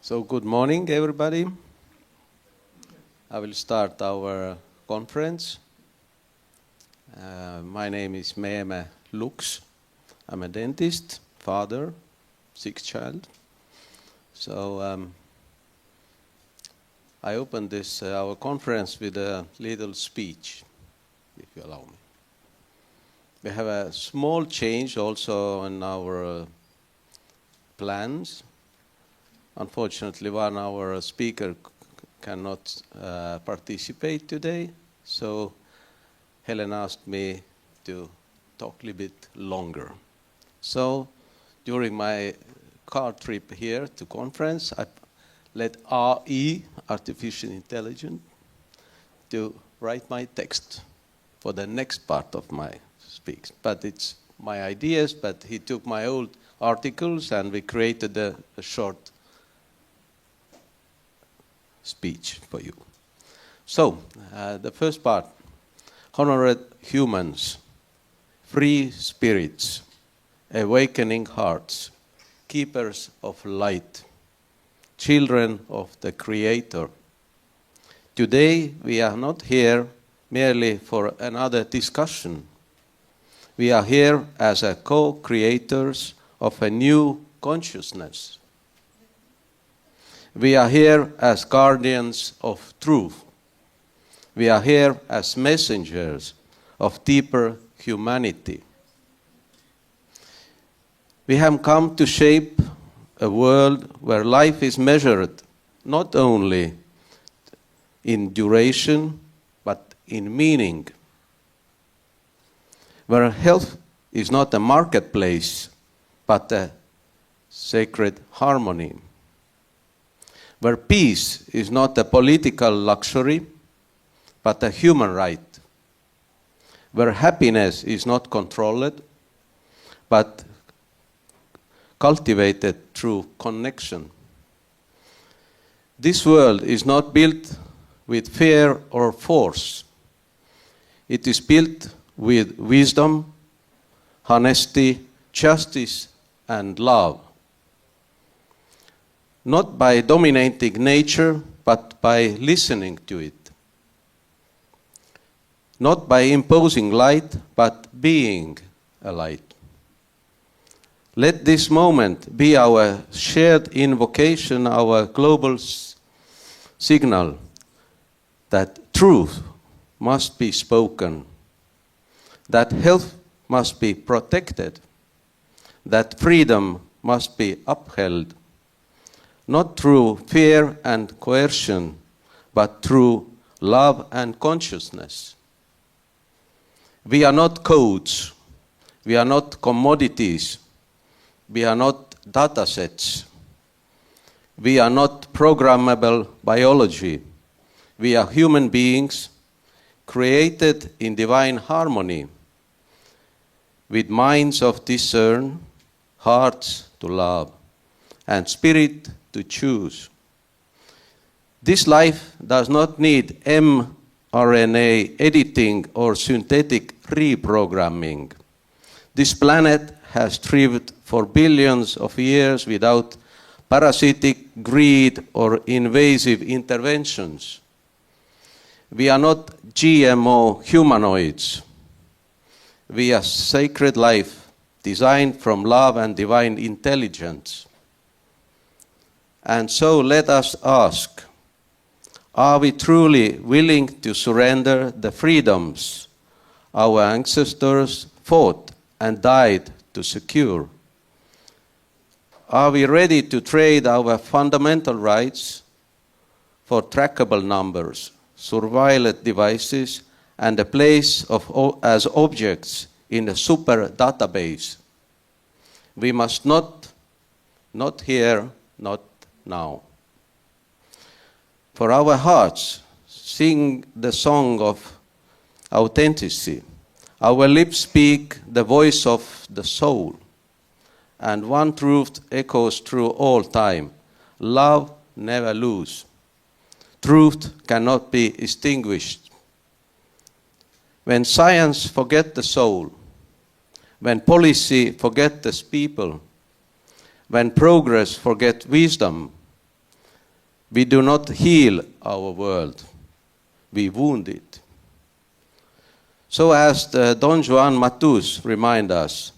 So good morning, everybody. I will start our conference. My name is Meeme Lux. I'm a dentist, father, sixth child. So I opened this our conference with a little speech, if you allow me. We have a small change also in our plans. Unfortunately, one our speaker cannot participate today, so Helen asked me to talk a little bit longer. So during my car trip here to conference, I let AI, artificial intelligence, to write my text for the next part of my speech. But it's my ideas, but he took my old articles and we created a short speech for you. So, the first part, honored humans, free spirits, awakening hearts, keepers of light, children of the Creator. Today we are not here merely for another discussion. We are here as a co-creators of a new consciousness. We are here as guardians of truth. We are here as messengers of deeper humanity. We have come to shape a world where life is measured not only in duration, but in meaning. Where health is not a marketplace, but a sacred harmony. Where peace is not a political luxury, but a human right. Where happiness is not controlled, but cultivated through connection. This world is not built with fear or force. It is built with wisdom, honesty, justice, and love. Not by dominating nature, but by listening to it. Not by imposing light, but being a light. Let this moment be our shared invocation, our global signal that truth must be spoken, that health must be protected, that freedom must be upheld, not through fear and coercion, but through love and consciousness. We are not codes. We are not commodities. We are not data sets. We are not programmable biology. We are human beings created in divine harmony, with minds of discern, hearts to love, and spirit to choose. This life does not need mRNA editing or synthetic reprogramming. This planet has thrived for billions of years without parasitic greed or invasive interventions. We are not GMO humanoids. We are sacred life designed from love and divine intelligence. And so let us ask, are we truly willing to surrender the freedoms our ancestors fought and died to secure? Are we ready to trade our fundamental rights for trackable numbers, surveillance devices, and a place as objects in a super database? We must not here, not now. For our hearts sing the song of authenticity. Our lips speak the voice of the soul. And one truth echoes through all time. Love never loses. Truth cannot be extinguished. When science forgets the soul, when policy forgets the people, when progress forgets wisdom, We do not heal our world, we wound it. So as the Don Juan Matus reminds us,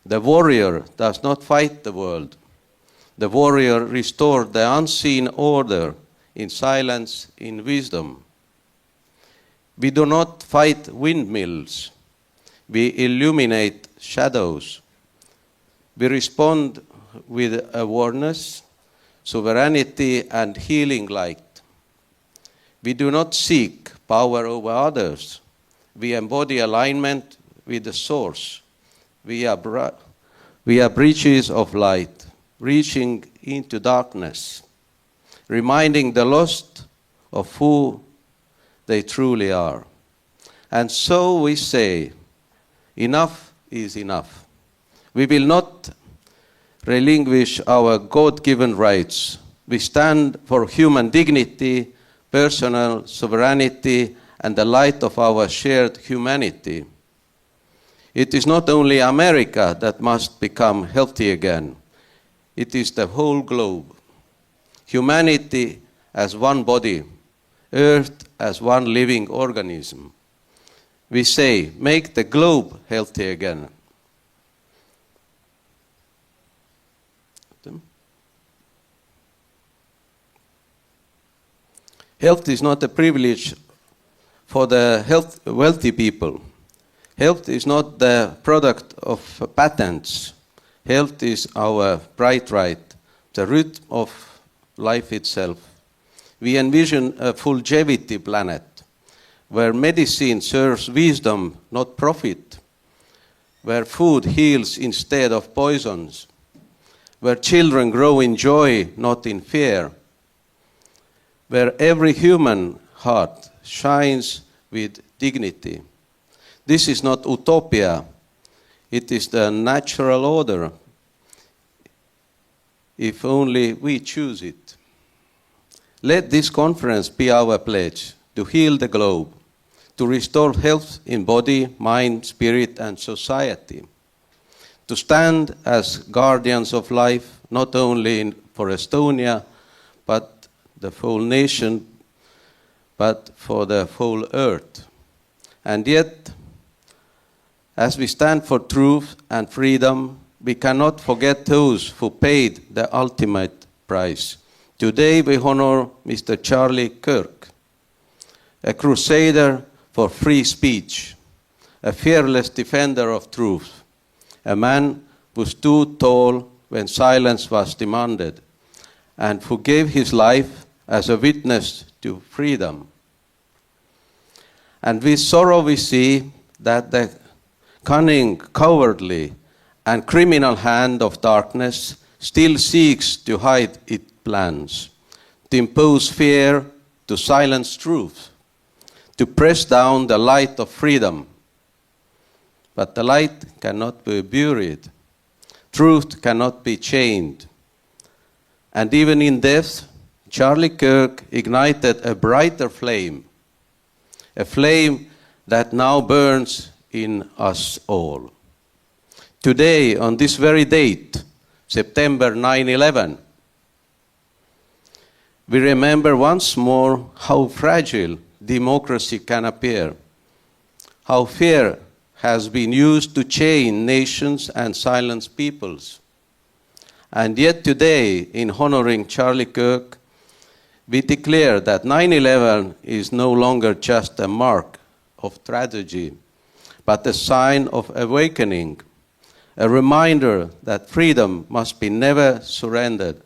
the warrior does not fight the world. The warrior restored the unseen order in silence, in wisdom. We do not fight windmills. We illuminate shadows. We respond with awareness, sovereignty, and healing light. We do not seek power over others. We embody alignment with the source. We are bridges of light, reaching into darkness, reminding the lost of who they truly are. And so we say, enough is enough. We will not relinquish our God-given rights. We stand for human dignity, personal sovereignty, and the light of our shared humanity. It is not only America that must become healthy again. It is the whole globe. Humanity as one body, Earth as one living organism. We say, make the globe healthy again. Health is not a privilege for the wealthy people. Health is not the product of patents. Health is our bright right, the root of life itself. We envision a full-longevity planet where medicine serves wisdom, not profit, where food heals instead of poisons, where children grow in joy, not in fear, where every human heart shines with dignity. This is not utopia, it is the natural order, if only we choose it. Let this conference be our pledge to heal the globe, to restore health in body, mind, spirit, and society, to stand as guardians of life, not only for Estonia, but the whole nation, but for the whole earth. And yet, as we stand for truth and freedom, we cannot forget those who paid the ultimate price. Today we honor Mr. Charlie Kirk, a crusader for free speech, a fearless defender of truth, a man who stood tall when silence was demanded, and who gave his life as a witness to freedom. And with sorrow we see that the cunning, cowardly, and criminal hand of darkness still seeks to hide its plans, to impose fear, to silence truth, to press down the light of freedom. But the light cannot be buried. Truth cannot be chained. And even in death, Charlie Kirk ignited a brighter flame, a flame that now burns in us all. Today, on this very date, September 9/11, we remember once more how fragile democracy can appear, how fear has been used to chain nations and silence peoples. And yet today, in honoring Charlie Kirk, we declare that 9/11 is no longer just a mark of tragedy, but a sign of awakening, a reminder that freedom must be never surrendered,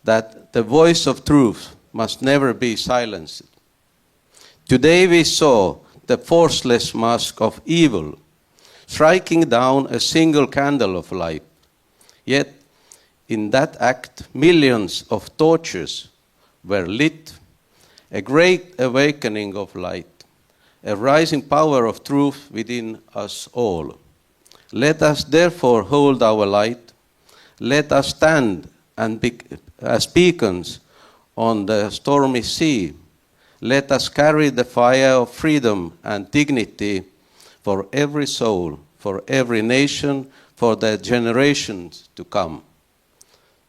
that the voice of truth must never be silenced. Today we saw the forceless mask of evil striking down a single candle of light. Yet in that act, millions of torches were lit, a great awakening of light, a rising power of truth within us all. Let us therefore hold our light. Let us stand and be as beacons on the stormy sea. Let us carry the fire of freedom and dignity for every soul, for every nation, for the generations to come.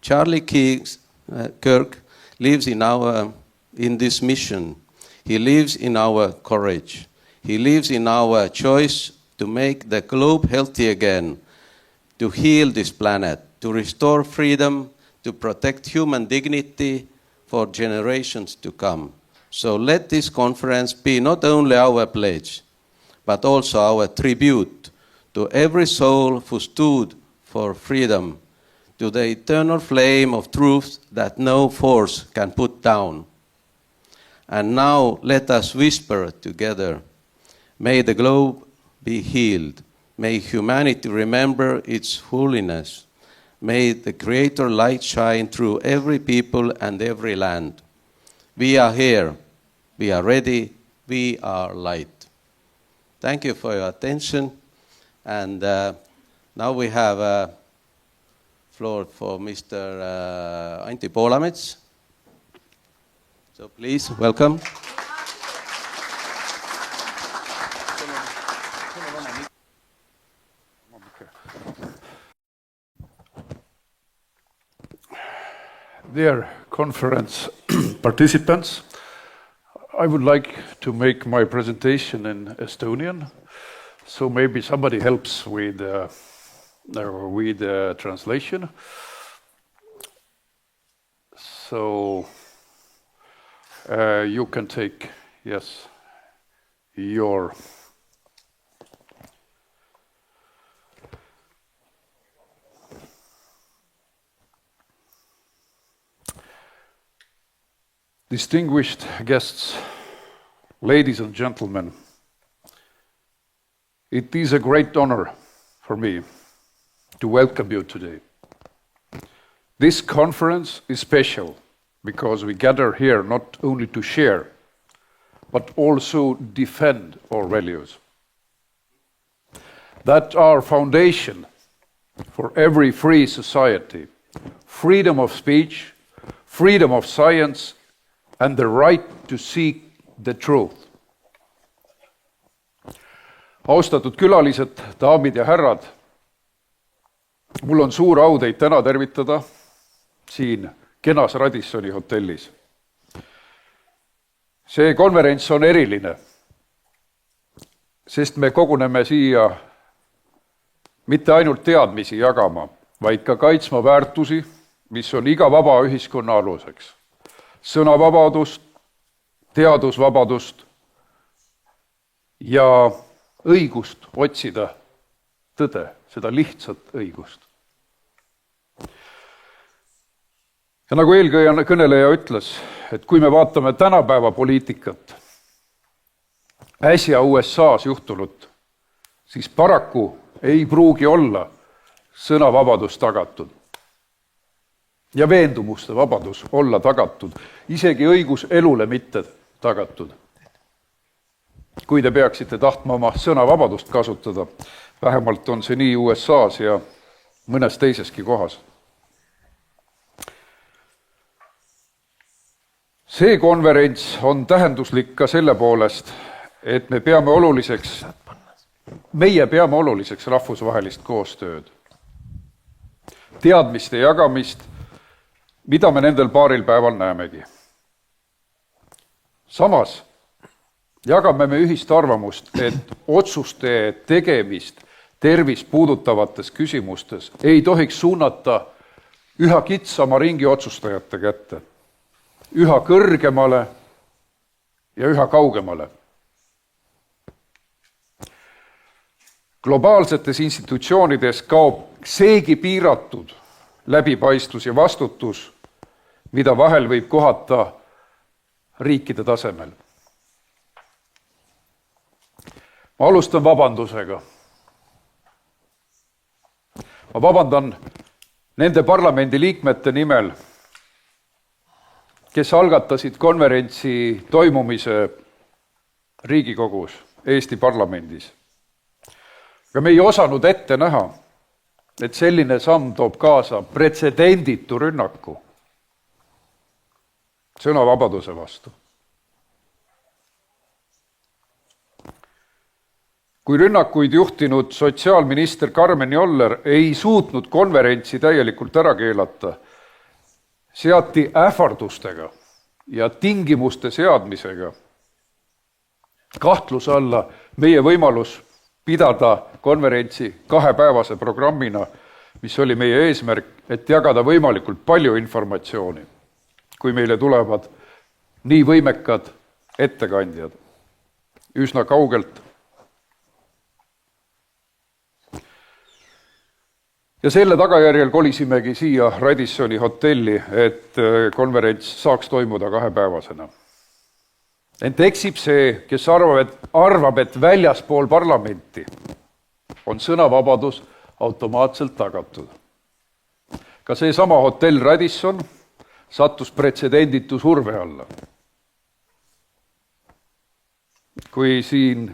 Charlie Kirk lives in this mission. He lives in our courage. He lives in our choice to make the globe healthy again, to heal this planet, to restore freedom, to protect human dignity for generations to come. So let this conference be not only our pledge, but also our tribute to every soul who stood for freedom, to the eternal flame of truth that no force can put down. And now let us whisper together, may the globe be healed. May humanity remember its holiness. May the Creator light shine through every people and every land. We are here. We are ready. We are light. Thank you for your attention. And now we have a floor for Mr. Anti Poolamets. So please, welcome. Dear conference participants, I would like to make my presentation in Estonian, so maybe somebody helps with translation. So you can take, yes, your distinguished guests, ladies and gentlemen, it is a great honor for me to welcome you today. This conference is special because we gather here not only to share, but also defend our values that are foundation for every free society: freedom of speech, freedom of science, and the right to seek the truth. Austatud külalised, daamid ja härrad, mul on suur au teid täna tervitada siin kenas Radissoni hotellis. See konverents on eriline, sest me koguneme siia mitte ainult teadmisi jagama, vaid ka kaitsma väärtusi, mis on iga vaba ühiskonna aluseks. Sõnavabadust, teadusvabadust ja õigust otsida tõde, seda lihtsat õigust. Ja nagu eelkõneleja ütles, et kui me vaatame tänapäeva poliitikat, äsja USA's juhtunut, siis paraku ei pruugi olla sõnavabadus tagatud. Ja veendumuste vabadus olla tagatud, isegi õigus elule mitte tagatud. Kui te peaksite tahtma oma sõnavabadust kasutada, vähemalt on see nii USA's ja mõnes teiseski kohas. See konverents on tähenduslik ka selle poolest, et meie peame oluliseks rahvusvahelist koostööd, teadmiste jagamist, mida me nendel paaril päeval näemegi. Samas jagame me ühist arvamust, et otsuste tegemist tervist puudutavates küsimustes ei tohiks suunata üha kitsama ringi otsustajate kätte, üha kõrgemale ja üha kaugemale. Globaalsetes institutsioonides kaob seegi piiratud läbipaistvus ja vastutus, mida vahel võib kohata riikide tasemel. Ma alustan vabandusega. Ma vabandan nende parlamendi liikmete nimel, kes algatasid konverentsi toimumise Riigikogus, Eesti parlamendis. Aga me ei osanud ette näha, et selline samm toob kaasa pretsedenditu rünnaku sõnavabaduse vastu. Kui rünnakuid juhtinud sotsiaalminister Karmen Joller ei suutnud konverentsi täielikult ära keelata seati ähvardustega ja tingimuste seadmisega kahtluse alla meie võimalus pidada konverentsi 2-päevase programmina, mis oli meie eesmärk, et jagada võimalikult palju informatsiooni, kui meile tulevad nii võimekad ettekandjad üsna kaugelt. Ja selle tagajärjel kolisimegi siia Radissoni hotelli, et konverents saaks toimuda 2-päevasena. Ent eksib see, kes arvab, et väljaspool parlamenti on sõnavabadus automaatselt tagatud. Ka see sama hotell Radisson sattus pretsedenditu surve alla. Kui siin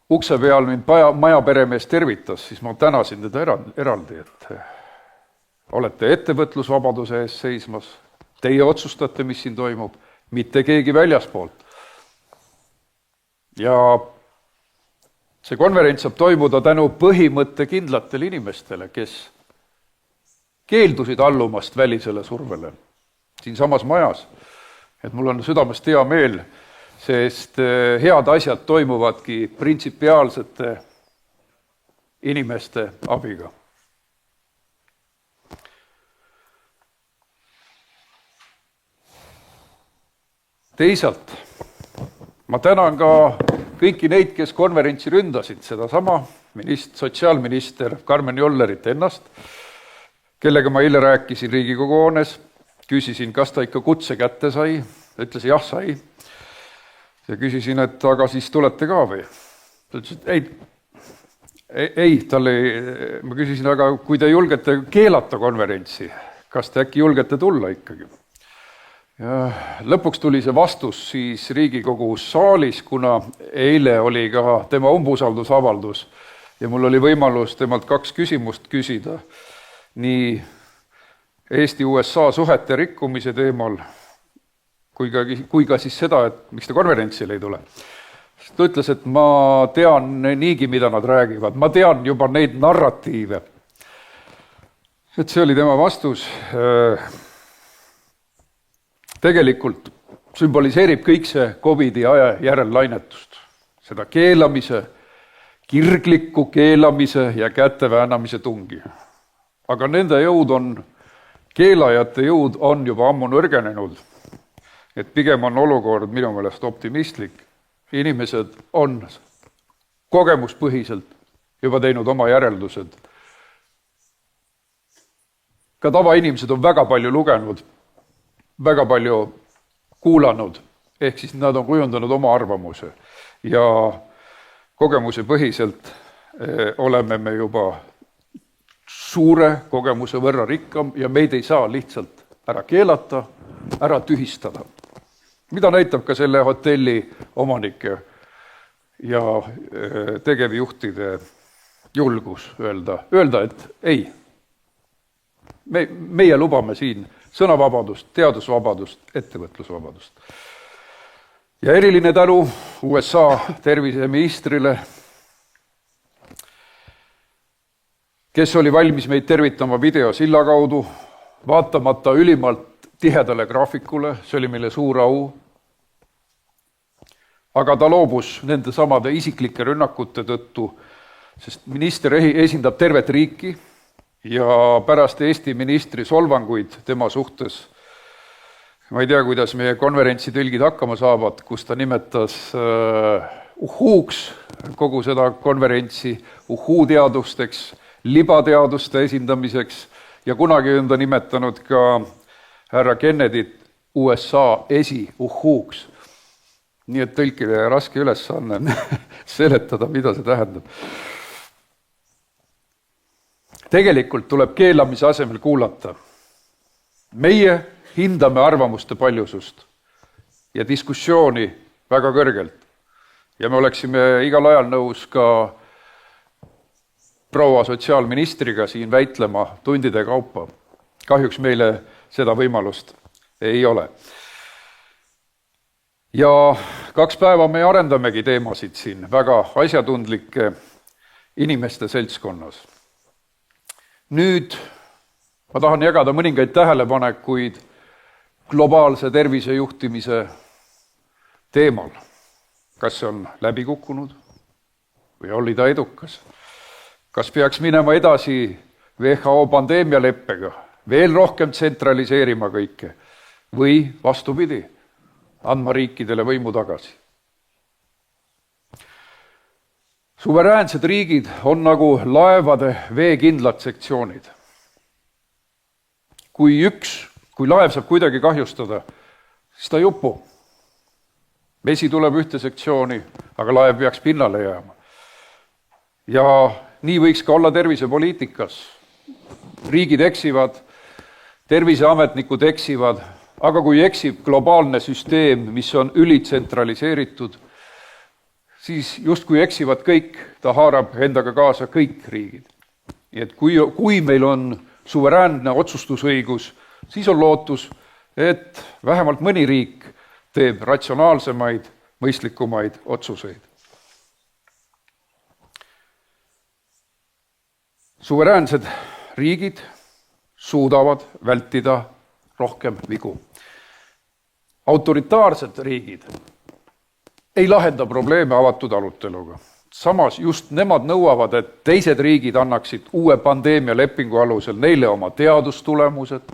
ukse peal mind majaperemees tervitas, siis ma tänasin teda eraldi, et olete ettevõtlusvabaduse ees seismas. Teie otsustate, mis siin toimub, mitte keegi väljaspoolt. Ja see konverents saab toimuda tänu põhimõttekindlatele inimestele, kes keeldusid allumast välisele survele siin samas majas. Et mul on südamest hea meel, sest head asjad toimuvadki printsipiaalsete inimeste abiga. Teisalt, ma tänan ka kõiki neid, kes konverentsi ründasid, sedasama sotsiaalminister Karmen Jollerit ennast, kellega ma eile rääkisin Riigikogu hoones, küsisin, kas ta ikka kutse kätte sai, ütles jah, sai. Ja küsisin, et aga siis tulete ka või? Ta ütles, et ma küsisin, aga kui te julgete keelata konverentsi, kas te äkki julgete tulla ikkagi? Ja lõpuks tuli see vastus siis Riigikogu saalis, kuna eile oli ka tema umbusaldusavaldus ja mul oli võimalus temalt 2 küsimust küsida nii Eesti-USA suhete rikkumise teemal kui ka siis seda, et miks ta konverentsile ei tule. Ta ütles, et ma tean niigi, mida nad räägivad, ma tean juba neid narratiive. Et see oli tema vastus. Tegelikult sümboliseerib kõik see COVID-i aja järelllainetust. Seda keelamise, kirgliku keelamise ja käteväänamise tungi. Aga nende keelajate jõud on juba ammu nõrgenenud. Et pigem on olukord minu meelest optimistlik. Inimesed on kogemuspõhiselt juba teinud oma järeldused. Ka tavainimesed on väga palju lugenud, väga palju kuulanud, ehk siis nad on kujundanud oma arvamuse. Ja kogemuse põhiselt oleme me juba suure kogemuse võrra rikkam ja meid ei saa lihtsalt ära keelata, ära tühistada. Mida näitab ka selle hotelli omanike ja tegevjuhtide julgus öelda, et ei, meie lubame siin sõnavabadust, teadusvabadust, ettevõtlusvabadust. Ja eriline tänu USA terviseministrile, kes oli valmis meid tervitama videosilla kaudu, vaatamata ülimalt tihedale graafikule, see oli meile suur au. Aga ta loobus nende samade isiklike rünnakute tõttu, sest minister esindab tervet riiki ja pärast Eesti ministri solvanguid tema suhtes, ma ei tea, kuidas meie konverentsitõlgid hakkama saavad, kus ta nimetas uhuuks kogu seda konverentsi, uhuu-teadusteks, libateaduste esindamiseks ja kunagi on ta nimetanud ka härra Kennedyt USA esi-uhuuks. Nii et tõlkile raske ülesanne seletada, mida see tähendab. Tegelikult tuleb keelamise asemel kuulata. Meie hindame arvamuste paljusust ja diskussiooni väga kõrgelt. Ja me oleksime igal ajal nõus ka proua sotsiaalministriga siin väitlema tundide kaupa. Kahjuks meile seda võimalust ei ole. Ja 2 päeva me arendamegi teemasid siin väga asjatundlike inimeste seltskonnas. Nüüd Ma tahan jagada mõningaid tähelepanekuid globaalse tervisejuhtimise teemal. Kas see on läbi kukkunud või oli ta edukas? Kas peaks minema edasi WHO pandeemialeppega, veel rohkem tsentraliseerima kõike või vastupidi, andma riikidele võimu tagasi? Suveräänsed riigid on nagu laevade veekindlad sektsioonid. Kui laev saab kuidagi kahjustada, siis ta jupub. Vesi tuleb ühte sektsiooni, aga laev peaks pinnale jääma. Ja nii võiks ka olla tervisepoliitikas. Riigid eksivad, terviseametnikud eksivad, aga kui eksib globaalne süsteem, mis on ülitsentraliseeritud, siis justkui eksivad kõik, ta haarab endaga kaasa kõik riigid. Nii et kui meil on suveräänne otsustusõigus, siis on lootus, et vähemalt mõni riik teeb ratsionaalsemaid, mõistlikumaid otsuseid. Suveräänsed riigid suudavad vältida rohkem vigu. Autoritaarsed riigid ei lahenda probleeme avatud aruteluga. Samas just nemad nõuavad, et teised riigid annaksid uue pandeemia lepingu alusel neile oma teadustulemused,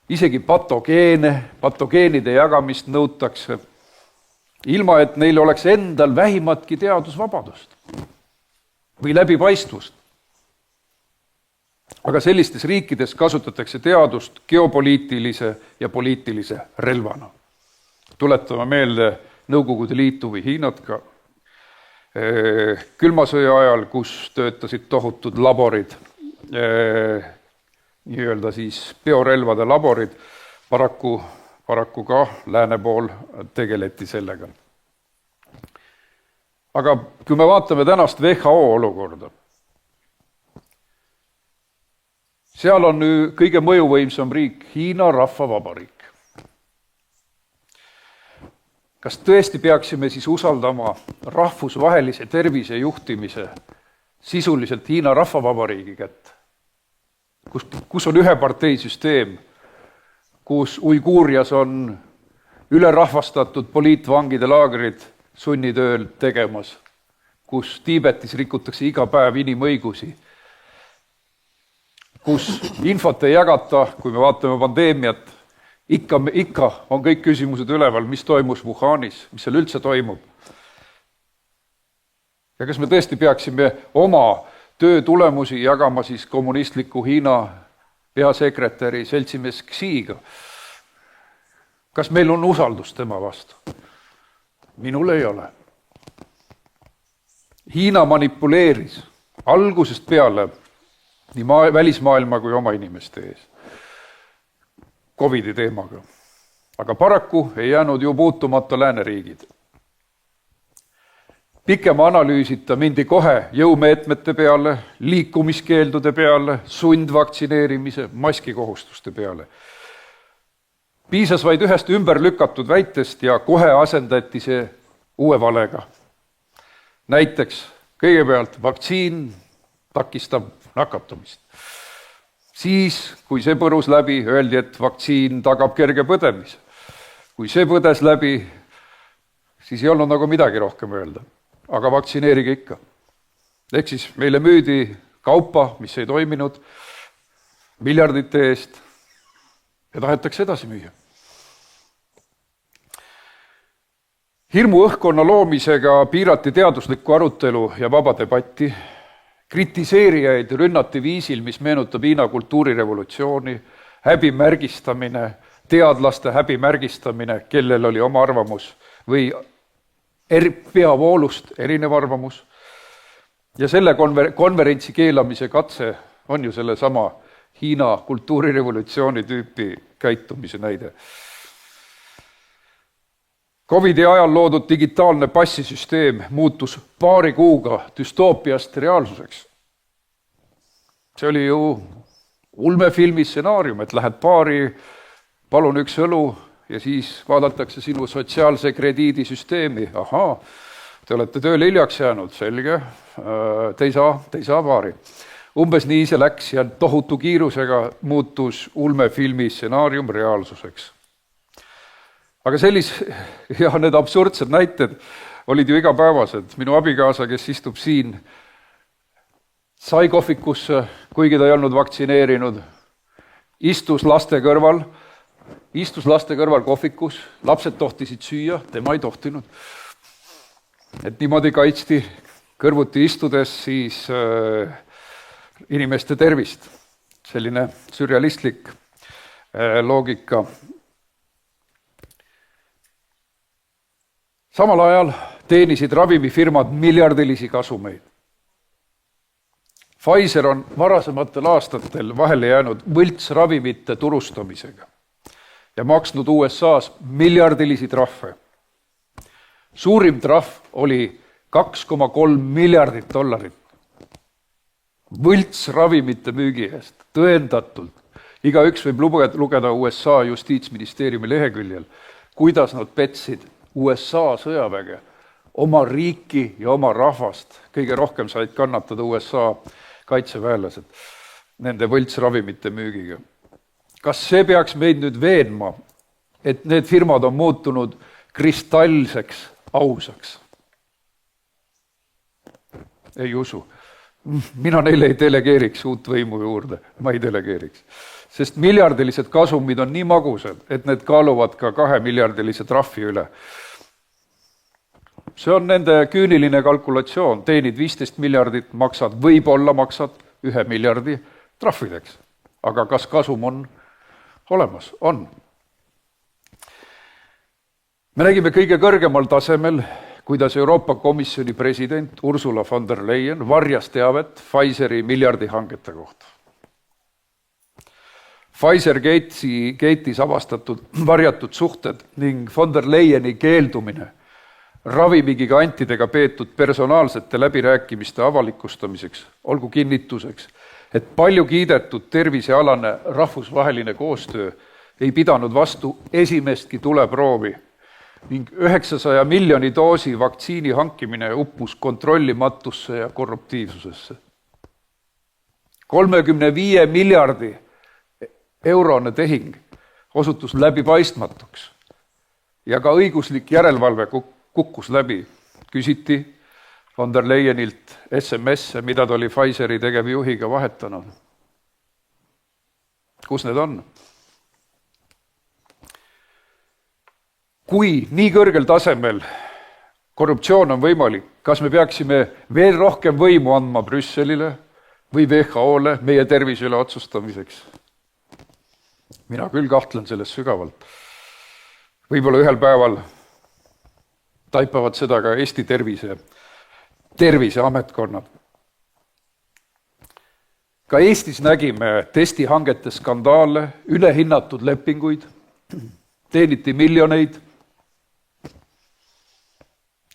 isegi patogeenide jagamist nõutakse, ilma et neil oleks endal vähimatki teadusvabadust või läbipaistvust. Aga sellistes riikides kasutatakse teadust geopoliitilise ja poliitilise relvana. Tuletame meelde Nõukogude Liitu või Hiinat ka külmasõja ajal, kus töötasid tohutud laborid, nii-öelda siis biorelvade laborid, paraku ka lääne pool tegeleti sellega. Aga kui me vaatame tänast WHO olukorda, seal on kõige mõjuvõimsam riik Hiina Rahvavabariik. Kas tõesti peaksime siis usaldama rahvusvahelise tervise juhtimise sisuliselt Hiina Rahvavabariigi kätte, kus on üheparteisüsteem, kus Uiguurias on ülerahvastatud poliitvangide laagrid sunnitööl tegemas, kus Tiibetis rikutakse iga päev inimõigusi, kus infot ei jagata, kui me vaatame pandeemiat, ikka on kõik küsimused üleval, mis toimus Wuhanis, mis seal üldse toimub. Ja kas me tõesti peaksime oma töö tulemusi jagama siis kommunistliku Hiina peasekretäri seltsimees Xiga? Kas meil on usaldus tema vastu? Minul ei ole. Hiina manipuleeris algusest peale nii välismaailma kui oma inimeste ees COVIDi teemaga. Aga paraku ei jäänud ju puutumata lääneriigid. Pikema analüüsita mindi kohe jõumeetmete peale, liikumiskeeldude peale, sundvaktsineerimise, maskikohustuste peale. Piisas vaid ühest ümber lükatud väitest ja kohe asendati see uue valega. Näiteks kõigepealt vaktsiin takistab nakatumist. Siis, kui see põrus läbi, öeldi, et vaktsiin tagab kerge põdemise. Kui see põdes läbi, siis ei olnud nagu midagi rohkem öelda. Aga vaktsineerige ikka. Ehk siis meile müüdi kaupa, mis ei toiminud, miljardite eest ja tahetakse edasi müüa. Hirmu õhkkonna loomisega piirati teaduslikku arutelu ja vaba debatti. Kritiseerijaid rünnati viisil, mis meenutab Hiina kultuurirevolutsiooni, häbimärgistamine, teadlaste häbimärgistamine, kellel oli oma arvamus või peavoolust erinev arvamus. Ja selle konverentsi keelamise katse on ju selle sama Hiina kultuurirevolutsiooni tüüpi käitumise näide. COVIDi ajal loodud digitaalne passisüsteem muutus paari kuuga düstoopiast reaalsuseks. See oli ju ulmefilmi stsenaarium, et lähed baari, palun üks õlu ja siis vaadatakse sinu sotsiaalse krediidisüsteemi. Te olete tööle hiljaks jäänud, selge, te ei saa baari. Umbes nii see läks ja tohutu kiirusega muutus ulmefilmi stsenaarium reaalsuseks. Aga need absurdsed näited olid ju igapäevased. Minu abikaasa, kes istub siin, sai kohvikusse, kuigi ta ei olnud vaktsineerinud, istus laste kõrval kohvikus, lapsed tohtisid süüa, tema ei tohtinud. Et niimoodi kaitsti kõrvuti istudes siis inimeste tervist. Selline sürrealistlik loogika. Samal ajal teenisid ravimifirmad miljardilisi kasumeid. Pfizer on varasematel aastatel vahele jäänud võltsravimite turustamisega ja maksnud USA-s miljardilisi trahve. Suurim trahv oli $2,3 miljardit. Võltsravimite müügi eest, tõendatult. Igaüks võib lugeda USA justiitsministeeriumi leheküljel, kuidas nad petsid USA sõjaväge, oma riiki ja oma rahvast. Kõige rohkem said kannatada USA kaitseväelased nende võltsravimite müügiga. Kas see peaks meid nüüd veenma, et need firmad on muutunud kristallseks ausaks? Ei usu. Mina neile ei delegeeriks uut võimu juurde. Ma ei delegeeriks. Sest miljardilised kasumid on nii magusad, et need kaaluvad ka 2 miljardilise trahvi üle. See on nende küüniline kalkulatsioon. Teenid 15 miljardit, võib-olla maksad 1 miljardi trahvideks. Aga kas kasum on olemas? On. Me nägime kõige kõrgemal tasemel, kuidas Euroopa Komisjoni president Ursula von der Leyen varjas teavet Pfizeri miljardihangete kohta. Pfizer Gate'is avastatud varjatud suhted ning von der Leyeni keeldumine ravimigigantidega peetud personaalsete läbirääkimiste avalikustamiseks, olgu kinnituseks, et palju kiidetud tervisealane rahvusvaheline koostöö ei pidanud vastu esimestki tuleproovi ning 900 miljoni doosi vaktsiini hankimine uppus kontrollimatusse ja korruptiivsusesse. 35 miljardi eurone tehing osutus läbipaistmatuks ja ka õiguslik järelevalve kukkus läbi. Küsiti von der Leyenilt SMS-e, mida ta oli Pfizeri tegevjuhiga vahetanud. Kus need on? Kui nii kõrgel tasemel korruptsioon on võimalik, kas me peaksime veel rohkem võimu andma Brüsselile või WHO-le meie tervise üle otsustamiseks? Mina küll kahtlen selles sügavalt. Võib-olla ühel päeval taipavad seda ka Eesti terviseametkonnad. Ka Eestis nägime testihangete skandaale, ülehinnatud lepinguid, teeniti miljoneid.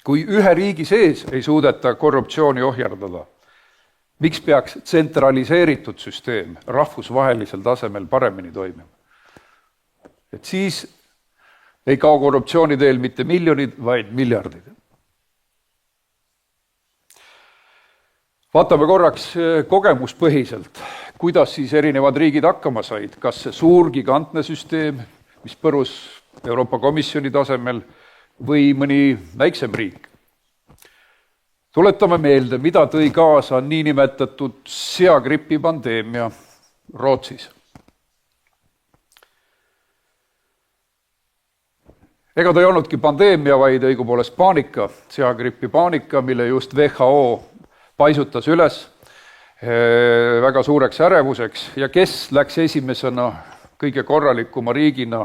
Kui ühe riigi sees ei suudeta korruptsiooni ohjardada, miks peaks tsentraliseeritud süsteem rahvusvahelisel tasemel paremini toimima? Et siis ei kao korruptsiooni teel mitte miljonid, vaid miljardid. Vaatame korraks kogemuspõhiselt, kuidas siis erinevad riigid hakkama said. Kas see suur gigantne süsteem, mis põrus Euroopa Komisjoni tasemel, või mõni väiksem riik. Tuletame meelde, mida tõi kaasa niinimetatud seagripi pandeemia Rootsis. Ega ta ei olnudki pandeemia, vaid õigupoolest paanika, seagripi paanika, mille just WHO paisutas üles väga suureks ärevuseks ja kes läks esimesena kõige korralikuma riigina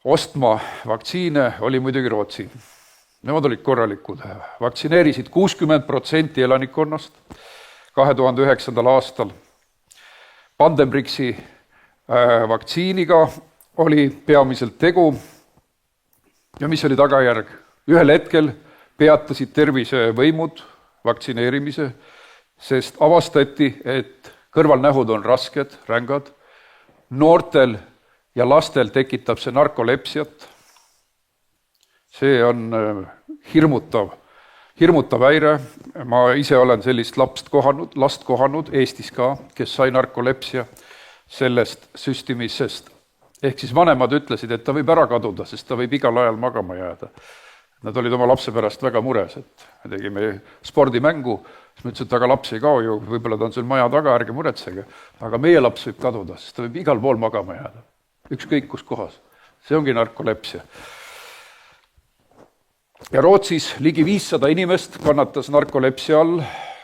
ostma vaktsiine, oli muidugi Rootsi. Nemad olid korralikud. Vaktsineerisid 60% elanikkonnast 2009. aastal. Pandemrixi vaktsiiniga oli peamiselt tegu ja mis oli tagajärg? Ühel hetkel peatasid tervisevõimud vaktsineerimise, sest avastati, et kõrvalnähud on rasked, rängad. Noortel ja lastel tekitab see narkolepsiat. See on hirmutav häire, ma ise olen sellist last kohanud Eestis ka, kes sai narkolepsia sellest süstimisest. Ehk siis vanemad ütlesid, et ta võib ära kaduda, sest ta võib igal ajal magama jääda. Nad olid oma lapse pärast väga mures, et me tegime spordimängu, siis ma ütlesin, et aga laps ei kao ju, võib-olla ta on sul maja taga, ärge muretsege, aga meie laps võib kaduda, sest ta võib igal pool magama jääda, ükskõik kus kohas. See ongi narkolepsia. Ja Rootsis ligi 500 inimest kannatas narkolepsia all,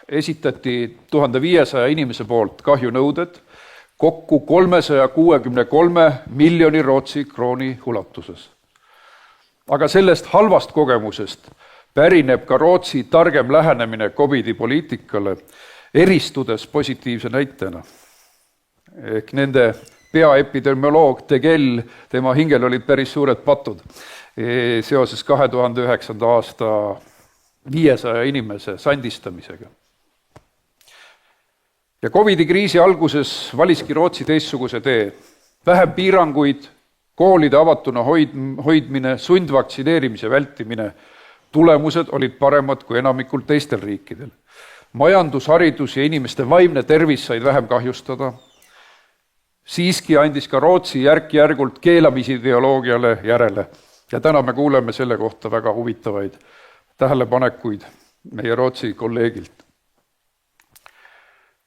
esitati 1500 inimese poolt kahjunõuded, kokku 363 miljoni Rootsi krooni ulatuses. Aga sellest halvast kogemusest pärineb ka Rootsi targem lähenemine COVID-i poliitikale, eristudes positiivse näitena. Ehk nende peaepidemioloog Tegel, tema hingel olid päris suured patud seoses 2009. aasta 500 inimese sandistamisega. Ja COVID-i kriisi alguses valiski Rootsi teistsuguse tee. Vähem piiranguid, koolide avatuna hoidmine, sundvaktsineerimise vältimine. Tulemused olid paremad kui enamikul teistel riikidel. Majandus, haridus ja inimeste vaimne tervis said vähem kahjustada. Siiski andis ka Rootsi järk-järgult keelamisideoloogiale järele. Ja täna me kuuleme selle kohta väga huvitavaid tähelepanekuid meie Rootsi kolleegilt.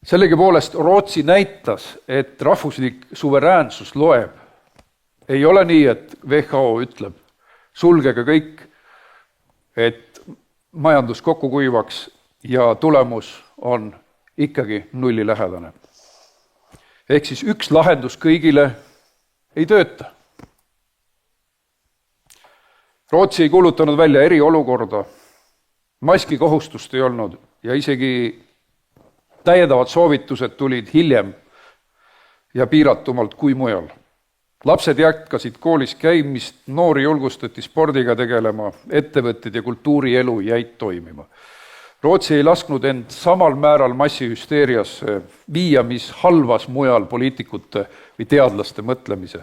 Sellegipoolest Rootsi näitas, et rahvuslik suveräänsus loeb. Ei ole nii, et WHO ütleb, sulgege kõik, et majandus kokku kuivaks ja tulemus on ikkagi nullilähedane. Ehk siis üks lahendus kõigile ei tööta. Rootsi ei kuulutanud välja eriolukorda, maskikohustust ei olnud ja isegi täiendavad soovitused tulid hiljem ja piiratumalt kui mujal. Lapsed jätkasid koolis käimist, noori julgustati spordiga tegelema, ettevõtted ja kultuurielu jäid toimima. Rootsi ei lasknud end samal määral massihüsteeriasse viia, mis halvas mujal poliitikute või teadlaste mõtlemise.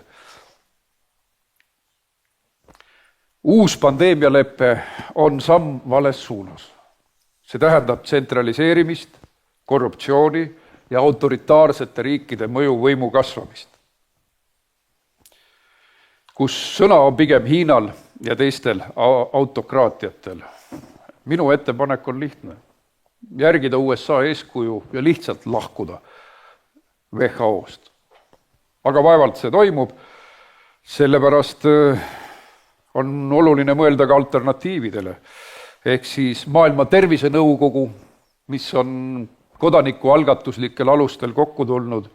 Uus pandeemialeppe on samm vales suunas. See tähendab tsentraliseerimist, korruptsiooni ja autoritaarsete riikide mõjuvõimu kasvamist, kus sõna on pigem Hiinal ja teistel autokraatiatel. Minu ettepanek on lihtne. Järgida USA eeskuju ja lihtsalt lahkuda WHO-st. Aga vaevalt see toimub, sellepärast on oluline mõelda ka alternatiividele. Ehk siis Maailma Tervisenõukogu, mis on kodanikualgatuslikel alustel kokku tulnud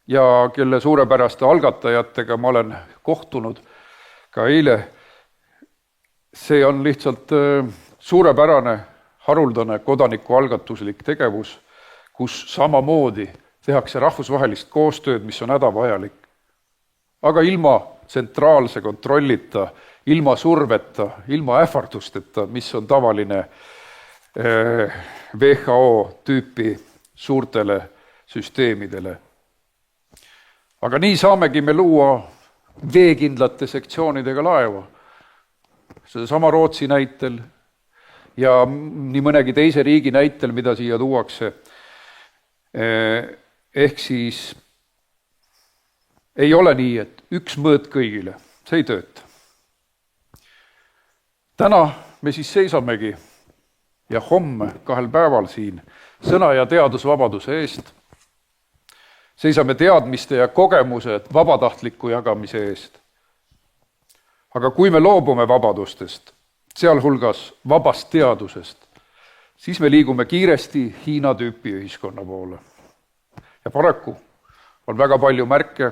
ja kelle suurepäraste algatajatega ma olen kohtunud ka eile. See on lihtsalt suurepärane, haruldane kodanikualgatuslik tegevus, kus samamoodi tehakse rahvusvahelist koostööd, mis on hädavajalik. Aga ilma tsentraalse kontrollita, ilma surveta, ilma ähvardusteta, mis on tavaline WHO tüüpi suurtele süsteemidele. Aga nii saamegi me luua veekindlate sektsioonidega laeva. See sama Rootsi näitel ja nii mõnegi teise riigi näitel, mida siia tuuakse. Ehk siis ei ole nii, et üks mõõt kõigile. See ei tööta. Täna me siis seisamegi ja homme 2 päeval siin sõna- ja teadusvabaduse eest. Seisame teadmiste ja kogemused vabatahtliku jagamise eest. Aga kui me loobume vabadustest, sealhulgas vabast teadusest, siis me liigume kiiresti Hiina tüüpi ühiskonna poole. Ja paraku on väga palju märke,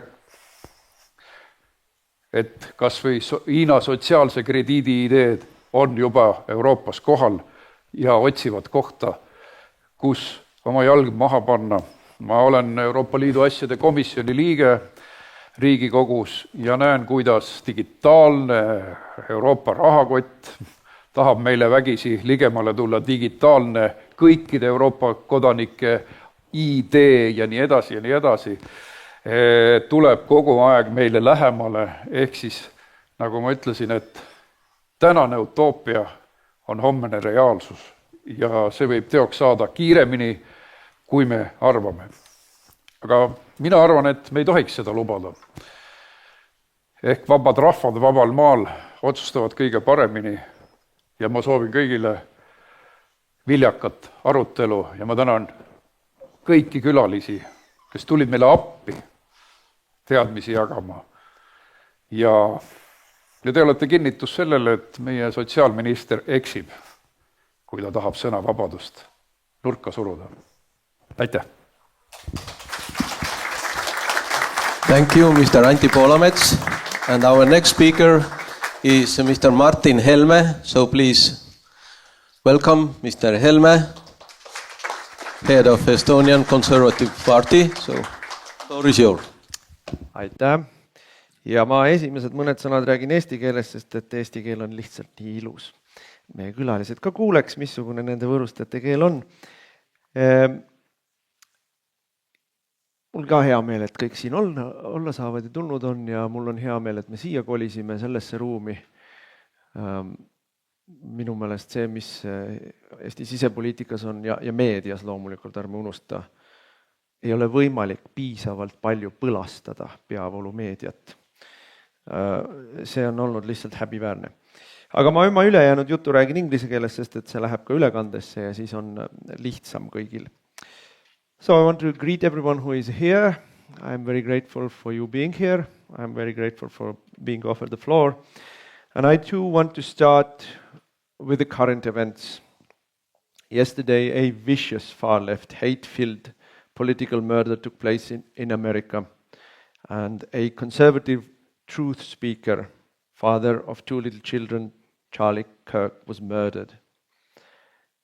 et kas või Hiina sotsiaalse krediidi ideed on juba Euroopas kohal ja otsivad kohta, kus oma jalg maha panna. Ma olen Euroopa Liidu asjade komisjoni liige Riigikogus ja näen, kuidas digitaalne Euroopa rahakott tahab meile vägisi ligemale tulla, digitaalne kõikide Euroopa kodanike ID ja nii edasi ja nii edasi. Tuleb kogu aeg meile lähemale, ehk siis, nagu ma ütlesin, et tänane utoopia on hommene reaalsus ja see võib teoks saada kiiremini, kui me arvame. Aga mina arvan, et me ei tohiks seda lubada. Ehk vabad rahvad vabal maal otsustavad kõige paremini ja ma soovin kõigile viljakat arutelu ja ma tänan kõiki külalisi, kes tulid meile appi teadmisi jagama. Ja te olete kinnitus sellele, et meie sotsiaalminister eksib, kui ta tahab sõnavabadust nurka suruda. Aitäh! Thank you, Mr. Antti Poolamets. And our next speaker is Mr. Martin Helme. So please welcome Mr. Helme, head of Estonian Conservative Party. So floor is yours. Aitäh! Ja ma esimesed mõned sõnad räägin eesti keeles, sest et eesti keel on lihtsalt nii ilus. Meie külalised ka kuuleks, missugune nende võõrustajate keel on. Mul ka hea meel, et kõik siin olla saavad ja tulnud on ja mul on hea meel, et me siia kolisime sellesse ruumi. Minu meelest see, mis Eesti sisepoliitikas on ja meedias loomulikult, ärme unusta, ei ole võimalik piisavalt palju põlastada peavoolumeediat. See on olnud lihtsalt häbiväärne. Aga ma oma ülejäänud juttu räägin inglise keeles, sest et see läheb ka ülekandesse ja siis on lihtsam kõigil. So I want to greet everyone who is here. I'm very grateful for you being here. I'm very grateful for being offered the floor. And I too want to start with the current events. Yesterday, a vicious far-left, hate-filled political murder took place in America. And a conservative truth speaker, father of 2 little children, Charlie Kirk, was murdered.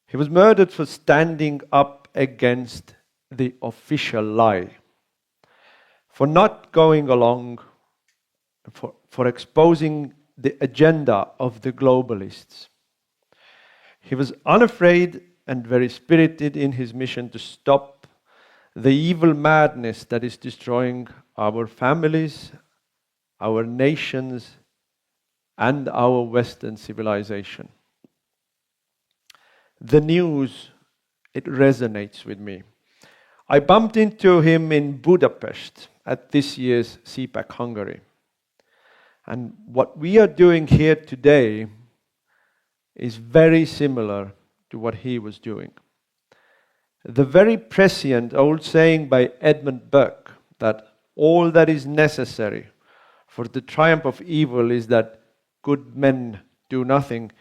He was murdered for standing up against the official lie, for not going along, for exposing the agenda of the globalists. He was unafraid and very spirited in his mission to stop the evil madness that is destroying our families, our nations, and our Western civilization. The news, it resonates with me. I bumped into him in Budapest at this year's CPAC Hungary. And what we are doing here today is very similar to what he was doing. The very prescient old saying by Edmund Burke that all that is necessary for the triumph of evil is that good men do nothing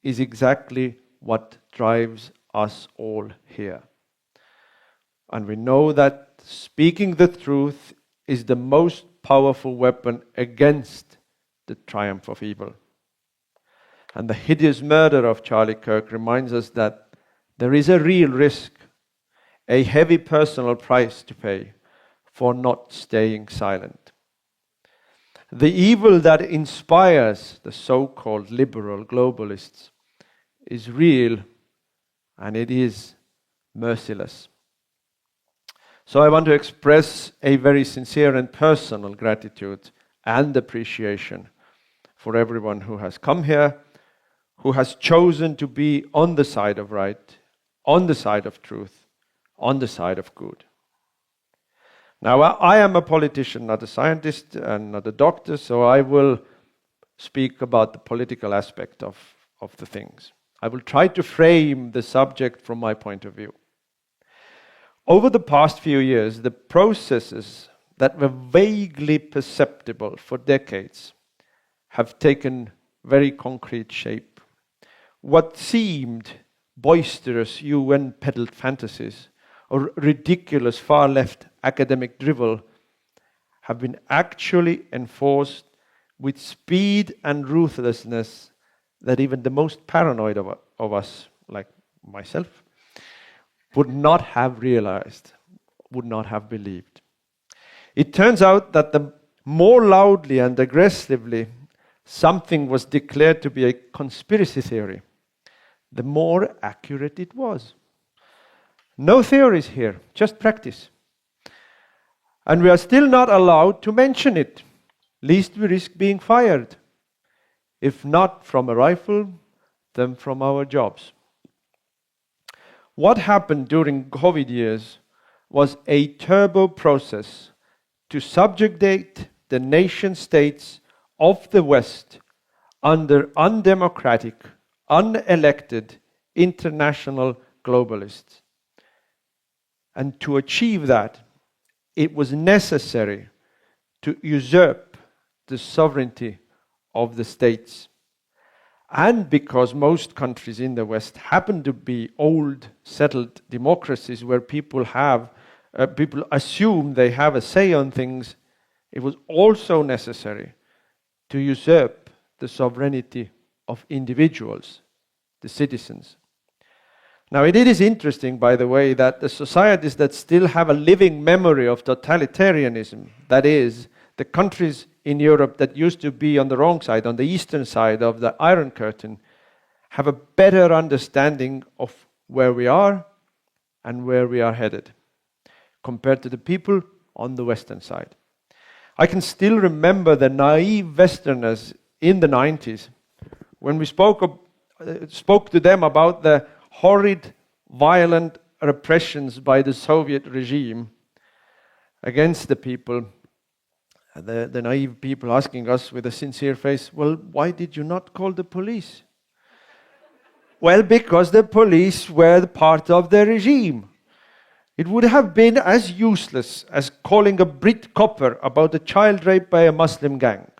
is exactly what drives us all here. And we know that speaking the truth is the most powerful weapon against the triumph of evil. And the hideous murder of Charlie Kirk reminds us that there is a real risk, a heavy personal price to pay for not staying silent. The evil that inspires the so-called liberal globalists is real and it is merciless. So I want to express a very sincere and personal gratitude and appreciation for everyone who has come here, who has chosen to be on the side of right, on the side of truth, on the side of good. Now, I am a politician, not a scientist and not a doctor, so I will speak about the political aspect of the things. I will try to frame the subject from my point of view. Over the past few years, the processes that were vaguely perceptible for decades have taken very concrete shape. What seemed boisterous UN-peddled fantasies or ridiculous far-left academic drivel have been actually enforced with speed and ruthlessness that even the most paranoid of us, like myself, would not have realized, would not have believed. It turns out that the more loudly and aggressively something was declared to be a conspiracy theory, the more accurate it was. No theories here, just practice. And we are still not allowed to mention it, lest we risk being fired. If not from a rifle, them from our jobs. What happened during COVID years was a turbo process to subjugate the nation states of the West under undemocratic, unelected international globalists. And to achieve that, it was necessary to usurp the sovereignty of the states. And because most countries in the West happen to be old, settled democracies where people assume they have a say on things, it was also necessary to usurp the sovereignty of individuals, the citizens. Now, it is interesting, by the way, that the societies that still have a living memory of totalitarianism, that is, the countries in Europe that used to be on the wrong side, on the eastern side of the Iron Curtain, have a better understanding of where we are and where we are headed, compared to the people on the western side. I can still remember the naive Westerners in the 90s when we spoke to them about the horrid, violent repressions by the Soviet regime against the people. The naive people asking us with a sincere face, well, why did you not call the police? Well, because the police were part of the regime. It would have been as useless as calling a Brit copper about a child rape by a Muslim gang.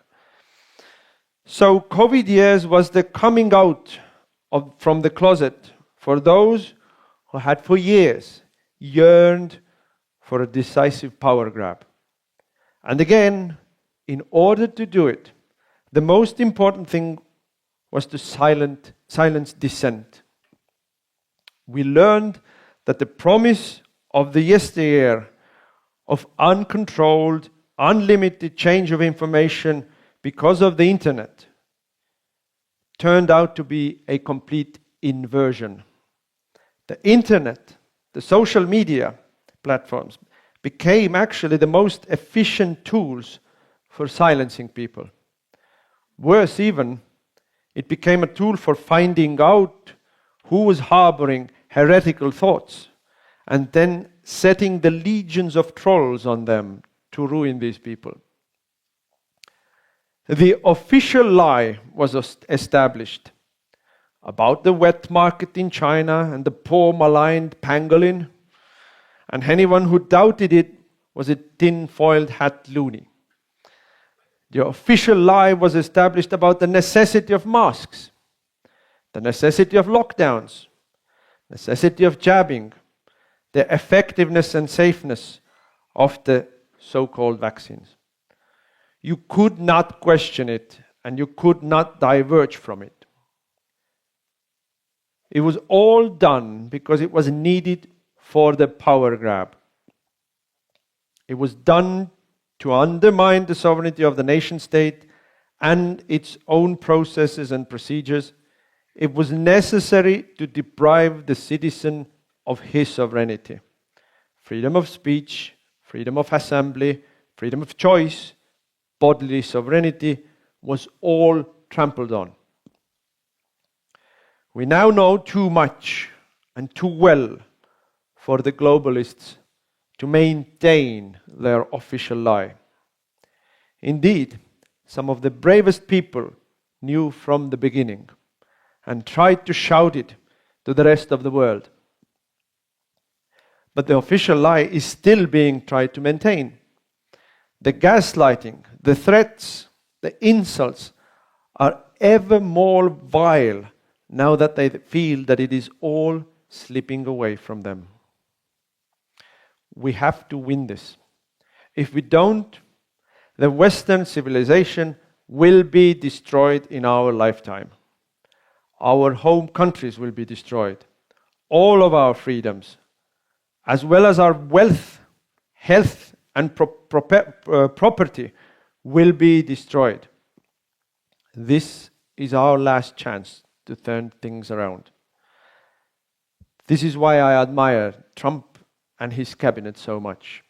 So COVID years was the coming out from the closet for those who had for years yearned for a decisive power grab. And again, in order to do it, the most important thing was to silence dissent. We learned that the promise of the yesteryear of uncontrolled, unlimited change of information because of the internet turned out to be a complete inversion. The internet, the social media platforms, became actually the most efficient tools for silencing people. Worse even, it became a tool for finding out who was harboring heretical thoughts and then setting the legions of trolls on them to ruin these people. The official lie was established about the wet market in China and the poor maligned pangolin, and anyone who doubted it was a tin-foiled hat loony. The official lie was established about the necessity of masks, the necessity of lockdowns, necessity of jabbing, the effectiveness and safeness of the so-called vaccines. You could not question it, and you could not diverge from it. It was all done because it was needed for the power grab. It was done to undermine the sovereignty of the nation state and its own processes and procedures. It was necessary to deprive the citizen of his sovereignty. Freedom of speech, freedom of assembly, freedom of choice, bodily sovereignty was all trampled on. We now know too much and too well for the globalists to maintain their official lie. Indeed, some of the bravest people knew from the beginning and tried to shout it to the rest of the world. But the official lie is still being tried to maintain. The gaslighting, the threats, the insults are ever more vile now that they feel that it is all slipping away from them. We have to win this. If we don't, the Western civilization will be destroyed in our lifetime. Our home countries will be destroyed. All of our freedoms, as well as our wealth, health, and property will be destroyed. This is our last chance to turn things around. This is why I admire Trump and his cabinet so much.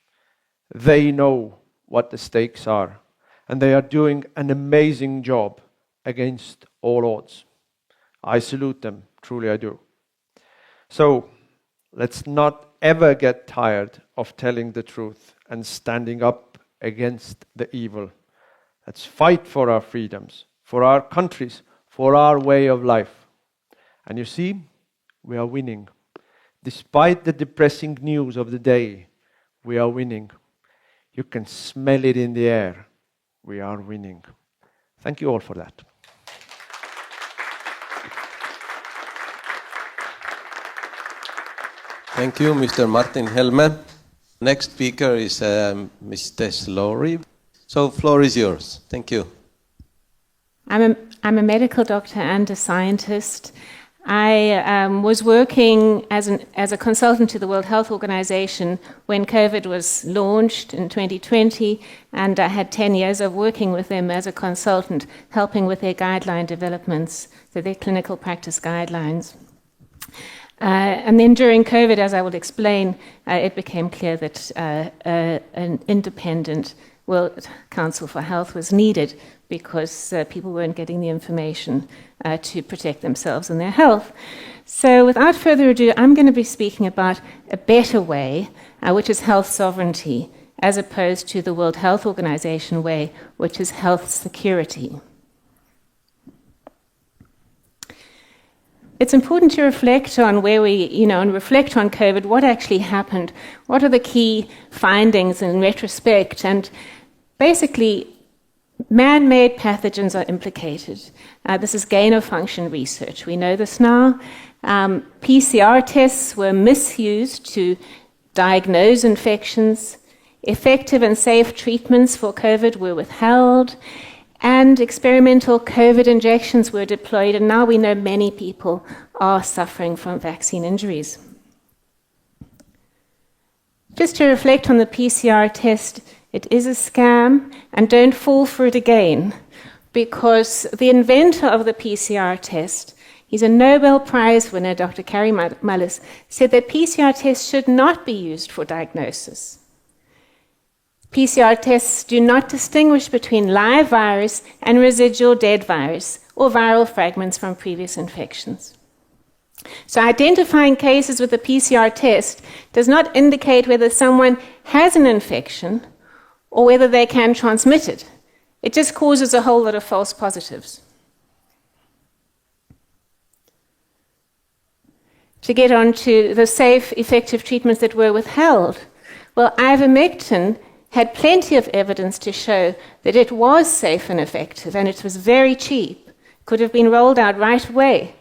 They know what the stakes are, and they are doing an amazing job against all odds. I salute them, truly I do. So, let's not ever get tired of telling the truth and standing up against the evil. Let's fight for our freedoms, for our countries, for our way of life. And you see, we are winning. Despite the depressing news of the day, we are winning. You can smell it in the air. We are winning. Thank you all for that. Thank you, Mr. Martin Helme. Next speaker is Ms. Tess Lowry. So, floor is yours. Thank you. I'm a medical doctor and a scientist. I was working as a consultant to the World Health Organization when COVID was launched in 2020, and I had 10 years of working with them as a consultant, helping with their guideline developments, so their clinical practice guidelines. And then during COVID, as I will explain, it became clear that an independent World Council for Health was needed because people weren't getting the information to protect themselves and their health. So without further ado, I'm going to be speaking about a better way, which is health sovereignty, as opposed to the World Health Organization way, which is health security. It's important to reflect on where and reflect on COVID, what actually happened, what are the key findings in retrospect, and basically, man-made pathogens are implicated. This is gain-of-function research. We know this now. PCR tests were misused to diagnose infections. Effective and safe treatments for COVID were withheld. And experimental COVID injections were deployed. And now we know many people are suffering from vaccine injuries. Just to reflect on the PCR test, it is a scam, and don't fall for it again, because the inventor of the PCR test, he's a Nobel Prize winner, Dr. Kary Mullis, said that PCR tests should not be used for diagnosis. PCR tests do not distinguish between live virus and residual dead virus or viral fragments from previous infections. So identifying cases with a PCR test does not indicate whether someone has an infection or whether they can transmit it. It just causes a whole lot of false positives. To get on to the safe, effective treatments that were withheld, well, ivermectin had plenty of evidence to show that it was safe and effective, and it was very cheap, could have been rolled out right away.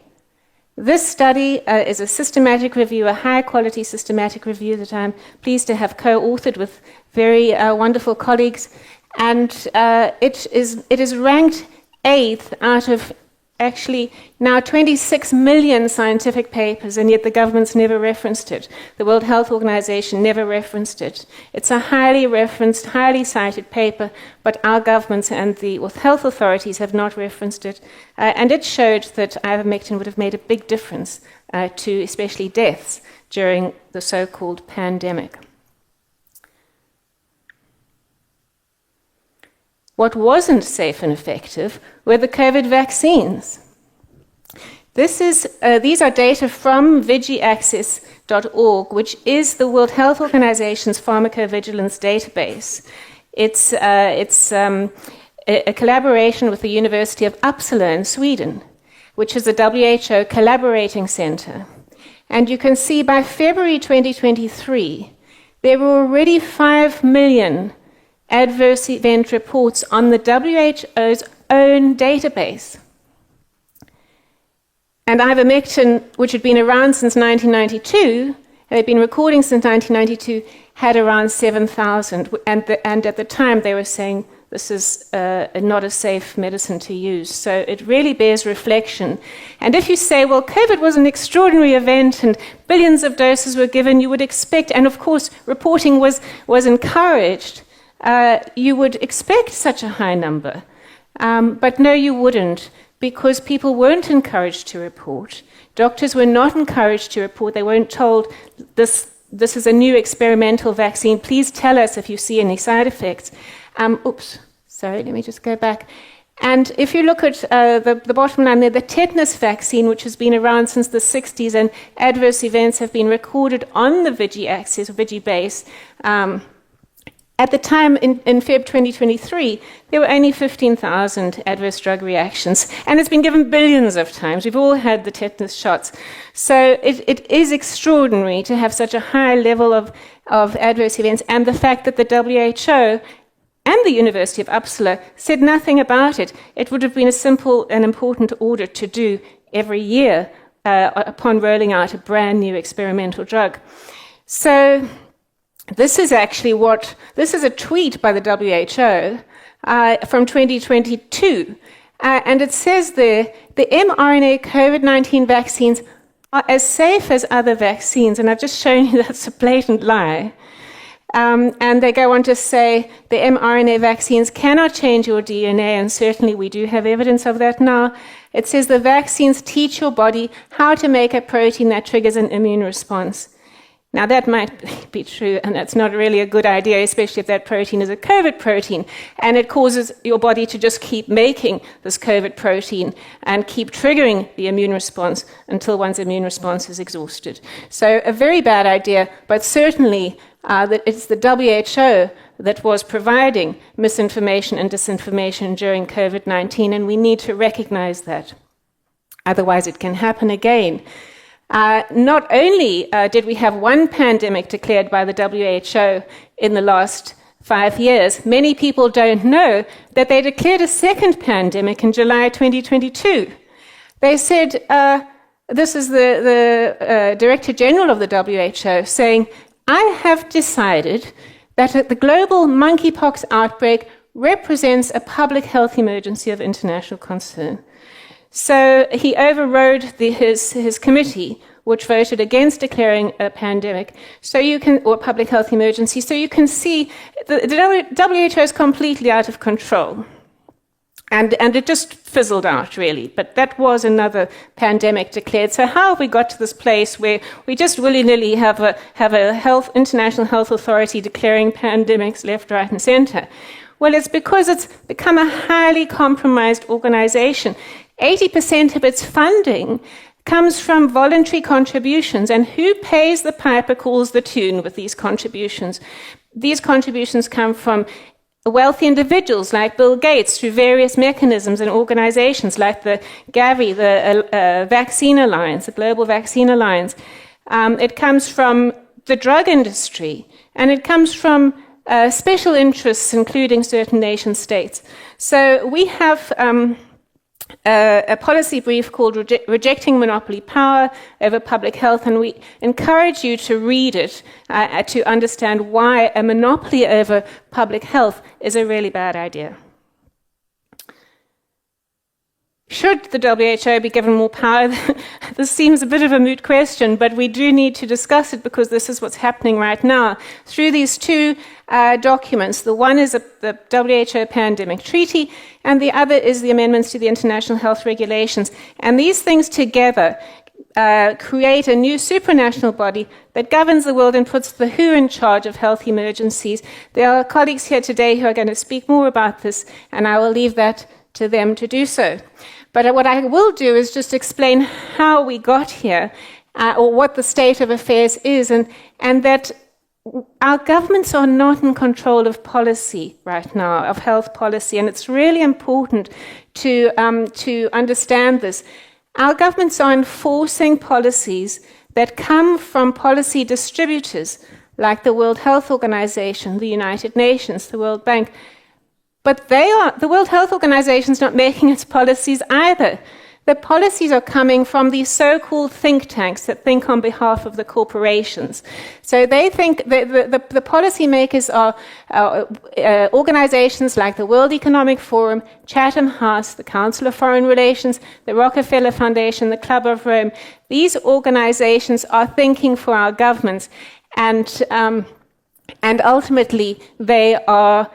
This study is a systematic review, a high-quality systematic review that I'm pleased to have co-authored with very wonderful colleagues, and it is ranked 8th out of actually now 26 million scientific papers, and yet the government's never referenced it. The World Health Organization never referenced it. It's a highly referenced, highly cited paper, but our governments and the health authorities have not referenced it. And it showed that ivermectin would have made a big difference to especially deaths during the so-called pandemic. What wasn't safe and effective were the COVID vaccines. These are data from vigiaccess.org, which is the World Health Organization's pharmacovigilance database. It's a collaboration with the University of Uppsala in Sweden, which is a WHO collaborating center. And you can see by February 2023, there were already 5 million adverse event reports on the WHO's own database. And ivermectin, which had been around since 1992, they'd been recording since 1992, had around 7,000. And at the time, they were saying this is not a safe medicine to use. So it really bears reflection. And if you say, well, COVID was an extraordinary event and billions of doses were given, you would expect, and of course, reporting was encouraged, you would expect such a high number. But no, you wouldn't, because people weren't encouraged to report. Doctors were not encouraged to report. They weren't told, this is a new experimental vaccine. Please tell us if you see any side effects. Let me just go back. And if you look at the bottom line there, the tetanus vaccine, which has been around since the 60s, and adverse events have been recorded on the VIGI axis, or VIGI base. At the time, in Feb 2023, there were only 15,000 adverse drug reactions, and it's been given billions of times. We've all had the tetanus shots. So it is extraordinary to have such a high level of adverse events, and the fact that the WHO and the University of Uppsala said nothing about it. It would have been a simple and important audit to do every year upon rolling out a brand new experimental drug. So this is actually this is a tweet by the WHO from 2022. And it says there, the mRNA COVID-19 vaccines are as safe as other vaccines. And I've just shown you that's a blatant lie. And they go on to say the mRNA vaccines cannot change your DNA, and certainly we do have evidence of that now. It says the vaccines teach your body how to make a protein that triggers an immune response. Now that might be true, and that's not really a good idea, especially if that protein is a COVID protein, and it causes your body to just keep making this COVID protein and keep triggering the immune response until one's immune response is exhausted. So a very bad idea, but certainly that it's the WHO that was providing misinformation and disinformation during COVID-19, and we need to recognize that. Otherwise it can happen again. Not only did we have one pandemic declared by the WHO in the last 5 years, many people don't know that they declared a second pandemic in July 2022. They said, this is the Director General of the WHO saying, I have decided that the global monkeypox outbreak represents a public health emergency of international concern. So he overrode his committee, which voted against declaring a pandemic, or a public health emergency. So you can see the WHO is completely out of control. And it just fizzled out, really. But that was another pandemic declared. So how have we got to this place where we just willy-nilly have a international health authority declaring pandemics left, right, and center? Well, it's because it's become a highly compromised organization. 80% of its funding comes from voluntary contributions, and who pays the piper calls the tune with these contributions. These contributions come from wealthy individuals like Bill Gates through various mechanisms and organizations like the Gavi, the Vaccine Alliance, the Global Vaccine Alliance. It comes from the drug industry, and it comes from special interests, including certain nation states. So we have a policy brief called Rejecting Monopoly Power Over Public Health, and we encourage you to read it to understand why a monopoly over public health is a really bad idea. Should the WHO be given more power? This seems a bit of a moot question, but we do need to discuss it because this is what's happening right now. Through these two documents, the one is the WHO Pandemic Treaty, and the other is the amendments to the International Health Regulations. And these things together create a new supranational body that governs the world and puts the WHO in charge of health emergencies. There are colleagues here today who are going to speak more about this, and I will leave that to them to do so. But what I will do is just explain how we got here, or what the state of affairs is, and that our governments are not in control of policy right now, of health policy, and it's really important to understand this. Our governments are enforcing policies that come from policy distributors, like the World Health Organization, the United Nations, the World Bank. But the World Health Organization is not making its policies either. The policies are coming from these so-called think tanks that think on behalf of the corporations. So they think the policymakers are organizations like the World Economic Forum, Chatham House, the Council of Foreign Relations, the Rockefeller Foundation, the Club of Rome. These organizations are thinking for our governments, and ultimately they are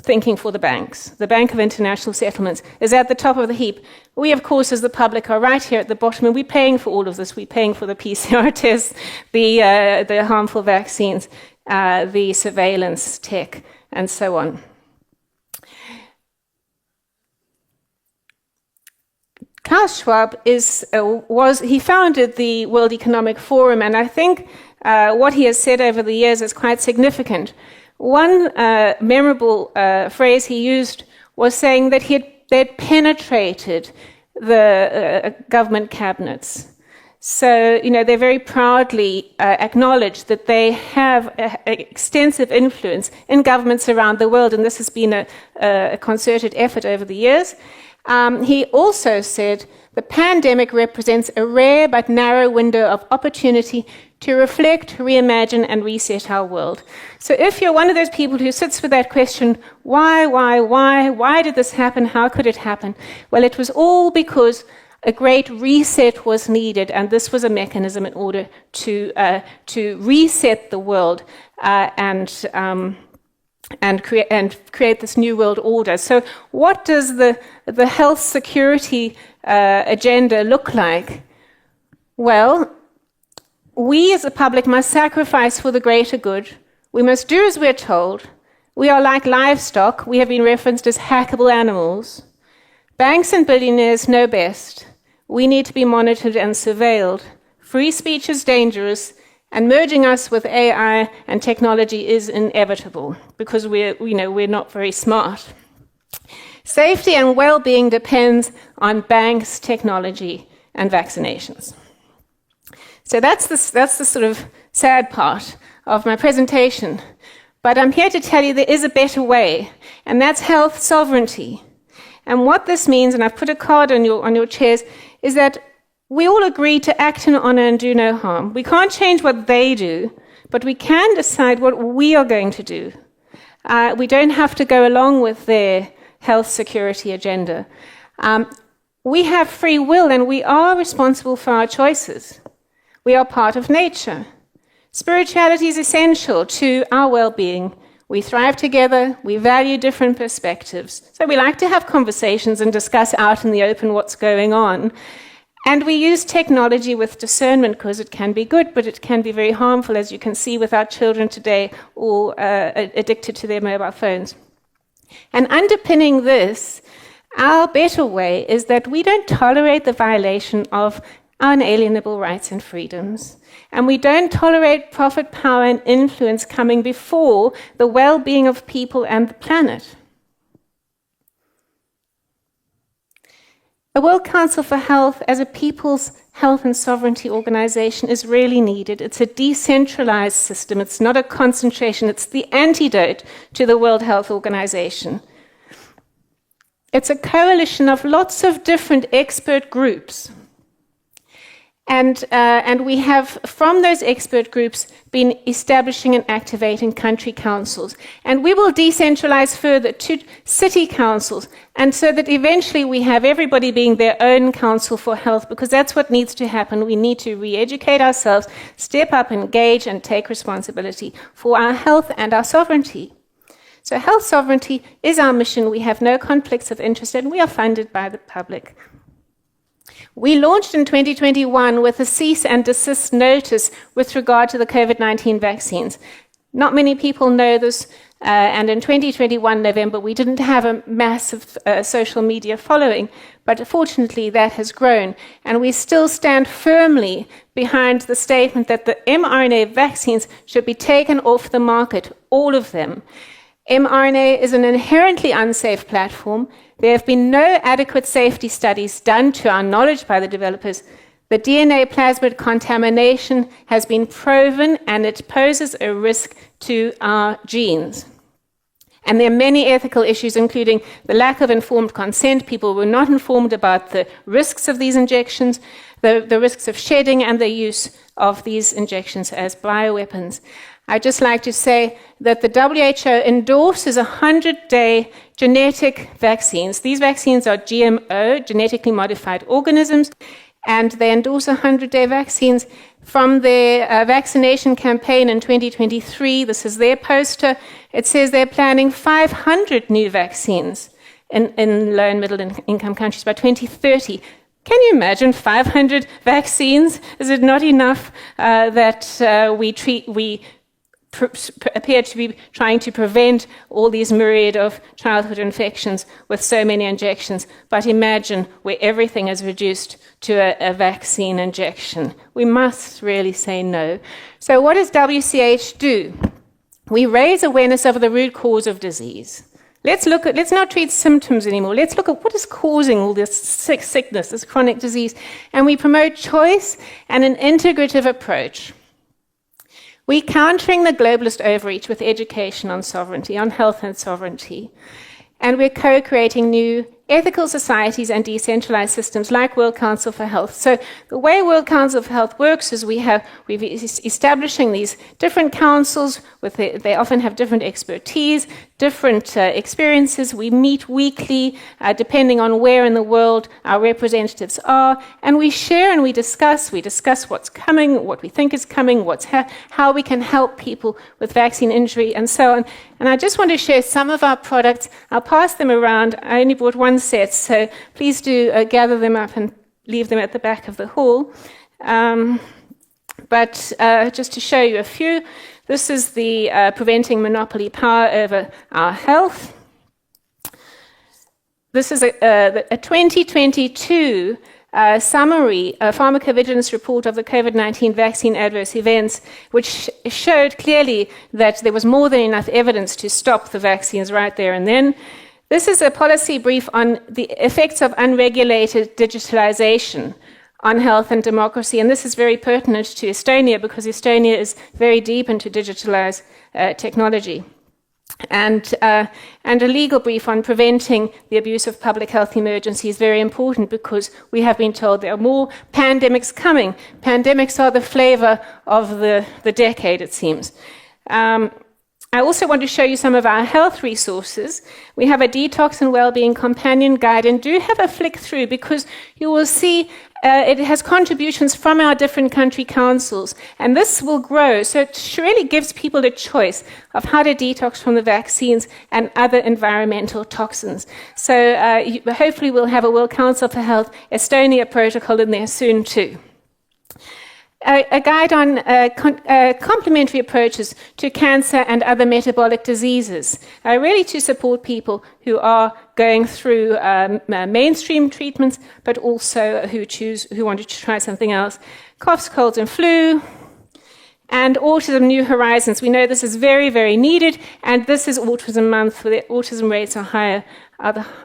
thinking for the banks. The Bank of International Settlements is at the top of the heap. We, of course, as the public, are right here at the bottom, and we're paying for all of this. We're paying for the PCR tests, the harmful vaccines, the surveillance tech, and so on. Klaus Schwab he founded the World Economic Forum, and I think what he has said over the years is quite significant. One memorable phrase he used was saying that they'd penetrated the government cabinets. So, they very proudly acknowledge that they have extensive influence in governments around the world, and this has been a concerted effort over the years. He also said the pandemic represents a rare but narrow window of opportunity to reflect, reimagine, and reset our world. So if you're one of those people who sits with that question, why did this happen, how could it happen? Well, it was all because a great reset was needed, and this was a mechanism in order to reset the world and create this new world order. So what does the health security agenda look like? Well, we as a public must sacrifice for the greater good. We must do as we're told. We are like livestock. We have been referenced as hackable animals. Banks and billionaires know best. We need to be monitored and surveilled. Free speech is dangerous, and merging us with AI and technology is inevitable because we're not very smart. Safety and well-being depends on banks, technology, and vaccinations. So that's the sort of sad part of my presentation. But I'm here to tell you there is a better way, and that's health sovereignty. And what this means, and I've put a card on your chairs, is that we all agree to act in honor and do no harm. We can't change what they do, but we can decide what we are going to do. We don't have to go along with their health security agenda. We have free will, and we are responsible for our choices. We are part of nature. Spirituality is essential to our well-being. We thrive together, we value different perspectives. So we like to have conversations and discuss out in the open what's going on. And we use technology with discernment because it can be good, but it can be very harmful, as you can see with our children today, all addicted to their mobile phones. And underpinning this, our better way is that we don't tolerate the violation of unalienable rights and freedoms. And we don't tolerate profit, power, and influence coming before the well-being of people and the planet. A World Council for Health as a people's health and sovereignty organization is really needed. It's a decentralized system. It's not a concentration. It's the antidote to the World Health Organization. It's a coalition of lots of different expert groups. And we have, from those expert groups, been establishing and activating country councils. And we will decentralize further to city councils, and so that eventually we have everybody being their own council for health, because that's what needs to happen. We need to re-educate ourselves, step up, engage, and take responsibility for our health and our sovereignty. So health sovereignty is our mission. We have no conflicts of interest, and we are funded by the public. We launched in 2021 with a cease and desist notice with regard to the COVID-19 vaccines. Not many people know this, and in 2021 November we didn't have a massive social media following, but fortunately that has grown, and we still stand firmly behind the statement that the mRNA vaccines should be taken off the market, all of them. mRNA is an inherently unsafe platform. There have been no adequate safety studies done to our knowledge by the developers. The DNA plasmid contamination has been proven, and it poses a risk to our genes. And there are many ethical issues, including the lack of informed consent. People were not informed about the risks of these injections, the risks of shedding, and the use of these injections as bioweapons. I'd just like to say that the WHO endorses 100-day genetic vaccines. These vaccines are GMO, genetically modified organisms, and they endorse 100-day vaccines. From their vaccination campaign in 2023, this is their poster, it says they're planning 500 new vaccines in low and middle income countries by 2030. Can you imagine 500 vaccines? Is it not enough that we appear to be trying to prevent all these myriad of childhood infections with so many injections. But imagine where everything is reduced to a vaccine injection. We must really say no. So what does WCH do? We raise awareness of the root cause of disease. Let's not treat symptoms anymore. Let's look at what is causing all this sickness, this chronic disease. And we promote choice and an integrative approach. We're countering the globalist overreach with education on sovereignty, on health and sovereignty. And we're co-creating new ethical societies and decentralized systems like World Council for Health. So the way World Council for Health works is we're establishing these different councils they often have different expertise, different experiences. We meet weekly, depending on where in the world our representatives are, and we share and we discuss what's coming, what we think is coming, how we can help people with vaccine injury, and so on. And I just want to share some of our products. I'll pass them around. I only brought one set, so please do gather them up and leave them at the back of the hall. But just to show you a few, this is the Preventing Monopoly Power Over Our Health. This is a 2022 summary, a pharmacovigilance report of the COVID-19 vaccine adverse events, which showed clearly that there was more than enough evidence to stop the vaccines right there and then. This is a policy brief on the effects of unregulated digitalization on health and democracy, and this is very pertinent to Estonia because Estonia is very deep into digitalized technology. And a legal brief on preventing the abuse of public health emergency is very important because we have been told there are more pandemics coming. Pandemics are the flavor of the decade, it seems. I also want to show you some of our health resources. We have a detox and wellbeing companion guide, and do have a flick through because you will see it has contributions from our different country councils, and this will grow. So it really gives people a choice of how to detox from the vaccines and other environmental toxins. So hopefully we'll have a World Council for Health Estonia protocol in there soon too. A guide on complementary approaches to cancer and other metabolic diseases, really to support people who are going through mainstream treatments, but also who want to try something else. Coughs, colds, and flu. And Autism New Horizons. We know this is very, very needed, and this is Autism Month, where the autism rates are higher,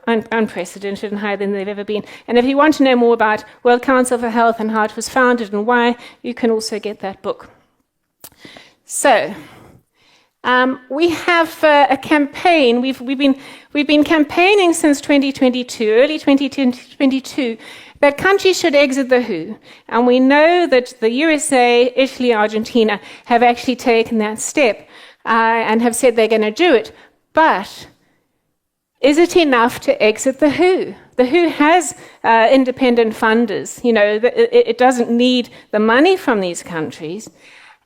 unprecedented and higher than they've ever been. And if you want to know more about World Council for Health and how it was founded and why, you can also get that book. So, we have a campaign. We've been campaigning since 2022, early 2022, that countries should exit the WHO. And we know that the USA, Italy, Argentina have actually taken that step and have said they're going to do it. But is it enough to exit the WHO? The WHO has independent funders. You know, it doesn't need the money from these countries.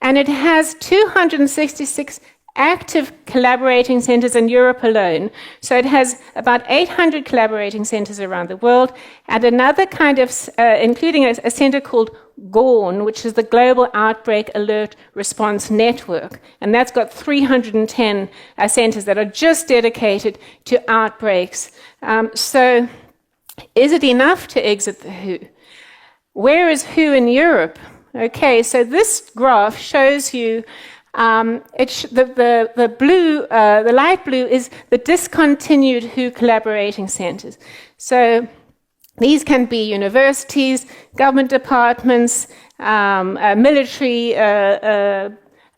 And it has 266 active collaborating centers in Europe alone. So it has about 800 collaborating centers around the world, and another kind of, including a center called GORN, which is the Global Outbreak Alert Response Network. And that's got 310 centers that are just dedicated to outbreaks. So is it enough to exit the WHO? Where is WHO in Europe? Okay, so this graph shows you the blue, the light blue is the discontinued WHO collaborating centers. So these can be universities, government departments, military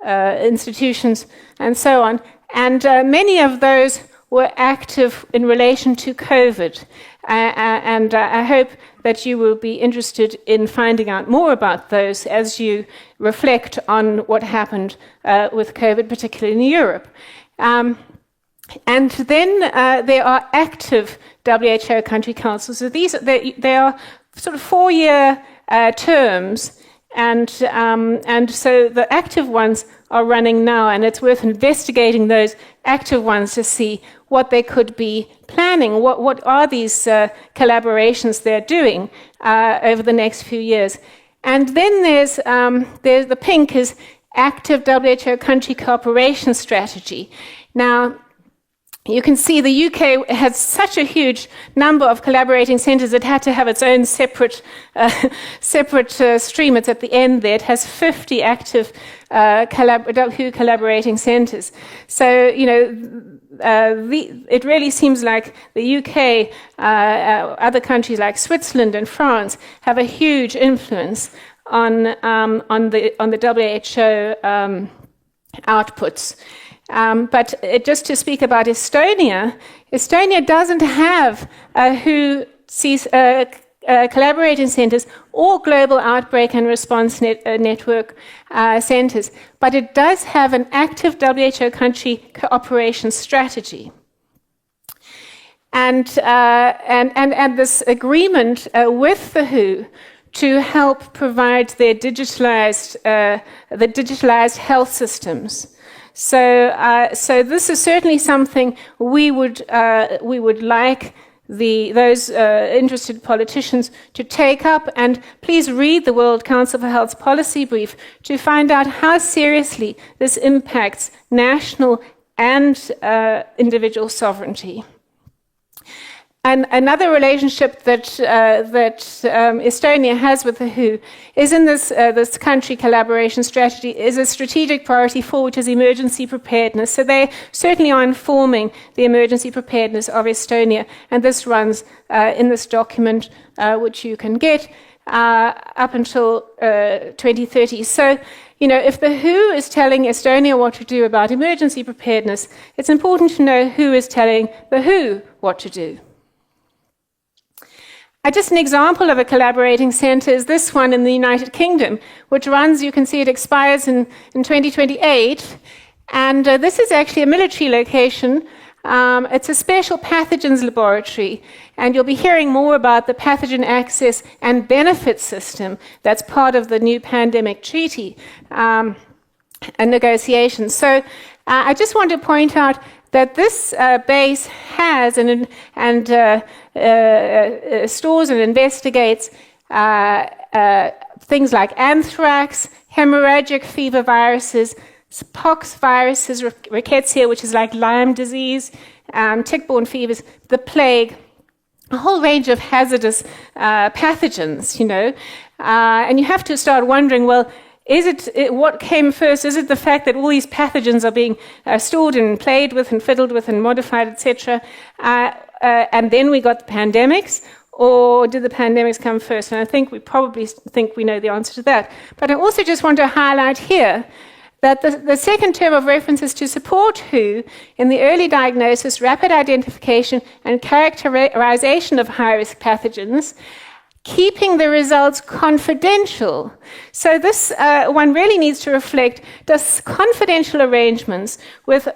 institutions, and so on. And many of those were active in relation to COVID. And I hope that you will be interested in finding out more about those as you reflect on what happened with COVID, particularly in Europe. And then there are active WHO country councils. So they are sort of 4-year terms, and so the active ones are running now, and it's worth investigating those active ones to see what they could be planning, what are these collaborations they're doing over the next few years. And then there's the pink is active WHO country cooperation strategy. Now, you can see the UK has such a huge number of collaborating centres, it had to have its own separate stream. It's at the end there. It has 50 active WHO collaborating centres. So, it really seems like the UK, other countries like Switzerland and France, have a huge influence on the WHO outputs. But just to speak about Estonia, Estonia doesn't have WHO collaborating centres or global outbreak and response network centres, but it does have an active WHO country cooperation strategy. And this agreement with the WHO to help provide their digitalized health systems. So this is certainly something we would like those interested politicians to take up, and please read the World Council for Health's policy brief to find out how seriously this impacts national and individual sovereignty. And another relationship that Estonia has with the WHO is in this country collaboration strategy is a strategic priority 4, which is emergency preparedness. So they certainly are informing the emergency preparedness of Estonia, and this runs in this document, which you can get up until 2030. So, if the WHO is telling Estonia what to do about emergency preparedness, it's important to know who is telling the WHO what to do. Just an example of a collaborating centre is this one in the United Kingdom, which runs, you can see it expires in 2028, and this is actually a military location. It's a special pathogens laboratory, and you'll be hearing more about the pathogen access and benefit system that's part of the new pandemic treaty and negotiations. So I just want to point out that this base has and stores and investigates things like anthrax, hemorrhagic fever viruses, pox viruses, rickettsia, which is like Lyme disease, tick-borne fevers, the plague, a whole range of hazardous pathogens, and you have to start wondering, well, what came first? Is it the fact that all these pathogens are being stored and played with and fiddled with and modified, etc., and then we got the pandemics? Or did the pandemics come first? And I think we probably think we know the answer to that. But I also just want to highlight here that the second term of reference is to support WHO in the early diagnosis, rapid identification, and characterization of high-risk pathogens, keeping the results confidential. So this one really needs to reflect, does confidential arrangements with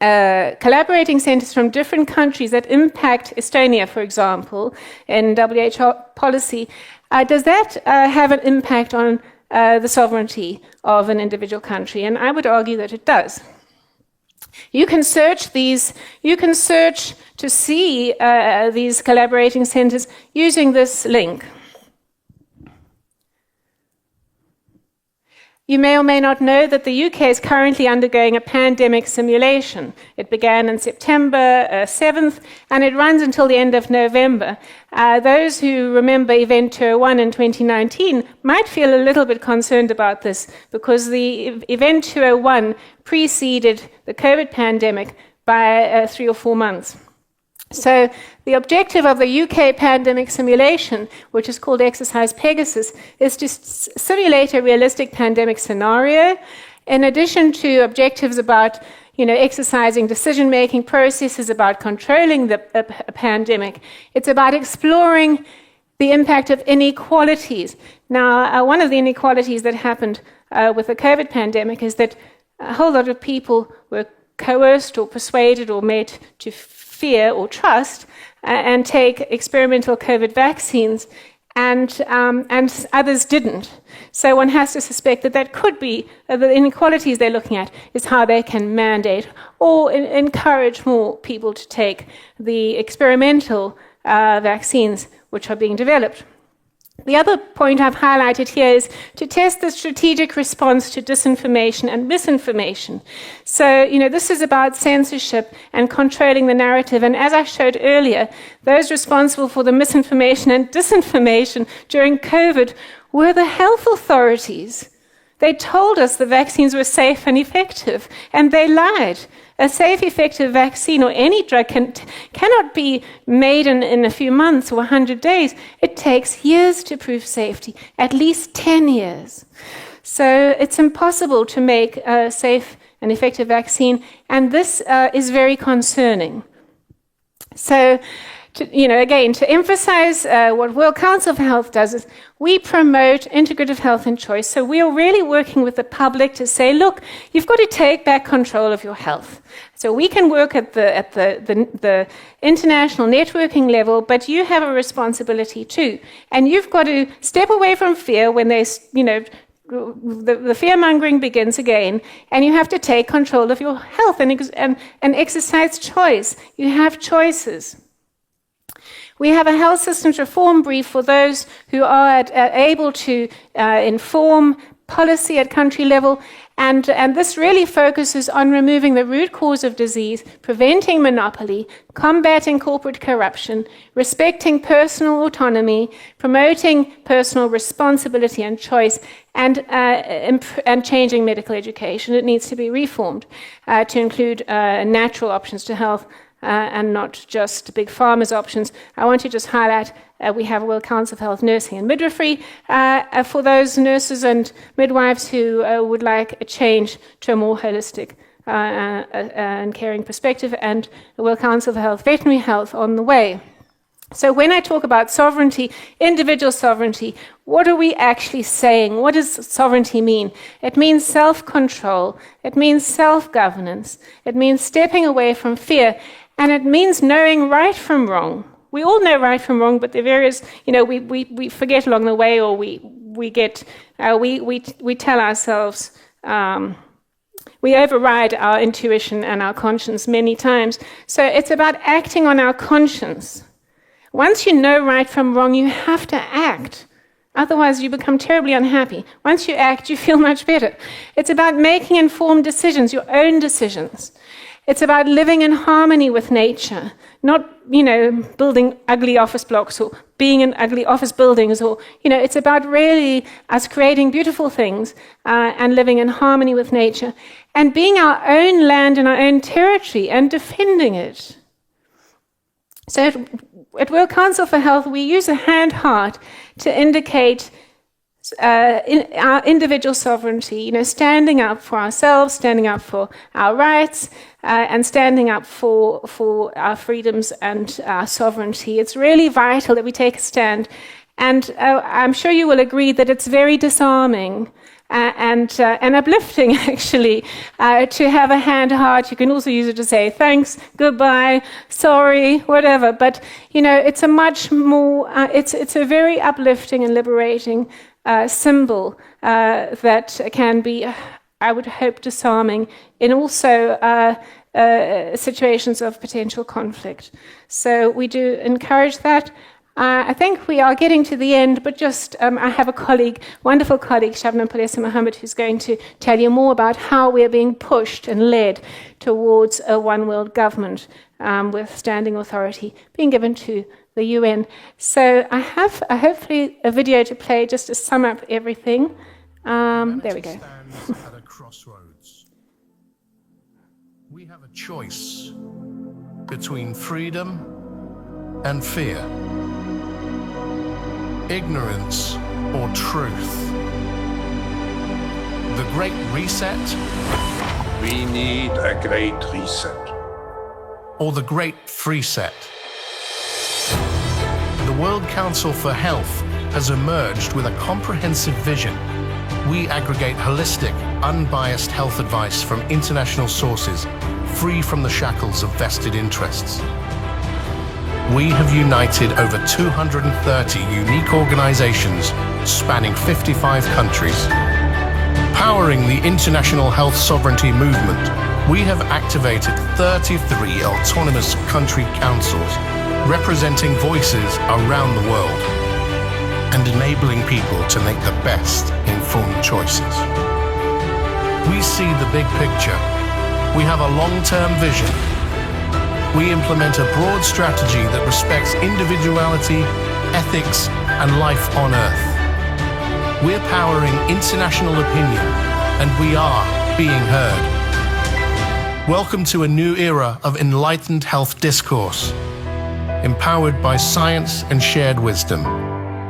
collaborating centres from different countries that impact Estonia, for example, in WHO policy, does that have an impact on the sovereignty of an individual country? And I would argue that it does. You can search to see these collaborating centres using this link. You may or may not know that the UK is currently undergoing a pandemic simulation. It began on September 7th, and it runs until the end of November. Those who remember Event 201 in 2019 might feel a little bit concerned about this, because the Event 201 preceded the COVID pandemic by 3 or 4 months. So the objective of the UK pandemic simulation, which is called Exercise Pegasus, is to simulate a realistic pandemic scenario, in addition to objectives about exercising decision-making processes, about controlling the pandemic. It's about exploring the impact of inequalities. Now, one of the inequalities that happened with the COVID pandemic is that a whole lot of people were coerced or persuaded or made to fear or trust and take experimental COVID vaccines, and others didn't. So one has to suspect that could be the inequalities they're looking at is how they can mandate or encourage more people to take the experimental vaccines which are being developed. The other point I've highlighted here is to test the strategic response to disinformation and misinformation. So, this is about censorship and controlling the narrative. And as I showed earlier, those responsible for the misinformation and disinformation during COVID were the health authorities. They told us the vaccines were safe and effective, and they lied. A safe, effective vaccine or any drug cannot be made in a few months or 100 days. It takes years to prove safety, at least 10 years. So it's impossible to make a safe and effective vaccine, and this is very concerning. So, to emphasize what World Council for Health does is we promote integrative health and choice. So we are really working with the public to say, look, you've got to take back control of your health. So we can work at the international networking level, but you have a responsibility too. And you've got to step away from fear when there's, the fear-mongering begins again, and you have to take control of your health and exercise choice. You have choices. We have a health systems reform brief for those who are able to inform policy at country level, and this really focuses on removing the root cause of disease, preventing monopoly, combating corporate corruption, respecting personal autonomy, promoting personal responsibility and choice, and changing medical education. It needs to be reformed to include natural options to health, and not just big pharma's options. I want to just highlight we have a World Council of Health Nursing and Midwifery for those nurses and midwives who would like a change to a more holistic and caring perspective, and the World Council of Health Veterinary Health on the way. So when I talk about sovereignty, individual sovereignty, what are we actually saying? What does sovereignty mean? It means self-control. It means self-governance. It means stepping away from fear. And it means knowing right from wrong. We all know right from wrong, but the various, we forget along the way, or we tell ourselves, we override our intuition and our conscience many times. So it's about acting on our conscience. Once you know right from wrong, you have to act. Otherwise, you become terribly unhappy. Once you act, you feel much better. It's about making informed decisions, your own decisions. It's about living in harmony with nature, not, building ugly office blocks or being in ugly office buildings, or, it's about really us creating beautiful things and living in harmony with nature and being our own land and our own territory and defending it. So at World Council for Health, we use a hand-heart to indicate our individual sovereignty, standing up for ourselves, standing up for our rights, and standing up for our freedoms and our sovereignty. It's really vital that we take a stand. And I'm sure you will agree that it's very disarming and uplifting, actually, to have a hand-heart. You can also use it to say thanks, goodbye, sorry, whatever. But, it's a much more, it's a very uplifting and liberating symbol that can be, I would hope, disarming in also situations of potential conflict. So we do encourage that. I think we are getting to the end, but just I have a colleague, wonderful colleague, Shabnam Palesa Mohammed, who's going to tell you more about how we're being pushed and led towards a one world government with standing authority being given to the UN. So I have hopefully a video to play just to sum up everything. There we go. Stands at a crossroads. We have a choice between freedom and fear, ignorance or truth. The Great Reset? We need a great reset. Or the Great Free Set? The World Council for Health has emerged with a comprehensive vision. We aggregate holistic, unbiased health advice from international sources, free from the shackles of vested interests. We have united over 230 unique organizations spanning 55 countries. Powering the international health sovereignty movement, we have activated 33 autonomous country councils representing voices around the world. and enabling people to make the best informed choices. We see the big picture. We have a long-term vision. We implement a broad strategy that respects individuality, ethics, and life on Earth. We're powering international opinion, and we are being heard. Welcome to a new era of enlightened health discourse, empowered by science and shared wisdom.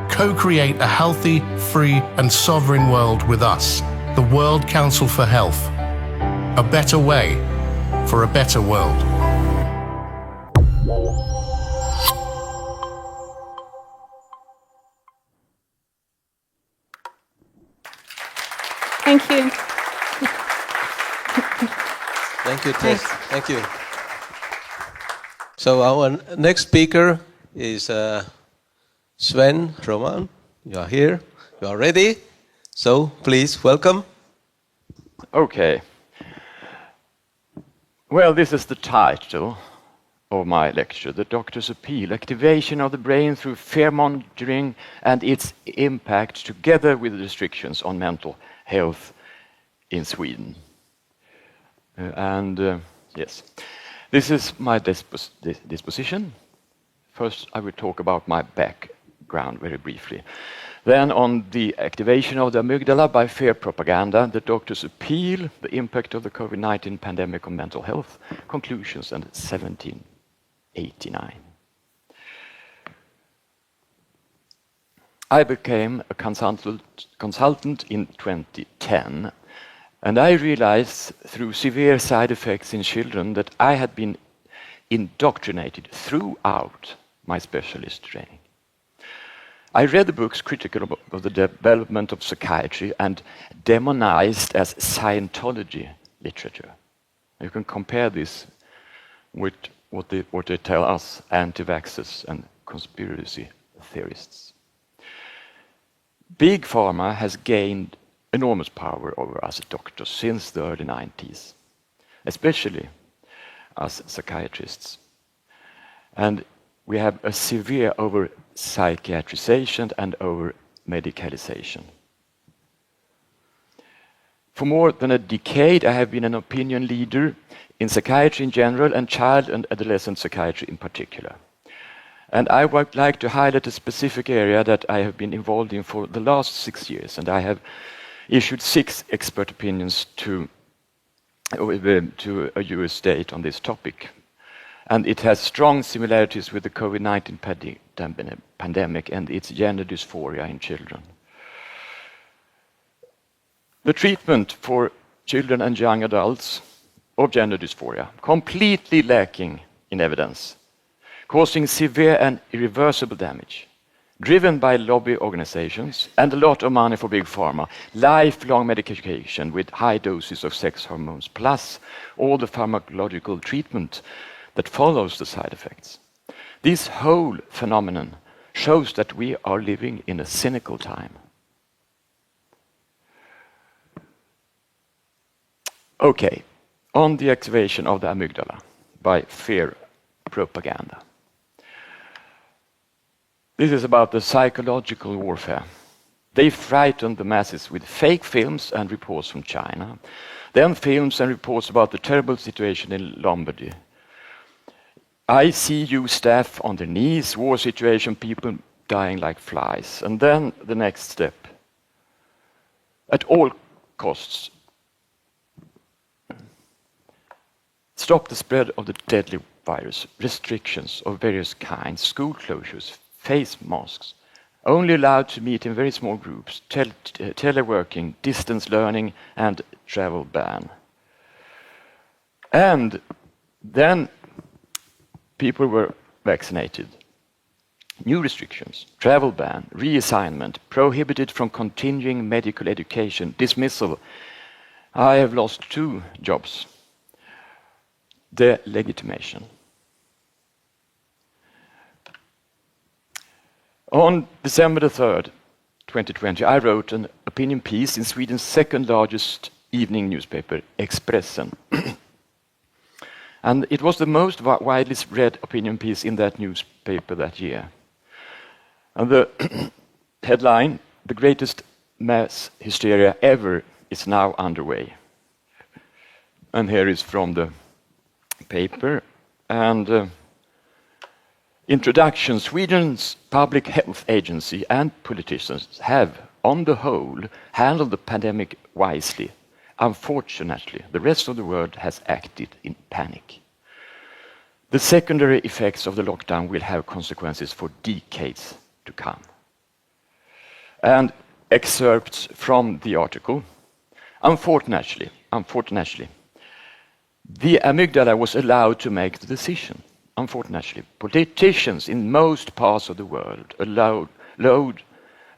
Co-create a healthy, free, and sovereign world with us, the World Council for Health. A better way for a better world. Thank you. Thank you, Tess. Thank you. So our next speaker is Sven Roman. You are here. You are ready. So please welcome. Okay. Well, this is the title of my lecture, The Doctor's Appeal, Activation of the Brain Through Fear Mongering and Its Impact Together with Restrictions on Mental Health in Sweden. Yes, this is my disposition. First, I will talk about my background very briefly. Then on the activation of the amygdala by fear propaganda, the doctor's appeal, the impact of the COVID-19 pandemic on mental health, conclusions, and 1789. I became a consultant in 2010, and I realized through severe side effects in children that I had been indoctrinated throughout my specialist training. I read the books critical of the development of psychiatry and demonized as Scientology literature. You can compare this with what they tell us anti-vaxxers and conspiracy theorists. Big Pharma has gained enormous power over us doctors since the early 90s, especially as psychiatrists. And we have a severe over-psychiatrization and over-medicalization. For more than a decade, I have been an opinion leader in psychiatry in general and child and adolescent psychiatry in particular. And I would like to highlight a specific area that I have been involved in for the last 6 years, and I have issued 6 expert opinions to a US state on this topic. And it has strong similarities with the COVID-19 pandemic and its gender dysphoria in children. The treatment for children and young adults of gender dysphoria, completely lacking in evidence, causing severe and irreversible damage, driven by lobby organizations and a lot of money for Big Pharma, lifelong medication with high doses of sex hormones, plus all the pharmacological treatment that follows the side effects. This whole phenomenon shows that we are living in a cynical time. Okay, on the activation of the amygdala by fear propaganda. This is about the psychological warfare. They frightened the masses with fake films and reports from China, then films and reports about the terrible situation in Lombardy. ICU staff on their knees, war situation, people dying like flies. And then the next step. At all costs, stop the spread of the deadly virus, restrictions of various kinds, school closures, face masks, only allowed to meet in very small groups, teleworking, distance learning, and travel ban. And then people were vaccinated. New restrictions, travel ban, reassignment, prohibited from continuing medical education, dismissal. I have lost 2 jobs. Delegitimation. On December the 3rd, 2020, I wrote an opinion piece in Sweden's second largest evening newspaper, Expressen. And it was the most widely read opinion piece in that newspaper that year. And the Headline: the greatest mass hysteria ever is now underway. And here is from the paper. And introduction: Sweden's public health agency and politicians have, on the whole, handled the pandemic wisely. Unfortunately, the rest of the world has acted in panic. The secondary effects of the lockdown will have consequences for decades to come. And excerpts from the article. Unfortunately, the amygdala was allowed to make the decision. Unfortunately, politicians in most parts of the world allowed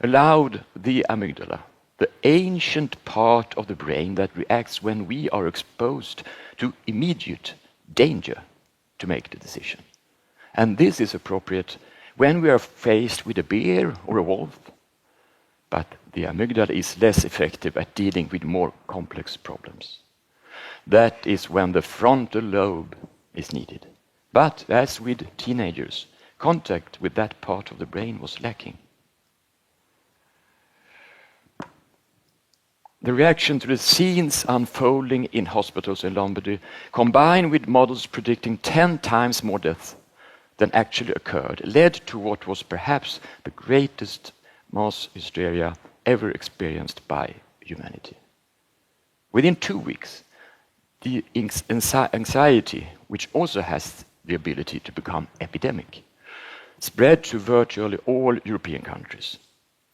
the amygdala, the ancient part of the brain that reacts when we are exposed to immediate danger, to make the decision. And this is appropriate when we are faced with a bear or a wolf. But the amygdala is less effective at dealing with more complex problems. That is when the frontal lobe is needed. But as with teenagers, contact with that part of the brain was lacking. The reaction to the scenes unfolding in hospitals in Lombardy, combined with models predicting 10 times more deaths than actually occurred, led to what was perhaps the greatest mass hysteria ever experienced by humanity. Within 2 weeks, the anxiety, which also has the ability to become epidemic, spread to virtually all European countries.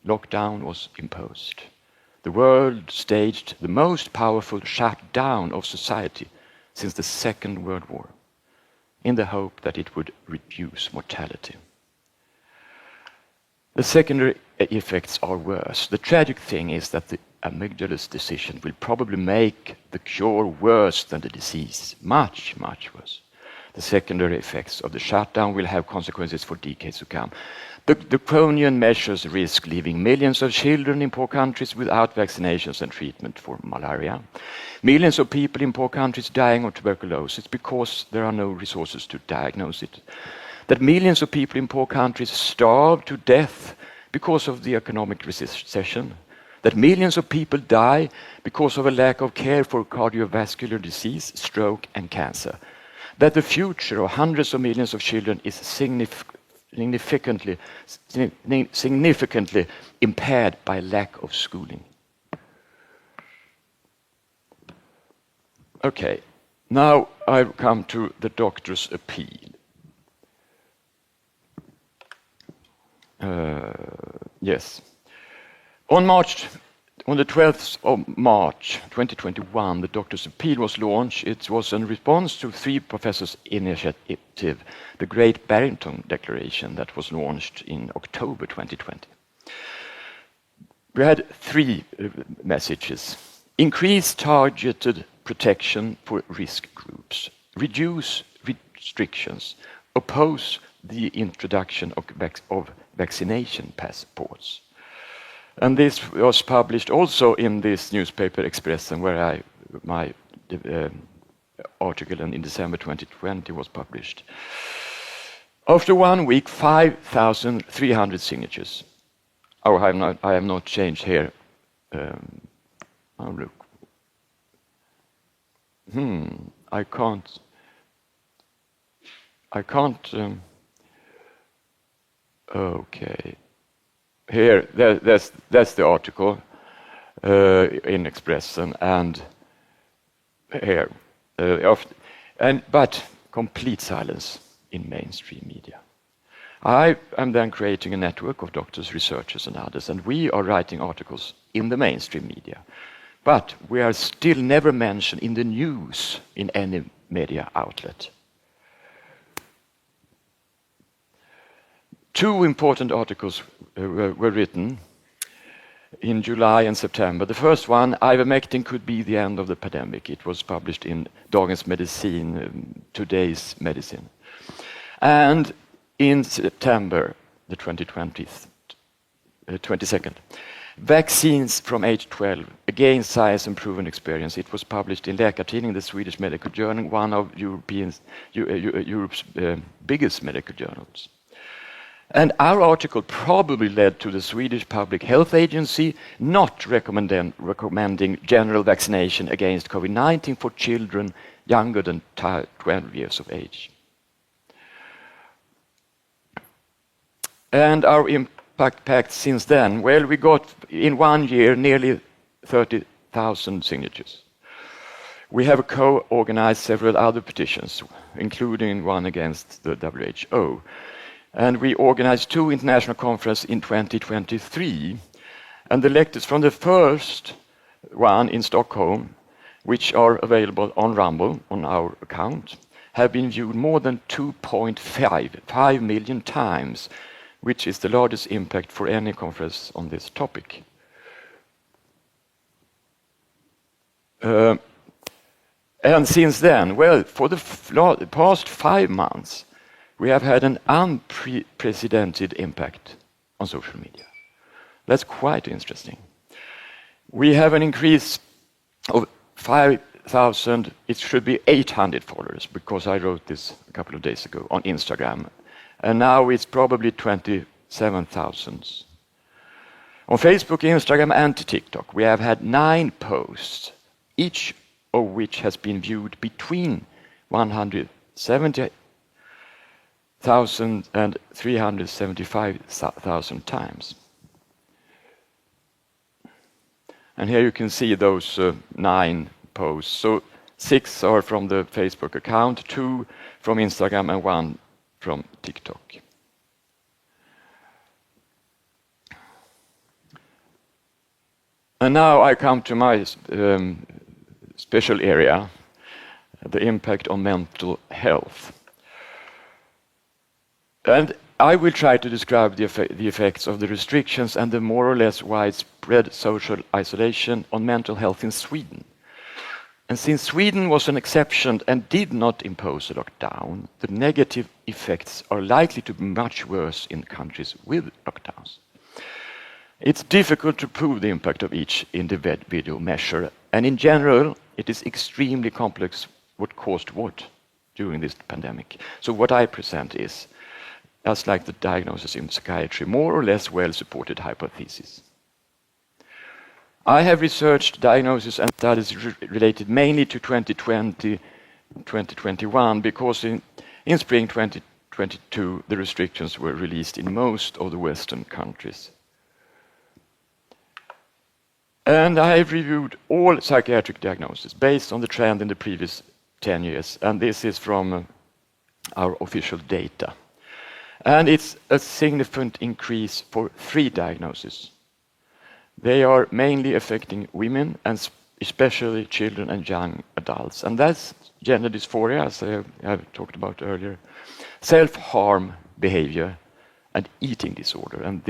Lockdown was imposed. The world staged the most powerful shutdown of society since the Second World War, in the hope that it would reduce mortality. The secondary effects are worse. The tragic thing is that the amygdala's decision will probably make the cure worse than the disease, much, much worse. The secondary effects of the shutdown will have consequences for decades to come. The draconian measures risk leaving millions of children in poor countries without vaccinations and treatment for malaria. Millions of people in poor countries dying of tuberculosis because there are no resources to diagnose it. That millions of people in poor countries starve to death because of the economic recession. That millions of people die because of a lack of care for cardiovascular disease, stroke, and cancer. That the future of hundreds of millions of children is significantly impaired by lack of schooling. Okay, now I come to the doctor's appeal. Yes. On the 12th of March 2021, the Doctor's Appeal was launched. It was in response to 3 professors' initiative, the Great Barrington Declaration that was launched in October 2020. We had 3 messages. Increase targeted protection for risk groups. Reduce restrictions. Oppose the introduction of vaccination passports. And this was published also in this newspaper, Expressen, where my article in December 2020 was published. After 1 week, 5,300 signatures. Oh, I have not changed here. Look. I can't. Okay. Here, that's the article in Expressen, and here, but complete silence in mainstream media. I am then creating a network of doctors, researchers, and others, and we are writing articles in the mainstream media, but we are still never mentioned in the news in any media outlet. 2 important articles were written in July and September. The first one, ivermectin could be the end of the pandemic. It was published in Dagens Medicin, Today's Medicine. And in September, the 22nd, vaccines from age 12, again science and proven experience. It was published in Läkartidningen, the Swedish medical journal, one of Europe's biggest medical journals. And our article probably led to the Swedish Public Health Agency not recommending general vaccination against COVID-19 for children younger than 12 years of age. And our impact since then, well, we got in 1 year nearly 30,000 signatures. We have co-organized several other petitions, including one against the WHO. And we organized 2 international conferences in 2023. And the lectures from the first one in Stockholm, which are available on Rumble, on our account, have been viewed more than 2.5 million times, which is the largest impact for any conference on this topic. And since then, well, for the past 5 months, we have had an unprecedented impact on social media. That's quite interesting. We have an increase of 5,000, it should be 800 followers, because I wrote this a couple of days ago on Instagram. And now it's probably 27,000. On Facebook, Instagram, and TikTok, we have had 9 posts, each of which has been viewed between 170,000 and 375,000 times. And here you can see those 9 posts. So 6 are from the Facebook account, 2 from Instagram, and 1 from TikTok. And now I come to my special area, the impact on mental health. And I will try to describe the effects of the restrictions and the more or less widespread social isolation on mental health in Sweden. And since Sweden was an exception and did not impose a lockdown, the negative effects are likely to be much worse in countries with lockdowns. It's difficult to prove the impact of each individual measure, and in general, it is extremely complex what caused what during this pandemic. So what I present is, just like the diagnosis in psychiatry, more or less well-supported hypothesis. I have researched diagnosis and studies related mainly to 2020, 2021, because in spring 2022, the restrictions were released in most of the Western countries. And I have reviewed all psychiatric diagnoses based on the trend in the previous 10 years, and this is from our official data. And it's a significant increase for 3 diagnoses. They are mainly affecting women and especially children and young adults. And that's gender dysphoria, as I have talked about earlier, self-harm behavior, and eating disorder. And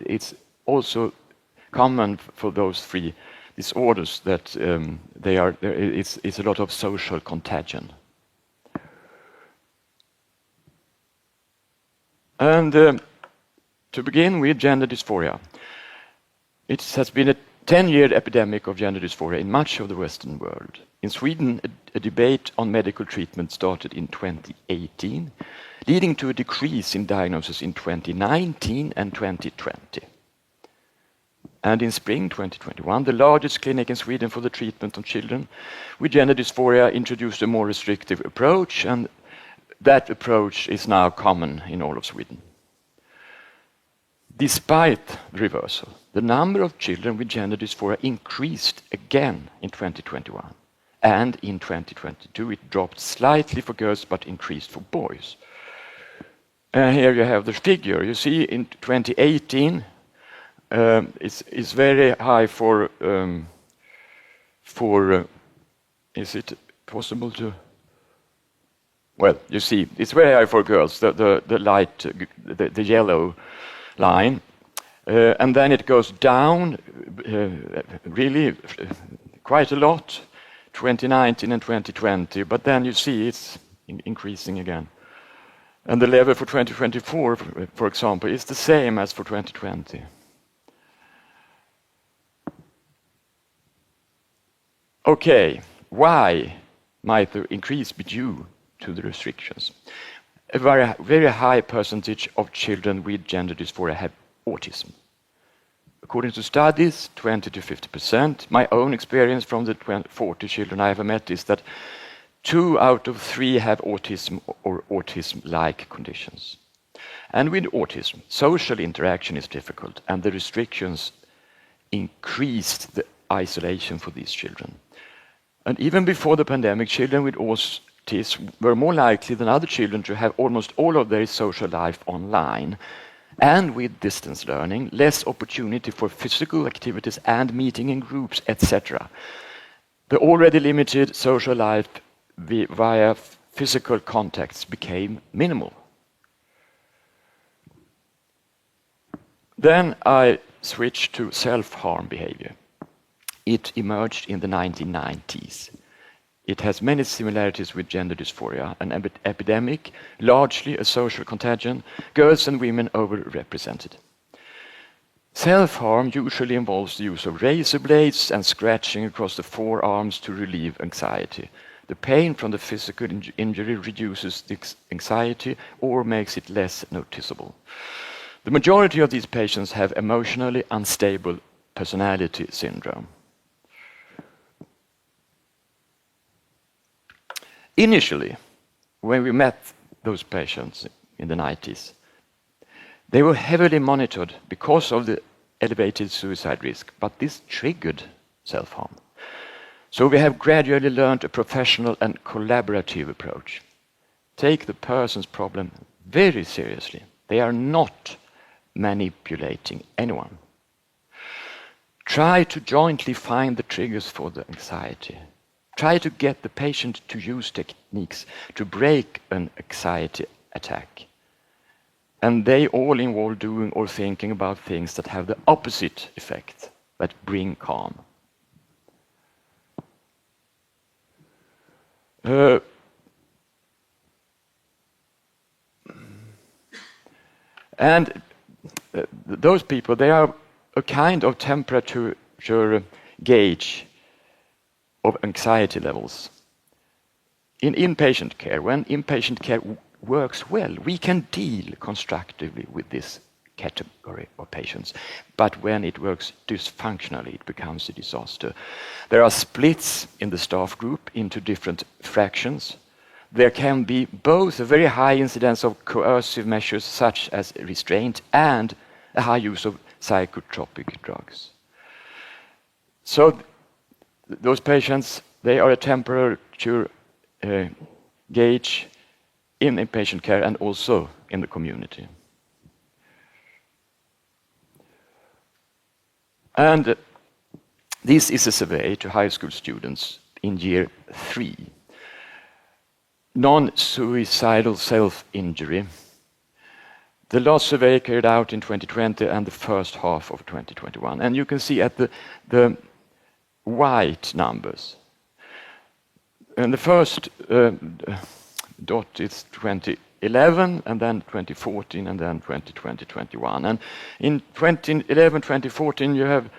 it's also common for those 3 disorders that it's a lot of social contagion. And to begin with, gender dysphoria. It has been a 10-year epidemic of gender dysphoria in much of the Western world. In Sweden, a debate on medical treatment started in 2018, leading to a decrease in diagnosis in 2019 and 2020. And in spring 2021, the largest clinic in Sweden for the treatment of children with gender dysphoria introduced a more restrictive approach, and that approach is now common in all of Sweden. Despite the reversal, the number of children with gender dysphoria increased again in 2021. And in 2022, it dropped slightly for girls but increased for boys. Here you have the figure. You see in 2018, it's very high for is it possible to? Well, you see, it's very high for girls, the light, the yellow line. And then it goes down really quite a lot, 2019 and 2020. But then you see it's increasing again. And the level for 2024, for example, is the same as for 2020. Okay, why might the increase be due to the restrictions? a very high percentage of children with gender dysphoria have autism. According to studies, 20 to 50%. My own experience from the 40 children I have met is that 2 out of 3 have autism or autism-like conditions. And with autism, social interaction is difficult, and the restrictions increased the isolation for these children. And even before the pandemic, children with autism were more likely than other children to have almost all of their social life online. And with distance learning, less opportunity for physical activities and meeting in groups, etc. The already limited social life via physical contacts became minimal. Then I switched to self-harm behavior. It emerged in the 1990s. It has many similarities with gender dysphoria, an epidemic, largely a social contagion, girls and women overrepresented. Self-harm usually involves the use of razor blades and scratching across the forearms to relieve anxiety. The pain from the physical injury reduces the anxiety or makes it less noticeable. The majority of these patients have emotionally unstable personality syndrome. Initially, when we met those patients in the 90s, they were heavily monitored because of the elevated suicide risk, but this triggered self-harm. So we have gradually learned a professional and collaborative approach. Take the person's problem very seriously. They are not manipulating anyone. Try to jointly find the triggers for the anxiety. Try to get the patient to use techniques to break an anxiety attack. And they all involve doing or thinking about things that have the opposite effect, that bring calm. Those people, they are a kind of temperature gauge of anxiety levels. In inpatient care, when inpatient care works well, we can deal constructively with this category of patients. But when it works dysfunctionally, it becomes a disaster. There are splits in the staff group into different fractions. There can be both a very high incidence of coercive measures such as restraint and a high use of psychotropic drugs. So those patients, they are a temperature gauge in inpatient care and also in the community. And this is a survey to high school students in year 3. Non-suicidal self-injury. The last survey carried out in 2020 and the first half of 2021. And you can see at the white numbers. And the first dot is 2011, and then 2014, and then 2020-21. And in 2011-2014, you have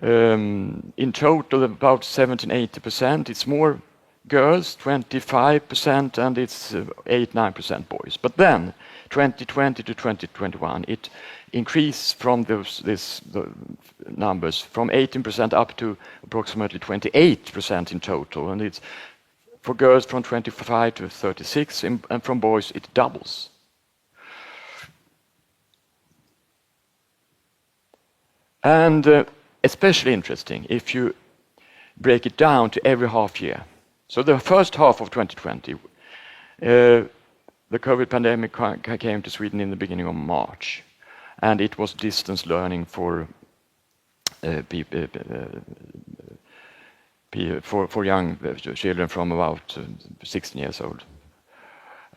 in total about 70-80%. It's more girls, 25%, and it's 8-9% boys. But then, 2020 to 2021, it increased from the numbers from 18% up to approximately 28% in total, and it's for girls from 25 to 36, and from boys it doubles. And especially interesting if you break it down to every half year. So the first half of 2020, the COVID pandemic came to Sweden in the beginning of March, and it was distance learning for young children from about 16 years old.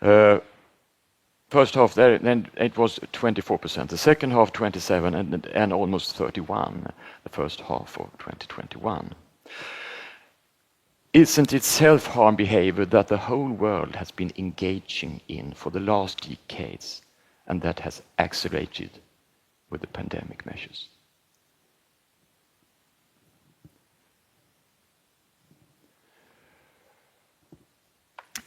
First half there, then it was 24%. The second half 27%, and almost 31%. The first half of 2021. Isn't it self-harm behavior that the whole world has been engaging in for the last decades, and that has accelerated with the pandemic measures?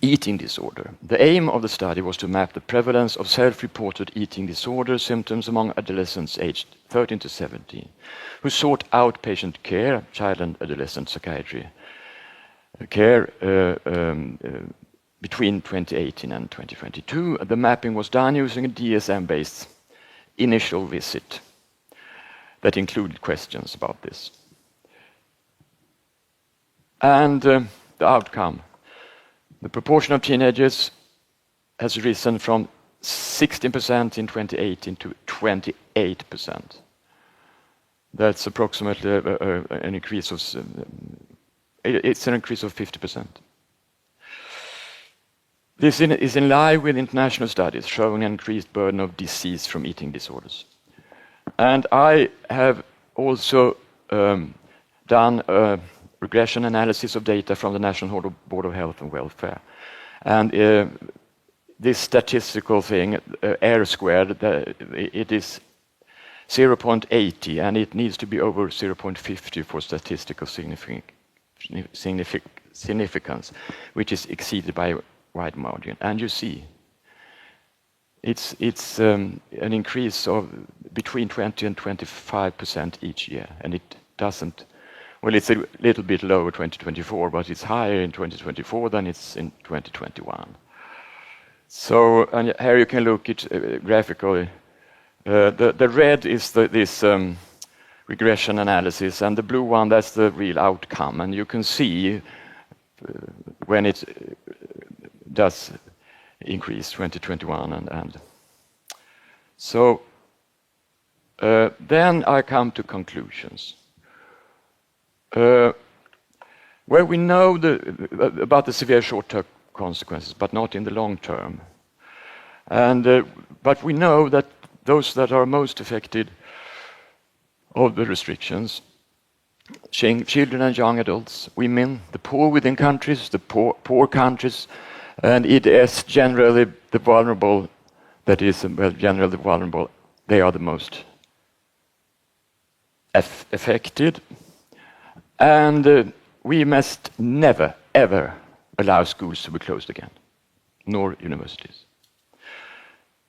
eating disorder. The aim of the study was to map the prevalence of self-reported eating disorder symptoms among adolescents aged 13 to 17 who sought outpatient care, child and adolescent psychiatry care, between 2018 and 2022. The mapping was done using a DSM-based initial visit that included questions about this. And the outcome. The proportion of teenagers has risen from 16% in 2018 to 28%. That's approximately an increase of, it's an increase of 50%. This is in line with international studies showing an increased burden of disease from eating disorders. And I have also done a regression analysis of data from the National Board of Health and Welfare. And this statistical thing, R squared, it is 0.80, and it needs to be over 0.50 for statistical significance, which is exceeded by a wide margin. And you see, it's an increase of between 20 and 25% each year, and it doesn't. Well, it's a little bit lower 2024, but it's higher in 2024 than it's in 2021. So, and here you can look at graphically. The red is this regression analysis, and the blue one, that's the real outcome. And you can see when it does increase 2021 and so then I come to conclusions. Where we know about the severe short-term consequences, but not in the long term. And but we know that those that are most affected of the restrictions, children and young adults, women, the poor within countries, the poor countries, and it is generally the vulnerable. That is, well, generally vulnerable. They are the most affected. And we must never, ever allow schools to be closed again, nor universities.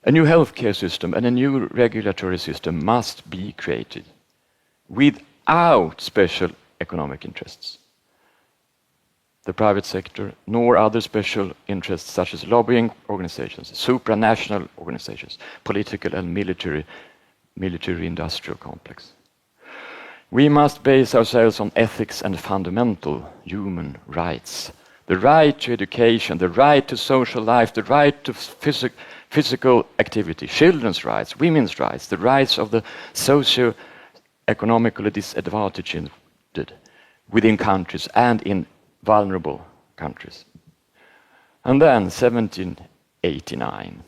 A new healthcare system and a new regulatory system must be created without special economic interests. The private sector, nor other special interests such as lobbying organizations, supranational organizations, political and military-industrial complex. We must base ourselves on ethics and fundamental human rights. The right to education, the right to social life, the right to physical activity, children's rights, women's rights, the rights of the socio-economically disadvantaged within countries and in vulnerable countries. And then 1789.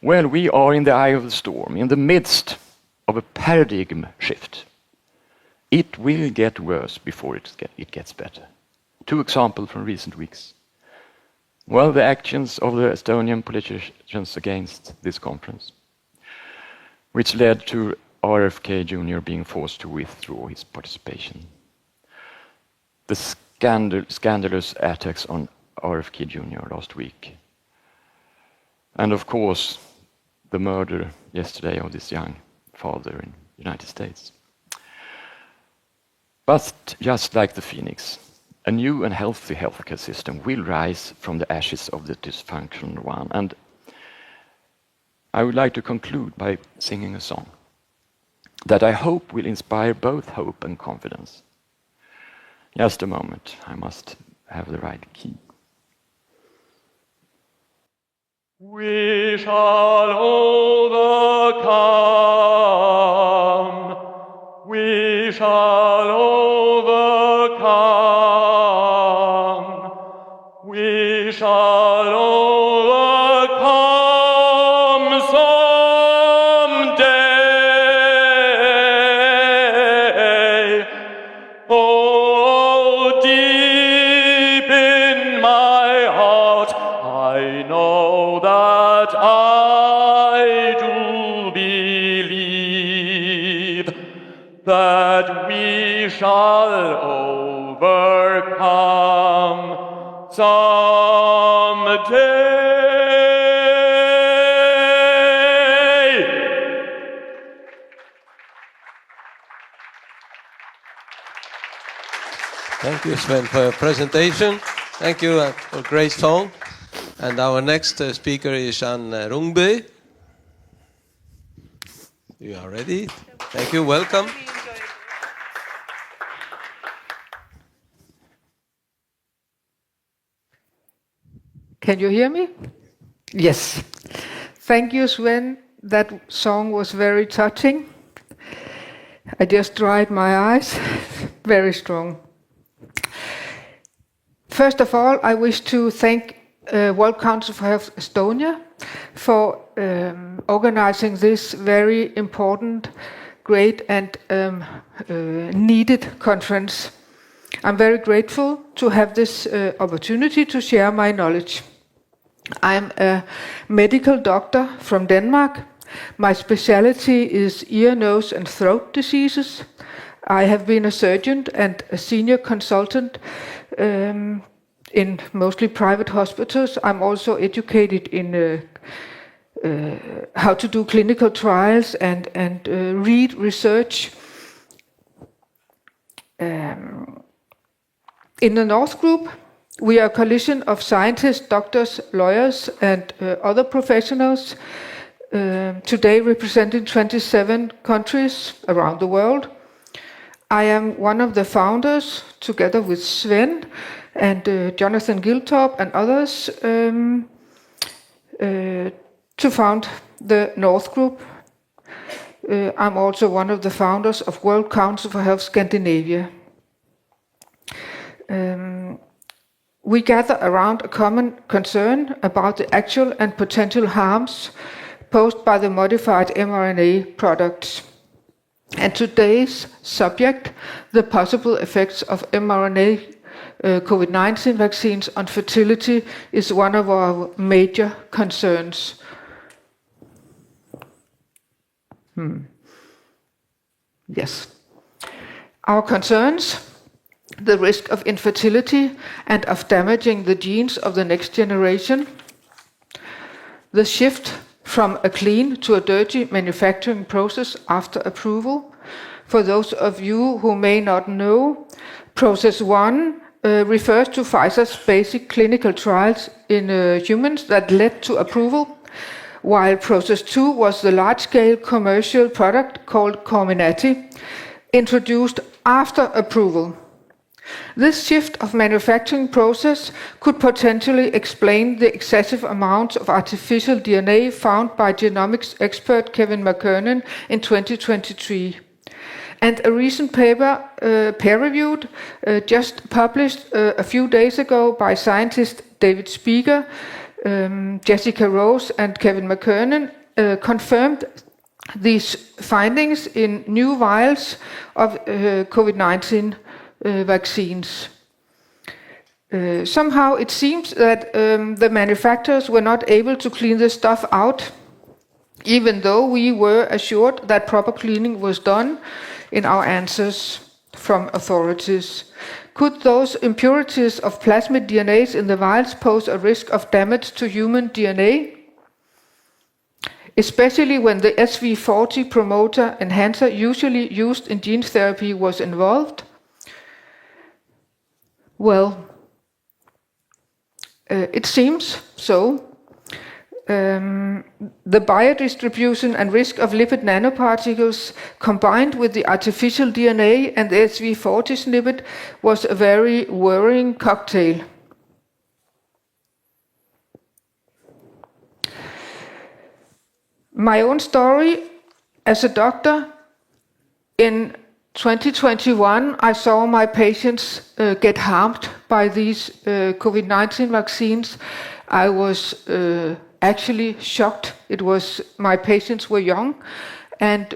Well, we are in the eye of the storm, in the midst of a paradigm shift. It will get worse before it gets better. Two examples from recent weeks. Well, the actions of the Estonian politicians against this conference, which led to RFK Jr. being forced to withdraw his participation. The scandalous attacks on RFK Jr. last week. And of course, the murder yesterday of this young father in the United States. But just like the phoenix, a new and healthy healthcare system will rise from the ashes of the dysfunctional one. And I would like to conclude by singing a song that I hope will inspire both hope and confidence. Just a moment, I must have the right key. We shall overcome. We shall overcome. We shall overcome someday. Oh, deep in my heart, I know that I do believe that we shall overcome someday. Thank you, Sven, for your presentation. Thank you for a great talk. And our next speaker is Jan Rungbe. You are ready. Thank you. Welcome. Can you hear me? Yes. Thank you, Sven. That song was very touching. I just dried my eyes. Very strong. First of all, I wish to thank World Council for Health Estonia for organizing this very important, great and needed conference. I'm very grateful to have this opportunity to share my knowledge. I'm a medical doctor from Denmark. My specialty is ear, nose and throat diseases. I have been a surgeon and a senior consultant in mostly private hospitals. I'm also educated in how to do clinical trials and read research. In the North Group, we are a coalition of scientists, doctors, lawyers, and other professionals, today representing 27 countries around the world. I am one of the founders, together with Sven and Jonathan Giltorp and others, to found the North Group. I'm also one of the founders of World Council for Health Scandinavia. We gather around a common concern about the actual and potential harms posed by the modified mRNA products. And today's subject, the possible effects of mRNA COVID-19 vaccines on fertility, is one of our major concerns. Yes. Our concerns: the risk of infertility and of damaging the genes of the next generation, the shift from a clean to a dirty manufacturing process after approval. For those of you who may not know, Process 1 refers to Pfizer's basic clinical trials in humans that led to approval, while Process 2 was the large-scale commercial product called Comirnaty, introduced after approval. This shift of manufacturing process could potentially explain the excessive amounts of artificial DNA found by genomics expert Kevin McKernan in 2023. And a recent paper, peer-reviewed, just published a few days ago by scientists David Speaker, Jessica Rose and Kevin McKernan, confirmed these findings in new vials of COVID-19 vaccines. Somehow it seems that the manufacturers were not able to clean this stuff out, even though we were assured that proper cleaning was done in our answers from authorities. Could those impurities of plasmid DNAs in the vials pose a risk of damage to human DNA? Especially when the SV40 promoter enhancer usually used in gene therapy was involved? Well, it seems so. The biodistribution and risk of lipid nanoparticles combined with the artificial DNA and the SV40 snippet was a very worrying cocktail. My own story as a doctor: in 2021, I saw my patients get harmed by these COVID-19 vaccines. I was actually shocked. My patients were young, and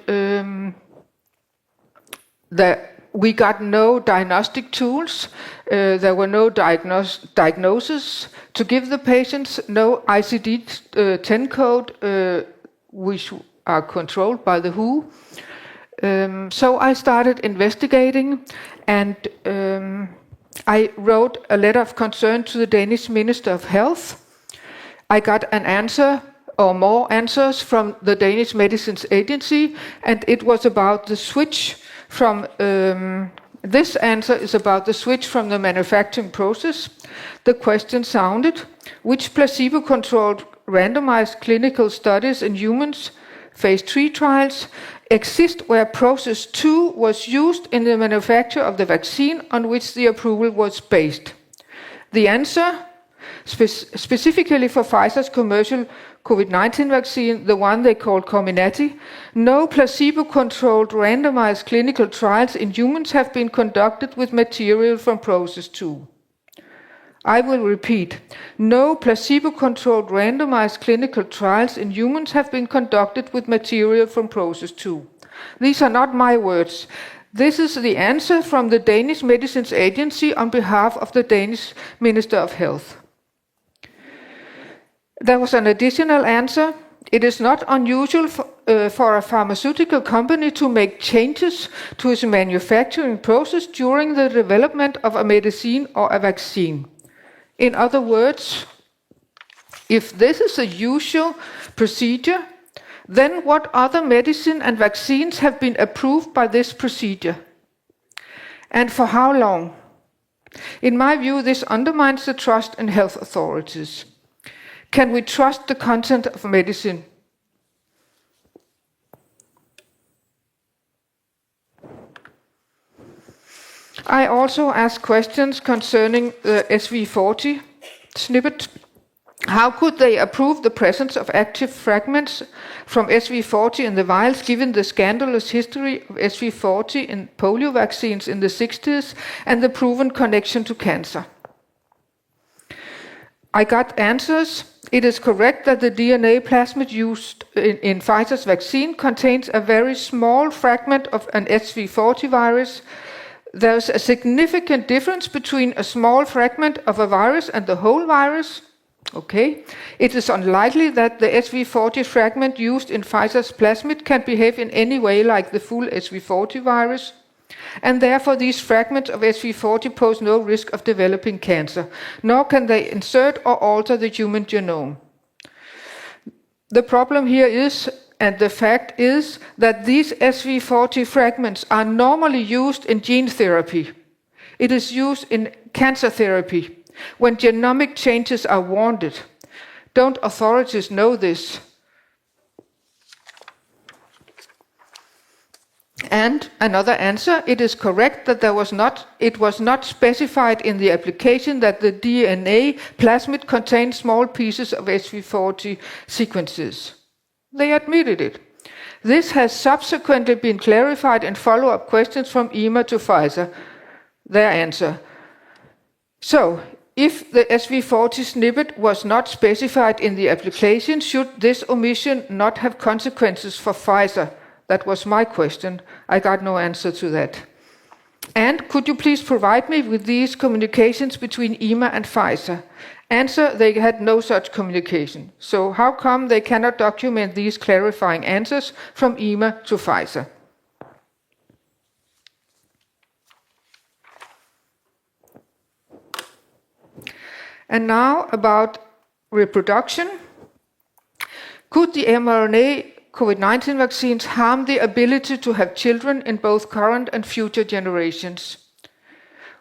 we got no diagnostic tools. There were no diagnosis to give the patients, no ICD-10 code, which are controlled by the WHO. So I started investigating, and I wrote a letter of concern to the Danish Minister of Health. I got an answer, or more answers, from the Danish Medicines Agency, and it was about the switch from This answer is about the switch from the manufacturing process. The question sounded, which placebo-controlled randomized clinical studies in humans, phase 3 trials, exist where process 2 was used in the manufacture of the vaccine on which the approval was based? The answer, specifically for Pfizer's commercial COVID-19 vaccine, the one they called Comirnaty, no placebo-controlled randomized clinical trials in humans have been conducted with material from process 2. I will repeat, no placebo-controlled randomized clinical trials in humans have been conducted with material from process 2. These are not my words. This is the answer from the Danish Medicines Agency on behalf of the Danish Minister of Health. There was an additional answer. It is not unusual for a pharmaceutical company to make changes to its manufacturing process during the development of a medicine or a vaccine. In other words, if this is a usual procedure, then what other medicine and vaccines have been approved by this procedure? And for how long? In my view, this undermines the trust in health authorities. Can we trust the content of medicine? I also asked questions concerning the SV40 snippet. How could they approve the presence of active fragments from SV40 in the vials given the scandalous history of SV40 in polio vaccines in the 60s and the proven connection to cancer? I got answers. It is correct that the DNA plasmid used in Pfizer's vaccine contains a very small fragment of an SV40 virus. There's a significant difference between a small fragment of a virus and the whole virus. Okay. It is unlikely that the SV40 fragment used in Pfizer's plasmid can behave in any way like the full SV40 virus. And therefore these fragments of SV40 pose no risk of developing cancer, nor can they insert or alter the human genome. The problem here is, and the fact is, that these SV40 fragments are normally used in gene therapy. It is used in cancer therapy, when genomic changes are wanted. Don't authorities know this? And another answer, it is correct that it was not specified in the application that the DNA plasmid contained small pieces of SV40 sequences. They admitted it. This has subsequently been clarified in follow-up questions from EMA to Pfizer. Their answer. So, if the SV40 snippet was not specified in the application, should this omission not have consequences for Pfizer? That was my question. I got no answer to that. And could you please provide me with these communications between EMA and Pfizer? Answer, they had no such communication. So how come they cannot document these clarifying answers from EMA to Pfizer? And now about reproduction. Could the mRNA COVID-19 vaccines harm the ability to have children in both current and future generations?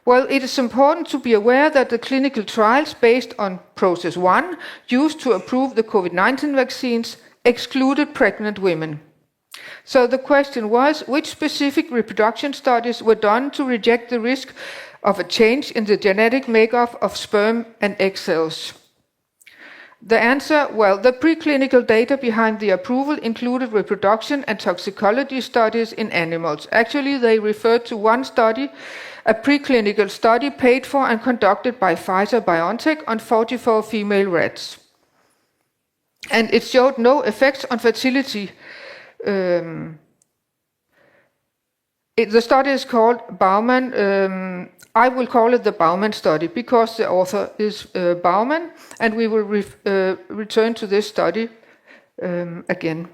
Well, it is important to be aware that the clinical trials based on process 1 used to approve the COVID-19 vaccines excluded pregnant women. So the question was, which specific reproduction studies were done to reject the risk of a change in the genetic makeup of sperm and egg cells? The answer, well, the preclinical data behind the approval included reproduction and toxicology studies in animals. Actually, they referred to one study, a preclinical study paid for and conducted by Pfizer-BioNTech on 44 female rats. And it showed no effects on fertility. The study is called Baumann. I will call it the Baumann study because the author is Baumann, and we will return to this study again.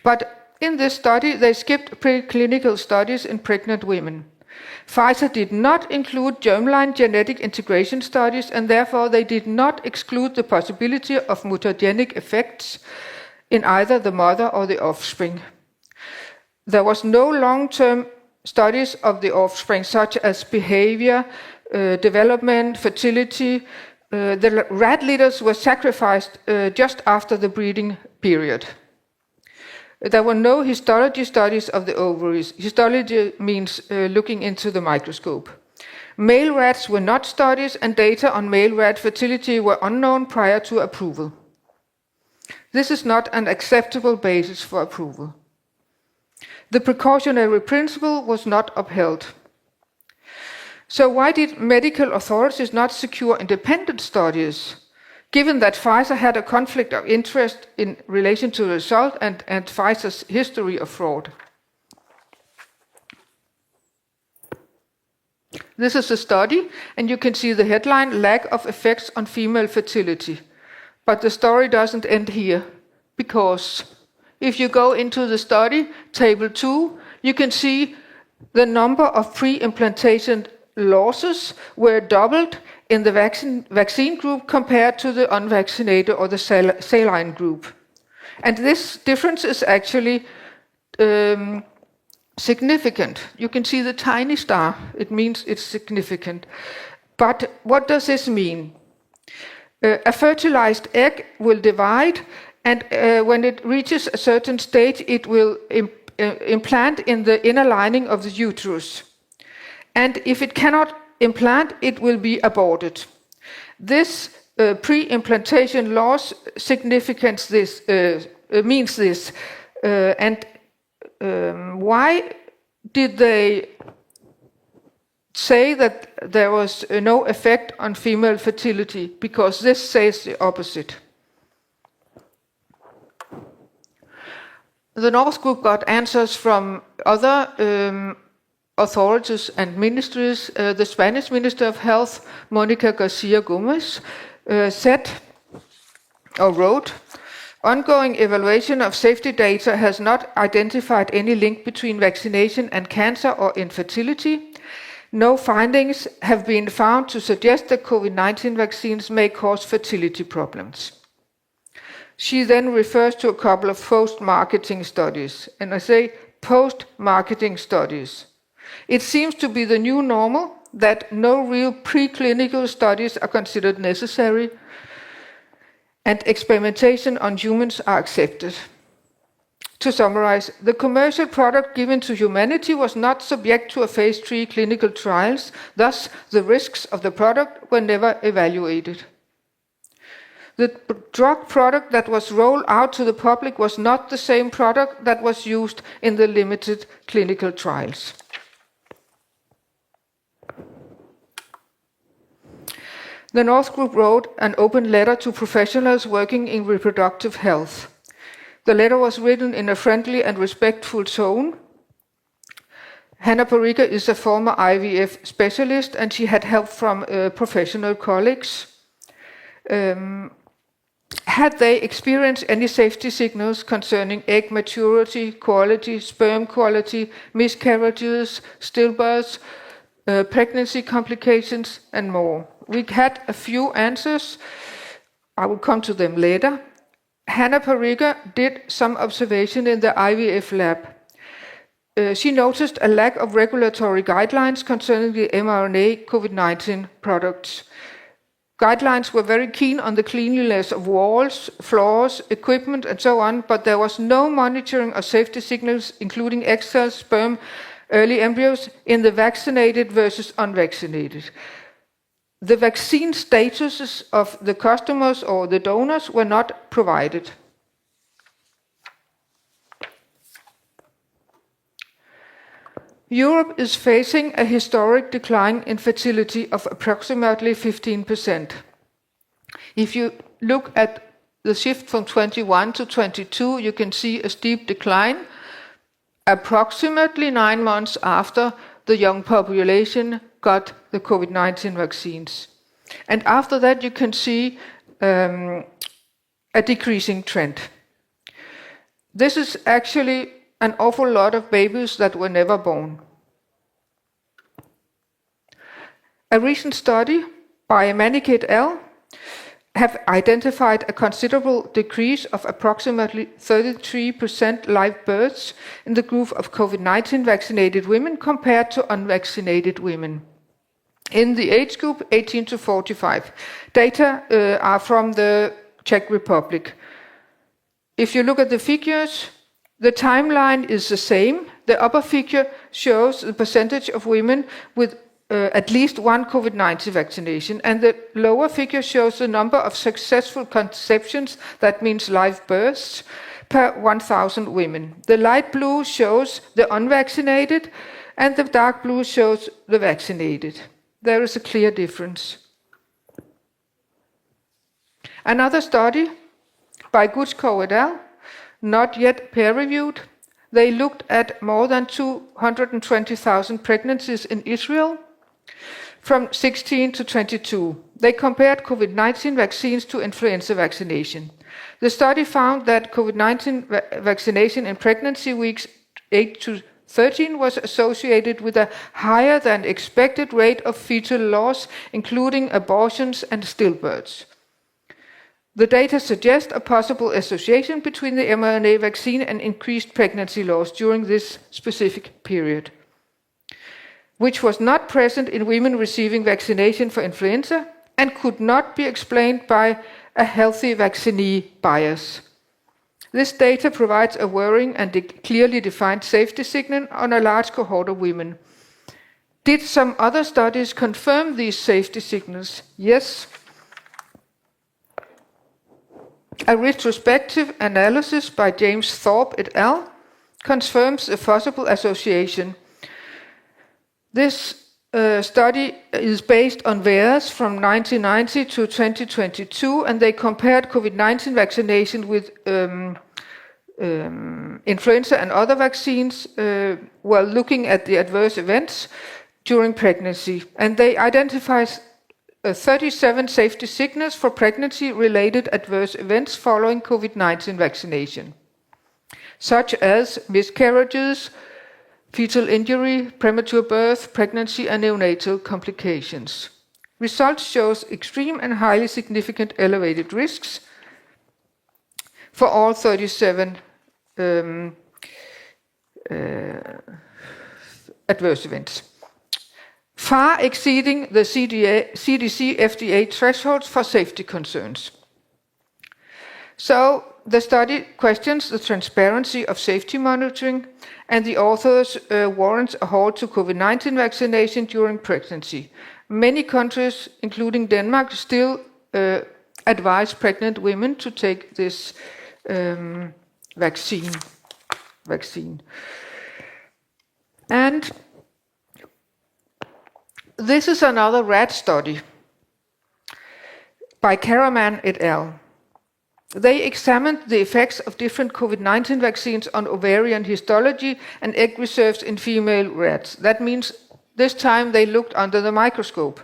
But in this study, they skipped preclinical studies in pregnant women. Pfizer did not include germline genetic integration studies, and therefore they did not exclude the possibility of mutagenic effects in either the mother or the offspring. There was no long-term studies of the offspring, such as behavior, development, fertility. The rat litters were sacrificed just after the breeding period. There were no histology studies of the ovaries. Histology means looking into the microscope. Male rats were not studied, and data on male rat fertility were unknown prior to approval. This is not an acceptable basis for approval. The precautionary principle was not upheld. So why did medical authorities not secure independent studies, given that Pfizer had a conflict of interest in relation to the result and Pfizer's history of fraud? This is a study, and you can see the headline, Lack of Effects on Female Fertility. But the story doesn't end here, because if you go into the study, table 2, you can see the number of pre-implantation losses were doubled in the vaccine group compared to the unvaccinated or the saline group. And this difference is actually significant. You can see the tiny star. It means it's significant. But what does this mean? A fertilized egg will divide, and when it reaches a certain stage, it will implant in the inner lining of the uterus. And if it cannot implant, it will be aborted. This pre-implantation loss significance this means this. Why did they say that there was no effect on female fertility? Because this says the opposite. The North Group got answers from other authorities and ministries. The Spanish Minister of Health, Mónica García Gómez, said or wrote, ongoing evaluation of safety data has not identified any link between vaccination and cancer or infertility. No findings have been found to suggest that COVID-19 vaccines may cause fertility problems. She then refers to a couple of post-marketing studies, and I say post-marketing studies. It seems to be the new normal that no real preclinical studies are considered necessary, and experimentation on humans are accepted. To summarize, the commercial product given to humanity was not subject to a phase 3 clinical trials, thus the risks of the product were never evaluated. The drug product that was rolled out to the public was not the same product that was used in the limited clinical trials. The North Group wrote an open letter to professionals working in reproductive health. The letter was written in a friendly and respectful tone. Hannah Parika is a former IVF specialist, and she had help from professional colleagues. Had they experienced any safety signals concerning egg maturity, quality, sperm quality, miscarriages, stillbirths, pregnancy complications, and more? We had a few answers. I will come to them later. Hannah Parika did some observation in the IVF lab. She noticed a lack of regulatory guidelines concerning the mRNA COVID-19 products. Guidelines were very keen on the cleanliness of walls, floors, equipment, and so on, but there was no monitoring of safety signals, including egg cells, sperm, early embryos, in the vaccinated versus unvaccinated. The vaccine statuses of the customers or the donors were not provided. Europe is facing a historic decline in fertility of approximately 15%. If you look at the shift from 21 to 22, you can see a steep decline approximately 9 months after the young population got the COVID-19 vaccines. And after that, you can see a decreasing trend. This is actually an awful lot of babies that were never born. A recent study by Manik et al. have identified a considerable decrease of approximately 33% live births in the group of COVID-19 vaccinated women compared to unvaccinated women. In the age group 18 to 45, data are from the Czech Republic. If you look at the figures, the timeline is the same. The upper figure shows the percentage of women with at least one COVID-19 vaccination, and the lower figure shows the number of successful conceptions, that means live births, per 1,000 women. The light blue shows the unvaccinated, and the dark blue shows the vaccinated. There is a clear difference. Another study by Gutzkow et al., not yet peer-reviewed, they looked at more than 220,000 pregnancies in Israel from 16 to 22. They compared COVID-19 vaccines to influenza vaccination. The study found that COVID-19 vaccination in pregnancy weeks 8 to 13 was associated with a higher than expected rate of fetal loss, including abortions and stillbirths. The data suggest a possible association between the mRNA vaccine and increased pregnancy loss during this specific period, which was not present in women receiving vaccination for influenza and could not be explained by a healthy vaccinee bias. This data provides a worrying and clearly defined safety signal on a large cohort of women. Did some other studies confirm these safety signals? Yes. A retrospective analysis by James Thorpe et al. Confirms a possible association. This study is based on VAERS from 1990 to 2022, and they compared COVID-19 vaccination with influenza and other vaccines while looking at the adverse events during pregnancy. And they identified 37 safety signals for pregnancy-related adverse events following COVID-19 vaccination, such as miscarriages, fetal injury, premature birth, pregnancy, and neonatal complications. Results shows extreme and highly significant elevated risks for all 37 adverse events, far exceeding the CDC FDA thresholds for safety concerns. So the study questions the transparency of safety monitoring, and the authors warrants a halt to COVID-19 vaccination during pregnancy. Many countries, including Denmark, still advise pregnant women to take this vaccine. And this is another rat study by Karaman et al. They examined the effects of different COVID-19 vaccines on ovarian histology and egg reserves in female rats. That means this time they looked under the microscope.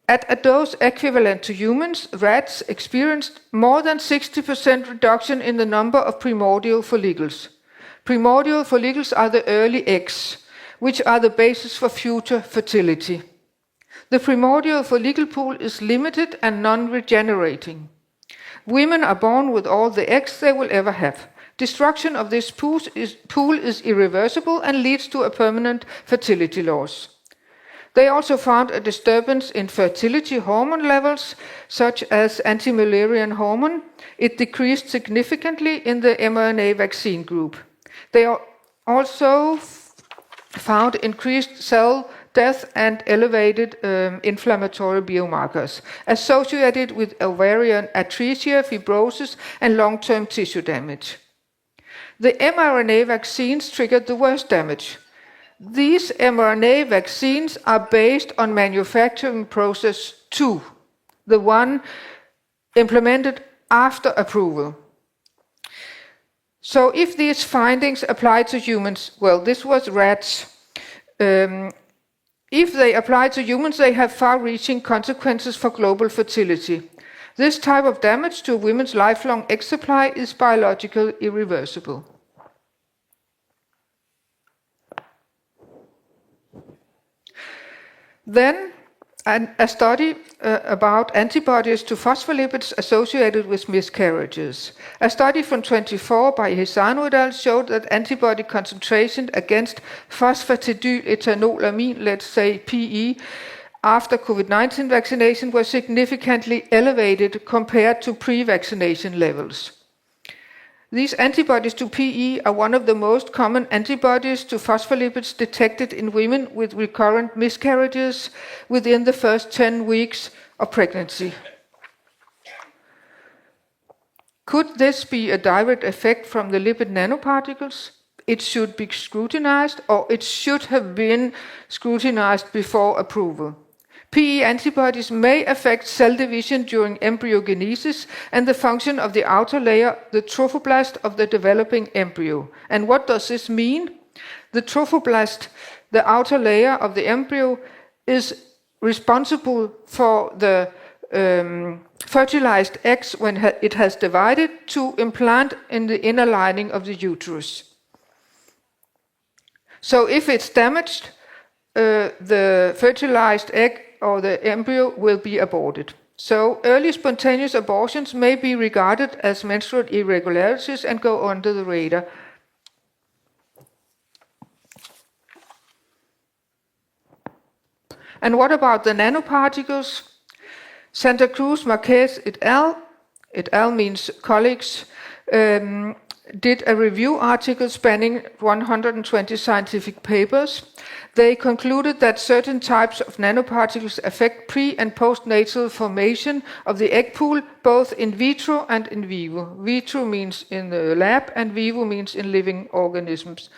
At a dose equivalent to humans, rats experienced more than 60% reduction in the number of primordial follicles. Primordial follicles are the early eggs, which are the basis for future fertility. The primordial follicle pool is limited and non-regenerating. Women are born with all the eggs they will ever have. Destruction of this pool is irreversible and leads to a permanent fertility loss. They also found a disturbance in fertility hormone levels, such as anti-Mullerian hormone. It decreased significantly in the mRNA vaccine group. They also found increased cell death and elevated inflammatory biomarkers associated with ovarian atresia, fibrosis, and long-term tissue damage. The mRNA vaccines triggered the worst damage. These mRNA vaccines are based on manufacturing process 2, the one implemented after approval. So if these findings apply to humans, well, this was rats. If they apply to humans, they have far-reaching consequences for global fertility. This type of damage to women's lifelong egg supply is biologically irreversible. Then a study about antibodies to phospholipids associated with miscarriages. A study from 24 by Hisano et al. Showed that antibody concentration against phosphatidylethanolamine, let's say PE, after COVID-19 vaccination was significantly elevated compared to pre-vaccination levels. These antibodies to PE are one of the most common antibodies to phospholipids detected in women with recurrent miscarriages within the first 10 weeks of pregnancy. Could this be a direct effect from the lipid nanoparticles? It should be scrutinized, or it should have been scrutinized before approval. PE antibodies may affect cell division during embryogenesis and the function of the outer layer, the trophoblast of the developing embryo. And what does this mean? The trophoblast, the outer layer of the embryo, is responsible for the fertilized eggs when it has divided to implant in the inner lining of the uterus. So if it's damaged, the fertilized egg or the embryo will be aborted. So early spontaneous abortions may be regarded as menstrual irregularities and go under the radar. And what about the nanoparticles? Santa Cruz Marquez et al. Means colleagues, did a review article spanning 120 scientific papers. They concluded that certain types of nanoparticles affect pre- and postnatal formation of the egg pool, both in vitro and in vivo. Vitro means in the lab, and vivo means in living organisms.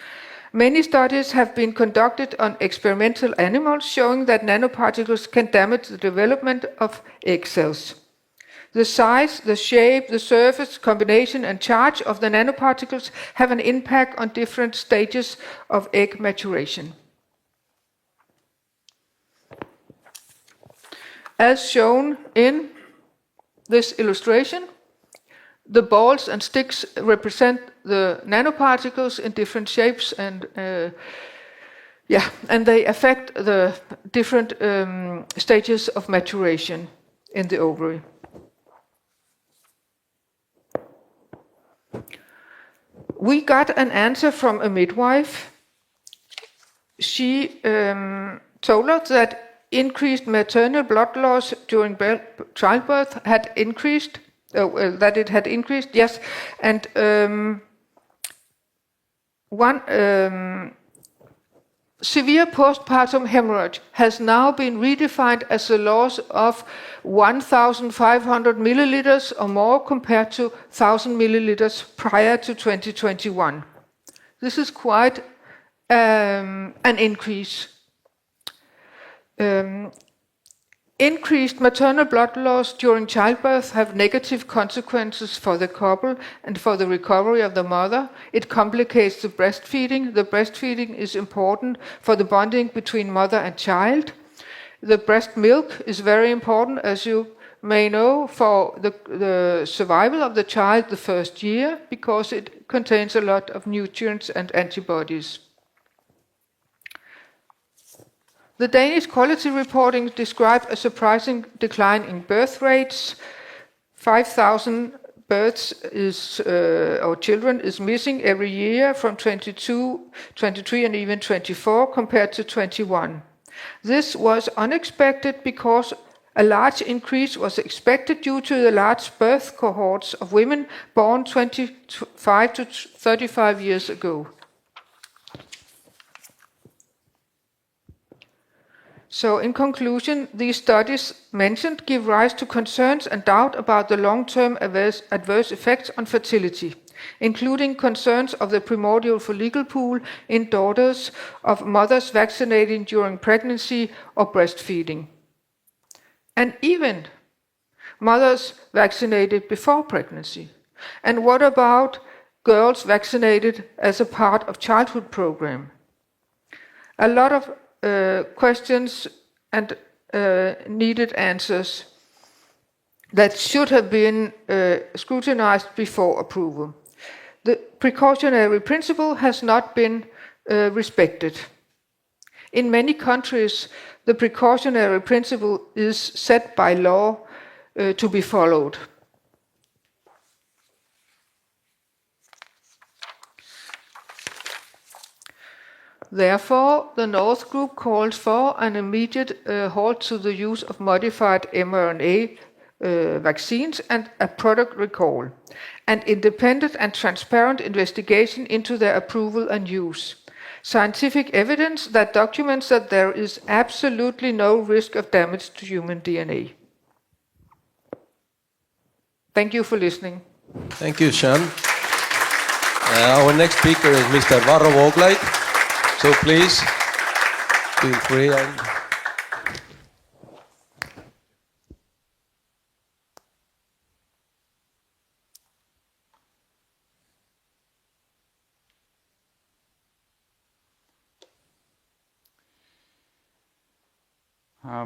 Many studies have been conducted on experimental animals showing that nanoparticles can damage the development of egg cells. The size, the shape, the surface, combination, and charge of the nanoparticles have an impact on different stages of egg maturation. As shown in this illustration, the balls and sticks represent the nanoparticles in different shapes, and they affect the different stages of maturation in the ovary. We got an answer from a midwife. She told us that increased maternal blood loss during childbirth had increased, yes, and severe postpartum hemorrhage has now been redefined as a loss of 1,500 milliliters or more compared to 1,000 milliliters prior to 2021. This is quite an increase. Increased maternal blood loss during childbirth have negative consequences for the couple and for the recovery of the mother. It complicates the breastfeeding. The breastfeeding is important for the bonding between mother and child. The breast milk is very important, as you may know, for the survival of the child the first year, because it contains a lot of nutrients and antibodies. The Danish quality reporting described a surprising decline in birth rates. 5,000 births or children is missing every year from 22, 23 and even 24 compared to 21. This was unexpected because a large increase was expected due to the large birth cohorts of women born 25 to 35 years ago. So in conclusion, these studies mentioned give rise to concerns and doubt about the long-term adverse effects on fertility, including concerns of the primordial follicle pool in daughters of mothers vaccinating during pregnancy or breastfeeding, and even mothers vaccinated before pregnancy. And what about girls vaccinated as a part of childhood program? A lot of questions and needed answers that should have been scrutinized before approval. The precautionary principle has not been respected. In many countries, the precautionary principle is set by law to be followed. Therefore, the North Group calls for an immediate halt to the use of modified mRNA vaccines and a product recall, an independent and transparent investigation into their approval and use, scientific evidence that documents that there is absolutely no risk of damage to human DNA. Thank you for listening. Thank you, Sean. Our next speaker is Mr. Varro Vooglaid. So please, feel free.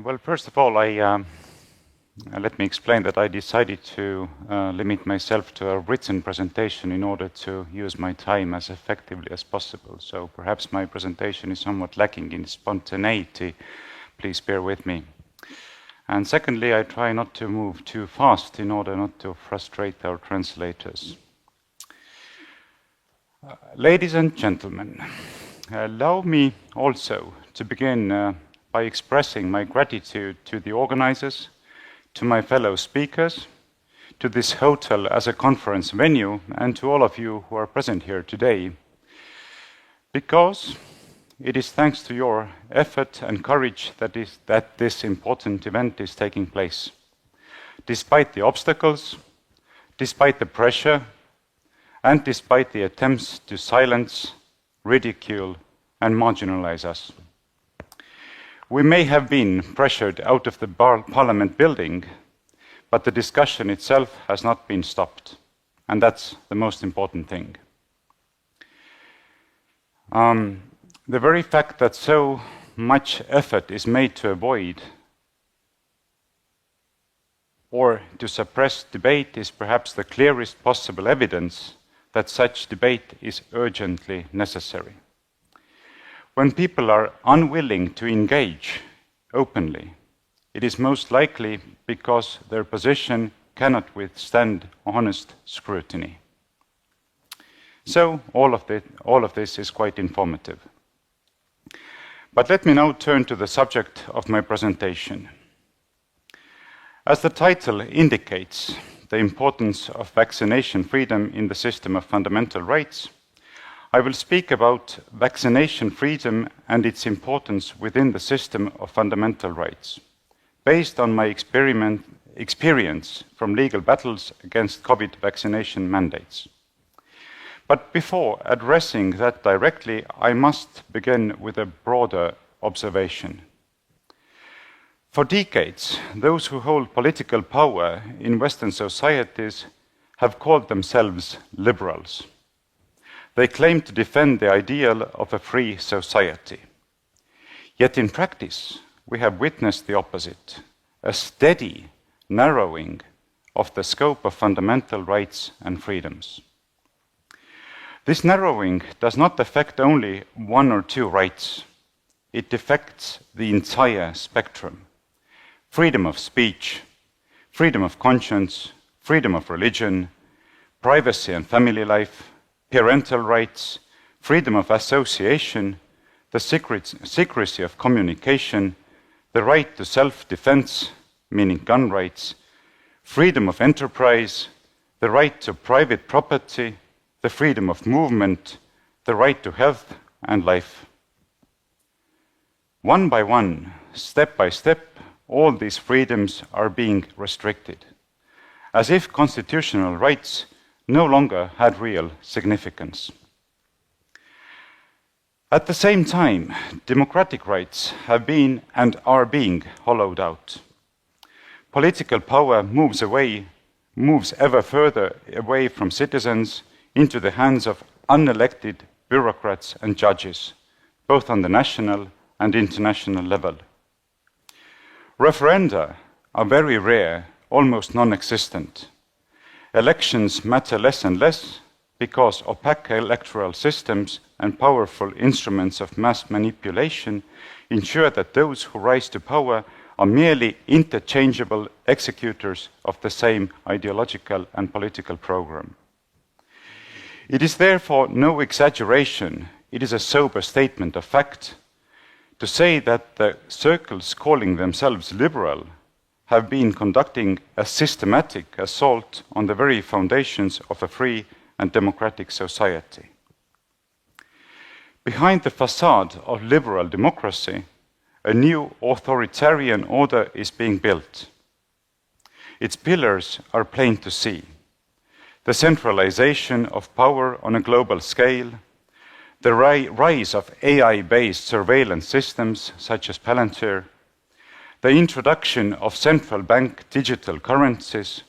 Well, first of all, let me explain that I decided to limit myself to a written presentation in order to use my time as effectively as possible. So perhaps my presentation is somewhat lacking in spontaneity. Please bear with me. And secondly, I try not to move too fast in order not to frustrate our translators. Ladies and gentlemen, allow me also to begin by expressing my gratitude to the organizers, to my fellow speakers, to this hotel as a conference venue, and to all of you who are present here today, because it is thanks to your effort and courage that this important event is taking place. Despite the obstacles, despite the pressure, and despite the attempts to silence, ridicule, and marginalize us. We may have been pressured out of the Parliament building, but the discussion itself has not been stopped, and that's the most important thing. The very fact that so much effort is made to avoid or to suppress debate is perhaps the clearest possible evidence that such debate is urgently necessary. When people are unwilling to engage openly, it is most likely because their position cannot withstand honest scrutiny. So all of this is quite informative. But let me now turn to the subject of my presentation. As the title indicates, the importance of vaccination freedom in the system of fundamental rights, I will speak about vaccination freedom and its importance within the system of fundamental rights, based on my experience from legal battles against COVID vaccination mandates. But before addressing that directly, I must begin with a broader observation. For decades, those who hold political power in Western societies have called themselves liberals. They claim to defend the ideal of a free society. Yet in practice, we have witnessed the opposite, a steady narrowing of the scope of fundamental rights and freedoms. This narrowing does not affect only one or two rights. It affects the entire spectrum. Freedom of speech, freedom of conscience, freedom of religion, privacy and family life, parental rights, freedom of association, the secrecy of communication, the right to self-defense, meaning gun rights, freedom of enterprise, the right to private property, the freedom of movement, the right to health and life. One by one, step by step, all these freedoms are being restricted, as if constitutional rights no longer had real significance. At the same time, democratic rights have been and are being hollowed out. Political power moves ever further away from citizens into the hands of unelected bureaucrats and judges, both on the national and international level. Referenda are very rare, almost non-existent. Elections matter less and less because opaque electoral systems and powerful instruments of mass manipulation ensure that those who rise to power are merely interchangeable executors of the same ideological and political program. It is therefore no exaggeration, it is a sober statement of fact, to say that the circles calling themselves liberal have been conducting a systematic assault on the very foundations of a free and democratic society. Behind the facade of liberal democracy, a new authoritarian order is being built. Its pillars are plain to see: the centralization of power on a global scale, the rise of AI-based surveillance systems such as Palantir, the introduction of central bank digital currencies,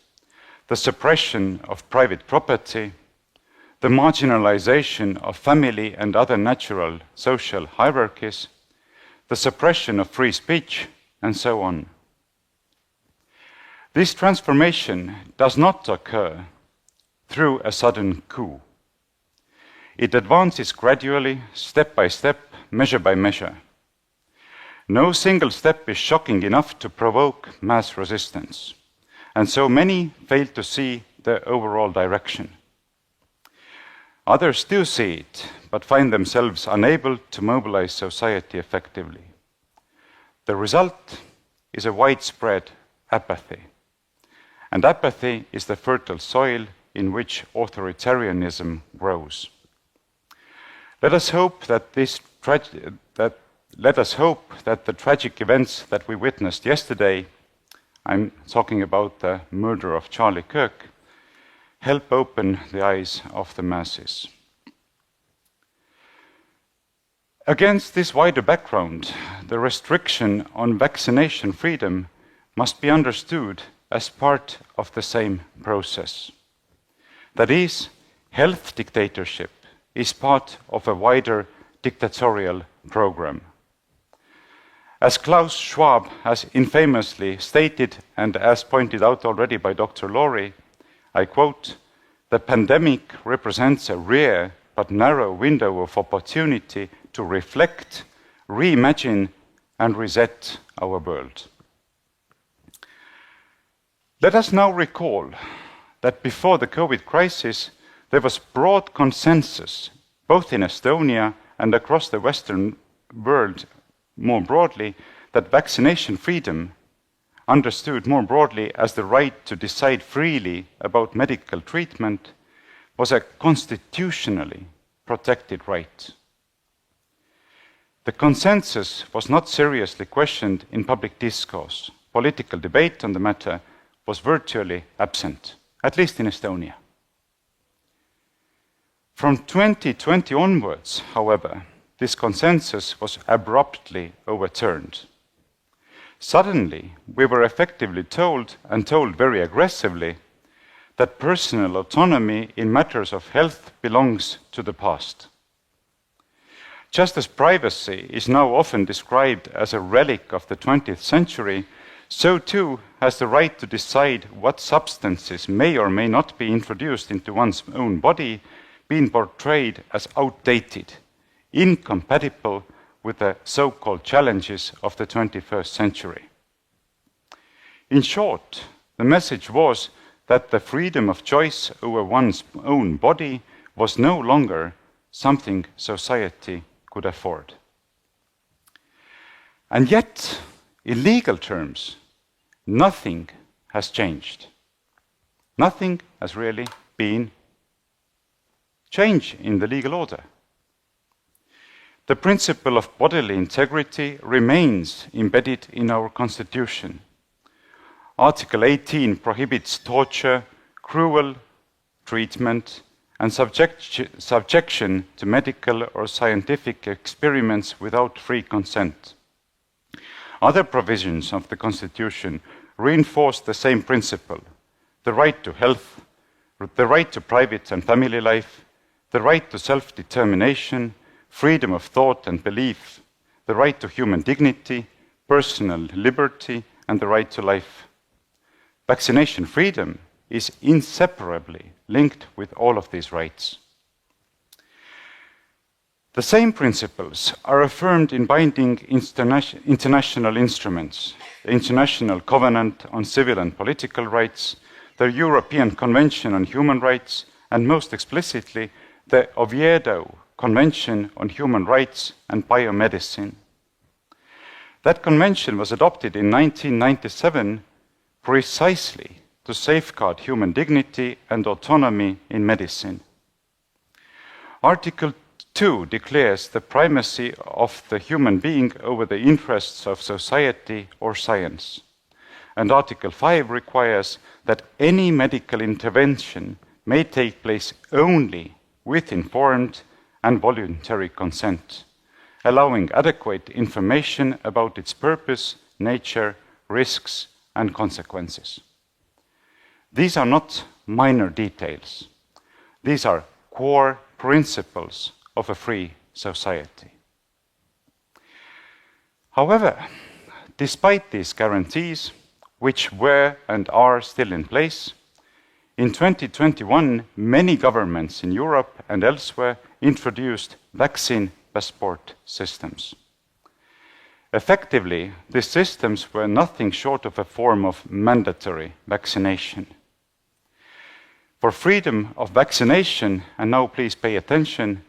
the suppression of private property, the marginalization of family and other natural social hierarchies, the suppression of free speech, and so on. This transformation does not occur through a sudden coup. It advances gradually, step by step, measure by measure. No single step is shocking enough to provoke mass resistance, and so many fail to see the overall direction. Others do see it, but find themselves unable to mobilize society effectively. The result is a widespread apathy, and apathy is the fertile soil in which authoritarianism grows. Let us hope that the tragic events that we witnessed yesterday, I'm talking about the murder of Charlie Kirk, help open the eyes of the masses. Against this wider background, the restriction on vaccination freedom must be understood as part of the same process. That is, health dictatorship is part of a wider dictatorial program. As Klaus Schwab has infamously stated, and as pointed out already by Dr. Laurie, I quote, "The pandemic represents a rare but narrow window of opportunity to reflect, reimagine, and reset our world." Let us now recall that before the COVID crisis, there was broad consensus, both in Estonia and across the Western world more broadly, that vaccination freedom, understood more broadly as the right to decide freely about medical treatment, was a constitutionally protected right. The consensus was not seriously questioned in public discourse. Political debate on the matter was virtually absent, at least in Estonia. From 2020 onwards, however, this consensus was abruptly overturned. Suddenly, we were effectively told, and told very aggressively, that personal autonomy in matters of health belongs to the past. Just as privacy is now often described as a relic of the 20th century, so too has the right to decide what substances may or may not be introduced into one's own body been portrayed as outdated, incompatible with the so-called challenges of the 21st century. In short, the message was that the freedom of choice over one's own body was no longer something society could afford. And yet, in legal terms, nothing has changed. Nothing has really been changed in the legal order. The principle of bodily integrity remains embedded in our Constitution. Article 18 prohibits torture, cruel treatment, and subjection to medical or scientific experiments without free consent. Other provisions of the Constitution reinforce the same principle: the right to health, the right to private and family life, the right to self-determination, freedom of thought and belief, the right to human dignity, personal liberty, and the right to life. Vaccination freedom is inseparably linked with all of these rights. The same principles are affirmed in binding international instruments, the International Covenant on Civil and Political Rights, the European Convention on Human Rights, and most explicitly, the Oviedo Convention on Human Rights and Biomedicine. That convention was adopted in 1997 precisely to safeguard human dignity and autonomy in medicine. Article 2 declares the primacy of the human being over the interests of society or science. And Article 5 requires that any medical intervention may take place only with informed and voluntary consent, allowing adequate information about its purpose, nature, risks, and consequences. These are not minor details. These are core principles of a free society. However, despite these guarantees, which were and are still in place, in 2021, many governments in Europe and elsewhere introduced vaccine passport systems. Effectively, these systems were nothing short of a form of mandatory vaccination. For freedom of vaccination, and now please pay attention,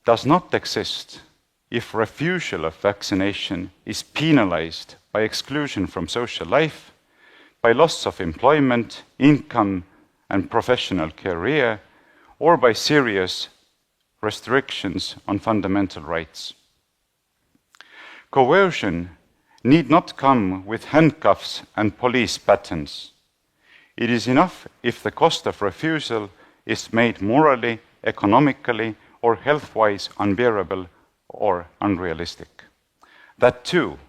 does not exist if refusal of vaccination is penalized by exclusion from social life, by loss of employment, income, and professional career, or by serious restrictions on fundamental rights. Coercion need not come with handcuffs and police batons. It is enough if the cost of refusal is made morally, economically, or health-wise unbearable or unrealistic. That too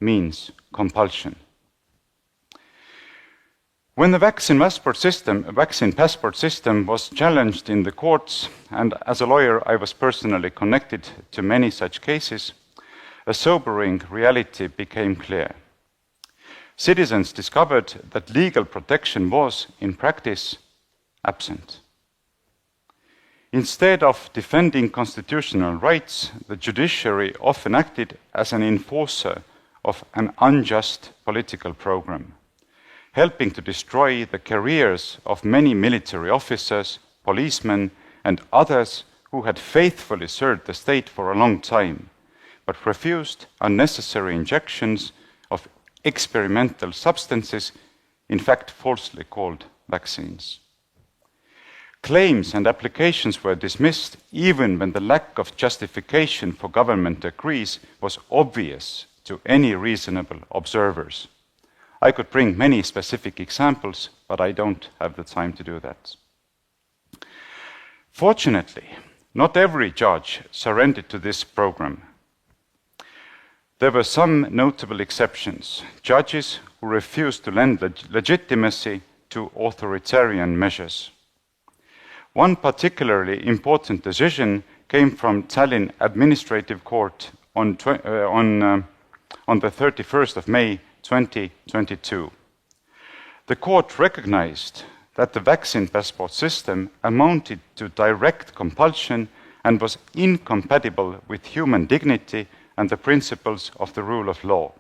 means compulsion. When the vaccine passport system was challenged in the courts, and as a lawyer I was personally connected to many such cases, a sobering reality became clear. Citizens discovered that legal protection was, in practice, absent. Instead of defending constitutional rights, the judiciary often acted as an enforcer of an unjust political program, helping to destroy the careers of many military officers, policemen, and others who had faithfully served the state for a long time, but refused unnecessary injections of experimental substances, in fact falsely called vaccines. Claims and applications were dismissed even when the lack of justification for government decrees was obvious to any reasonable observers. I could bring many specific examples, but I don't have the time to do that. Fortunately, not every judge surrendered to this program. There were some notable exceptions, judges who refused to lend legitimacy to authoritarian measures. One particularly important decision came from Tallinn Administrative Court on the 31st of May 2022. The court recognized that the vaccine passport system amounted to direct compulsion and was incompatible with human dignity and the principles of the rule of law.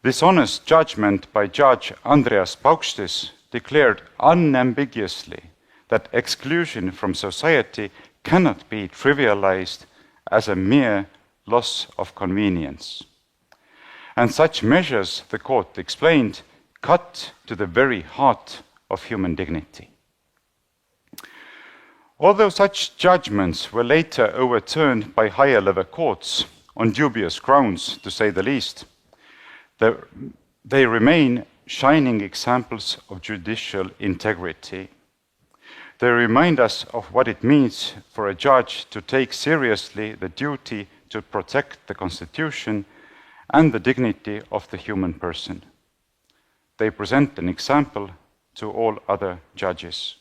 This honest judgment by Judge Andreas Paukštis declared unambiguously that exclusion from society cannot be trivialized as a mere loss of convenience. And such measures, the court explained, cut to the very heart of human dignity. Although such judgments were later overturned by higher level courts on dubious grounds, to say the least, they remain shining examples of judicial integrity. They remind us of what it means for a judge to take seriously the duty to protect the Constitution and the dignity of the human person. They present an example to all other judges.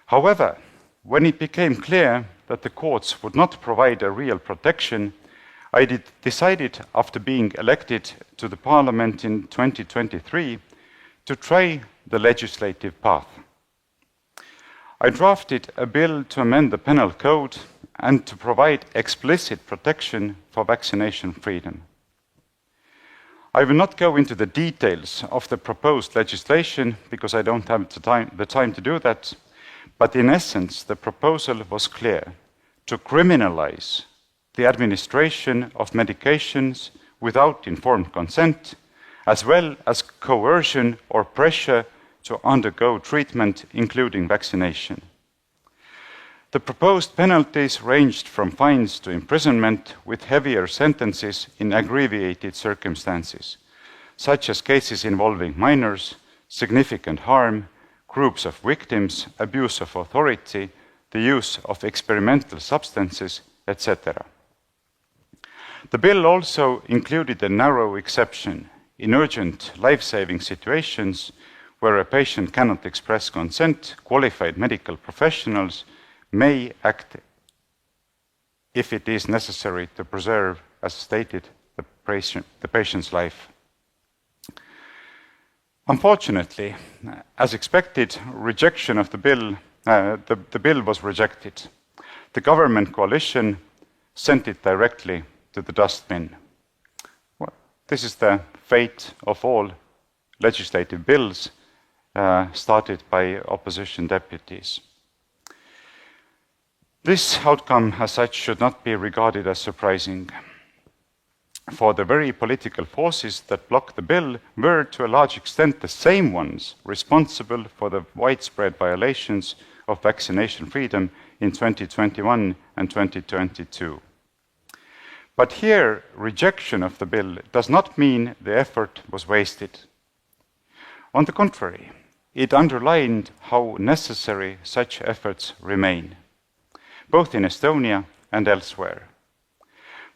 However, when it became clear that the courts would not provide a real protection, I decided, after being elected to the Parliament in 2023, to try the legislative path. I drafted a bill to amend the penal code and to provide explicit protection for vaccination freedom. I will not go into the details of the proposed legislation because I don't have the time to do that, but in essence, the proposal was clear: to criminalize the administration of medications without informed consent, as well as coercion or pressure to undergo treatment, including vaccination. The proposed penalties ranged from fines to imprisonment, with heavier sentences in aggravated circumstances, such as cases involving minors, significant harm, groups of victims, abuse of authority, the use of experimental substances, etc. The bill also included a narrow exception: in urgent life-saving situations where a patient cannot express consent, qualified medical professionals may act if it is necessary to preserve, as stated, the patient's life. Unfortunately, as expected, rejection of the bill, the bill was rejected. The government coalition sent it directly to the dustbin. Well, this is the fate of all legislative bills started by opposition deputies. This outcome, as such, should not be regarded as surprising, for the very political forces that blocked the bill were to a large extent the same ones responsible for the widespread violations of vaccination freedom in 2021 and 2022. But here, rejection of the bill does not mean the effort was wasted. On the contrary, it underlined how necessary such efforts remain, both in Estonia and elsewhere.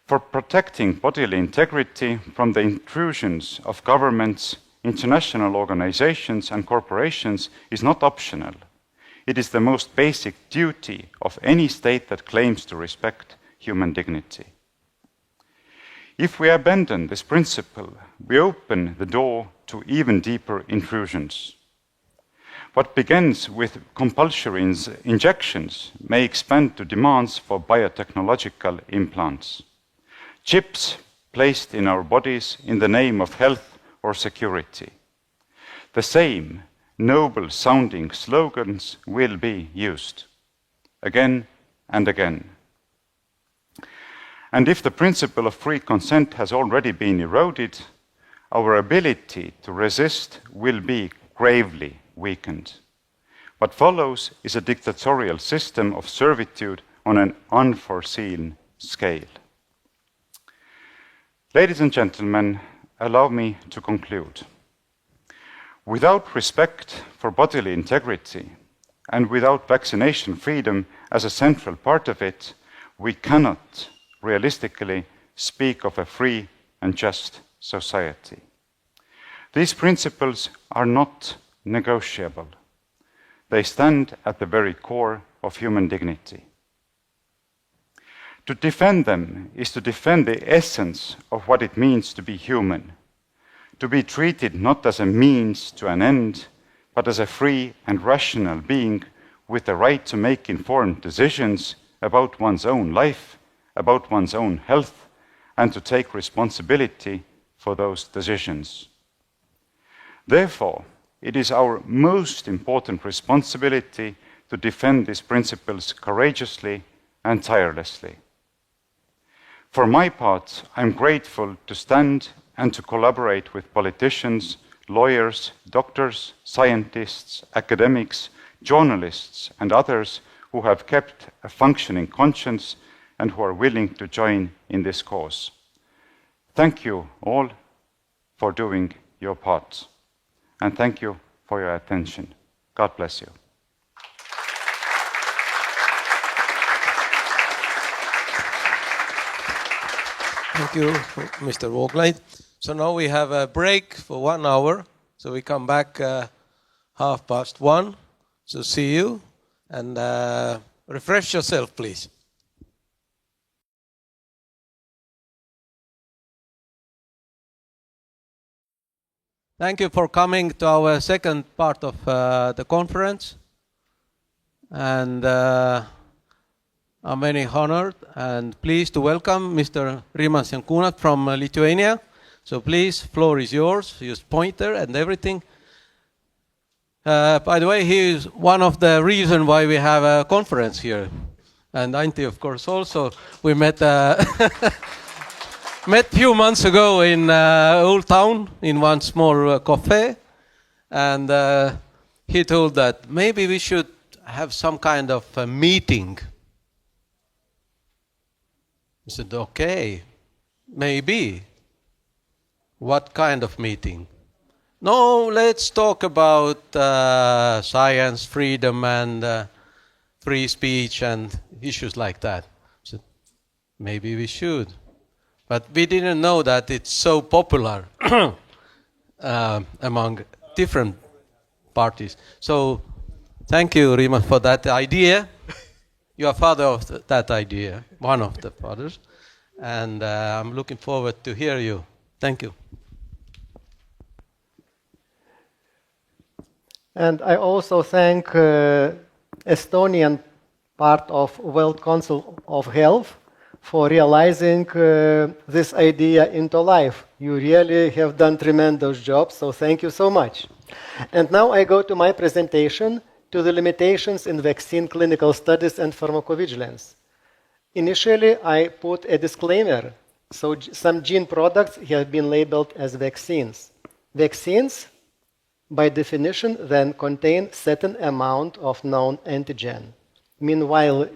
For protecting bodily integrity from the intrusions of governments, international organizations, and corporations is not optional. It is the most basic duty of any state that claims to respect human dignity. If we abandon this principle, we open the door to even deeper intrusions. What begins with compulsory injections may expand to demands for biotechnological implants, chips placed in our bodies in the name of health or security. The same noble-sounding slogans will be used again and again. And if the principle of free consent has already been eroded, our ability to resist will be gravely weakened. What follows is a dictatorial system of servitude on an unforeseen scale. Ladies and gentlemen, allow me to conclude. Without respect for bodily integrity and without vaccination freedom as a central part of it, we cannot realistically speak of a free and just society. These principles are not negotiable. They stand at the very core of human dignity. To defend them is to defend the essence of what it means to be human, to be treated not as a means to an end, but as a free and rational being with the right to make informed decisions about one's own life, about one's own health, and to take responsibility for those decisions. Therefore, it is our most important responsibility to defend these principles courageously and tirelessly. For my part, I'm grateful to stand and to collaborate with politicians, lawyers, doctors, scientists, academics, journalists, and others who have kept a functioning conscience and who are willing to join in this cause. Thank you all for doing your part. And thank you for your attention. God bless you. Thank you, Mr. Vooglaid. So now we have a break for 1 hour. So we come back 1:30. So see you and refresh yourself, please. Thank you for coming to our second part of the conference. And I'm very honored and pleased to welcome Mr. Rimas Jankunat from Lithuania. So please, floor is yours. Use pointer and everything. By the way, he is one of the reasons why we have a conference here. And Antti, of course, also. We met met few months ago in Old Town in one small cafe. And he told that maybe we should have some kind of a meeting. I said, okay, maybe. What kind of meeting? No, let's talk about science, freedom, and free speech and issues like that. I said, maybe we should. But we didn't know that it's so popular among different parties. So thank you, Rima, for that idea. You are father of that idea, one of the fathers. And I'm looking forward to hear you. Thank you. And I also thank Estonian part of World Council of Health for realizing this idea into life. You really have done tremendous job, so thank you so much. And now I go to my presentation to the limitations in vaccine clinical studies and pharmacovigilance. Initially, I put a disclaimer. So some gene products have been labeled as vaccines. Vaccines, by definition, then contain certain amount of known antigen. Meanwhile,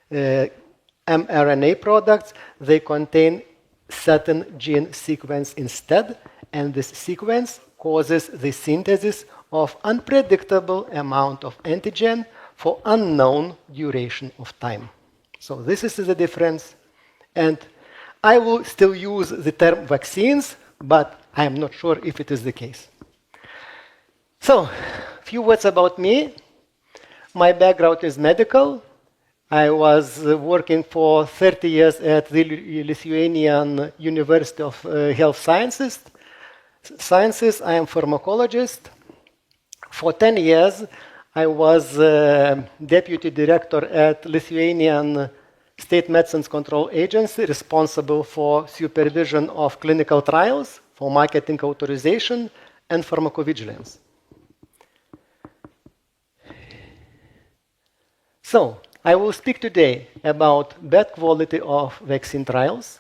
mRNA products, they contain certain gene sequence instead, and this sequence causes the synthesis of unpredictable amount of antigen for unknown duration of time. So this is the difference. And I will still use the term vaccines, but I am not sure if it is the case. So, a few words about me. My background is medical. I was working for 30 years at the Lithuanian University of Health Sciences. I am pharmacologist. For 10 years, I was deputy director at Lithuanian State Medicines Control Agency, responsible for supervision of clinical trials, for marketing authorization, and pharmacovigilance. So, I will speak today about bad quality of vaccine trials,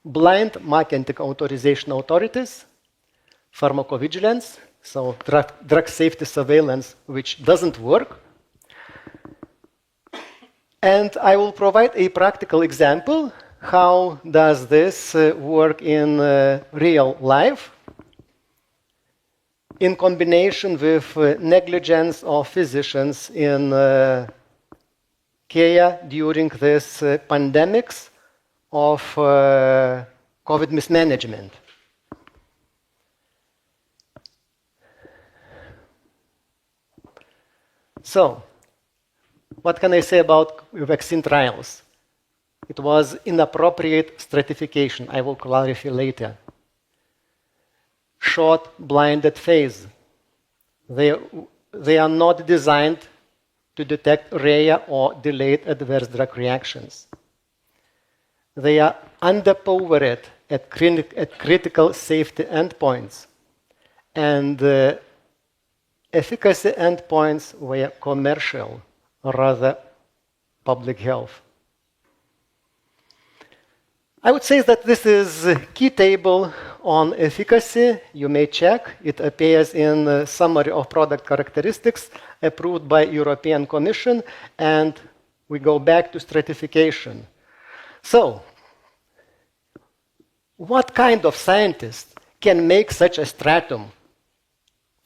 blind marketing authorization authorities, pharmacovigilance, so drug safety surveillance, which doesn't work. And I will provide a practical example. How does this work in real life? In combination with negligence of physicians in care during this pandemics of COVID mismanagement. So, what can I say about vaccine trials? It was inappropriate stratification. I will clarify later. Short blinded phase. They are not designed to detect rare or delayed adverse drug reactions. They are underpowered at critical safety endpoints. And efficacy endpoints were commercial, rather public health. I would say that this is a key table on efficacy. You may check. It appears in the summary of product characteristics approved by European Commission, and we go back to stratification. So, what kind of scientist can make such a stratum?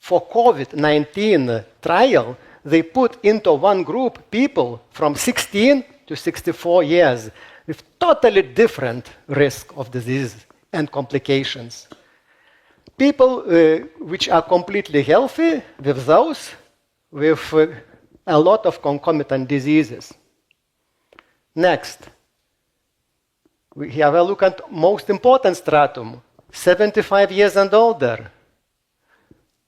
For COVID-19 trial, they put into one group people from 16 to 64 years with totally different risk of disease and complications. People which are completely healthy with those with a lot of concomitant diseases. Next, we have a look at most important stratum, 75 years and older.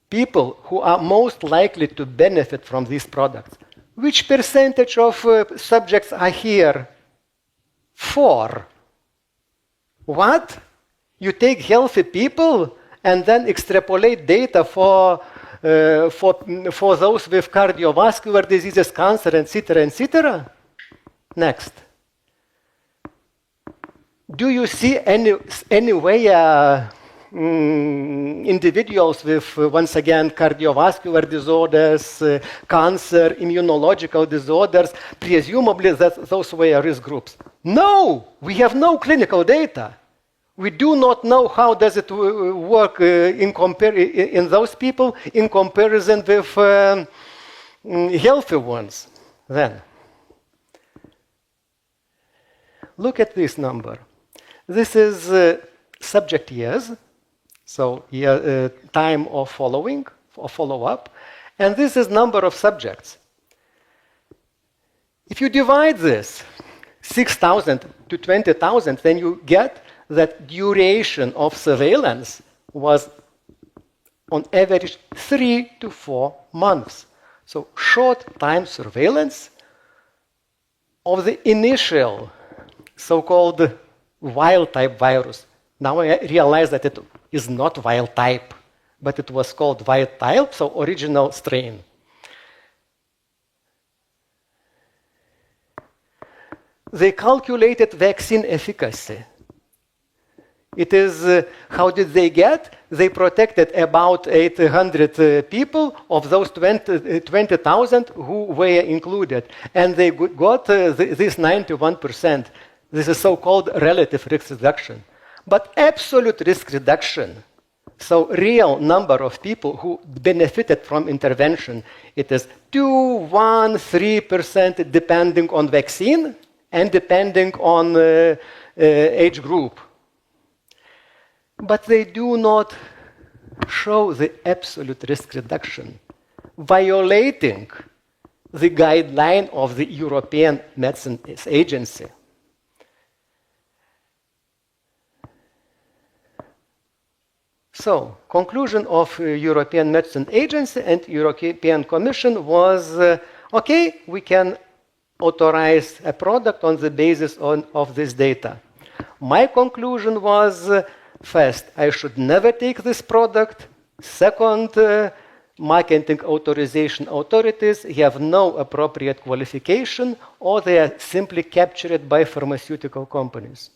People who are most likely to benefit from these products, Which percentage of subjects are here? 4. What? You take healthy people and then extrapolate data for those with cardiovascular diseases, cancer, etc., etc.? Next. Do you see any way individuals with, once again, cardiovascular disorders, cancer, immunological disorders, presumably that those were risk groups? No, we have no clinical data. We do not know how does it work in those people in comparison with healthy ones. Then, look at this number. This is subject years, so time of follow-up, and this is number of subjects. If you divide this 6,000 to 20,000, then you get that duration of surveillance was on average 3 to 4 months. So short time surveillance of the initial so-called wild type virus. Now I realize that it is not wild type, but it was called wild type, so original strain. They calculated vaccine efficacy. It is, how did they get? They protected about 800 people of those 20,000 who were included. And they got this 91%. This is so-called relative risk reduction. But absolute risk reduction, so real number of people who benefited from intervention, it is 2, 1, 3% depending on vaccine and depending on age group. But they do not show the absolute risk reduction, violating the guideline of the European Medicines Agency. So, conclusion of European Medicines Agency and European Commission was, okay, we can authorize a product on the basis of this data. My conclusion was, first, I should never take this product. Second, marketing authorization authorities have no appropriate qualification, or they are simply captured by pharmaceutical companies.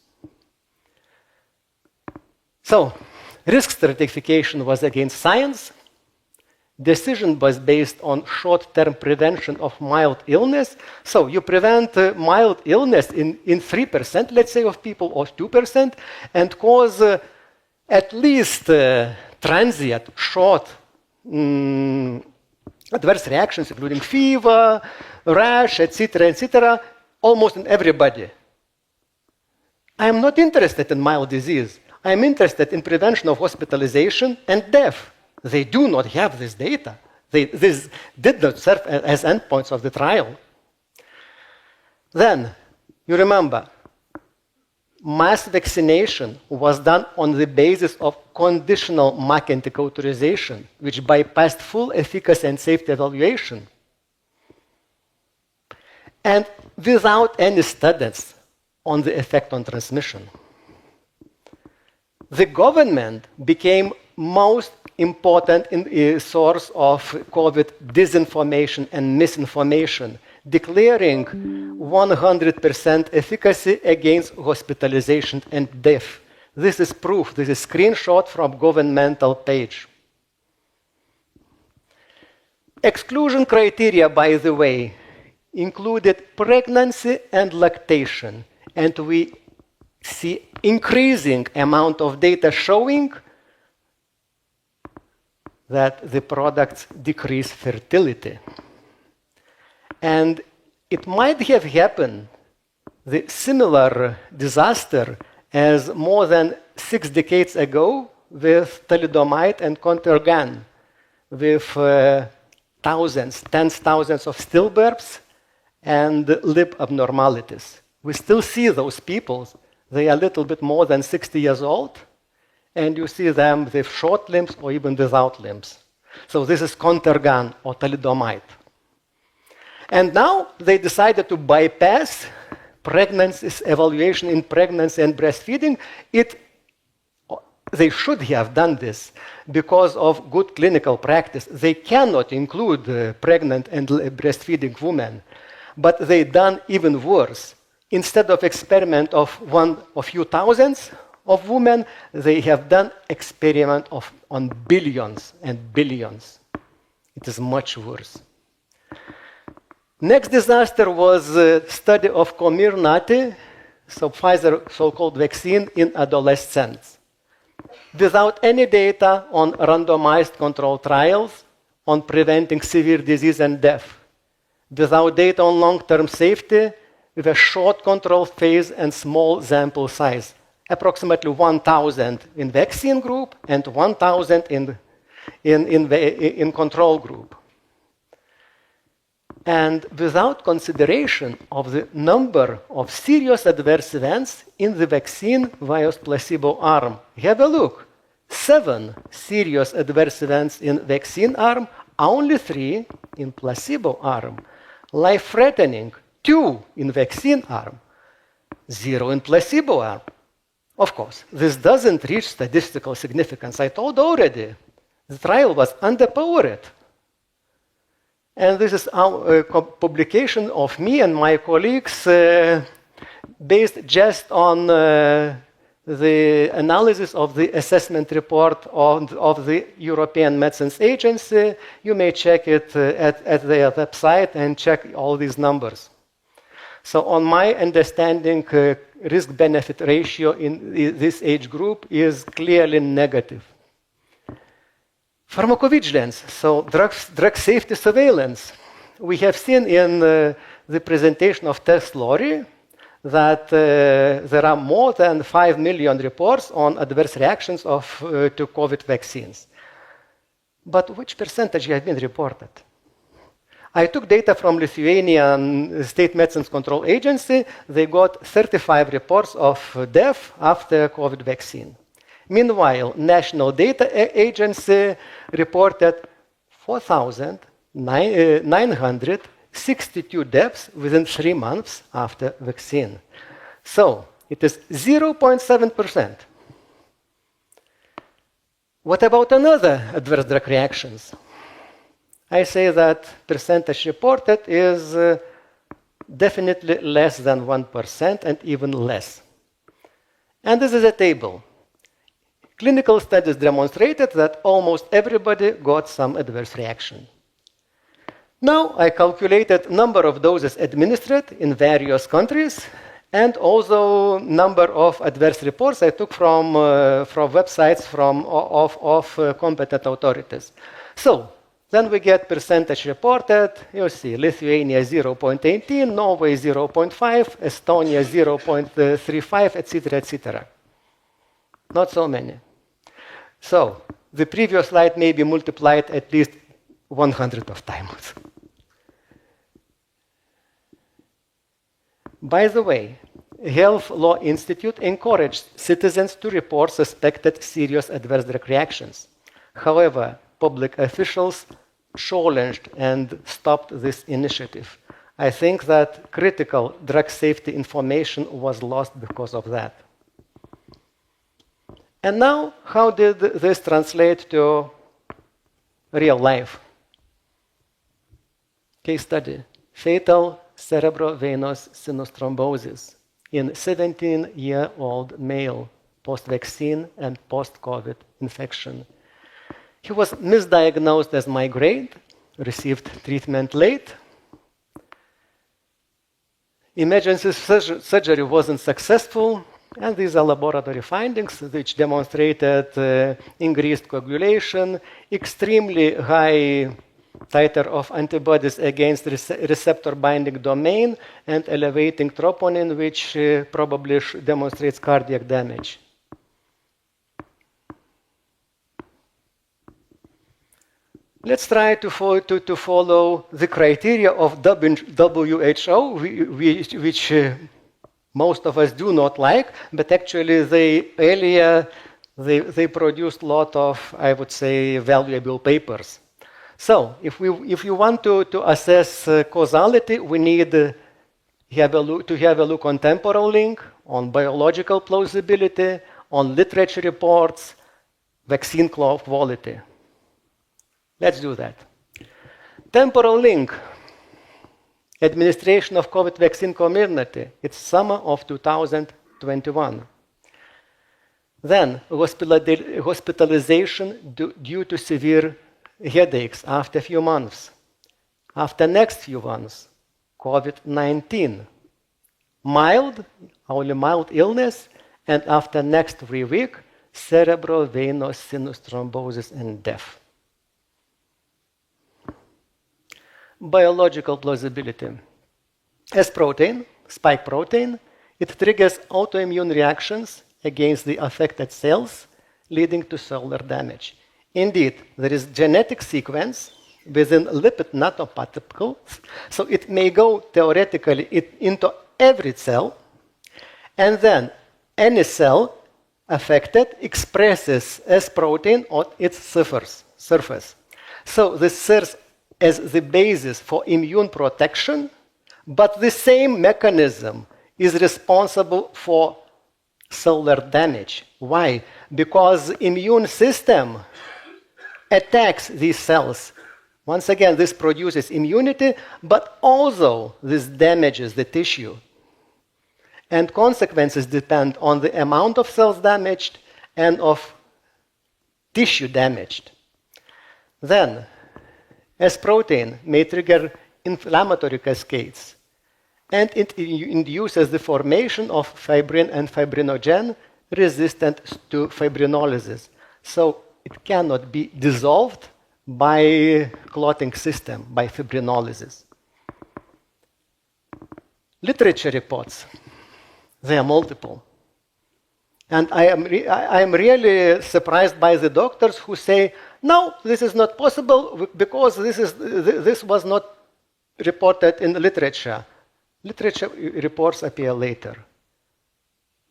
So, risk stratification was against science. Decision was based on short-term prevention of mild illness. So you prevent mild illness in 3%, let's say, of people, or 2%, and cause at least transient, short adverse reactions, including fever, rash, etc., almost in everybody. I am not interested in mild disease. I am interested in prevention of hospitalization and death. They do not have this data. This did not serve as endpoints of the trial. Then, you remember, mass vaccination was done on the basis of conditional marketing authorization, which bypassed full efficacy and safety evaluation. And without any studies on the effect on transmission. The government became most important source of COVID disinformation and misinformation, declaring 100% efficacy against hospitalization and death. This is proof. This is a screenshot from governmental page. Exclusion criteria, by the way, included pregnancy and lactation, and we see increasing amount of data showing that the products decrease fertility. And it might have happened, the similar disaster as more than 6 decades ago with thalidomide and Contergan, with thousands, tens of thousands of stillbirths and lip abnormalities. We still see those people. They are a little bit more than 60 years old, and you see them with short limbs or even without limbs. So this is Contergan or thalidomide. And now they decided to bypass pregnancy's evaluation in pregnancy and breastfeeding. They should have done this because of good clinical practice. They cannot include pregnant and breastfeeding women, but they done even worse. Instead of experiment of a few thousands of women, they have done experiment on billions and billions. It is much worse. Next disaster was a study of Comirnaty, so Pfizer so-called vaccine in adolescents, without any data on randomized controlled trials on preventing severe disease and death, without data on long-term safety, with a short control phase and small sample size, approximately 1,000 in vaccine group and 1,000 in control group. And without consideration of the number of serious adverse events in the vaccine versus placebo arm. Have a look. 7 serious adverse events in vaccine arm, only 3 in placebo arm. Life-threatening, 2 in vaccine arm, 0 in placebo arm. Of course, this doesn't reach statistical significance. I told already, the trial was underpowered. And this is our publication of me and my colleagues based just on the analysis of the assessment report of the European Medicines Agency. You may check it at their website and check all these numbers. So on my understanding, risk-benefit ratio in this age group is clearly negative. Pharmacovigilance, so drug safety surveillance. We have seen in the presentation of Tess Lorry that there are more than 5 million reports on adverse reactions to COVID vaccines. But which percentage have been reported? I took data from Lithuanian State Medicines Control Agency. They got 35 reports of death after COVID vaccine. Meanwhile, National Data Agency reported 4,962 deaths within 3 months after vaccine. So it is 0.7%. What about another adverse drug reactions? I say that percentage reported is definitely less than 1% and even less. And this is a table. Clinical studies demonstrated that almost everybody got some adverse reaction. Now I calculated number of doses administered in various countries and also number of adverse reports I took from websites of competent authorities. So then we get percentage reported. You see Lithuania 0.18, Norway 0.5, Estonia 0.35, etc., etc. Not so many. So the previous slide may be multiplied at least 100 of times. By the way, Health Law Institute encouraged citizens to report suspected serious adverse drug reactions. However, public officials challenged and stopped this initiative. I think that critical drug safety information was lost because of that. And now, how did this translate to real life? Case study, fatal cerebrovenous sinus thrombosis in 17-year-old male, post-vaccine and post-COVID infection. He was misdiagnosed as migraine, received treatment late. Emergency surgery wasn't successful, and these are laboratory findings which demonstrated increased coagulation, extremely high titer of antibodies against receptor binding domain, and elevating troponin, which probably demonstrates cardiac damage. Let's try to follow the criteria of WHO, which most of us do not like, but actually they produced a lot of, I would say, valuable papers. So, if you want to assess causality, we need to have a look on temporal link, on biological plausibility, on literature reports, vaccine quality. Let's do that. Temporal link. Administration of COVID vaccine community. It's summer of 2021. Then, hospitalization due to severe headaches after a few months. After next few months, COVID-19. Mild, only mild illness, and after next 3 weeks, cerebral venous sinus thrombosis and death. Biological plausibility. S protein, spike protein, it triggers autoimmune reactions against the affected cells, leading to cellular damage. Indeed, there is genetic sequence within lipid nanoparticles, so it may go theoretically into every cell, and then any cell affected expresses S protein on its surface. So this serves as the basis for immune protection, but the same mechanism is responsible for cellular damage. Why? Because the immune system attacks these cells. Once again, this produces immunity, but also this damages the tissue. And consequences depend on the amount of cells damaged and of tissue damaged. Then, S protein may trigger inflammatory cascades, and it induces the formation of fibrin and fibrinogen resistant to fibrinolysis. So it cannot be dissolved by clotting system, by fibrinolysis. Literature reports, they are multiple. And I am really surprised by the doctors who say, no, this is not possible because this was not reported in the literature. Literature reports appear later.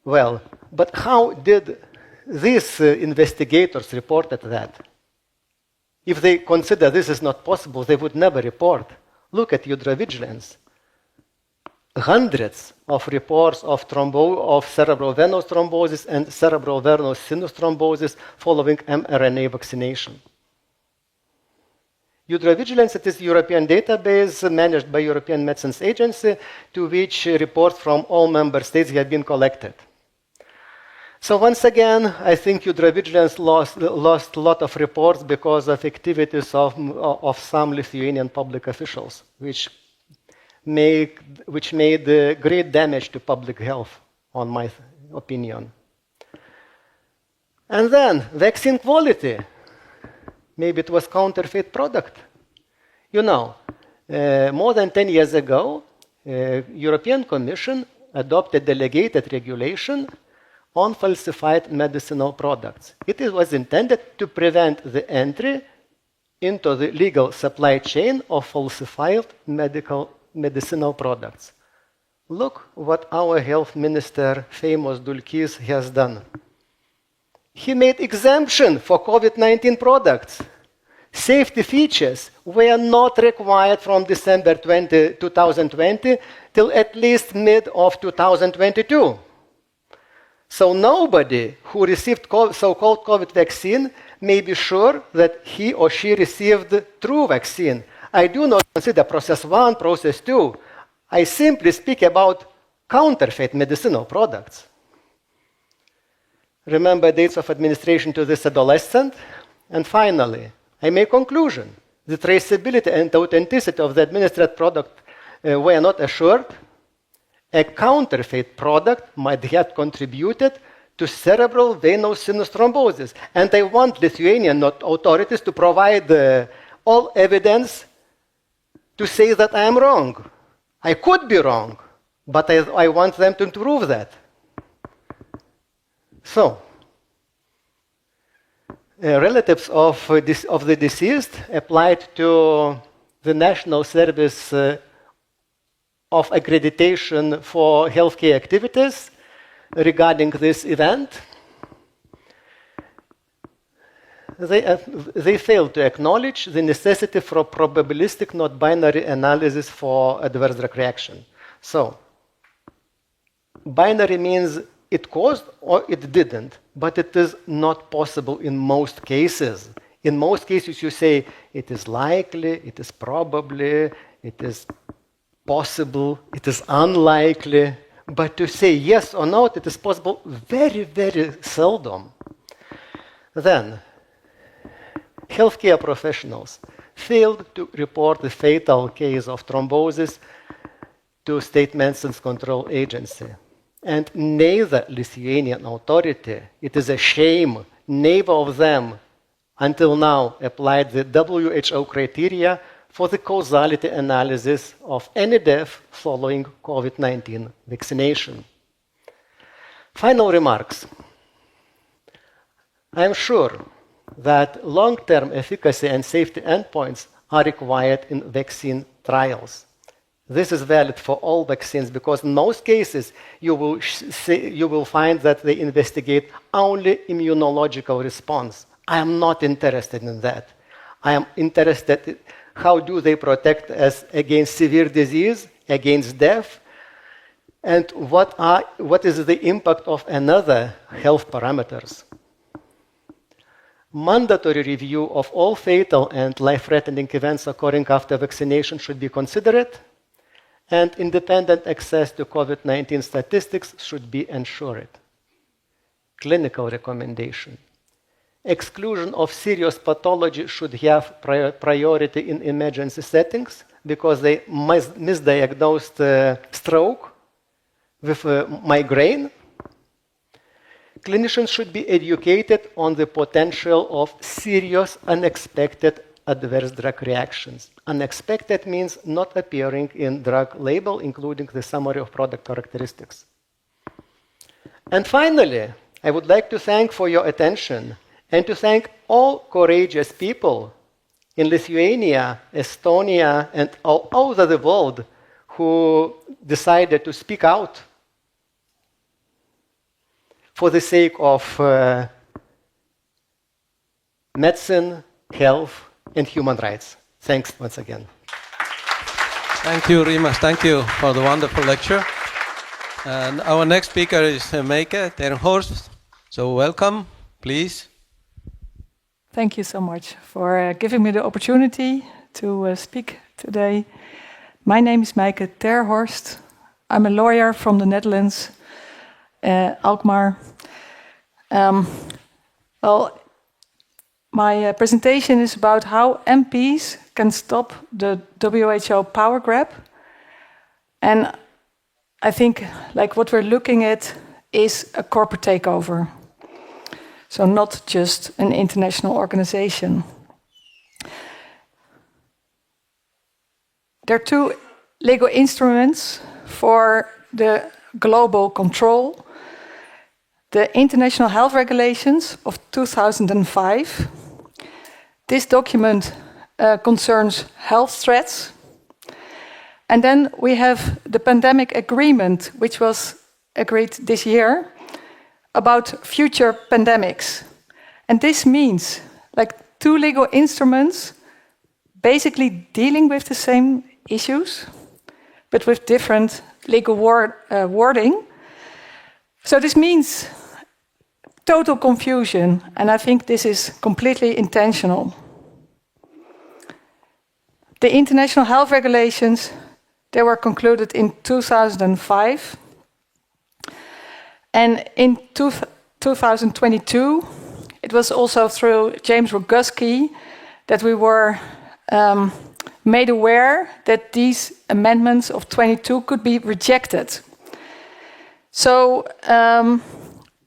Well, but how did these investigators reported that? If they consider this is not possible, they would never report. Look at ultravigilance. Hundreds of reports of cerebral venous thrombosis and cerebral venous sinus thrombosis following mRNA vaccination. Ultravigilance, it is a European database managed by European Medicines Agency, to which reports from all member states have been collected. So once again, I think ultravigilance lost a lot of reports because of activities of some Lithuanian public officials, which made great damage to public health, on my opinion. And then, vaccine quality. Maybe it was counterfeit product. You know, more than 10 years ago, European Commission adopted delegated regulation on falsified medicinal products. It was intended to prevent the entry into the legal supply chain of falsified medicinal products. Look what our health minister, famous Dulkys, has done. He made exemption for COVID-19 products. Safety features were not required from December 2020 till at least mid of 2022. So nobody who received so-called COVID vaccine may be sure that he or she received true vaccine. I do not consider process 1, process 2. I simply speak about counterfeit medicinal products. Remember dates of administration to this adolescent? And finally, I make conclusion. The traceability and authenticity of the administered product were not assured. A counterfeit product might have contributed to cerebral venous sinus thrombosis. And I want Lithuanian authorities to provide all evidence to say that I am wrong. I could be wrong, but I want them to prove that. So, relatives of the deceased applied to the National Service of Accreditation for Healthcare Activities regarding this event. they failed to acknowledge the necessity for probabilistic, not binary analysis for adverse drug reaction. So, binary means it caused or it didn't, but it is not possible in most cases. In most cases, you say it is likely, it is probably, it is possible, it is unlikely, but to say yes or no, it is possible very, very seldom. Then, healthcare professionals failed to report the fatal case of thrombosis to State Medicines Control Agency. And neither Lithuanian authority, it is a shame, neither of them until now applied the WHO criteria for the causality analysis of any death following COVID-19 vaccination. Final remarks. I am sure that long-term efficacy and safety endpoints are required in vaccine trials. This is valid for all vaccines because in most cases you will find that they investigate only immunological response. I am not interested in that. I am interested in how do they protect us against severe disease, against death, and what is the impact of another health parameters. Mandatory review of all fatal and life-threatening events occurring after vaccination should be considered, and independent access to COVID-19 statistics should be ensured. Clinical recommendation. Exclusion of serious pathology should have priority in emergency settings because they misdiagnosed stroke with migraine. Clinicians should be educated on the potential of serious unexpected adverse drug reactions. Unexpected means not appearing in drug label, including the summary of product characteristics. And finally, I would like to thank for your attention and to thank all courageous people in Lithuania, Estonia, and all over the world who decided to speak out for the sake of medicine, health, and human rights. Thanks once again. Thank you, Rimas. Thank you for the wonderful lecture. And our next speaker is Meike Terhorst. So welcome, please. Thank you so much for giving me the opportunity to speak today. My name is Meike Terhorst. I'm a lawyer from the Netherlands, Alkmaar. My presentation is about how MPs can stop the WHO power grab. And I think what we're looking at is a corporate takeover. So not just an international organization. There are two legal instruments for the global control. The International Health Regulations of 2005. This document concerns health threats. And then we have the Pandemic Agreement, which was agreed this year, about future pandemics. And this means two legal instruments basically dealing with the same issues, but with different legal wording. So this means total confusion, and I think this is completely intentional. The International Health Regulations, they were concluded in 2005. And in 2022, it was also through James Roguski that we were made aware that these amendments of 22 could be rejected. So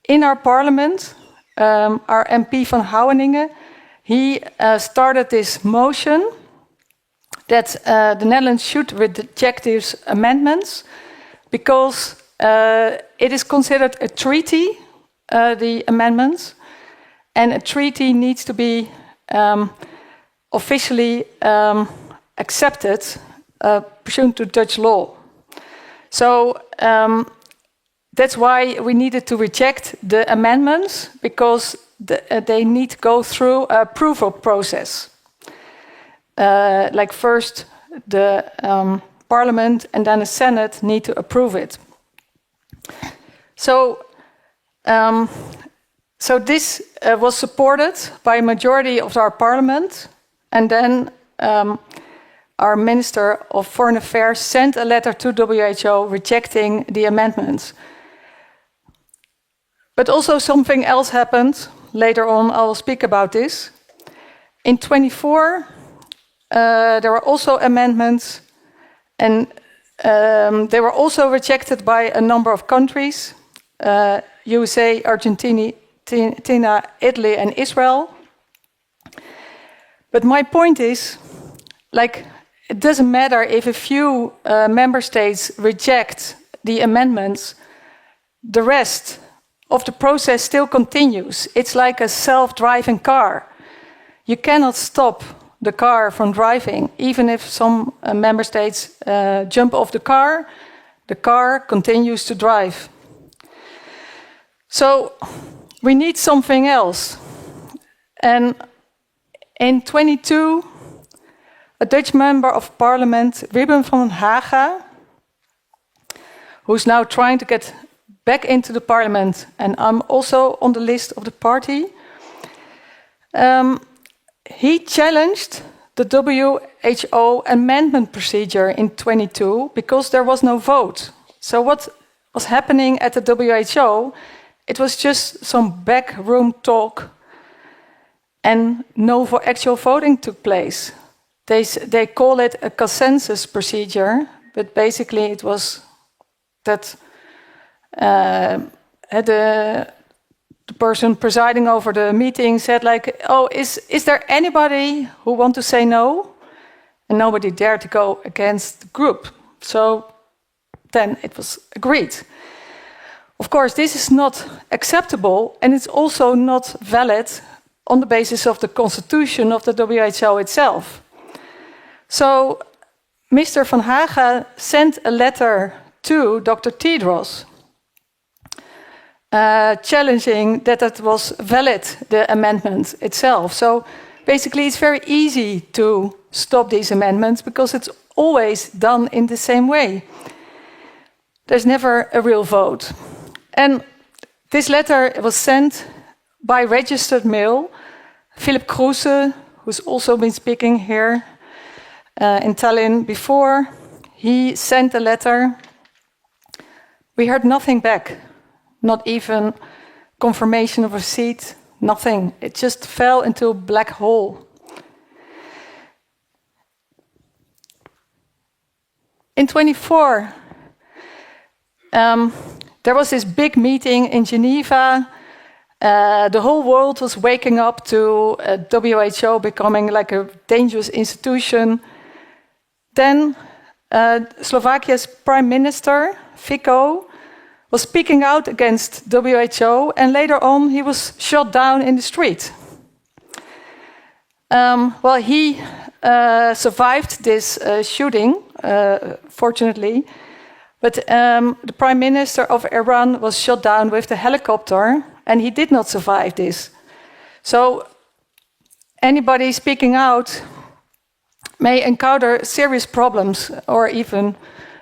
in our parliament, our MP van Houweningen, he started this motion that the Netherlands should reject these amendments because it is considered a treaty, the amendments, and a treaty needs to be officially accepted pursuant to Dutch law. So that's why we needed to reject the amendments, because they need to go through a approval process. Like first the Parliament and then the Senate need to approve it. So this was supported by a majority of our Parliament, and then our Minister of Foreign Affairs sent a letter to WHO rejecting the amendments. But also something else happened. Later on, I will speak about this. In 24, there were also amendments, and they were also rejected by a number of countries, USA, Argentina, Italy, and Israel. But my point is, like, it doesn't matter if a few member states reject the amendments, the rest of the process still continues. It's like a self-driving car. You cannot stop the car from driving. Even if some member states jump off the car continues to drive. So we need something else. And in 22, a Dutch member of parliament, Wim van Haga, who's now trying to get back into the parliament, and I'm also on the list of the party, he challenged the WHO amendment procedure in 22 because there was no vote. So what was happening at the WHO, it was just some backroom talk and no actual voting took place. They call it a consensus procedure, but basically it was that the person presiding over the meeting said like, oh, is there anybody who want to say no? And nobody dared to go against the group. So then it was agreed. Of course, this is not acceptable, and it's also not valid on the basis of the constitution of the WHO itself. So Mr. Van Haga sent a letter to Dr. Tedros challenging that it was valid, the amendment itself. So basically it's very easy to stop these amendments because it's always done in the same way. There's never a real vote. And this letter was sent by registered mail. Philip Kruse, who's also been speaking here in Tallinn before, he sent a letter. We heard nothing back, not even confirmation of receipt, nothing. It just fell into a black hole. In 24, there was this big meeting in Geneva. The whole world was waking up to WHO becoming like a dangerous institution. Then Slovakia's Prime Minister, Fico, was speaking out against WHO, and later on he was shot down in the street. Well, he survived this shooting, fortunately, but the Prime Minister of Iran was shot down with the helicopter, and he did not survive this. So anybody speaking out may encounter serious problems or even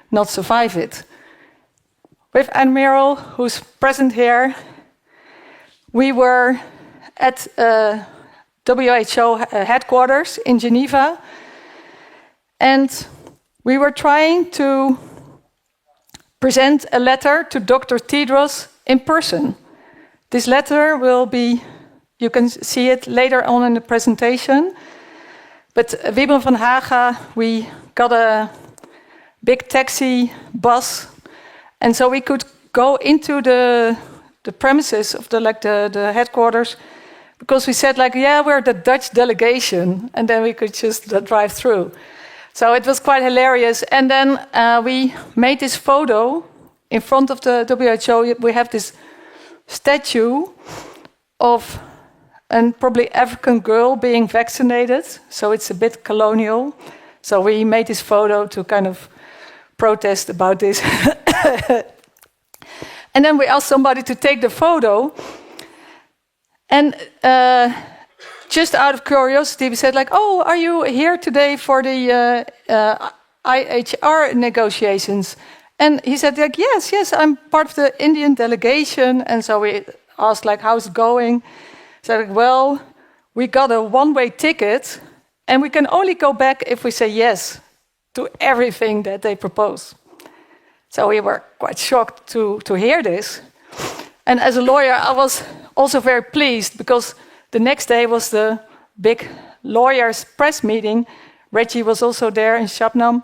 not survive it. With Admiral, who's present here, we were at WHO headquarters in Geneva, and we were trying to present a letter to Dr. Tedros in person. This letter will be, you can see it later on in the presentation, but Wim van Haga, we got a big taxi bus, and so we could go into the premises of the headquarters, because we said like, yeah, we're the Dutch delegation, and then we could just drive through. So it was quite hilarious. And then we made this photo in front of the WHO. We have this statue of a probably African girl being vaccinated. So it's a bit colonial. So we made this photo to kind of protest about this. And then we asked somebody to take the photo. And just out of curiosity, we said like, "Oh, are you here today for the IHR negotiations?" And he said like, "Yes, I'm part of the Indian delegation." And so we asked like, "How's it going?" So like, "Well, we got a one-way ticket, and we can only go back if we say yes to everything that they propose." So we were quite shocked to hear this. And as a lawyer, I was also very pleased because the next day was the big lawyers' press meeting. Reggie was also there in Shabnam.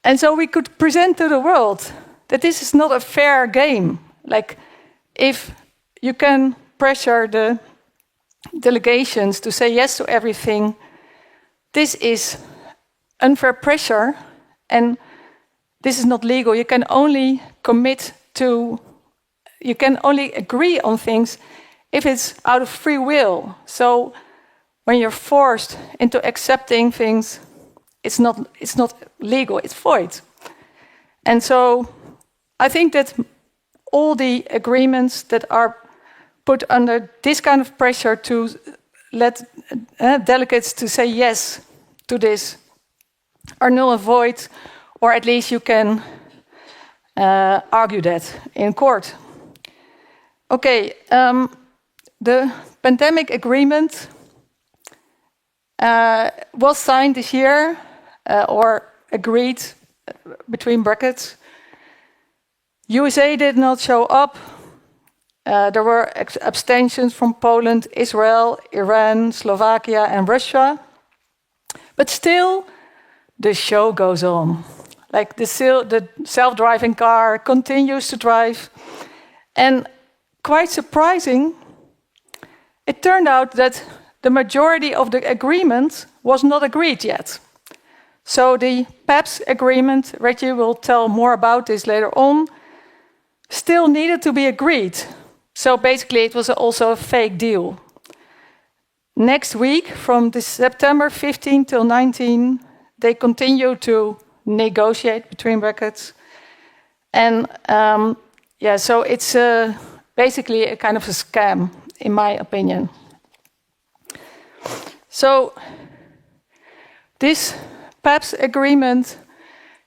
And so we could present to the world that this is not a fair game. Like, if you can pressure the delegations to say yes to everything, this is unfair pressure, and this is not legal. You can only agree on things if it's out of free will. So when you're forced into accepting things, it's not legal, it's void. And so I think that all the agreements that are put under this kind of pressure to let delegates to say yes to this are null and void, or at least you can argue that in court. Okay, the pandemic agreement was signed this year, or agreed between brackets. USA did not show up. There were abstentions from Poland, Israel, Iran, Slovakia, and Russia. But still, the show goes on. Like the self-driving car continues to drive. And quite surprising, it turned out that the majority of the agreement was not agreed yet. So the PEPs agreement, Reggie will tell more about this later on, still needed to be agreed. So basically it was also a fake deal. Next week, from this September 15 till 19, they continue to negotiate between brackets. And so it's basically a kind of a scam, in my opinion. So this PEPs agreement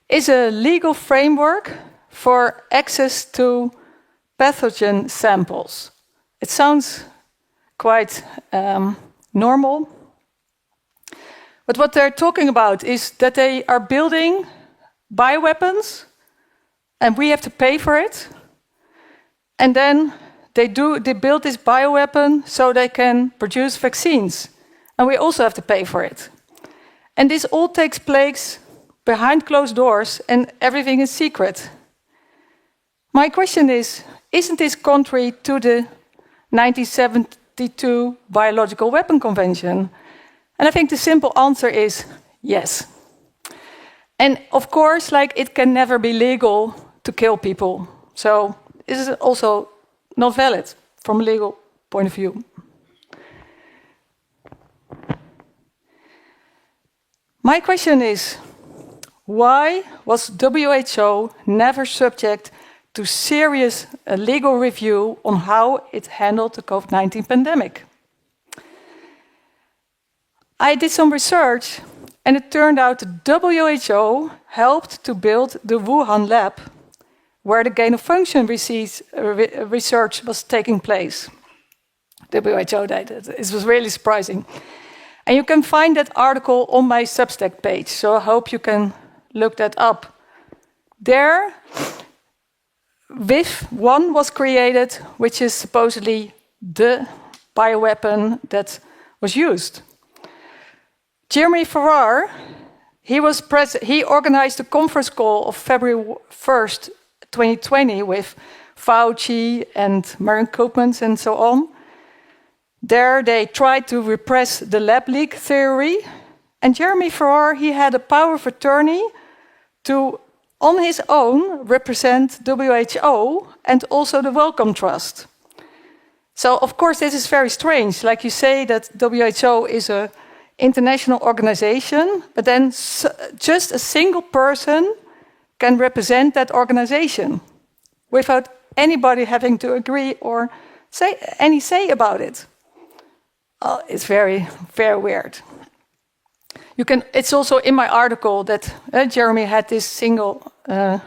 is a legal framework for access to pathogen samples. It sounds quite normal. But what they're talking about is that they are building bioweapons, and we have to pay for it. And then they build this bioweapon so they can produce vaccines. And we also have to pay for it. And this all takes place behind closed doors, and everything is secret. My question is, isn't this contrary to the 1972 Biological Weapon Convention? And I think the simple answer is yes. And of course, it can never be legal to kill people. So this is also not valid from a legal point of view. My question is, why was WHO never subject to serious legal review on how it handled the COVID-19 pandemic? I did some research, and it turned out the WHO helped to build the Wuhan lab, where the gain-of-function research was taking place. WHO did it. It was really surprising. And you can find that article on my Substack page, so I hope you can look that up. There, WIF-1 was created, which is supposedly the bioweapon that was used. Jeremy Farrar, he organized a conference call of February 1st, 2020 with Fauci and Marion Koopmans and so on. There they tried to repress the lab leak theory, and Jeremy Farrar, he had a power of attorney to, on his own, represent WHO and also the Wellcome Trust. So, of course, this is very strange. Like you say that WHO is an international organization, but then just a single person can represent that organization without anybody having to agree or say about it? It's very, very weird. It's also in my article that Jeremy had this single, that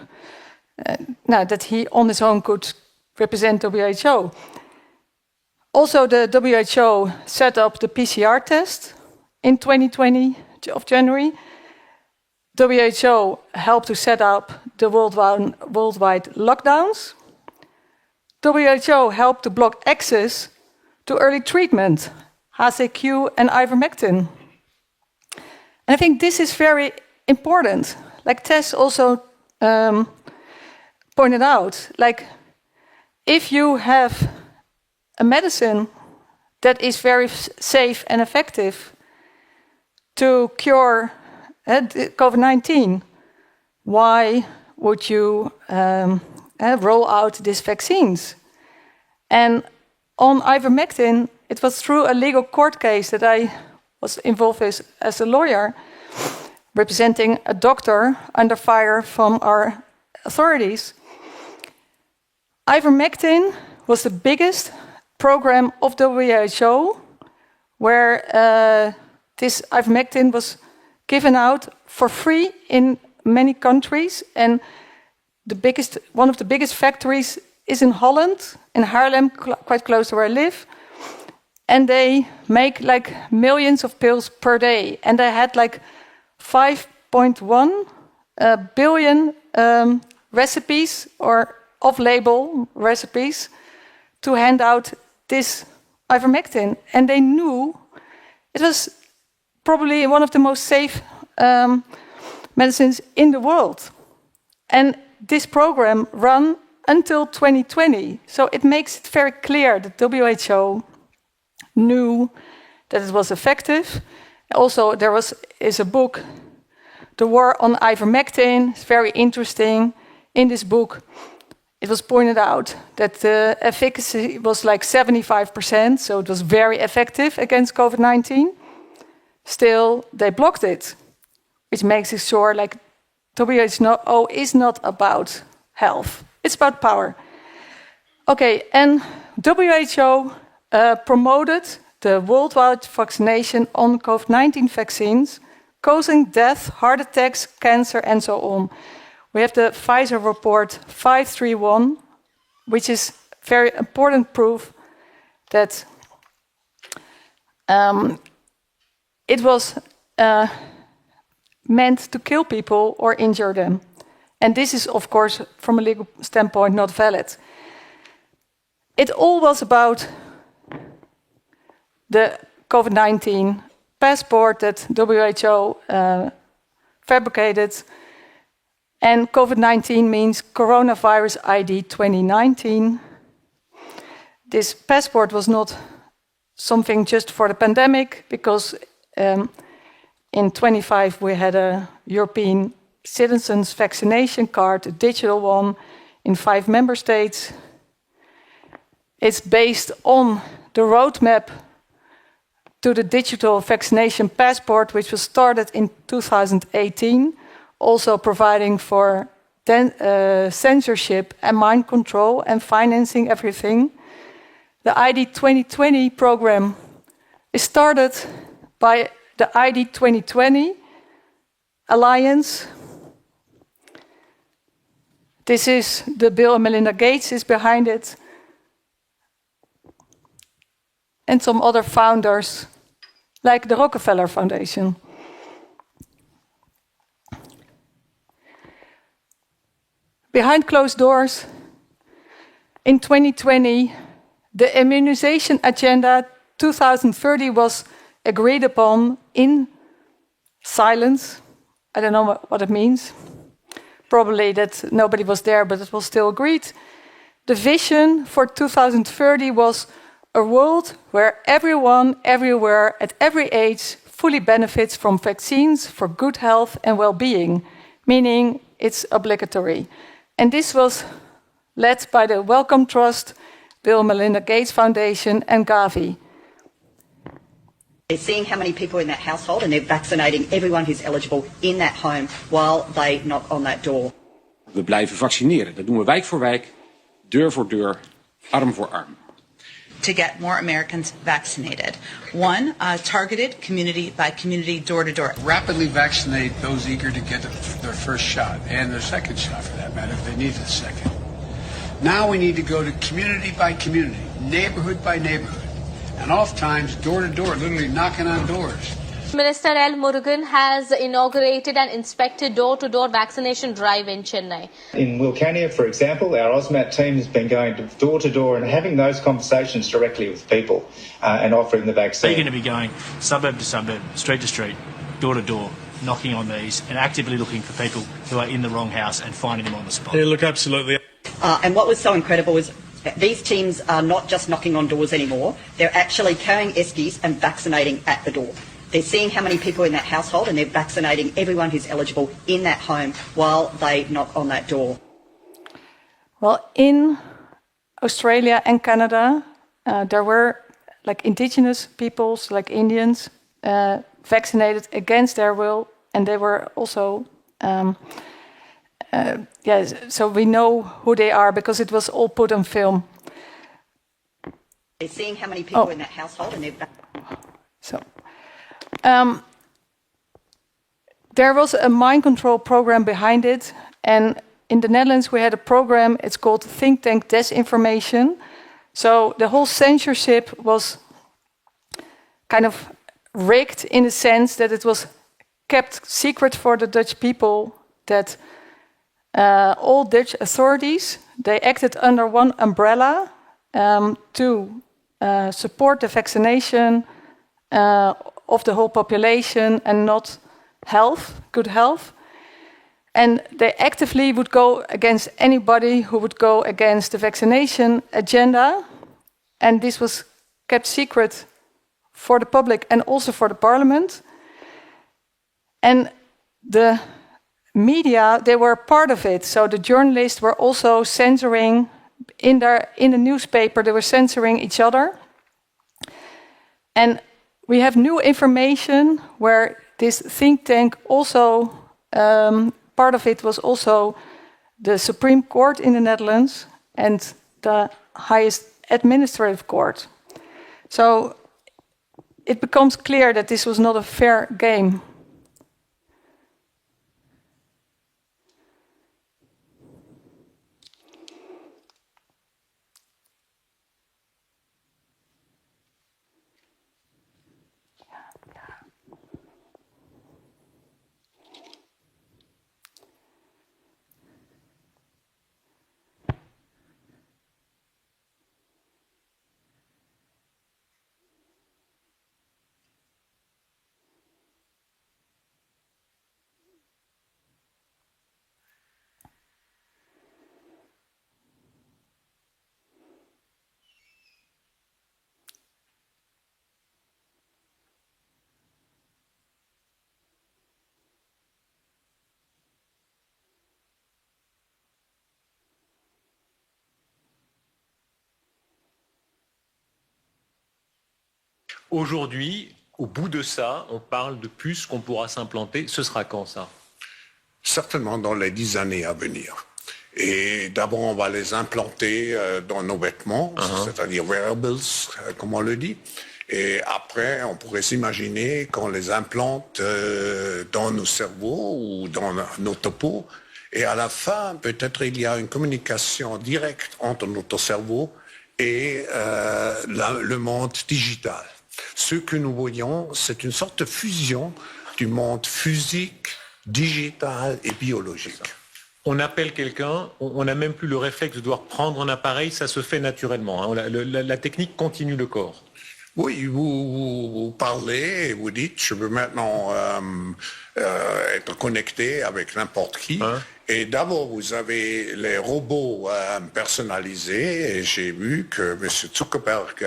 he on his own could represent WHO. Also, the WHO set up the PCR test in 2020 of January. WHO helped to set up the worldwide lockdowns. WHO helped to block access to early treatment, HCQ and ivermectin. And I think this is very important. Like Tess also pointed out, like if you have a medicine that is very safe and effective to cure COVID-19, why would you roll out these vaccines? And on ivermectin, it was through a legal court case that I was involved with as a lawyer, representing a doctor under fire from our authorities. Ivermectin was the biggest program of the WHO, where this ivermectin was given out for free in many countries, and one of the biggest factories is in Holland, in Haarlem, quite close to where I live, and they make like millions of pills per day, and they had like 5.1 billion recipes or off-label recipes to hand out this ivermectin, and they knew it was probably one of the most safe medicines in the world. And this program ran until 2020, so it makes it very clear that WHO knew that it was effective. Also, there is a book, The War on Ivermectin. It's very interesting. In this book, it was pointed out that the efficacy was like 75%, so it was very effective against COVID-19. Still, they blocked it, which makes it sure like WHO is not about health. It's about power. Okay, and WHO promoted the worldwide vaccination on COVID-19 vaccines, causing death, heart attacks, cancer, and so on. We have the Pfizer report 531, which is very important proof that it was meant to kill people or injure them. And this is, of course, from a legal standpoint, not valid. It all was about the COVID-19 passport that WHO fabricated. And COVID-19 means Coronavirus ID 2019. This passport was not something just for the pandemic, because in 25 we had a European citizens vaccination card, a digital one, in 5 member states. It's based on the roadmap to the digital vaccination passport, which was started in 2018, also providing for censorship and mind control and financing everything. The ID 2020 program is started by the ID 2020 Alliance. This is the Bill and Melinda Gates is behind it. And some other founders, like the Rockefeller Foundation. Behind closed doors, in 2020, the immunization agenda 2030 was agreed upon in silence. I don't know what it means. Probably that nobody was there, but it was still agreed. The vision for 2030 was a world where everyone, everywhere, at every age, fully benefits from vaccines for good health and well-being, meaning it's obligatory. And this was led by the Wellcome Trust, Bill and Melinda Gates Foundation, and Gavi. They're seeing how many people are in that household, and they're vaccinating everyone who's eligible in that home while they knock on that door. We blijven vaccineren. Dat doen we wijk voor wijk, deur voor deur, arm voor arm. to get more Americans vaccinated. One, targeted community by community, door to door. Rapidly vaccinate those eager to get their first shot and their second shot, for that matter, if they need a second. Now we need to go to community by community, neighborhood by neighborhood, and oftentimes door to door, literally knocking on doors. Minister L. Murugan has inaugurated and inspected door-to-door vaccination drive in Chennai. In Wilcannia, for example, our AUSMAT team has been going door to door and having those conversations directly with people and offering the vaccine. They're going to be going suburb to suburb, street to street, door to door, knocking on these and actively looking for people who are in the wrong house and finding them on the spot. Yeah, look, absolutely. And what was so incredible was these teams are not just knocking on doors anymore, they're actually carrying eskies and vaccinating at the door. They're seeing how many people in that household and they're vaccinating everyone who's eligible in that home while they knock on that door. Well, in Australia and Canada, there were like indigenous peoples, like Indians, vaccinated against their will, and they were also, so we know who they are because it was all put on film. They're seeing how many people in that household and they're there was a mind control program behind it, and in the Netherlands we had a program, it's called Think Tank Disinformation. So the whole censorship was kind of rigged in the sense that it was kept secret for the Dutch people, that all Dutch authorities, they acted under one umbrella to support the vaccination of the whole population and not good health. And they actively would go against anybody who would go against the vaccination agenda. And this was kept secret for the public and also for the parliament. And the media, they were part of it. So the journalists were also censoring, in the newspaper, they were censoring each other. And we have new information where this think tank also, part of it was also the Supreme Court in the Netherlands and the highest administrative court. So it becomes clear that this was not a fair game. Aujourd'hui, au bout de ça, on parle de puces qu'on pourra s'implanter. Ce sera quand, ça? Certainement dans les 10 années à venir. Et d'abord, on va les implanter dans nos vêtements, c'est-à-dire wearables, comme on le dit. Et après, on pourrait s'imaginer qu'on les implante dans nos cerveaux ou dans notre peau. Et à la fin, peut-être il y a une communication directe entre notre cerveau et le monde digital. Ce que nous voyons, c'est une sorte de fusion du monde physique, digital et biologique. On appelle quelqu'un, on n'a même plus le réflexe de devoir prendre un appareil, ça se fait naturellement. Hein. La technique continue le corps. Oui, vous parlez et vous dites, je veux maintenant être connecté avec n'importe qui. Et d'abord, vous avez les robots personnalisés. Et j'ai vu que M. Zuckerberg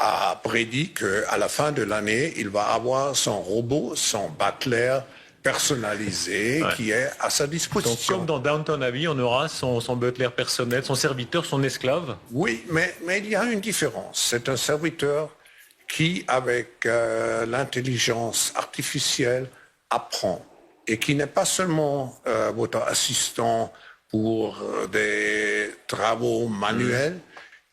a prédit qu'à la fin de l'année, il va avoir son robot, son butler personnalisé qui est à sa disposition. Donc, comme dans Downton Abbey, on aura son butler personnel, son serviteur, son esclave. Oui, mais il y a une différence. C'est un serviteur qui, avec l'intelligence artificielle, apprend et qui n'est pas seulement votre assistant pour des travaux manuels,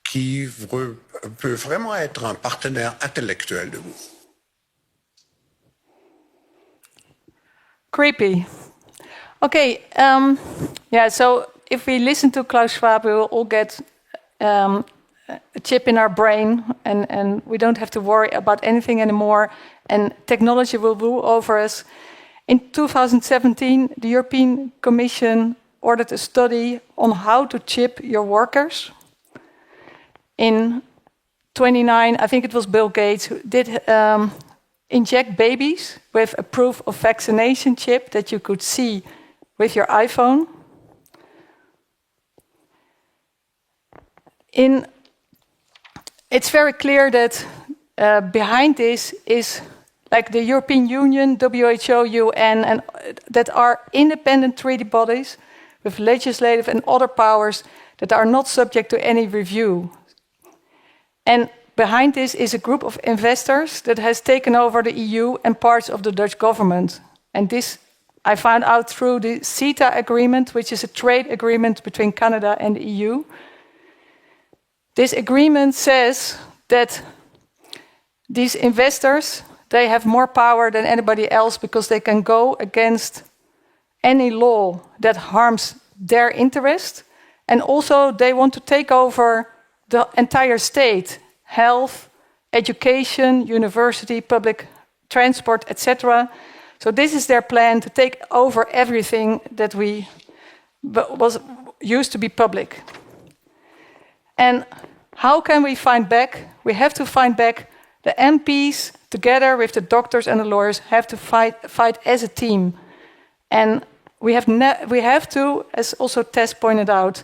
qui veut peut vraiment être un partenaire intellectuel de vous. Creepy. Okay, yeah, so if we listen to Klaus Schwab, we will all get a chip in our brain and we don't have to worry about anything anymore and technology will rule over us. In 2017, the European Commission ordered a study on how to chip your workers. In 29, I think it was Bill Gates who did inject babies with a proof of vaccination chip that you could see with your iPhone. It's very clear that behind this is like the European Union, WHO, UN, and that are independent treaty bodies with legislative and other powers that are not subject to any review. And behind this is a group of investors that has taken over the EU and parts of the Dutch government. And this I found out through the CETA agreement, which is a trade agreement between Canada and the EU. This agreement says that these investors, they have more power than anybody else because they can go against any law that harms their interest. And also they want to take over the entire state, health, education, university, public transport, etc. So this is their plan to take over everything that was used to be public. And how can we find back? We have to find back the MPs together with the doctors and the lawyers have to fight as a team. And we have to, as also Tess pointed out,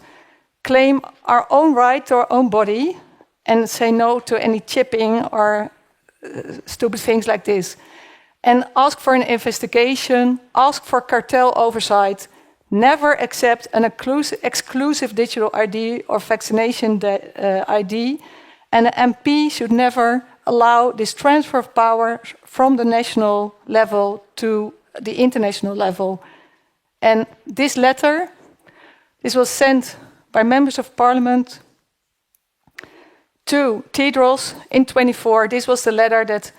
claim our own right to our own body and say no to any chipping or stupid things like this. And ask for an investigation, ask for cartel oversight, never accept an exclusive digital ID or vaccination ID, and the MP should never allow this transfer of power from the national level to the international level. And this letter, this was sent by members of parliament to Tedros in 24. This was the letter that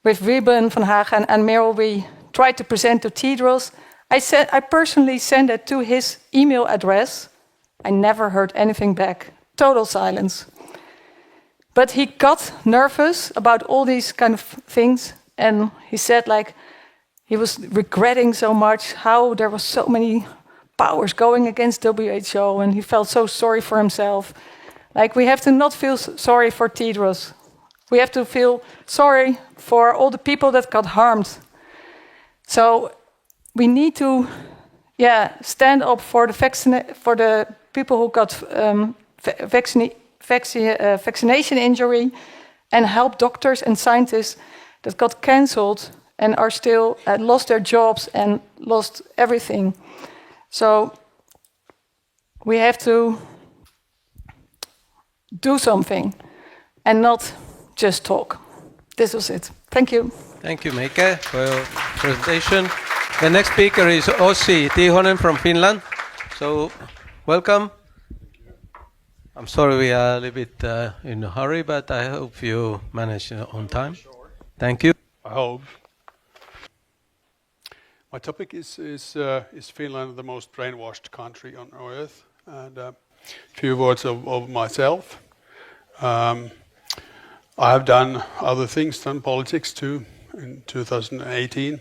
with Ruben van Hagen and Merel we tried to present to Tedros. I personally sent it to his email address. I never heard anything back. Total silence. But he got nervous about all these kind of things, and he said like he was regretting so much how there was so many powers going against WHO, and he felt so sorry for himself. Like we have to not feel sorry for Tedros. We have to feel sorry for all the people that got harmed. So we need to, stand up for the people who got vaccination injury, and help doctors and scientists that got cancelled and are still lost their jobs and lost everything. So we have to do something and not just talk. This was it. Thank you. Thank you, Meike, for your presentation. The next speaker is Ossi Tihonen from Finland. So, welcome. I'm sorry we are a little bit in a hurry, but I hope you manage on time. Thank you. I hope. My topic is Finland the most brainwashed country on earth? And a few words of myself. I have done other things than politics too. In 2018,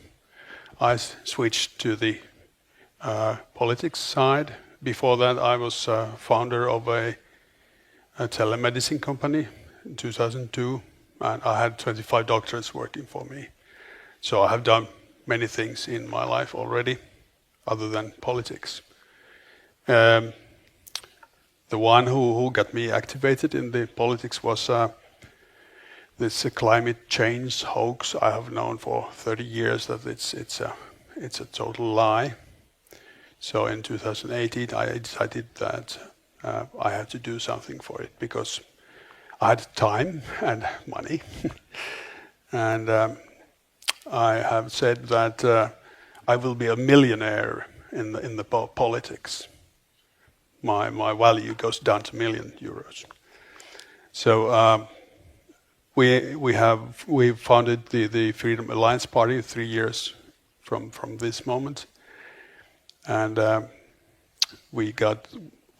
I switched to the politics side. Before that, I was founder of a telemedicine company in 2002, and I had 25 doctors working for me. So I have done many things in my life already, other than politics. The one who got me activated in the politics was this climate change hoax. I have known for 30 years that it's a total lie. So in 2018, I decided that I had to do something for it because I had time and money, and I have said that I will be a millionaire in the politics. My value goes down to €1 million. So we founded the Freedom Alliance Party 3 years from this moment, and we got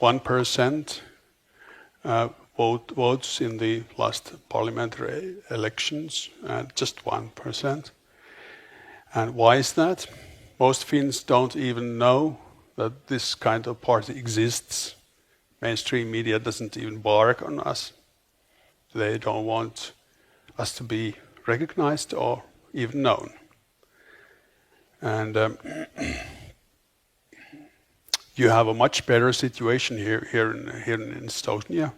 1% votes in the last parliamentary elections, just 1%. And why is that? Most Finns don't even know that this kind of party exists. Mainstream media doesn't even bark on us. They don't want us to be recognized or even known. And you have a much better situation here in Estonia.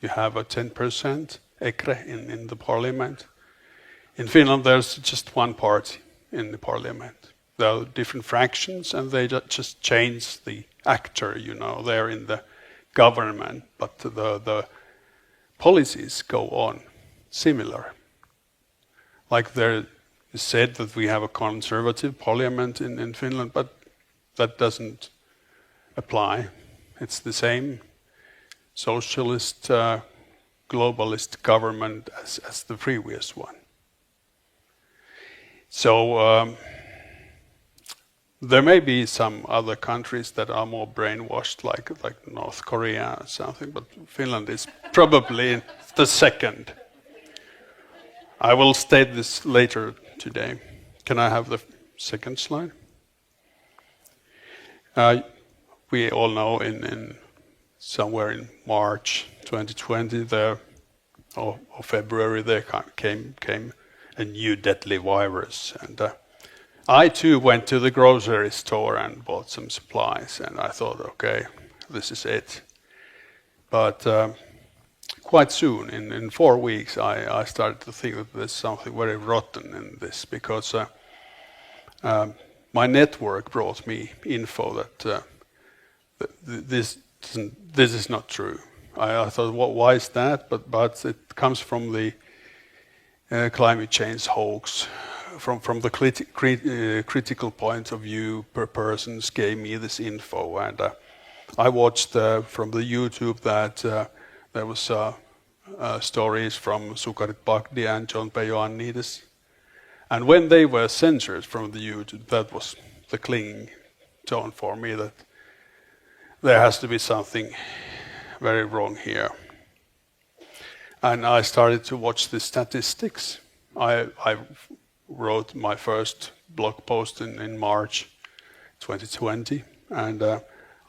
You have a 10% EKRE in the parliament. In Finland, there's just one party in the parliament. There are different fractions, and they just change the actor. They're in the government, but the policies go on similar. Like there is said that we have a conservative parliament in Finland, but that doesn't apply. It's the same socialist, globalist government as the previous one. So there may be some other countries that are more brainwashed, like North Korea or something, but Finland is probably the second. I will state this later today. Can I have the second slide? We all know in somewhere in March 2020 or February there came a new deadly virus, and I too went to the grocery store and bought some supplies, and I thought, okay, this is it. But quite soon, in 4 weeks, I started to think that there's something very rotten in this, because my network brought me info that this is not true. I thought, why is that? But it comes from the climate change hoax. From the critical point of view, per person gave me this info, and I watched from the YouTube that there was stories from Sukarit Bhakdi and John Pejoannidis, and when they were censored from the YouTube, that was the clinging tone for me that there has to be something very wrong here. And I started to watch the statistics. I wrote my first blog post in March 2020, and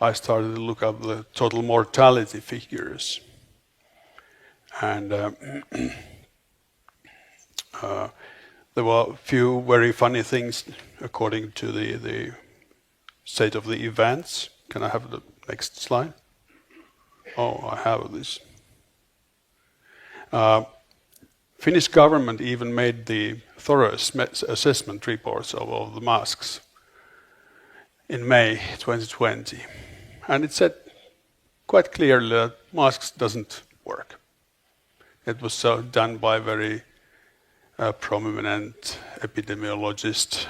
I started to look up the total mortality figures. And there were a few very funny things according to the state of the events. Can I have the next slide? Oh, I have this. Finnish government even made the thorough assessment reports of the masks in May 2020, and it said quite clearly that masks doesn't work. It was done by a very prominent epidemiologist,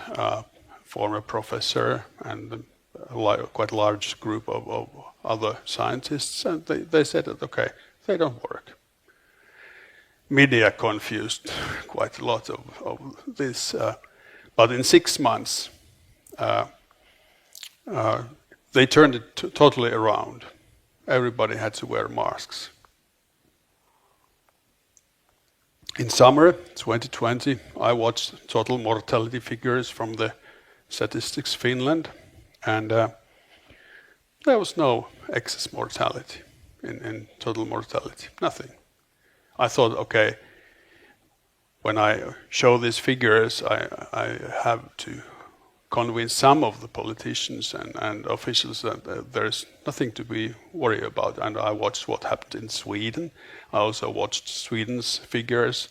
former professor, and a quite large group of other scientists, and they said that, okay, they don't work. Media confused quite a lot of this, but in 6 months, they turned it totally around. Everybody had to wear masks. In summer 2020, I watched total mortality figures from the Statistics Finland, and there was no excess mortality in total mortality, nothing. I thought, okay, when I show these figures, I have to convince some of the politicians and officials that there is nothing to be worried about. And I watched what happened in Sweden. I also watched Sweden's figures,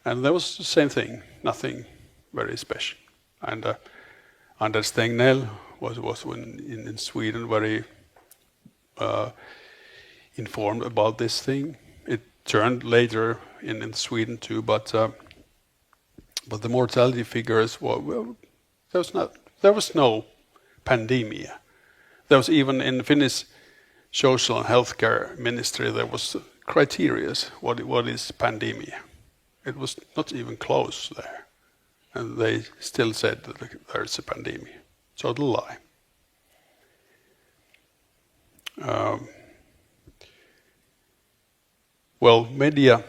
and there was the same thing, nothing very special. And Anders Tegnell was in Sweden very informed about this thing. It turned later in Sweden too, but the mortality figures were there was no pandemia. There was even in Finnish social and healthcare ministry there was criteria what is pandemia, It was not even close there. And they still said that there's a pandemic. Total lie. Well, media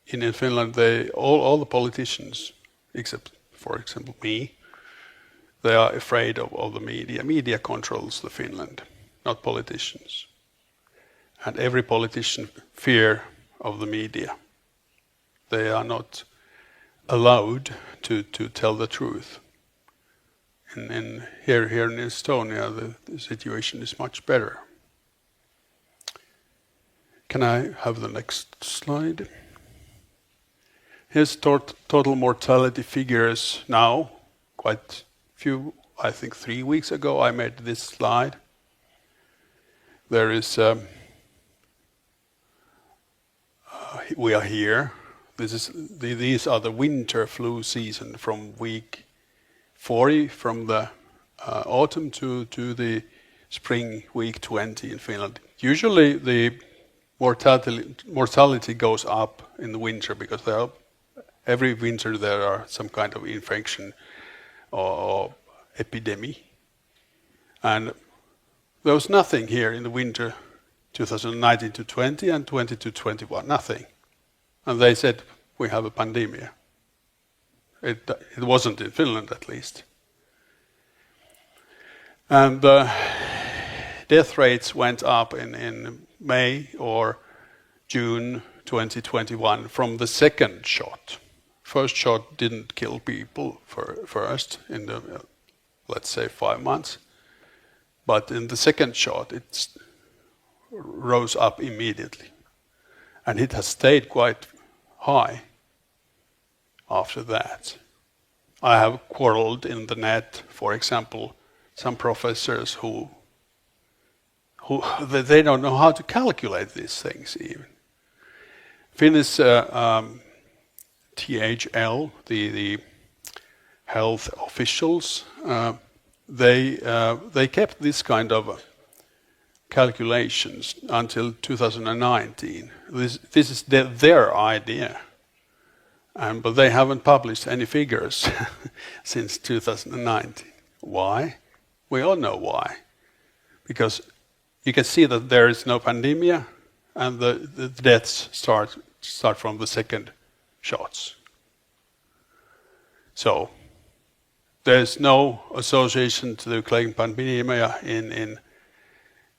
in Finland, all the politicians, except, for example, me, they are afraid of the media. Media controls the Finland, not politicians. And every politician fear of the media. They are not allowed to tell the truth. And here in Estonia, the situation is much better. Can I have the next slide? Here's total mortality figures now. Quite few, I think 3 weeks ago I made this slide. There is, we are here. These are the winter flu season from week 40, from the autumn to the spring week 20 in Finland. Usually the mortality goes up in the winter because every winter there are some kind of infection or epidemic. And there was nothing here in the winter 2019 to 20 and 20 to 21, nothing. And they said, we have a pandemic. It wasn't in Finland, at least. And death rates went up in May or June 2021 from the second shot. First shot didn't kill people first in the, let's say, 5 months. But in the second shot, it rose up immediately. And it has stayed quite high after that. I have quarreled in the net, for example, some professors who they don't know how to calculate these things even. Finnish THL, the health officials, they kept this kind of calculations until 2019. This is their idea, but they haven't published any figures since 2019. Why? We all know why. Because you can see that there is no pandemic, and the deaths start from the second shots. So there's no association to the claim pandemia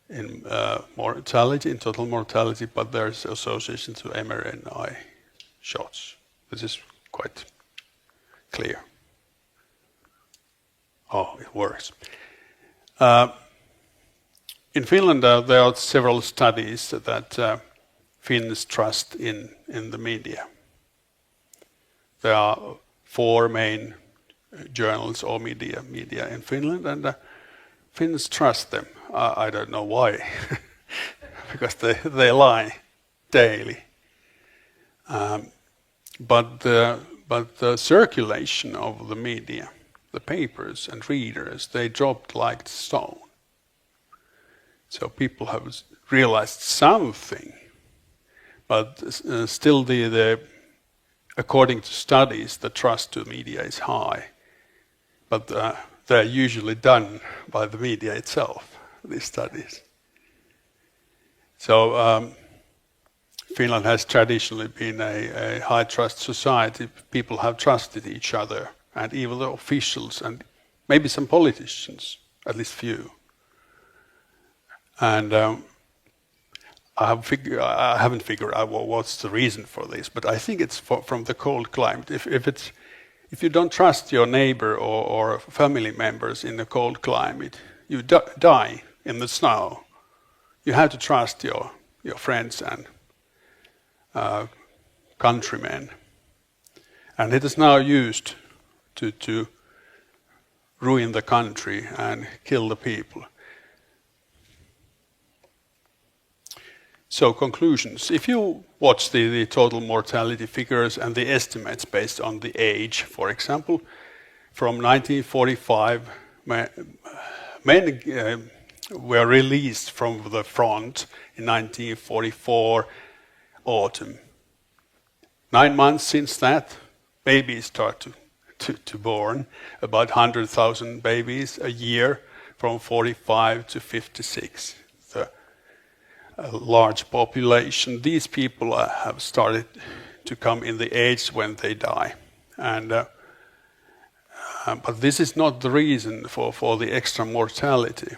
in mortality, in total mortality, but there's association to mRNA shots. This is quite clear. Oh, it works. In Finland, there are several studies that Finns trust in the media. There are 4 main journals or media in Finland, and Finns trust them. I don't know why, because they lie daily. But the circulation of the media, the papers and readers, they dropped like stone. So people have realized something, but still according to studies, the trust to media is high. But they're usually done by the media itself, these studies. So Finland has traditionally been a high trust society. People have trusted each other, and even the officials and maybe some politicians, at least few. And I haven't figured out what's the reason for this, but I think it's from the cold climate. If you don't trust your neighbor or family members in the cold climate, you die in the snow. You have to trust your friends and countrymen. And it is now used to ruin the country and kill the people. So conclusions. If you watch the total mortality figures and the estimates based on the age, for example, from 1945, men were released from the front in 1944 autumn. 9 months since that, babies start to born, about 100,000 babies a year from 45 to 56. A large population. These people have started to come in the age when they die. But this is not the reason for the extra mortality.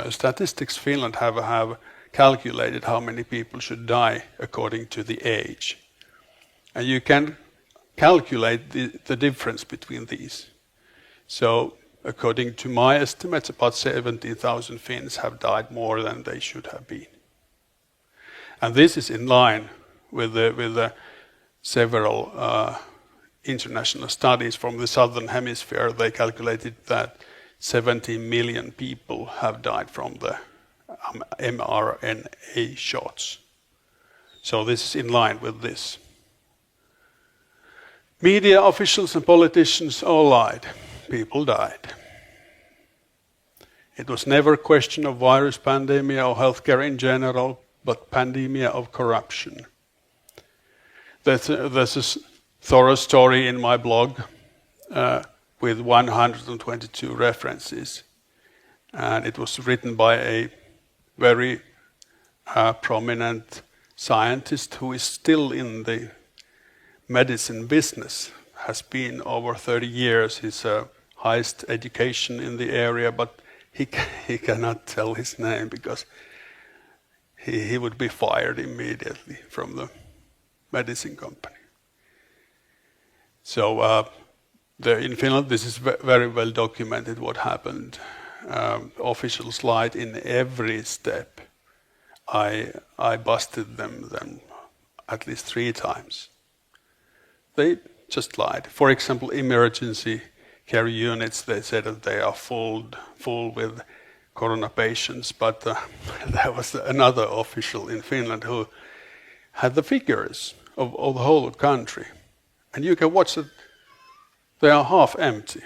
Statistics Finland have calculated how many people should die according to the age. And you can calculate the difference between these. So according to my estimates, about 70,000 Finns have died more than they should have been. And this is in line with the several international studies from the southern hemisphere. They calculated that 70 million people have died from the mRNA shots. So this is in line with this. Media officials and politicians all lied. People died. It was never a question of virus pandemic or healthcare in general, but pandemia of corruption. There's a thorough story in my blog with 122 references. And it was written by a very prominent scientist who is still in the medicine business, has been over 30 years. He's highest education in the area, but he cannot tell his name because he would be fired immediately from the medicine company. So in Finland, this is very well documented what happened. Officials lied in every step. I busted them at least 3 times. They just lied. For example, emergency care units, they said that they are full with corona patients, but there was another official in Finland who had the figures of the whole country. And you can watch that they are half empty,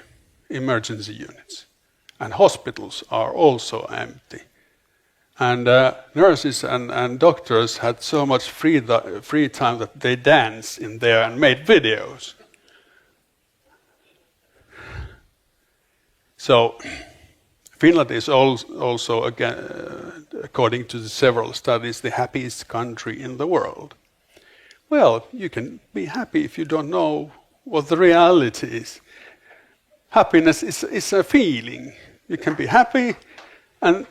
emergency units. And hospitals are also empty. And nurses and doctors had so much free time that they danced in there and made videos. So Finland is also, again, according to the several studies, the happiest country in the world. Well, you can be happy if you don't know what the reality is. Happiness is a feeling. You can be happy and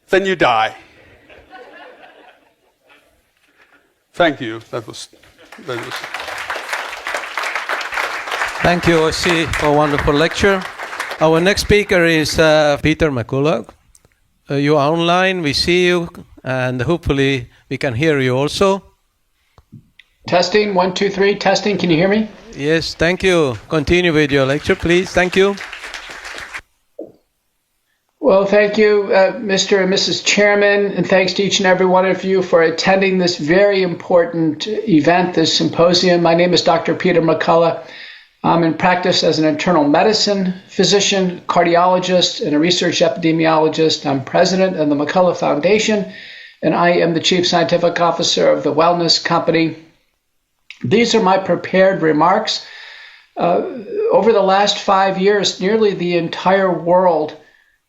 then you die. Thank you. That was. Thank you, Ossi, for a wonderful lecture. Our next speaker is Peter McCullough. You are online, we see you, and hopefully we can hear you also. Testing, 1, 2, 3, testing, can you hear me? Yes, thank you. Continue with your lecture, please. Thank you. Well, thank you, Mr. and Mrs. Chairman, and thanks to each and every one of you for attending this very important event, this symposium. My name is Dr. Peter McCullough. I'm in practice as an internal medicine physician, cardiologist, and a research epidemiologist. I'm president of the McCullough Foundation, and I am the chief scientific officer of the Wellness Company. These are my prepared remarks. Over the last 5 years, nearly the entire world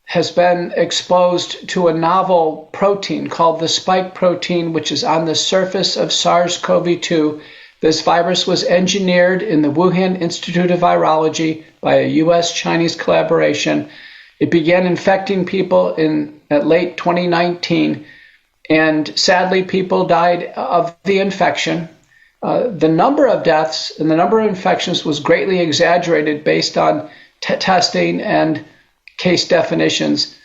has been exposed to a novel protein called the spike protein, which is on the surface of SARS-CoV-2. This virus was engineered in the Wuhan Institute of Virology by a US-Chinese collaboration. It began infecting people at late 2019, and sadly, people died of the infection. The number of deaths and the number of infections was greatly exaggerated based on testing and case definitions.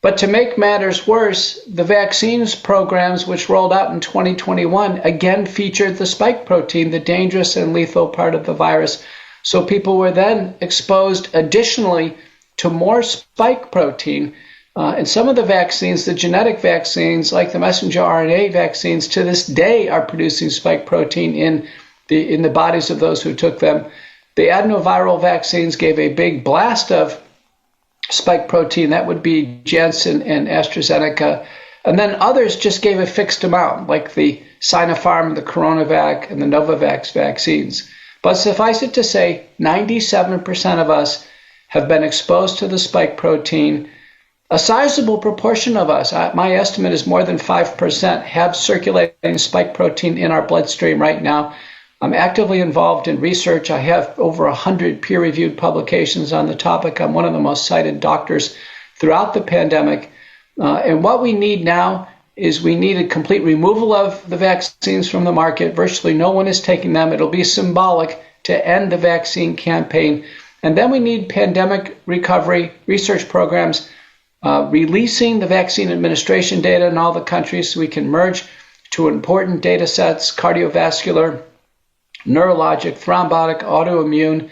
But to make matters worse, the vaccines programs which rolled out in 2021 again featured the spike protein, the dangerous and lethal part of the virus. So people were then exposed additionally to more spike protein. And some of the vaccines, the genetic vaccines, like the messenger RNA vaccines, to this day are producing spike protein in the bodies of those who took them. The adenoviral vaccines gave a big blast of spike protein. That would be Janssen and AstraZeneca. And then others just gave a fixed amount, like the Sinopharm, the Coronavac, and the Novavax vaccines. But suffice it to say, 97% of us have been exposed to the spike protein. A sizable proportion of us, my estimate is more than 5%, have circulating spike protein in our bloodstream right now. I'm actively involved in research. I have over 100 peer-reviewed publications on the topic. I'm one of the most cited doctors throughout the pandemic. And what we need now is we need a complete removal of the vaccines from the market. Virtually no one is taking them. It'll be symbolic to end the vaccine campaign. And then we need pandemic recovery research programs releasing the vaccine administration data in all the countries so we can merge to important data sets, cardiovascular, neurologic, thrombotic, autoimmune,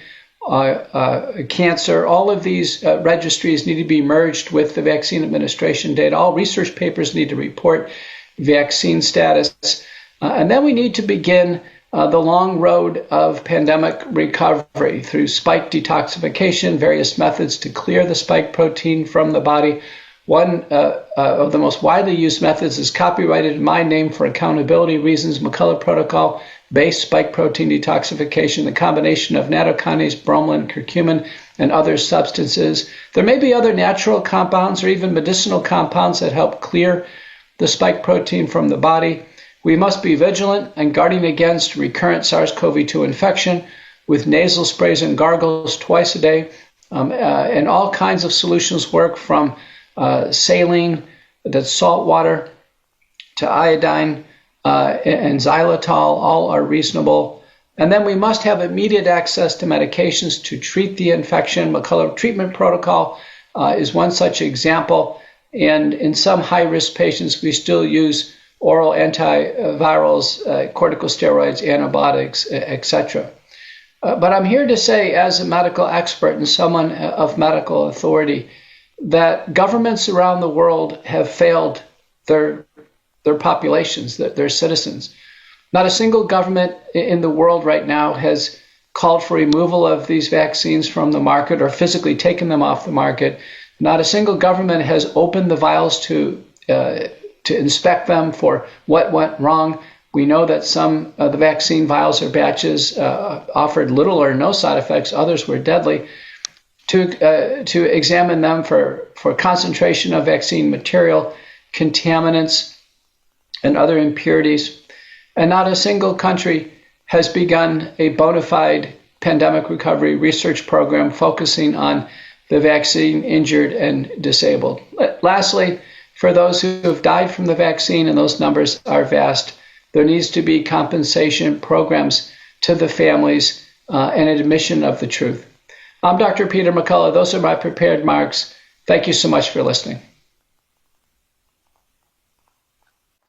cancer. All of these registries need to be merged with the vaccine administration data. All research papers need to report vaccine status. And then we need to begin the long road of pandemic recovery through spike detoxification, various methods to clear the spike protein from the body. One of the most widely used methods is copyrighted in my name for accountability reasons, McCullough Protocol, based spike protein detoxification, the combination of nattokinase, bromelain, curcumin, and other substances. There may be other natural compounds or even medicinal compounds that help clear the spike protein from the body. We must be vigilant and guarding against recurrent SARS-CoV-2 infection with nasal sprays and gargles twice a day. And all kinds of solutions work, from saline, that's salt water, to iodine and xylitol. All are reasonable. And then we must have immediate access to medications to treat the infection. McCullough treatment protocol is one such example. And in some high-risk patients, we still use oral antivirals, corticosteroids, antibiotics, etc. But I'm here to say, as a medical expert and someone of medical authority, that governments around the world have failed their populations, their citizens. Not a single government in the world right now has called for removal of these vaccines from the market or physically taken them off the market. Not a single government has opened the vials to inspect them for what went wrong. We know that some of the vaccine vials or batches offered little or no side effects. Others were deadly. To examine them for concentration of vaccine material, contaminants, and other impurities. And not a single country has begun a bona fide pandemic recovery research program focusing on the vaccine injured and disabled. Lastly, for those who have died from the vaccine, and those numbers are vast, there needs to be compensation programs to the families and admission of the truth. I'm Dr. Peter McCullough. Those are my prepared remarks. Thank you so much for listening.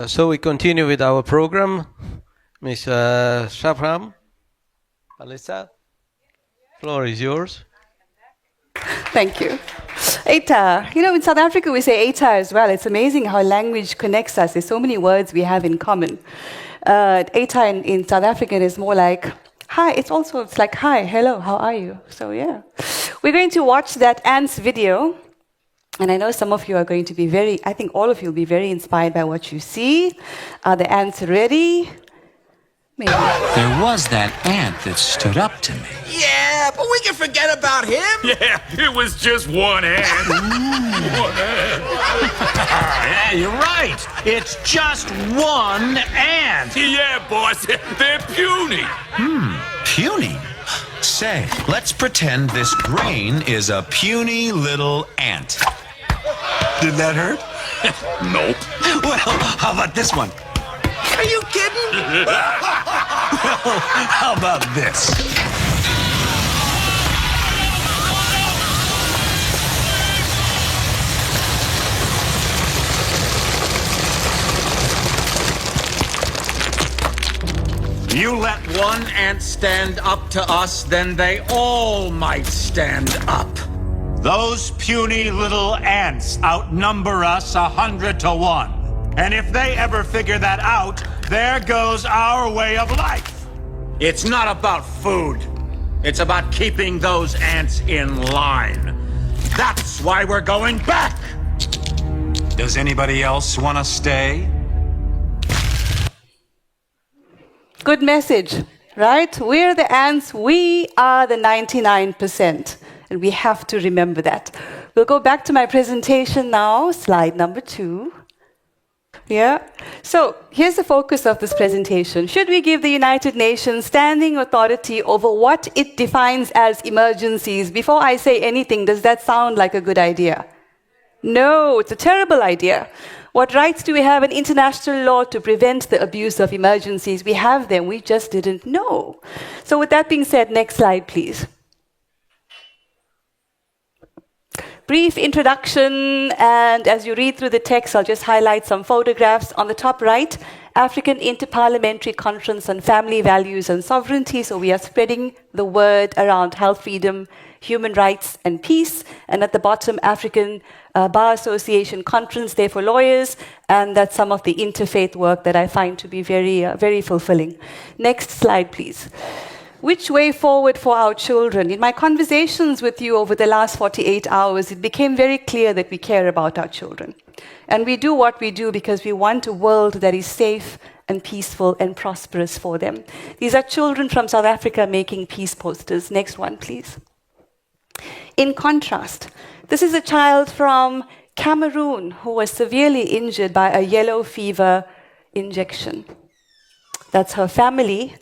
So we continue with our program. Ms. Shafram, Alisa, floor is yours. Thank you. ETA. You know, in South Africa we say ETA as well. It's amazing how language connects us. There's so many words we have in common. ETA in South African is more like hi. It's like hi, hello, how are you? So yeah. We're going to watch that ants video. And I know some of you are going to be I think all of you will be very inspired by what you see. Are the ants ready? Maybe. There was that ant that stood up to me. Yeah, but we can forget about him. Yeah, it was just one ant. One ant. Yeah, you're right. It's just one ant. Yeah, boss, they're puny. Puny? Say, let's pretend this grain is a puny little ant. Did that hurt? Nope. Well, how about this one? Are you kidding? Well, how about this? You let one ant stand up to us, then they all might stand up. Those puny little ants outnumber us 100 to 1. And if they ever figure that out, there goes our way of life. It's not about food. It's about keeping those ants in line. That's why we're going back. Does anybody else want to stay? Good message, right? We're the ants, we are the 99%. And we have to remember that. We'll go back to my presentation now, slide number 2. Yeah. So here's the focus of this presentation. Should we give the United Nations standing authority over what it defines as emergencies? Before I say anything, does that sound like a good idea? No, it's a terrible idea. What rights do we have in international law to prevent the abuse of emergencies? We have them, we just didn't know. So with that being said, next slide, please. Brief introduction, and as you read through the text, I'll just highlight some photographs. On the top right, African Interparliamentary Conference on Family Values and Sovereignty. So we are spreading the word around health, freedom, human rights, and peace. And at the bottom, African Bar Association Conference, there for lawyers, and that's some of the interfaith work that I find to be very fulfilling. Next slide, please. Which way forward for our children? In my conversations with you over the last 48 hours, it became very clear that we care about our children. And we do what we do because we want a world that is safe and peaceful and prosperous for them. These are children from South Africa making peace posters. Next one, please. In contrast, this is a child from Cameroon who was severely injured by a yellow fever injection. That's her family.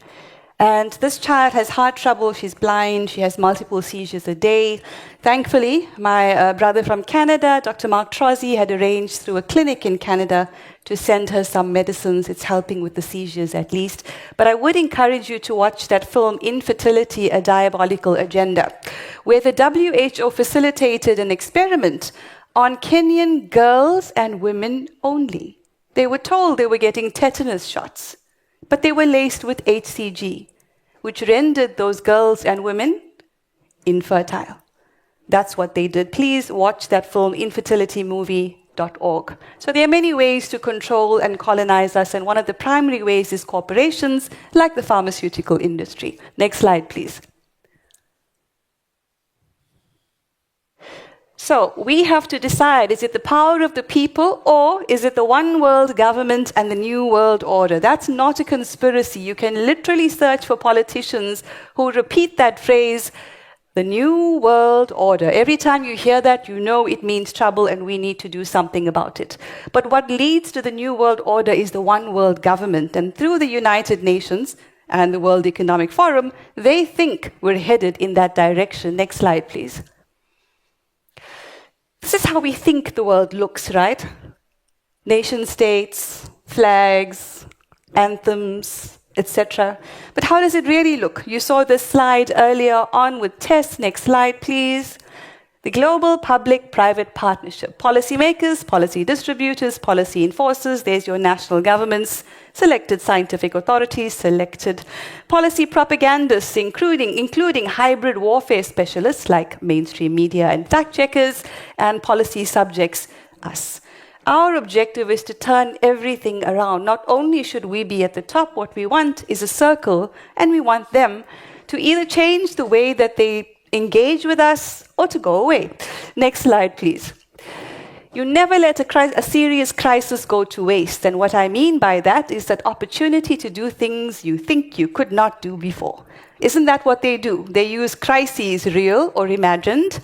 And this child has heart trouble, she's blind, she has multiple seizures a day. Thankfully, my brother from Canada, Dr. Mark Trozzi, had arranged through a clinic in Canada to send her some medicines. It's helping with the seizures at least. But I would encourage you to watch that film, Infertility, A Diabolical Agenda, where the WHO facilitated an experiment on Kenyan girls and women only. They were told they were getting tetanus shots, but they were laced with HCG, which rendered those girls and women infertile. That's what they did. Please watch that film, infertilitymovie.org. So there are many ways to control and colonize us, and one of the primary ways is corporations like the pharmaceutical industry. Next slide, please. So we have to decide, is it the power of the people or is it the one world government and the new world order? That's not a conspiracy. You can literally search for politicians who repeat that phrase, the new world order. Every time you hear that, you know it means trouble and we need to do something about it. But what leads to the new world order is the one world government. And through the United Nations and the World Economic Forum, they think we're headed in that direction. Next slide, please. This is how we think the world looks, right? Nation states, flags, anthems, etc. But how does it really look? You saw this slide earlier on with Tess. Next slide, please. The global public-private partnership. Policymakers, policy distributors, policy enforcers. There's your national governments, selected scientific authorities, selected policy propagandists, including hybrid warfare specialists like mainstream media and fact-checkers, and policy subjects, us. Our objective is to turn everything around. Not only should we be at the top, what we want is a circle, and we want them to either change the way that they engage with us or to go away. Next slide, please. You never let a serious crisis go to waste. And what I mean by that is that opportunity to do things you think you could not do before. Isn't that what they do? They use crises, real or imagined,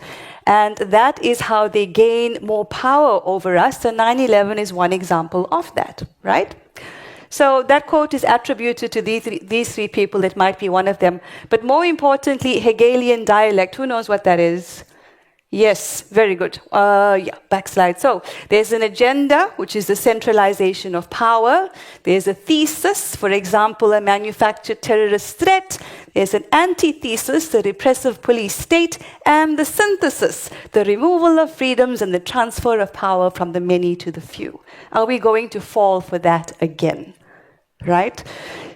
and that is how they gain more power over us. And 9/11 is one example of that, right? So that quote is attributed to these three people. It might be one of them. But more importantly, Hegelian dialect. Who knows what that is? Yes, very good. Backslide. So there's an agenda, which is the centralization of power. There's a thesis, for example, a manufactured terrorist threat. There's an antithesis, the repressive police state. And the synthesis, the removal of freedoms and the transfer of power from the many to the few. Are we going to fall for that again? Right?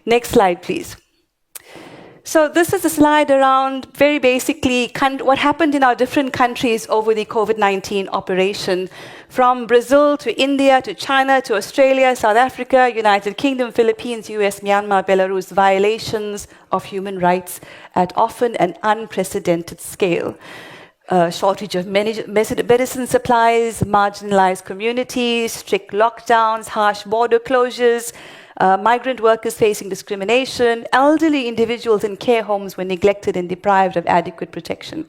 Next slide, please. So this is a slide around very basically what happened in our different countries over the COVID-19 operation, from Brazil to India to China to Australia, South Africa, United Kingdom, Philippines, US, Myanmar, Belarus, violations of human rights at often an unprecedented scale. shortage of medicine supplies, marginalized communities, strict lockdowns, harsh border closures, migrant workers facing discrimination, elderly individuals in care homes were neglected and deprived of adequate protection.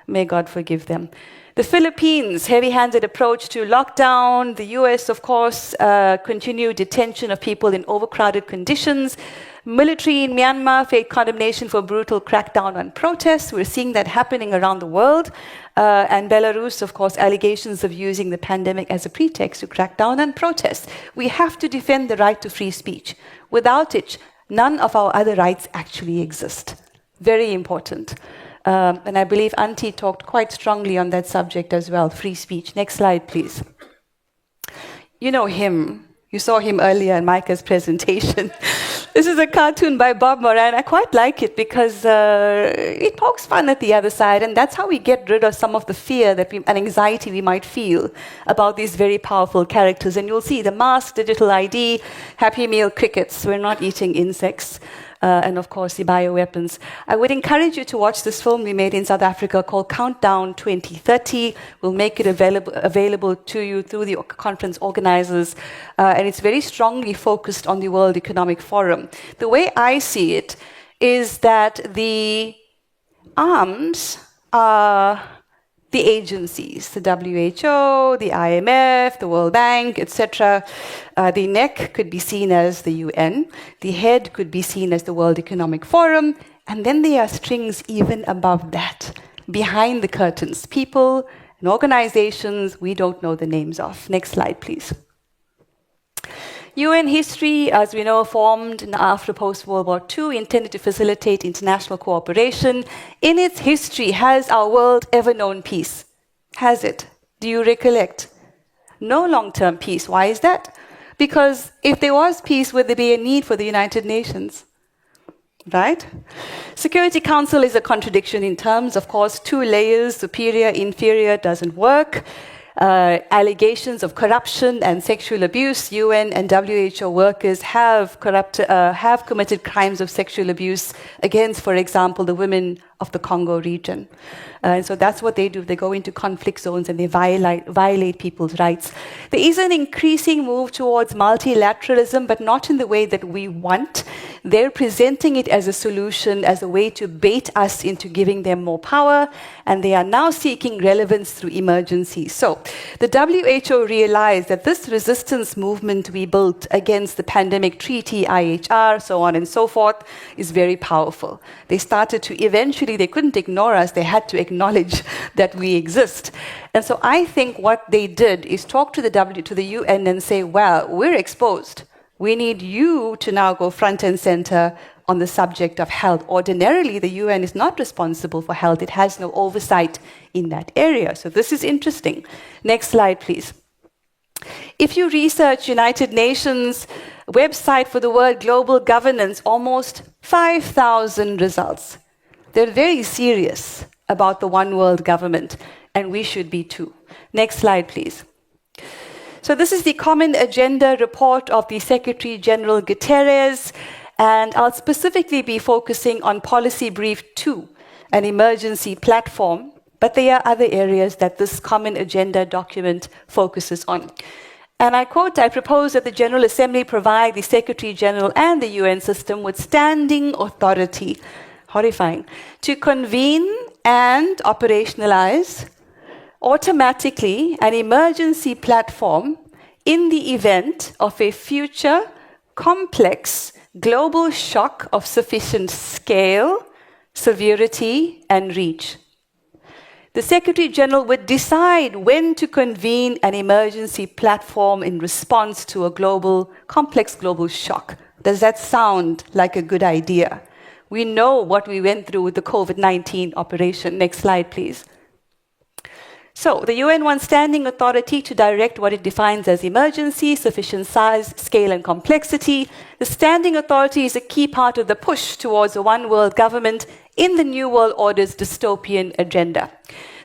May God forgive them. The Philippines, heavy-handed approach to lockdown. The US, of course, continued detention of people in overcrowded conditions. Military in Myanmar faced condemnation for brutal crackdown on protests. We're seeing that happening around the world. And Belarus, of course, allegations of using the pandemic as a pretext to crack down on protests. We have to defend the right to free speech. Without it, none of our other rights actually exist. Very important. And I believe Auntie talked quite strongly on that subject as well, free speech. Next slide, please. You know him. You saw him earlier in Micah's presentation. This is a cartoon by Bob Moran. I quite like it because it pokes fun at the other side, and that's how we get rid of some of the fear and anxiety we might feel about these very powerful characters. And you'll see the mask, digital ID, Happy Meal crickets. We're not eating insects. And of course, the bioweapons. I would encourage you to watch this film we made in South Africa called Countdown 2030. We'll make it available to you through the conference organizers. And it's very strongly focused on the World Economic Forum. The way I see it is that the arms are the agencies, the WHO, the IMF, the World Bank, etc. The neck could be seen as the UN. The head could be seen as the World Economic Forum. And then there are strings even above that, behind the curtains. People and organizations we don't know the names of. Next slide, please. UN history, as we know, formed after post-World War II, intended to facilitate international cooperation. In its history, has our world ever known peace? Has it? Do you recollect? No long-term peace. Why is that? Because if there was peace, would there be a need for the United Nations? Right? Security Council is a contradiction in terms. Of course, 2 layers, superior, inferior, doesn't work. Allegations of corruption and sexual abuse. UN and WHO workers have committed crimes of sexual abuse against, for example, the women of the Congo region. And so that's what they do. They go into conflict zones and they violate people's rights. There is an increasing move towards multilateralism, but not in the way that we want. They're presenting it as a solution, as a way to bait us into giving them more power, and they are now seeking relevance through emergencies. So the WHO realized that this resistance movement we built against the pandemic treaty, IHR, so on and so forth, is very powerful. They started to eventually, they couldn't ignore us, they had to acknowledge that we exist. And so I think what they did is talk to the UN and say, well, we're exposed. We need you to now go front and center on the subject of health. Ordinarily, the UN is not responsible for health. It has no oversight in that area. So this is interesting. Next slide, please. If you research United Nations website for the word global governance, almost 5,000 results. They're very serious about the one world government, and we should be too. Next slide, please. So this is the Common Agenda report of the Secretary General Guterres, and I'll specifically be focusing on Policy Brief 2, an emergency platform, but there are other areas that this Common Agenda document focuses on. And I quote, I propose that the General Assembly provide the Secretary General and the UN system with standing authority, horrifying, to convene and operationalize automatically an emergency platform in the event of a future complex global shock of sufficient scale, severity, and reach. The Secretary General would decide when to convene an emergency platform in response to a complex global shock. Does that sound like a good idea? We know what we went through with the COVID-19 operation. Next slide, please. So the UN wants standing authority to direct what it defines as emergency, sufficient size, scale, and complexity. The standing authority is a key part of the push towards a one world government in the New World Order's dystopian agenda.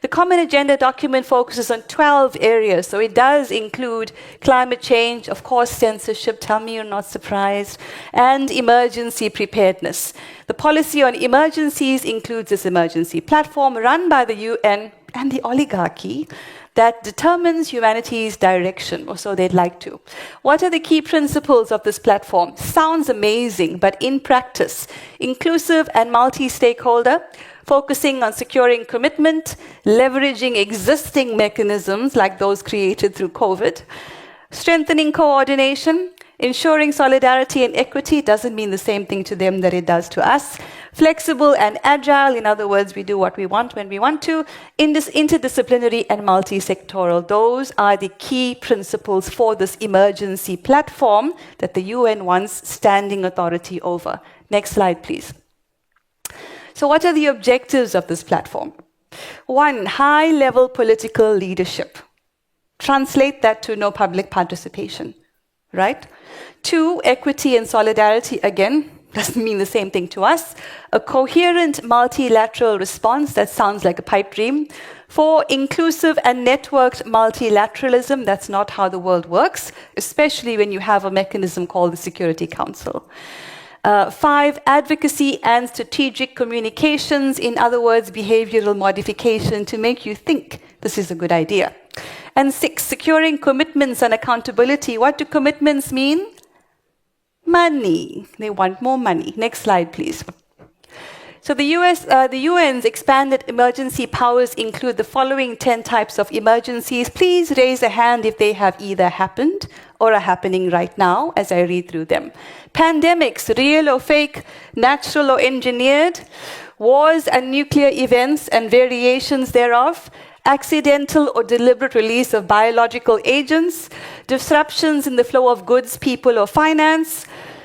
The Common Agenda document focuses on 12 areas, so it does include climate change, of course, censorship, tell me you're not surprised, and emergency preparedness. The policy on emergencies includes this emergency platform run by the UN and the oligarchy that determines humanity's direction, or so they'd like to. What are the key principles of this platform? Sounds amazing, but in practice, inclusive and multi-stakeholder, focusing on securing commitment, leveraging existing mechanisms like those created through COVID, strengthening coordination, ensuring solidarity and equity doesn't mean the same thing to them that it does to us. Flexible and agile, in other words, we do what we want when we want to. Interdisciplinary and multi-sectoral. Those are the key principles for this emergency platform that the UN wants standing authority over. Next slide, please. So what are the objectives of this platform? 1, high-level political leadership. Translate that to no public participation, right? 2, equity and solidarity, again, doesn't mean the same thing to us. A coherent multilateral response, that sounds like a pipe dream. 4, inclusive and networked multilateralism, that's not how the world works, especially when you have a mechanism called the Security Council. 5, advocacy and strategic communications, in other words, behavioral modification to make you think this is a good idea. And 6, securing commitments and accountability. What do commitments mean? Money. They want more money. Next slide, please. So the UN's expanded emergency powers include the following 10 types of emergencies. Please raise a hand if they have either happened or are happening right now as I read through them. Pandemics, real or fake, natural or engineered, wars and nuclear events and variations thereof, accidental or deliberate release of biological agents, disruptions in the flow of goods, people, or finance,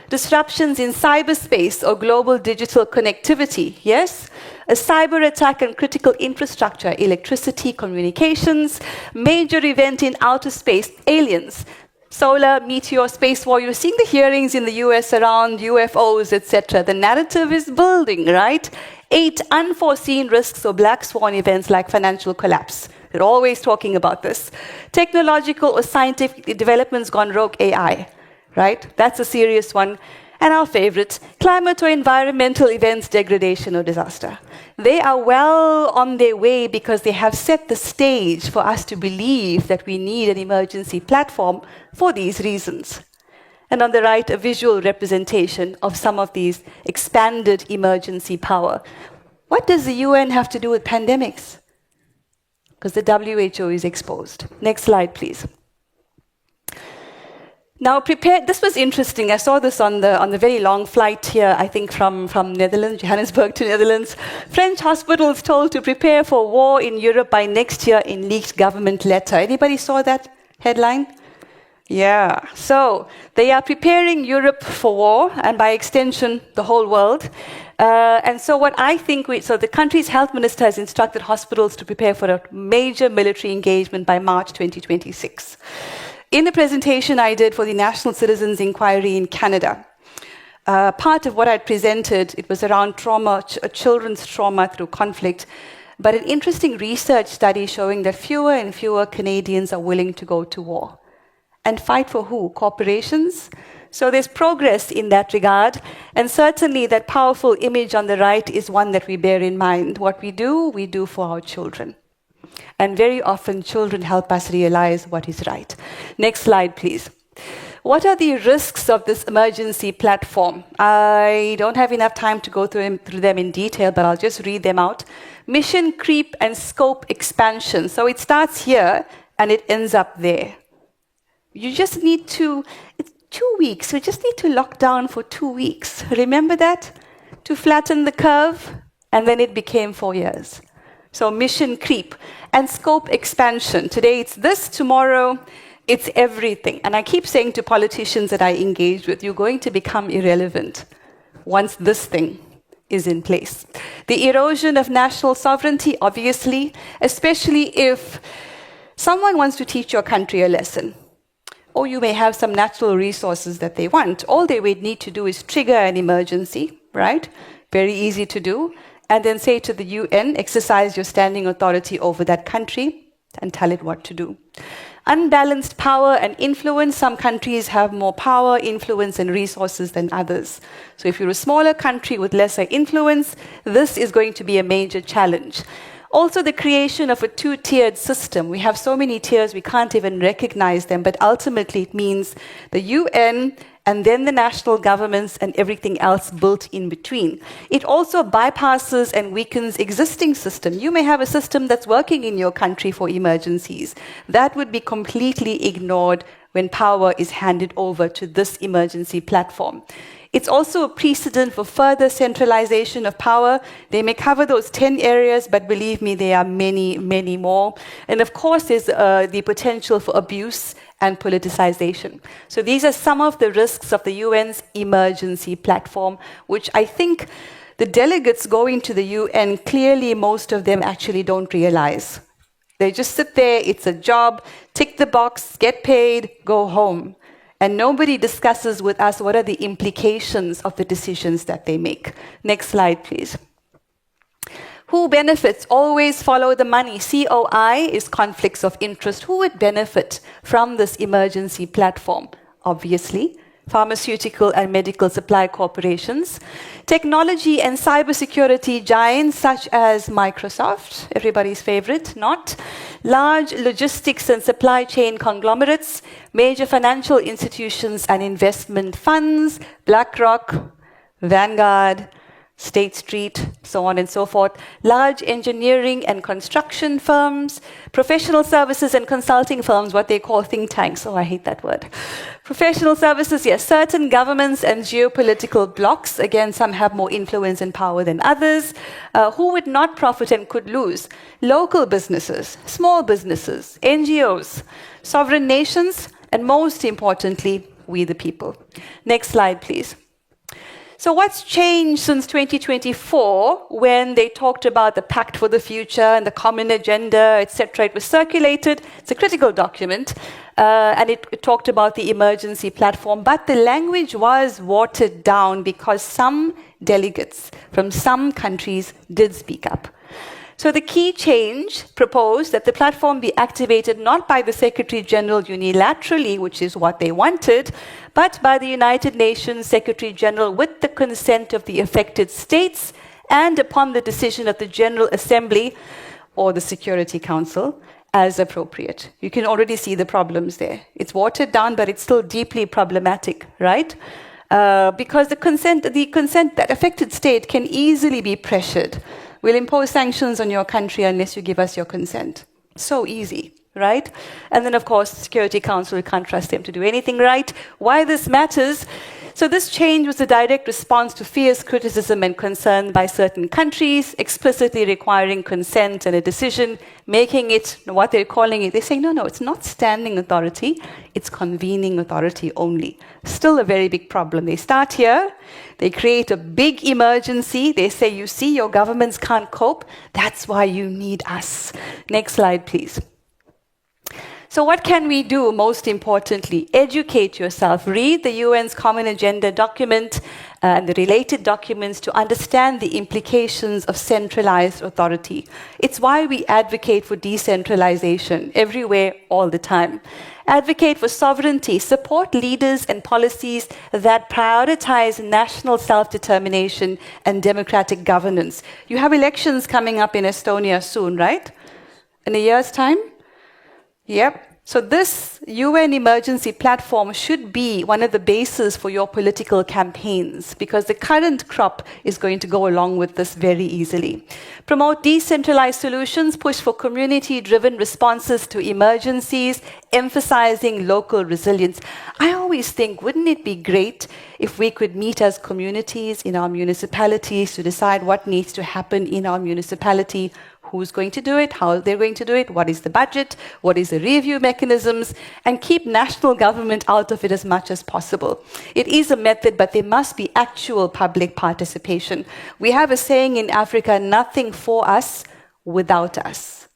disruptions in cyberspace or global digital connectivity, yes? A cyber attack on critical infrastructure, electricity, communications, major event in outer space, aliens, solar, meteor, space war. You're seeing the hearings in the US around UFOs, etc. The narrative is building, right? 8, unforeseen risks or black swan events like financial collapse. They're always talking about this. Technological or scientific developments gone rogue, AI, right? That's a serious one. And our favorite, climate or environmental events, degradation or disaster. They are well on their way because they have set the stage for us to believe that we need an emergency platform for these reasons. And on the right, a visual representation of some of these expanded emergency power. What does the UN have to do with pandemics? Because the WHO is exposed. Next slide, please. Now, this was interesting. I saw this on the very long flight here, I think from Netherlands, Johannesburg to Netherlands. French hospitals told to prepare for war in Europe by next year in leaked government letter. Anybody saw that headline? Yeah, so they are preparing Europe for war, and by extension, the whole world. And so what I think, so the country's health minister has instructed hospitals to prepare for a major military engagement by March 2026. In the presentation I did for the National Citizens Inquiry in Canada, part of what I presented, it was around trauma, children's trauma through conflict, but an interesting research study showing that fewer and fewer Canadians are willing to go to war. And fight for who? Corporations? So there's progress in that regard, and certainly that powerful image on the right is one that we bear in mind. What we do for our children. And very often children help us realize what is right. Next slide, please. What are the risks of this emergency platform? I don't have enough time to go through them in detail, but I'll just read them out. Mission creep and scope expansion. So it starts here and it ends up there. You just need to, it's 2 weeks, we just need to lock down for 2 weeks. Remember that? To flatten the curve, and then it became 4 years. So mission creep and scope expansion. Today it's this, tomorrow it's everything. And I keep saying to politicians that I engage with, you're going to become irrelevant once this thing is in place. The erosion of national sovereignty, obviously, especially if someone wants to teach your country a lesson. Or you may have some natural resources that they want. All they would need to do is trigger an emergency, right? Very easy to do. And then say to the UN, exercise your standing authority over that country and tell it what to do. Unbalanced power and influence. Some countries have more power, influence, and resources than others. So if you're a smaller country with lesser influence, this is going to be a major challenge. Also, the creation of a two-tiered system. We have so many tiers, we can't even recognize them, but ultimately it means the UN and then the national governments and everything else built in between. It also bypasses and weakens existing system. You may have a system that's working in your country for emergencies. That would be completely ignored when power is handed over to this emergency platform. It's also a precedent for further centralization of power. They may cover those 10 areas, but believe me, there are many, many more. And of course, there's the potential for abuse and politicization. So these are some of the risks of the UN's emergency platform, which I think the delegates going to the UN, clearly most of them actually don't realize. They just sit there, it's a job, tick the box, get paid, go home. And nobody discusses with us what are the implications of the decisions that they make. Next slide, please. Who benefits? Always follow the money. COI is conflicts of interest. Who would benefit from this emergency platform? Obviously, pharmaceutical and medical supply corporations, technology and cybersecurity giants such as Microsoft, everybody's favorite, not, large logistics and supply chain conglomerates, major financial institutions and investment funds, BlackRock, Vanguard, State Street, so on and so forth, large engineering and construction firms, professional services and consulting firms, what they call think tanks. Oh, I hate that word. Professional services, yes, certain governments and geopolitical blocs. Again, some have more influence and power than others. Who would not profit and could lose? Local businesses, small businesses, NGOs, sovereign nations, and most importantly, we the people. Next slide, please. So what's changed since 2024 when they talked about the Pact for the Future and the Common Agenda, etc.? It was circulated. It's a critical document. And it talked about the emergency platform. But the language was watered down because some delegates from some countries did speak up. So the key change proposed that the platform be activated not by the Secretary General unilaterally, which is what they wanted, but by the United Nations Secretary General with the consent of the affected states and upon the decision of the General Assembly or the Security Council as appropriate. You can already see the problems there. It's watered down, but it's still deeply problematic, right? Because the consent, that affected state can easily be pressured. We'll impose sanctions on your country unless you give us your consent. So easy, right? And then, of course, the Security Council, we can't trust them to do anything right. Why this matters? So this change was a direct response to fierce criticism and concern by certain countries, explicitly requiring consent and a decision, making it what they're calling it. They say, no, it's not standing authority, it's convening authority only. Still a very big problem. They start here, they create a big emergency, they say, you see, your governments can't cope, that's why you need us. Next slide, please. So what can we do, most importantly? Educate yourself. Read the UN's Common Agenda document and the related documents to understand the implications of centralized authority. It's why we advocate for decentralization everywhere, all the time. Advocate for sovereignty. Support leaders and policies that prioritize national self-determination and democratic governance. You have elections coming up in Estonia soon, right? In a year's time? Yep. So this UN emergency platform should be one of the bases for your political campaigns because the current crop is going to go along with this very easily. Promote decentralized solutions, push for community-driven responses to emergencies, emphasizing local resilience. I always think, wouldn't it be great if we could meet as communities in our municipalities to decide what needs to happen in our municipality, who's going to do it, how they're going to do it, what is the budget, what is the review mechanisms, and keep national government out of it as much as possible. It is a method, but there must be actual public participation. We have a saying in Africa, nothing for us without us.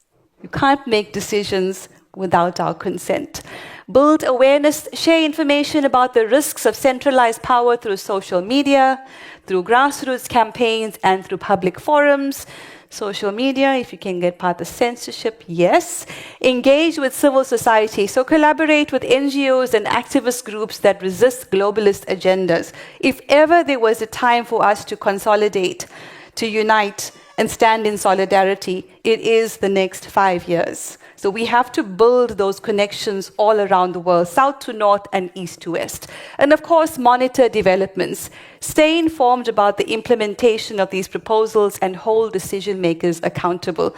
You can't make decisions without our consent. Build awareness, share information about the risks of centralized power through social media, through grassroots campaigns, and through public forums. Social media, if you can get past the censorship, yes. Engage with civil society. So collaborate with NGOs and activist groups that resist globalist agendas. If ever there was a time for us to consolidate, to unite, and stand in solidarity, it is the next 5 years. So we have to build those connections all around the world, south to north and east to west. And of course, monitor developments. Stay informed about the implementation of these proposals and hold decision makers accountable.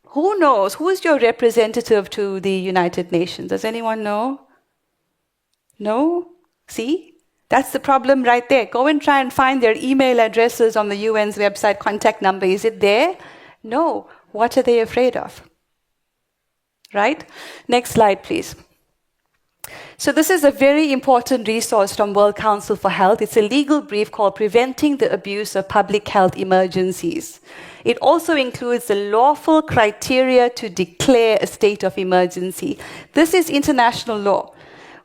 Who knows? Who is your representative to the United Nations? Does anyone know? No? See? That's the problem right there. Go and try and find their email addresses on the UN's website, contact number. Is it there? No. What are they afraid of? Right? Next slide, please. So this is a very important resource from World Council for Health. It's a legal brief called Preventing the Abuse of Public Health Emergencies. It also includes the lawful criteria to declare a state of emergency. This is international law,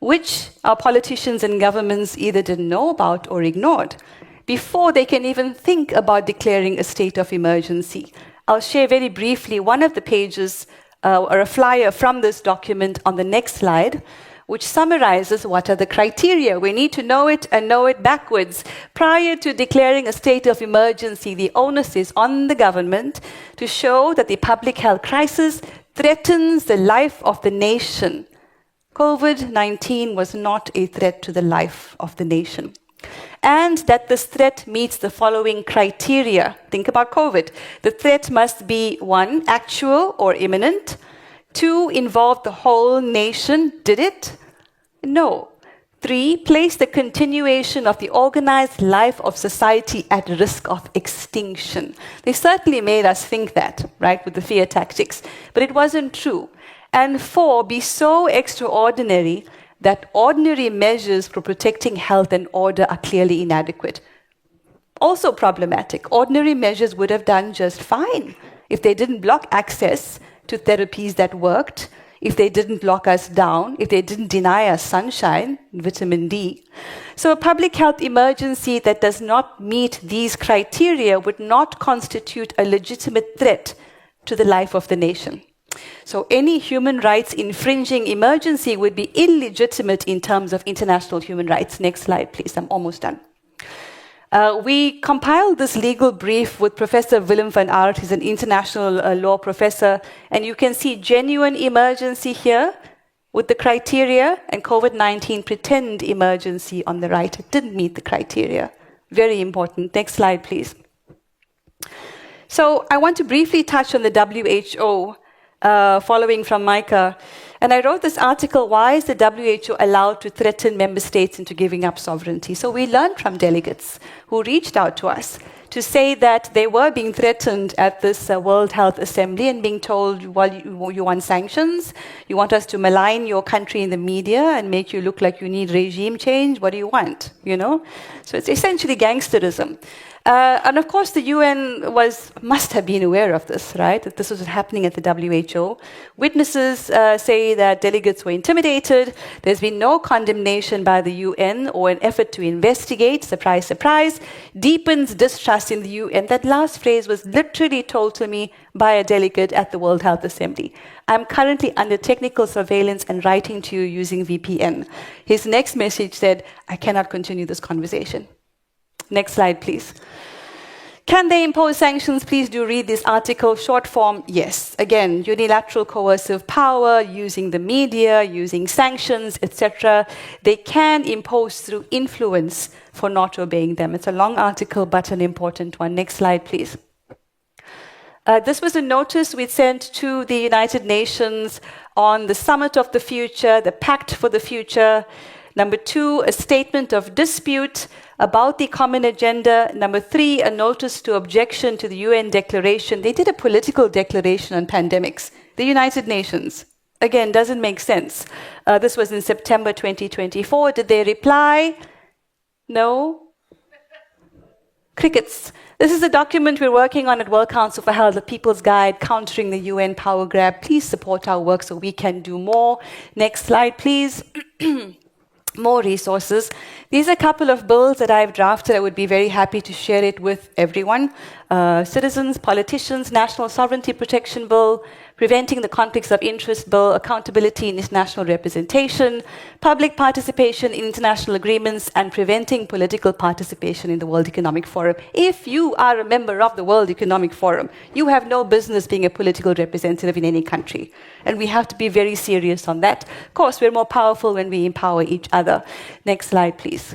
which our politicians and governments either didn't know about or ignored before they can even think about declaring a state of emergency. I'll share very briefly one of the pages or a flyer from this document on the next slide, which summarizes what are the criteria. We need to know it and know it backwards. Prior to declaring a state of emergency, the onus is on the government to show that the public health crisis threatens the life of the nation. COVID-19 was not a threat to the life of the nation. And that this threat meets the following criteria. Think about COVID. The threat must be 1, actual or imminent. 2, involve the whole nation. Did it? No. 3, place the continuation of the organized life of society at risk of extinction. They certainly made us think that, right, with the fear tactics, but it wasn't true. And 4, be so extraordinary that ordinary measures for protecting health and order are clearly inadequate. Also problematic. Ordinary measures would have done just fine if they didn't block access to therapies that worked, if they didn't lock us down, if they didn't deny us sunshine, vitamin D. So a public health emergency that does not meet these criteria would not constitute a legitimate threat to the life of the nation. So any human rights infringing emergency would be illegitimate in terms of international human rights. Next slide, please. I'm almost done. We compiled this legal brief with Professor Willem van Aert. He's an international law professor. And you can see genuine emergency here with the criteria and COVID-19 pretend emergency on the right. It didn't meet the criteria. Very important. Next slide, please. So I want to briefly touch on the WHO. Following from Micah. And I wrote this article, Why is the WHO allowed to threaten member states into giving up sovereignty? So we learned from delegates who reached out to us to say that they were being threatened at this World Health Assembly and being told, well, you want sanctions? You want us to malign your country in the media and make you look like you need regime change? What do you want? You know? So it's essentially gangsterism. And of course, the UN must have been aware of this, right? That this was happening at the WHO. Witnesses say that delegates were intimidated. There's been no condemnation by the UN or an effort to investigate. Surprise, surprise. Deepens distrust in the UN. That last phrase was literally told to me by a delegate at the World Health Assembly. I'm currently under technical surveillance and writing to you using VPN. His next message said, I cannot continue this conversation. Next slide, please. Can they impose sanctions? Please do read this article. Short form, yes. Again, unilateral coercive power, using the media, using sanctions, etc. They can impose through influence for not obeying them. It's a long article, but an important one. Next slide, please. This was a notice we sent to the United Nations on the Summit of the Future, the Pact for the Future. Number 2, a statement of dispute about the common agenda. Number 3, a notice to objection to the UN declaration. They did a political declaration on pandemics. The United Nations. Again, doesn't make sense. This was in September 2024. Did they reply? No. Crickets. This is a document we're working on at World Council for Health, the People's Guide, Countering the UN Power Grab. Please support our work so we can do more. Next slide, please. More resources. These are a couple of bills that I've drafted. I would be very happy to share it with everyone. Citizens, politicians, National Sovereignty Protection Bill, preventing the conflicts of interest bill, accountability in international representation, public participation in international agreements, and preventing political participation in the World Economic Forum. If you are a member of the World Economic Forum, you have no business being a political representative in any country. And we have to be very serious on that. Of course, we're more powerful when we empower each other. Next slide, please.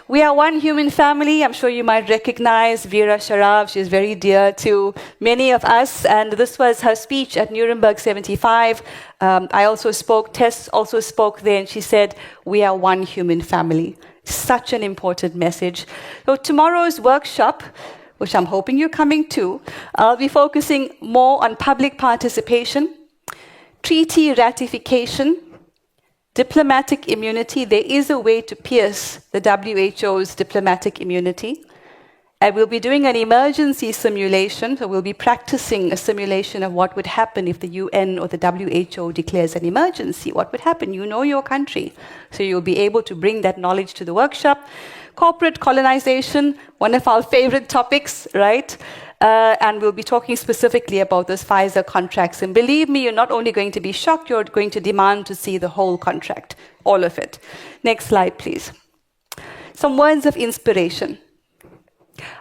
We are one human family. I'm sure you might recognize Vera Sharav. She's very dear to many of us. And this was her speech at Nuremberg 75. I also spoke, Tess also spoke there, and she said, we are one human family. Such an important message. So tomorrow's workshop, which I'm hoping you're coming to, I'll be focusing more on public participation, treaty ratification, diplomatic immunity. There is a way to pierce the WHO's diplomatic immunity. And we'll be doing an emergency simulation, so we'll be practicing a simulation of what would happen if the UN or the WHO declares an emergency. What would happen? You know your country, so you'll be able to bring that knowledge to the workshop. Corporate colonization, one of our favorite topics, right? And we'll be talking specifically about those Pfizer contracts. And believe me, you're not only going to be shocked, you're going to demand to see the whole contract, all of it. Next slide, please. Some words of inspiration.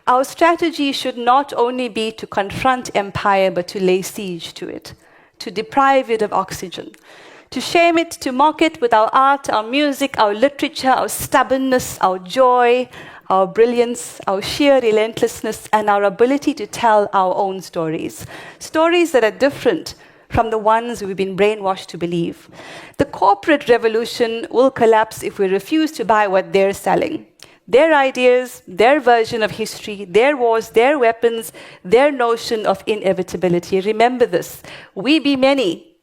Our strategy should not only be to confront empire, but to lay siege to it, to deprive it of oxygen, to shame it, to mock it with our art, our music, our literature, our stubbornness, our joy, our brilliance, our sheer relentlessness, and our ability to tell our own stories. Stories that are different from the ones we've been brainwashed to believe. The corporate revolution will collapse if we refuse to buy what they're selling. Their ideas, their version of history, their wars, their weapons, their notion of inevitability. Remember this, we be many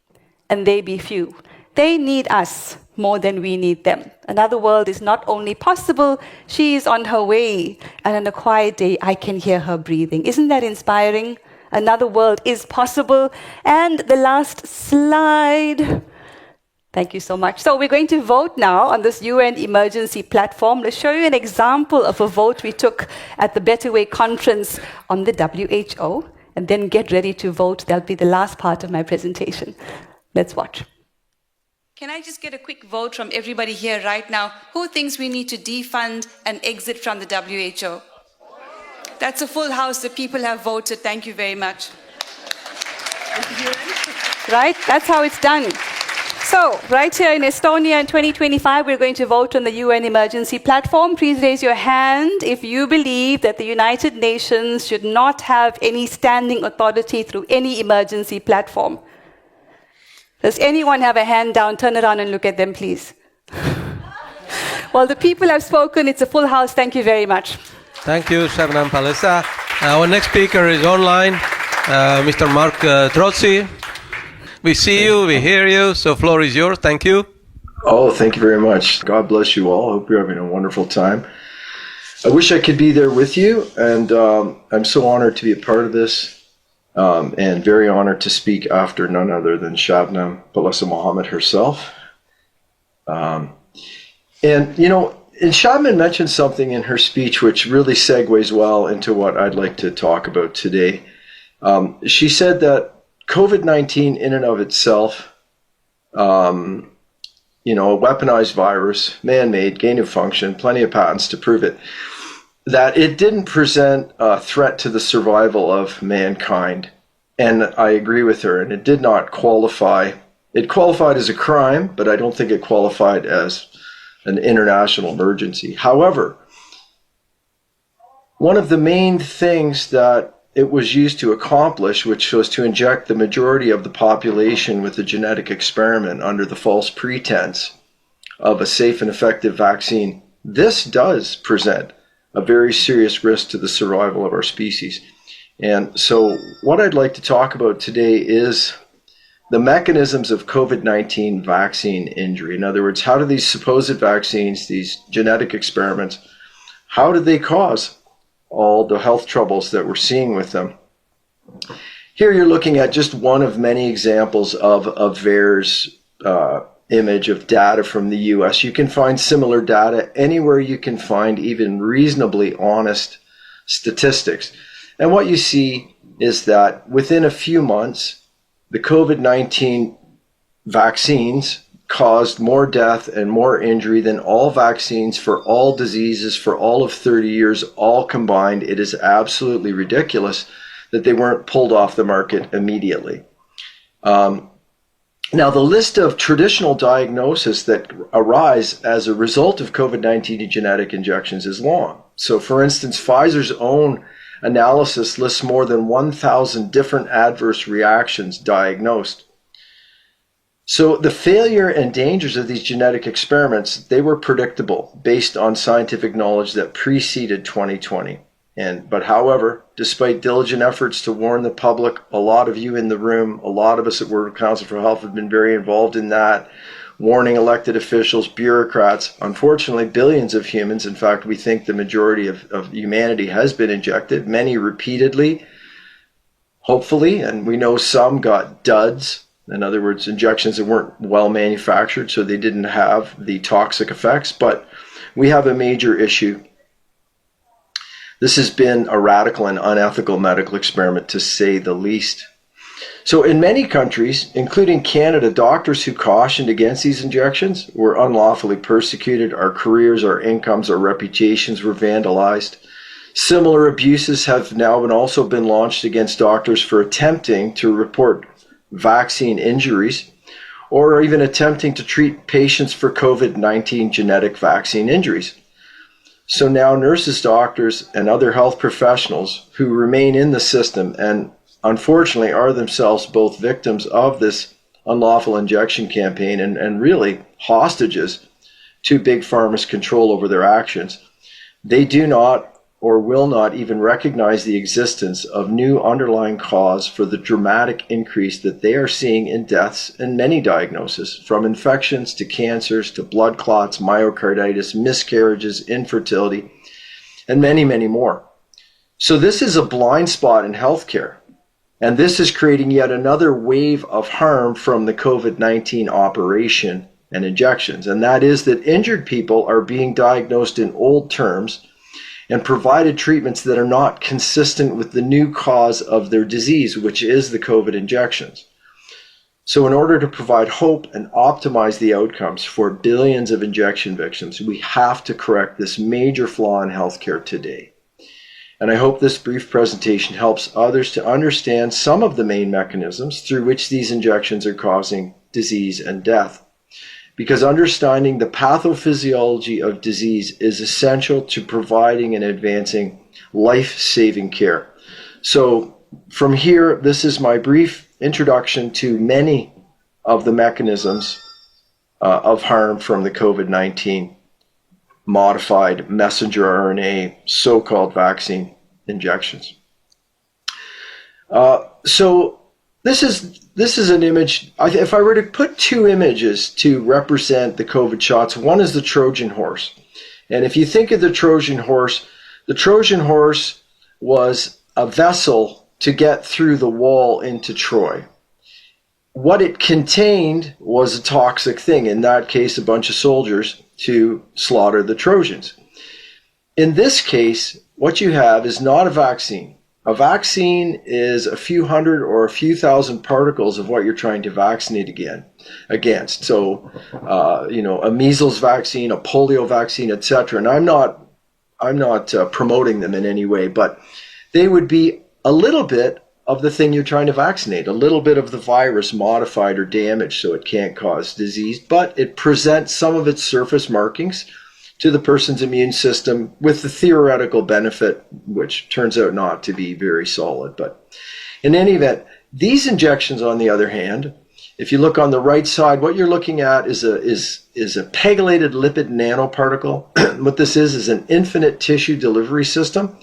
and they be few. They need us more than we need them. Another world is not only possible, she is on her way. And on a quiet day, I can hear her breathing. Isn't that inspiring? Another world is possible. And the last slide. Thank you so much. So we're going to vote now on this UN emergency platform. Let's show you an example of a vote we took at the Better Way conference on the WHO. And then get ready to vote. That'll be the last part of my presentation. Let's watch. Can I just get a quick vote from everybody here right now? Who thinks we need to defund and exit from the WHO? That's a full house. The people have voted. Thank you very much. Right? That's how it's done. So, right here in Estonia in 2025, we're going to vote on the UN emergency platform. Please raise your hand if you believe that the United Nations should not have any standing authority through any emergency platform. Does anyone have a hand down? Turn around and look at them, please. Well, the people have spoken. It's a full house. Thank you very much. Thank you, Shabnam Palesa. Our next speaker is online, Mr. Mark Trotsi. We see you, we hear you, so floor is yours. Thank you. Oh, thank you very much. God bless you all. Hope you're having a wonderful time. I wish I could be there with you, and I'm so honored to be a part of this, and very honored to speak after none other than Shabnam Palesa Mohammed herself. And, you know, and Shabnam mentioned something in her speech which really segues well into what I'd like to talk about today. She said that COVID-19 in and of itself, you know, a weaponized virus, man-made, gain of function, plenty of patents to prove it, that it didn't present a threat to the survival of mankind. And I agree with her, and it did not qualify. It qualified as a crime, but I don't think it qualified as an international emergency. However, one of the main things that it was used to accomplish, which was to inject the majority of the population with a genetic experiment under the false pretense of a safe and effective vaccine. This does present a very serious risk to the survival of our species. And so what I'd like to talk about today is the mechanisms of COVID-19 vaccine injury. In other words, how do these supposed vaccines, these genetic experiments, how do they cause all the health troubles that we're seeing with them? Here you're looking at just one of many examples of VAERS image of data from the US. You can find similar data anywhere you can find even reasonably honest statistics. And what you see is that within a few months, the COVID-19 vaccines caused more death and more injury than all vaccines for all diseases for all of 30 years, all combined. It is absolutely ridiculous that they weren't pulled off the market immediately. Now, the list of traditional diagnoses that arise as a result of COVID-19 genetic injections is long. So, for instance, Pfizer's own analysis lists more than 1,000 different adverse reactions diagnosed. So the failure and dangers of these genetic experiments, they were predictable based on scientific knowledge that preceded 2020. But however, despite diligent efforts to warn the public, a lot of you in the room, a lot of us at World Council for Health have been very involved in that, warning elected officials, bureaucrats. Unfortunately, billions of humans, in fact, we think the majority of humanity has been injected, many repeatedly, hopefully, and we know some got duds. In other words, injections that weren't well manufactured, so they didn't have the toxic effects. But we have a major issue. This has been a radical and unethical medical experiment, to say the least. So in many countries, including Canada, doctors who cautioned against these injections were unlawfully persecuted. Our careers, our incomes, our reputations were vandalized. Similar abuses have now also been launched against doctors for attempting to report vaccine injuries or even attempting to treat patients for COVID-19 genetic vaccine injuries. So now nurses, doctors, and other health professionals who remain in the system and unfortunately are themselves both victims of this unlawful injection campaign and really hostages to Big Pharma's control over their actions, they do not or will not even recognize the existence of new underlying cause for the dramatic increase that they are seeing in deaths and many diagnoses, from infections to cancers to blood clots, myocarditis, miscarriages, infertility, and many, many more. So this is a blind spot in healthcare, and this is creating yet another wave of harm from the COVID-19 operation and injections, and that is that injured people are being diagnosed in old terms and provided treatments that are not consistent with the new cause of their disease, which is the COVID injections. So in order to provide hope and optimize the outcomes for billions of injection victims, we have to correct this major flaw in healthcare today. And I hope this brief presentation helps others to understand some of the main mechanisms through which these injections are causing disease and death. Because understanding the pathophysiology of disease is essential to providing and advancing life-saving care. So from here, this is my brief introduction to many of the mechanisms of harm from the COVID-19 modified messenger RNA so-called vaccine injections. So this is an image. If I were to put two images to represent the COVID shots, one is the Trojan horse. And if you think of the Trojan horse was a vessel to get through the wall into Troy. What it contained was a toxic thing, in that case, a bunch of soldiers to slaughter the Trojans. In this case, what you have is not a vaccine. A vaccine is a few hundred or a few thousand particles of what you're trying to vaccinate against. So, a measles vaccine, a polio vaccine, etc. And I'm not promoting them in any way, but they would be a little bit of the thing you're trying to vaccinate, a little bit of the virus modified or damaged so it can't cause disease, but it presents some of its surface markings to the person's immune system with the theoretical benefit, which turns out not to be very solid. But in any event, these injections, on the other hand, if you look on the right side, what you're looking at is a pegylated lipid nanoparticle. What this is an infinite tissue delivery system.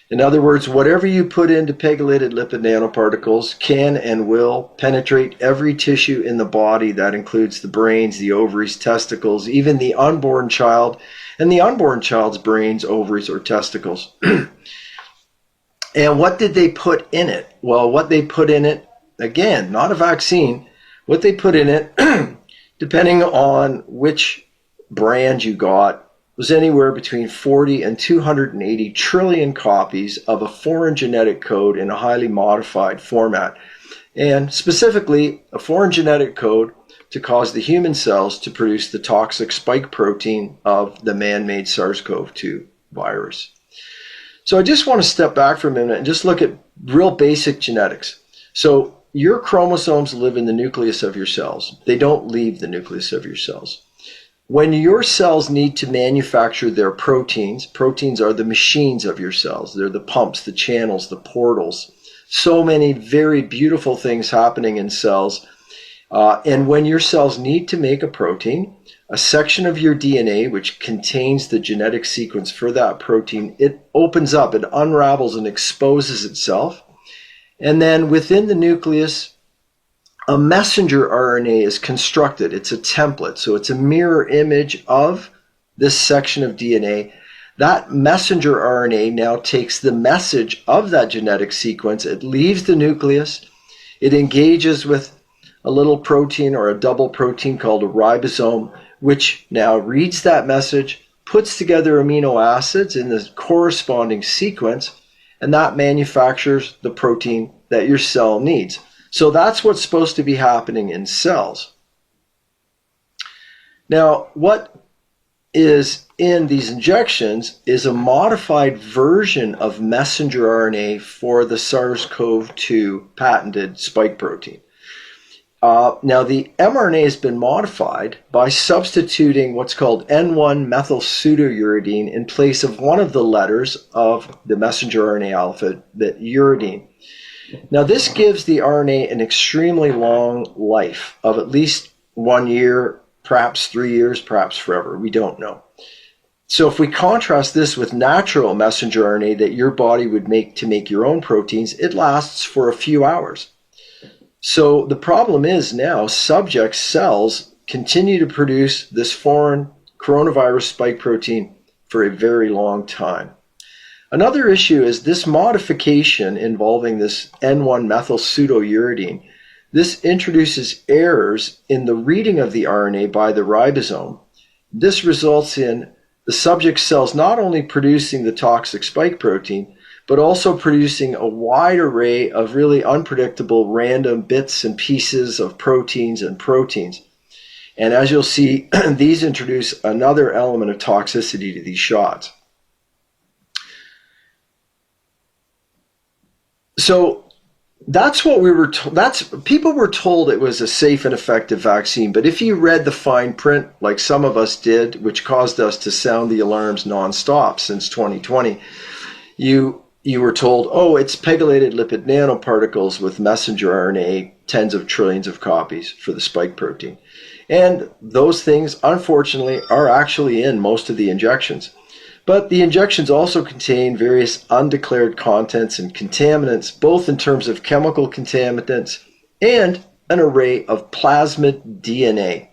In other words, whatever you put into pegylated lipid nanoparticles can and will penetrate every tissue in the body. That includes the brains, the ovaries, testicles, even the unborn child, and the unborn child's brains, ovaries, or testicles. And what did they put in it? Well, what they put in it, again, not a vaccine, what they put in it, depending on which brand you got, was anywhere between 40 and 280 trillion copies of a foreign genetic code in a highly modified format. and specifically a foreign genetic code to cause the human cells to produce the toxic spike protein of the man-made SARS-CoV-2 virus. So I just want to step back for a minute and just look at real basic genetics. So your chromosomes live in the nucleus of your cells. They don't leave the nucleus of your cells. When your cells need to manufacture their proteins, proteins are the machines of your cells. They're the pumps, the channels, the portals. So many very beautiful things happening in cells. And when your cells need to make a protein, a section of your DNA, which contains the genetic sequence for that protein, it opens up, it unravels and exposes itself. And then within the nucleus, a messenger RNA is constructed. It's a template. So it's a mirror image of this section of DNA. That messenger RNA now takes the message of that genetic sequence. It leaves the nucleus. It engages with a little protein or a double protein called a ribosome, which now reads that message, puts together amino acids in the corresponding sequence, and that manufactures the protein that your cell needs. So that's what's supposed to be happening in cells. Now, what is in these injections is a modified version of messenger RNA for the SARS-CoV-2 patented spike protein. Now, the mRNA has been modified by substituting what's called N1 methyl pseudouridine in place of one of the letters of the messenger RNA alphabet, uridine. Now, this gives the RNA an extremely long life of at least 1 year, perhaps 3 years, perhaps forever. We don't know. So if we contrast this with natural messenger RNA that your body would make to make your own proteins, it lasts for a few hours. So the problem is now subject cells continue to produce this foreign coronavirus spike protein for a very long time. Another issue is this modification involving this N1 methyl pseudouridine. This introduces errors in the reading of the RNA by the ribosome. This results in the subject cells not only producing the toxic spike protein, but also producing a wide array of really unpredictable random bits and pieces of proteins and proteins. And as you'll see, these introduce another element of toxicity to these shots. So that's what we were told. People were told it was a safe and effective vaccine, but if you read the fine print, like some of us did, which caused us to sound the alarms nonstop since 2020, you were told, oh, it's pegylated lipid nanoparticles with messenger RNA, tens of trillions of copies for the spike protein. And those things, unfortunately, are actually in most of the injections. But the injections also contain various undeclared contents and contaminants, both in terms of chemical contaminants and an array of plasmid DNA.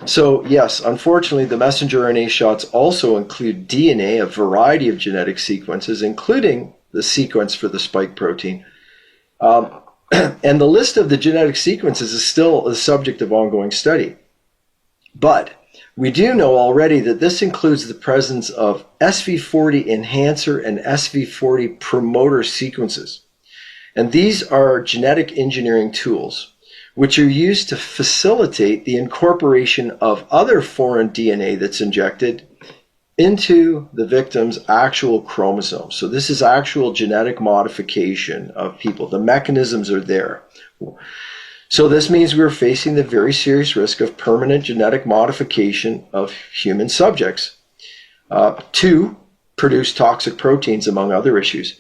So yes, unfortunately, the messenger RNA shots also include DNA, a variety of genetic sequences, including the sequence for the spike protein. And the list of the genetic sequences is still the subject of ongoing study. But we do know already that this includes the presence of SV40 enhancer and SV40 promoter sequences. And these are genetic engineering tools which are used to facilitate the incorporation of other foreign DNA that's injected into the victim's actual chromosomes. So this is actual genetic modification of people. The mechanisms are there. So this means we're facing the very serious risk of permanent genetic modification of human subjects to produce toxic proteins, among other issues.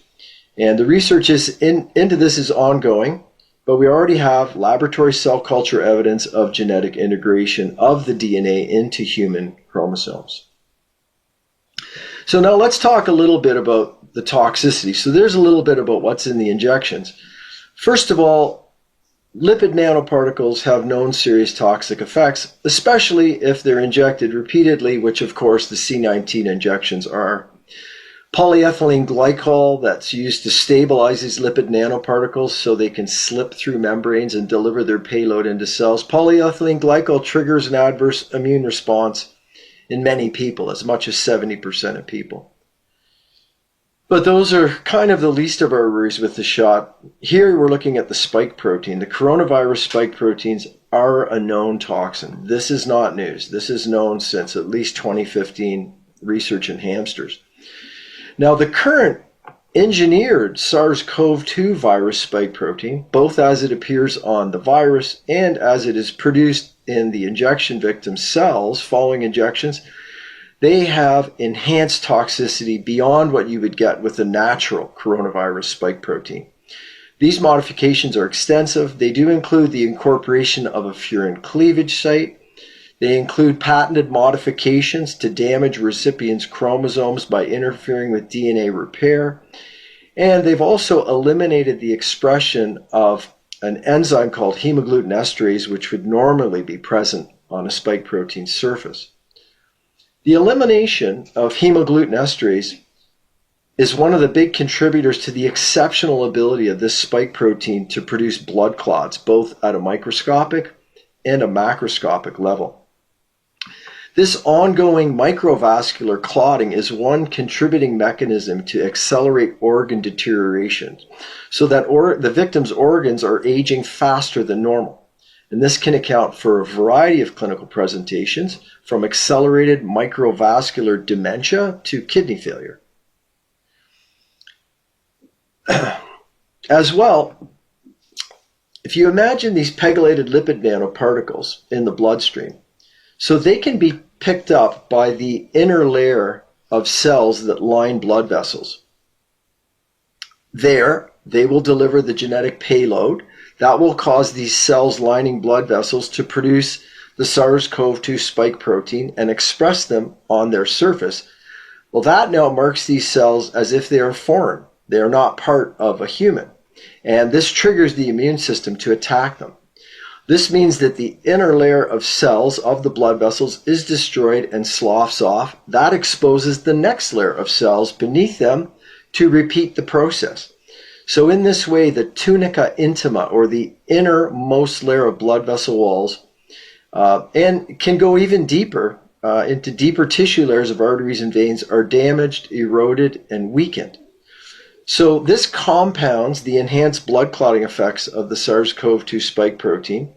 And the research into this is ongoing, but we already have laboratory cell culture evidence of genetic integration of the DNA into human chromosomes. So now let's talk a little bit about the toxicity. So there's a little bit about what's in the injections. First of all, lipid nanoparticles have known serious toxic effects, especially if they're injected repeatedly, which of course the C19 injections are. Polyethylene glycol that's used to stabilize these lipid nanoparticles so they can slip through membranes and deliver their payload into cells. Polyethylene glycol triggers an adverse immune response in many people, as much as 70% of people. But those are kind of the least of our worries with the shot. Here we're looking at the spike protein. The coronavirus spike proteins are a known toxin. This is not news. This is known since at least 2015 research in hamsters. Now, the current engineered SARS-CoV-2 virus spike protein, both as it appears on the virus and as it is produced in the injection victim cells following injections, they have enhanced toxicity beyond what you would get with the natural coronavirus spike protein. These modifications are extensive. They do include the incorporation of a furin cleavage site. They include patented modifications to damage recipients' chromosomes by interfering with DNA repair. And they've also eliminated the expression of an enzyme called hemagglutinin esterase, which would normally be present on a spike protein surface. The elimination of hemagglutinin esterase is one of the big contributors to the exceptional ability of this spike protein to produce blood clots, both at a microscopic and a macroscopic level. This ongoing microvascular clotting is one contributing mechanism to accelerate organ deterioration, so that the victim's organs are aging faster than normal. And this can account for a variety of clinical presentations, from accelerated microvascular dementia to kidney failure. As well, if you imagine these pegylated lipid nanoparticles in the bloodstream, so they can be picked up by the inner layer of cells that line blood vessels. There, they will deliver the genetic payload that will cause these cells lining blood vessels to produce the SARS-CoV-2 spike protein and express them on their surface. Well, that now marks these cells as if they are foreign. They are not part of a human. And this triggers the immune system to attack them. This means that the inner layer of cells of the blood vessels is destroyed and sloughs off. That exposes the next layer of cells beneath them to repeat the process. So in this way, the tunica intima, or the innermost layer of blood vessel walls, and can go even deeper into deeper tissue layers of arteries and veins, are damaged, eroded, and weakened. So this compounds the enhanced blood clotting effects of the SARS-CoV-2 spike protein,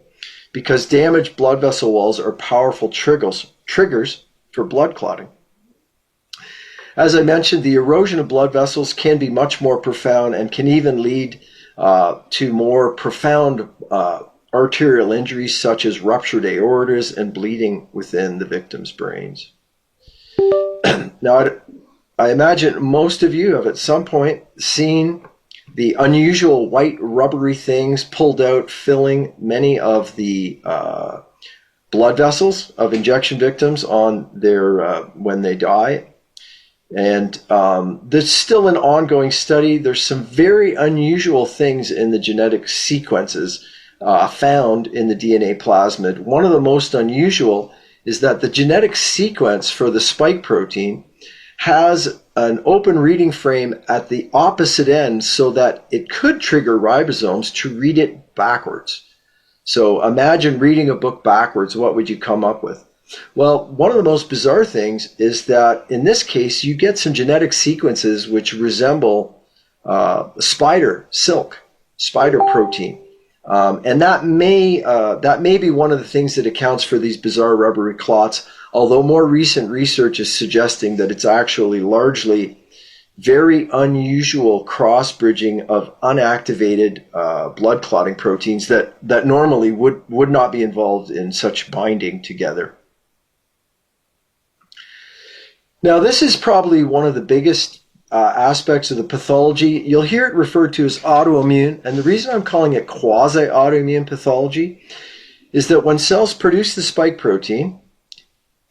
because damaged blood vessel walls are powerful triggers for blood clotting. As I mentioned, the erosion of blood vessels can be much more profound and can even lead to more profound arterial injuries, such as ruptured aortas and bleeding within the victim's brains. Now, I imagine most of you have at some point seen the unusual white rubbery things pulled out, filling many of the blood vessels of injection victims on their when they die. And there's still an ongoing study. There's some very unusual things in the genetic sequences found in the DNA plasmid. One of the most unusual is that the genetic sequence for the spike protein has an open reading frame at the opposite end, so that it could trigger ribosomes to read it backwards. So imagine reading a book backwards. What would you come up with? Well, one of the most bizarre things is that in this case, you get some genetic sequences which resemble spider protein. And that may be one of the things that accounts for these bizarre rubbery clots, although more recent research is suggesting that it's actually largely very unusual cross-bridging of unactivated blood clotting proteins that normally would not be involved in such binding together. Now, this is probably one of the biggest aspects of the pathology. You'll hear it referred to as autoimmune, and the reason I'm calling it quasi-autoimmune pathology is that when cells produce the spike protein,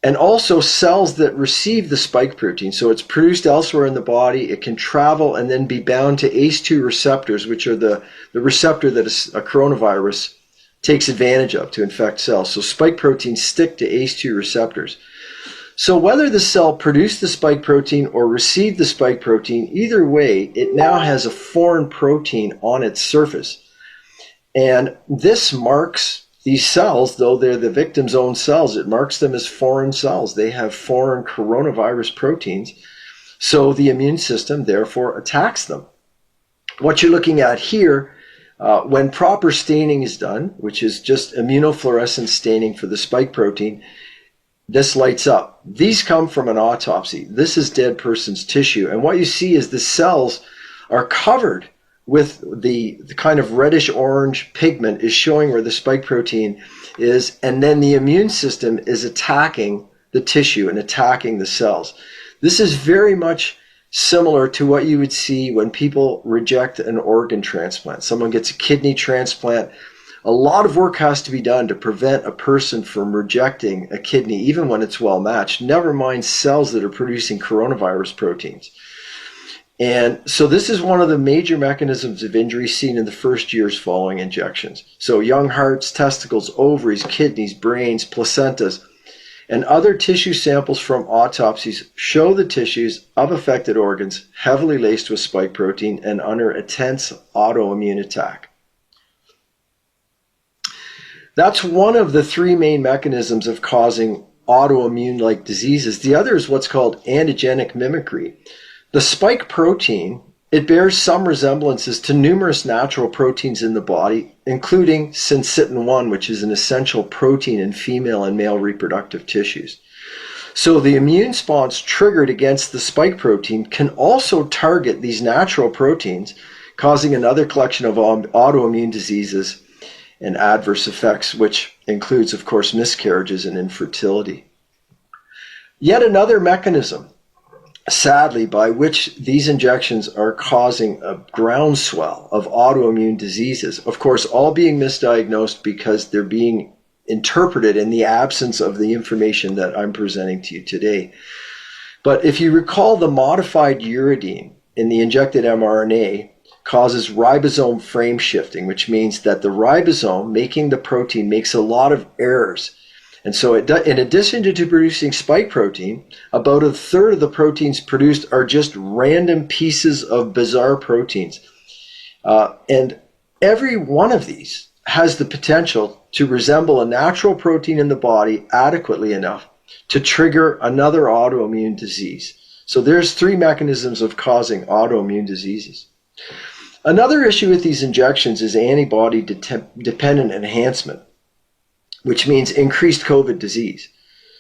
and also cells that receive the spike protein, so it's produced elsewhere in the body, it can travel and then be bound to ACE2 receptors, which are the receptor that a coronavirus takes advantage of to infect cells. So spike proteins stick to ACE2 receptors. So whether the cell produced the spike protein or received the spike protein, either way, it now has a foreign protein on its surface. And this marks these cells, though they're the victim's own cells, it marks them as foreign cells. They have foreign coronavirus proteins. So the immune system therefore attacks them. What you're looking at here, when proper staining is done, which is just immunofluorescence staining for the spike protein, this lights up. These come from an autopsy. This is dead person's tissue. And what you see is the cells are covered with the kind of reddish orange pigment is showing where the spike protein is. And then the immune system is attacking the tissue and attacking the cells. This is very much similar to what you would see when people reject an organ transplant. Someone gets a kidney transplant. A lot of work has to be done to prevent a person from rejecting a kidney, even when it's well matched, never mind cells that are producing coronavirus proteins. And so this is one of the major mechanisms of injury seen in the first years following injections. So young hearts, testicles, ovaries, kidneys, brains, placentas, and other tissue samples from autopsies show the tissues of affected organs heavily laced with spike protein and under intense autoimmune attack. That's one of the three main mechanisms of causing autoimmune-like diseases. The other is what's called antigenic mimicry. The spike protein, it bears some resemblances to numerous natural proteins in the body, including syncytin-1, which is an essential protein in female and male reproductive tissues. So the immune response triggered against the spike protein can also target these natural proteins, causing another collection of autoimmune diseases and adverse effects, which includes, of course, miscarriages and infertility. Yet another mechanism, sadly, by which these injections are causing a groundswell of autoimmune diseases, of course, all being misdiagnosed because they're being interpreted in the absence of the information that I'm presenting to you today. But if you recall, the modified uridine in the injected mRNA causes ribosome frame shifting, which means that the ribosome making the protein makes a lot of errors. And so in addition to producing spike protein, about a third of the proteins produced are just random pieces of bizarre proteins. And every one of these has the potential to resemble a natural protein in the body adequately enough to trigger another autoimmune disease. So there's three mechanisms of causing autoimmune diseases. Another issue with these injections is antibody-dependent enhancement, which means increased COVID disease.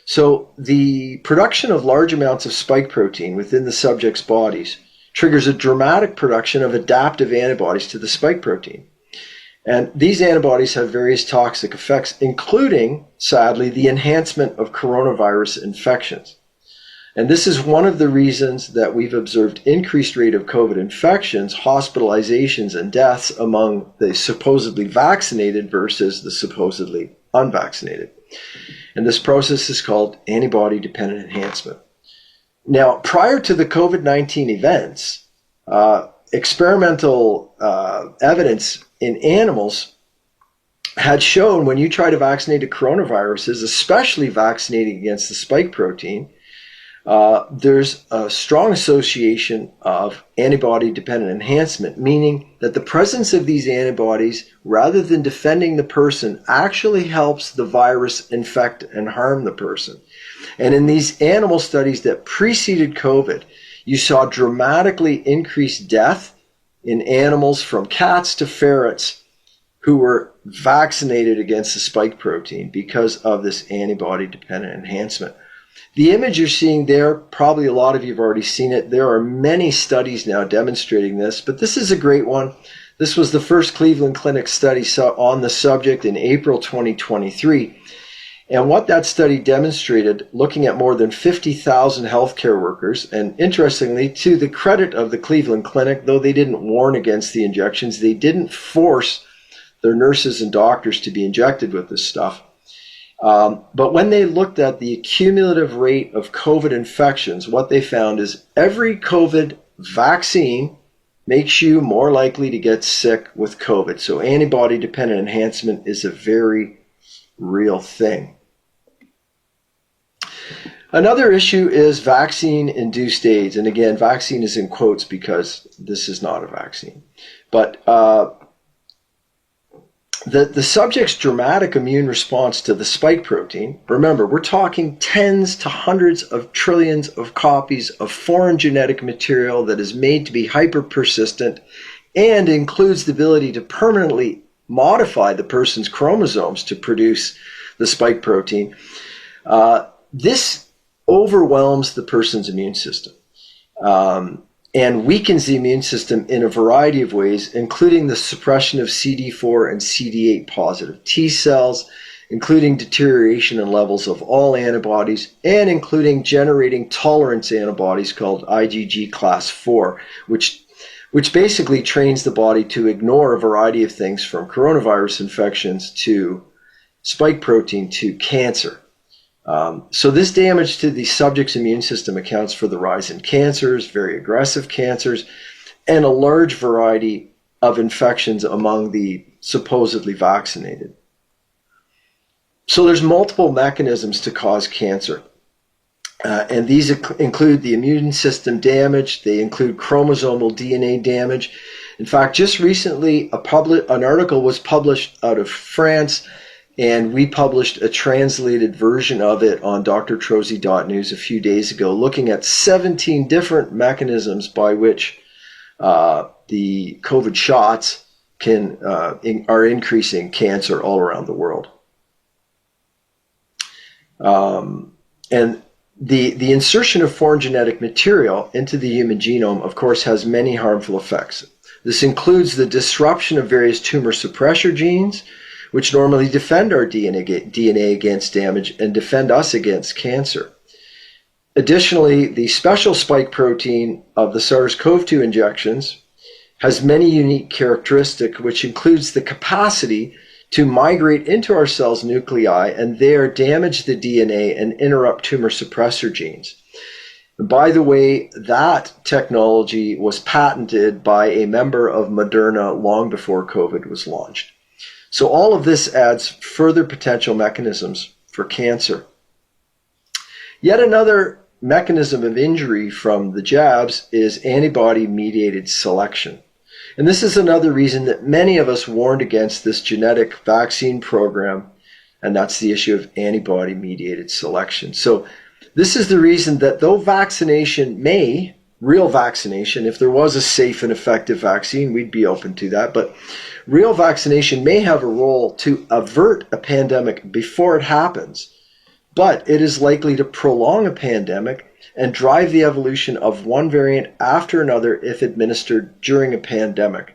So the production of large amounts of spike protein within the subject's bodies triggers a dramatic production of adaptive antibodies to the spike protein. And these antibodies have various toxic effects, including, sadly, the enhancement of coronavirus infections. And this is one of the reasons that we've observed increased rate of COVID infections, hospitalizations, and deaths among the supposedly vaccinated versus the supposedly unvaccinated. And this process is called antibody-dependent enhancement. Now, prior to the COVID-19 events, experimental evidence in animals had shown when you try to vaccinate coronaviruses, especially vaccinating against the spike protein, there's a strong association of antibody-dependent enhancement, meaning that the presence of these antibodies, rather than defending the person, actually helps the virus infect and harm the person. And in these animal studies that preceded COVID, you saw dramatically increased death in animals from cats to ferrets who were vaccinated against the spike protein because of this antibody-dependent enhancement. The image you're seeing there, probably a lot of you have already seen it. There are many studies now demonstrating this, but this is a great one. This was the first Cleveland Clinic study on the subject in April 2023. And what that study demonstrated, looking at more than 50,000 healthcare workers, and interestingly, to the credit of the Cleveland Clinic, though they didn't warn against the injections, they didn't force their nurses and doctors to be injected with this stuff. But when they looked at the cumulative rate of COVID infections, what they found is every COVID vaccine makes you more likely to get sick with COVID. So antibody-dependent enhancement is a very real thing. Another issue is vaccine-induced AIDS. And again, vaccine is in quotes because this is not a vaccine. But the subject's dramatic immune response to the spike protein, remember, we're talking tens to hundreds of trillions of copies of foreign genetic material that is made to be hyper-persistent and includes the ability to permanently modify the person's chromosomes to produce the spike protein. This overwhelms the person's immune system and weakens the immune system in a variety of ways, including the suppression of CD4 and CD8 positive T cells, including deterioration in levels of all antibodies, and including generating tolerance antibodies called IgG class 4, which basically trains the body to ignore a variety of things from coronavirus infections to spike protein to cancer. So this damage to the subject's immune system accounts for the rise in cancers, very aggressive cancers, and a large variety of infections among the supposedly vaccinated. So there's multiple mechanisms to cause cancer. And these include the immune system damage. They include chromosomal DNA damage. In fact, just recently, an article was published out of France, and we published a translated version of it on drtrozy.news a few days ago, looking at 17 different mechanisms by which the COVID shots are increasing cancer all around the world. And the insertion of foreign genetic material into the human genome, of course, has many harmful effects. This includes the disruption of various tumor suppressor genes, which normally defend our DNA against damage and defend us against cancer. Additionally, the special spike protein of the SARS-CoV-2 injections has many unique characteristics, which includes the capacity to migrate into our cells' nuclei and there damage the DNA and interrupt tumor suppressor genes. And by the way, that technology was patented by a member of Moderna long before COVID was launched. So all of this adds further potential mechanisms for cancer. Yet another mechanism of injury from the jabs is antibody-mediated selection. And this is another reason that many of us warned against this genetic vaccine program, and that's the issue of antibody-mediated selection. So this is the reason that though vaccination real vaccination, if there was a safe and effective vaccine, we'd be open to that, but real vaccination may have a role to avert a pandemic before it happens, but it is likely to prolong a pandemic and drive the evolution of one variant after another if administered during a pandemic.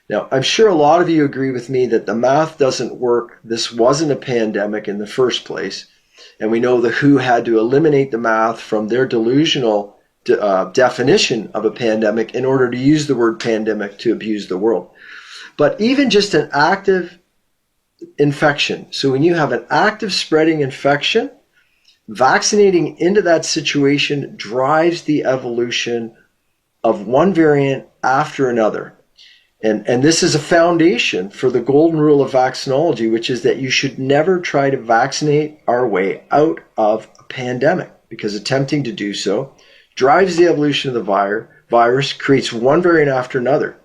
Now, I'm sure a lot of you agree with me that the math doesn't work. This wasn't a pandemic in the first place, and we know the WHO had to eliminate the math from their delusional definition of a pandemic in order to use the word pandemic to abuse the world. But even just an active infection, so when you have an active spreading infection, vaccinating into that situation drives the evolution of one variant after another. And this is a foundation for the golden rule of vaccinology, which is that you should never try to vaccinate our way out of a pandemic, because attempting to do so drives the evolution of the virus, creates one variant after another.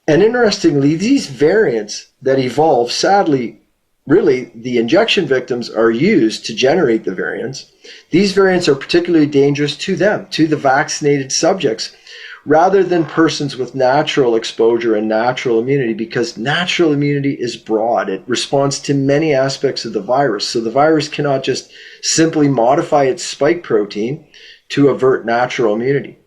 And interestingly, these variants that evolve, sadly, really, the injection victims are used to generate the variants. These variants are particularly dangerous to them, to the vaccinated subjects, rather than persons with natural exposure and natural immunity, because natural immunity is broad. It responds to many aspects of the virus. So the virus cannot just simply modify its spike protein to avert natural immunity.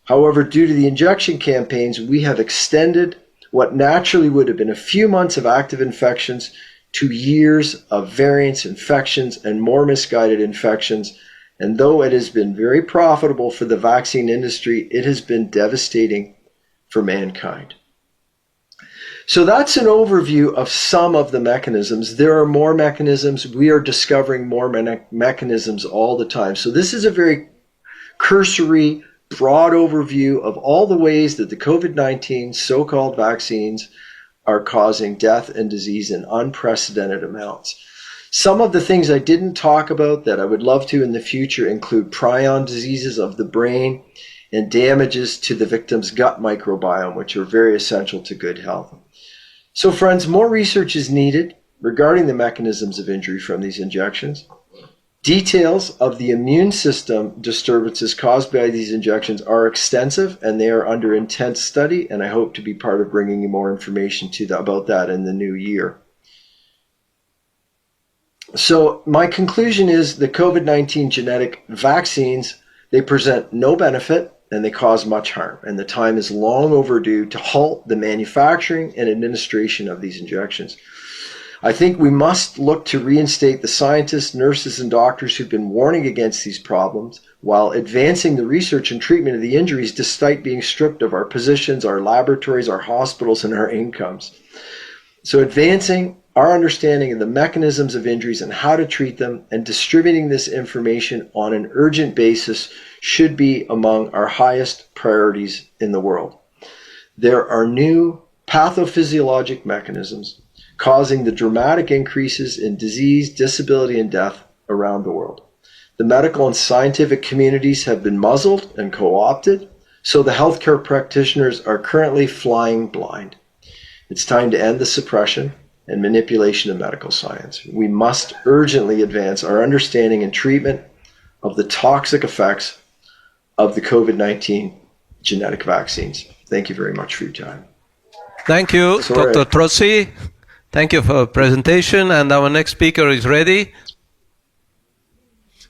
However, due to the injection campaigns, we have extended what naturally would have been a few months of active infections to years of variants, infections, and more misguided infections. And though it has been very profitable for the vaccine industry, it has been devastating for mankind. So that's an overview of some of the mechanisms. There are more mechanisms. We are discovering more mechanisms all the time. So this is a very cursory, broad overview of all the ways that the COVID-19 so-called vaccines are causing death and disease in unprecedented amounts. Some of the things I didn't talk about that I would love to in the future include prion diseases of the brain and damages to the victim's gut microbiome, which are very essential to good health. So, friends, more research is needed regarding the mechanisms of injury from these injections. Details of the immune system disturbances caused by these injections are extensive, and they are under intense study, and I hope to be part of bringing you more information about that in the new year. So my conclusion is the COVID-19 genetic vaccines, they present no benefit and they cause much harm, and the time is long overdue to halt the manufacturing and administration of these injections. I think we must look to reinstate the scientists, nurses, and doctors who've been warning against these problems while advancing the research and treatment of the injuries despite being stripped of our positions, our laboratories, our hospitals, and our incomes. So advancing our understanding of the mechanisms of injuries and how to treat them and distributing this information on an urgent basis should be among our highest priorities in the world. There are new pathophysiologic mechanisms causing the dramatic increases in disease, disability, and death around the world. The medical and scientific communities have been muzzled and co-opted, so the healthcare practitioners are currently flying blind. It's time to end the suppression and manipulation of medical science. We must urgently advance our understanding and treatment of the toxic effects of the COVID-19 genetic vaccines. Thank you very much for your time. Thank you, Dr. Trossi. Thank you for the presentation, and our next speaker is ready.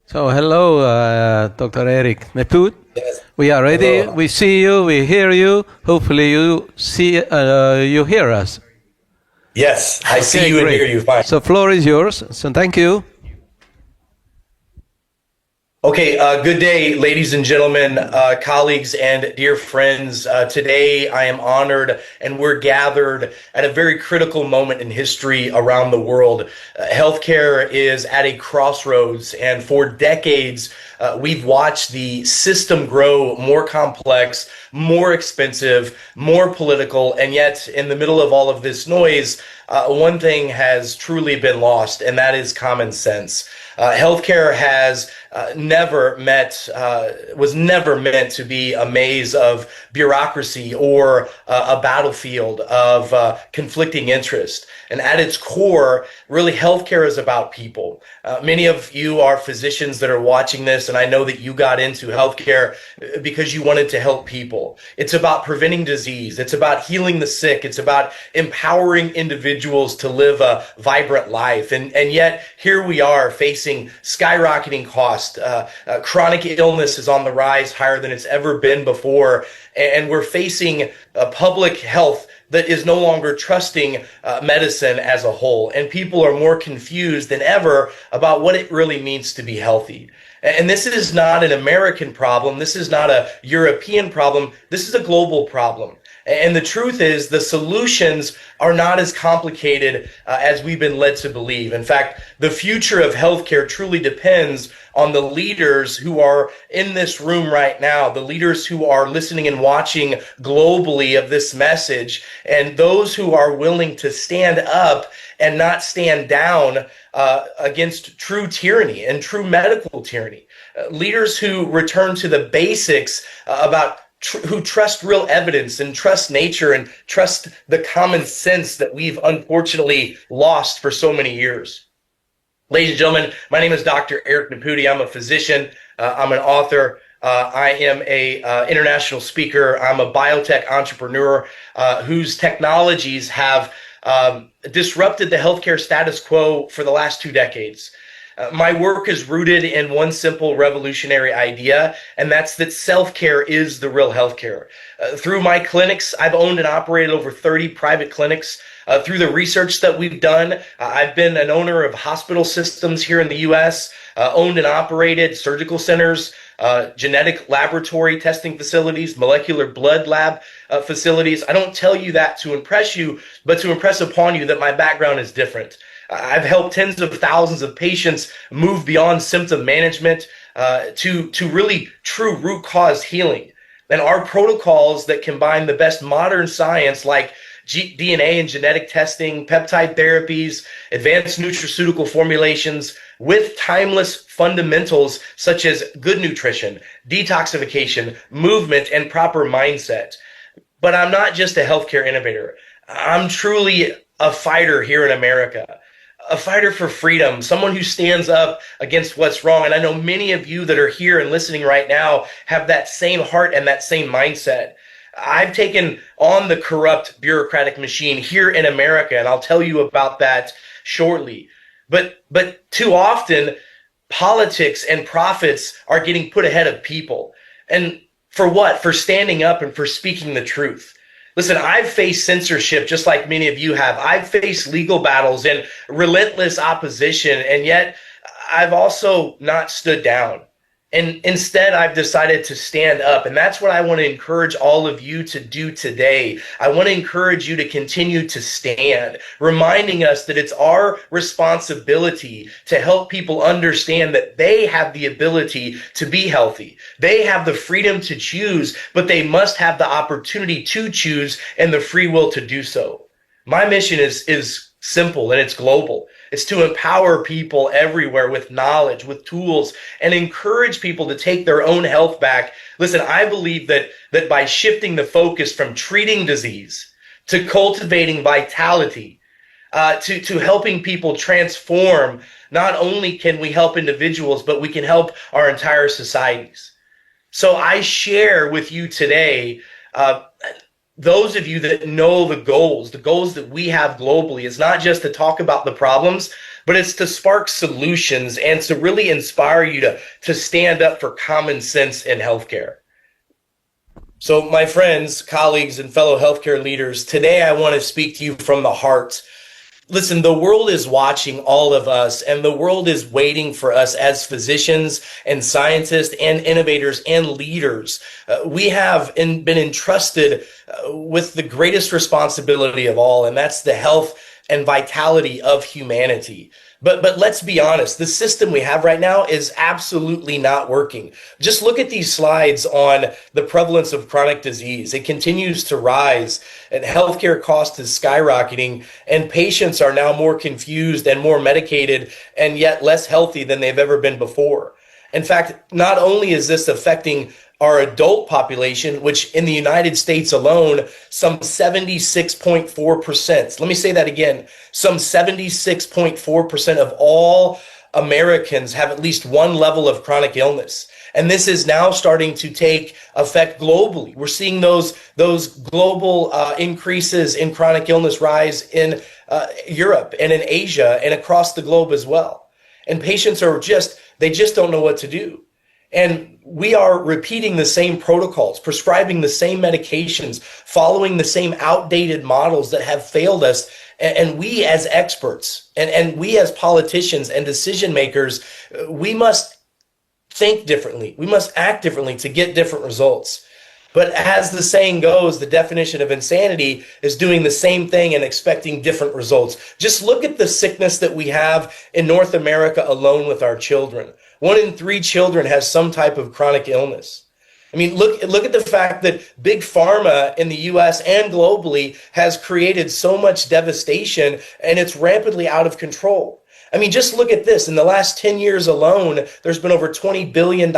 So, hello, Dr. Erik Neput. Yes. We are ready. Hello. We see you. We hear you. Hopefully, you hear us. Yes, I see you great. and hear you fine. So, floor is yours. So, thank you. Okay, good day, ladies and gentlemen, colleagues, and dear friends. Today, I am honored, and we're gathered at a very critical moment in history around the world. Healthcare is at a crossroads, and for decades, we've watched the system grow more complex, more expensive, more political, and yet, in the middle of all of this noise, one thing has truly been lost, and that is common sense. Healthcare has was never meant to be a maze of bureaucracy or a battlefield of conflicting interest. And at its core, really, healthcare is about people. Many of you are physicians that are watching this, and I know that you got into healthcare because you wanted to help people. It's about preventing disease. It's about healing the sick. It's about empowering individuals to live a vibrant life. And yet, here we are facing skyrocketing costs. Chronic illness is on the rise higher than it's ever been before. And we're facing public health that is no longer trusting medicine as a whole. And people are more confused than ever about what it really means to be healthy. And this is not an American problem. This is not a European problem. This is a global problem. And the truth is, the solutions are not as complicated as we've been led to believe. In fact, the future of healthcare truly depends on the leaders who are in this room right now, the leaders who are listening and watching globally of this message, and those who are willing to stand up and not stand down against true tyranny and true medical tyranny. Leaders who return to the basics who trust real evidence and trust nature and trust the common sense that we've unfortunately lost for so many years. Ladies and gentlemen, my name is Dr. Erik Neput. I'm a physician. I'm an author. I am a international speaker. I'm a biotech entrepreneur whose technologies have disrupted the healthcare status quo for the last 2 decades. My work is rooted in one simple revolutionary idea, and that's that self-care is the real healthcare. Through my clinics, I've owned and operated over 30 private clinics. Through the research that we've done, I've been an owner of hospital systems here in the U.S., owned and operated surgical centers, genetic laboratory testing facilities, molecular blood lab facilities. I don't tell you that to impress you, but to impress upon you that my background is different. I've helped tens of thousands of patients move beyond symptom management to really true root cause healing. And our protocols that combine the best modern science like DNA and genetic testing, peptide therapies, advanced nutraceutical formulations with timeless fundamentals such as good nutrition, detoxification, movement, and proper mindset. But I'm not just a healthcare innovator. I'm truly a fighter here in America, a fighter for freedom, someone who stands up against what's wrong. And I know many of you that are here and listening right now have that same heart and that same mindset. I've taken on the corrupt bureaucratic machine here in America, and I'll tell you about that shortly. But too often, politics and profits are getting put ahead of people. And for what? For standing up and for speaking the truth. Listen, I've faced censorship just like many of you have. I've faced legal battles and relentless opposition, and yet I've also not stood down. And instead, I've decided to stand up. And that's what I want to encourage all of you to do today. I want to encourage you to continue to stand, reminding us that it's our responsibility to help people understand that they have the ability to be healthy. They have the freedom to choose, but they must have the opportunity to choose and the free will to do so. My mission is simple, and it's global. It's to empower people everywhere with knowledge, with tools, and encourage people to take their own health back. Listen, I believe that by shifting the focus from treating disease to cultivating vitality, to helping people transform, not only can we help individuals, but we can help our entire societies. So I share with you today, those of you that know the goals that we have globally, is not just to talk about the problems, but it's to spark solutions and to really inspire you to stand up for common sense in healthcare. So my friends, colleagues, and fellow healthcare leaders, today I want to speak to you from the heart. Listen, the world is watching all of us, and the world is waiting for us as physicians and scientists and innovators and leaders. We have been entrusted with the greatest responsibility of all, and that's the health and vitality of humanity. But let's be honest, the system we have right now is absolutely not working. Just look at these slides on the prevalence of chronic disease. It continues to rise, and healthcare cost is skyrocketing, and patients are now more confused and more medicated and yet less healthy than they've ever been before. In fact, not only is this affecting our adult population, which in the United States alone, some 76.4%. Let me say that again. Some 76.4% of all Americans have at least one level of chronic illness. And this is now starting to take effect globally. We're seeing those global increases in chronic illness rise in Europe and in Asia and across the globe as well. And patients are they just don't know what to do. And we are repeating the same protocols, prescribing the same medications, following the same outdated models that have failed us. And we as experts and we as politicians and decision makers, we must think differently. We must act differently to get different results. But as the saying goes, the definition of insanity is doing the same thing and expecting different results. Just look at the sickness that we have in North America alone with our children. 1 in 3 children has some type of chronic illness. I mean, look at the fact that big pharma in the US and globally has created so much devastation, and it's rapidly out of control. I mean, just look at this. In the last 10 years alone, there's been over $20 billion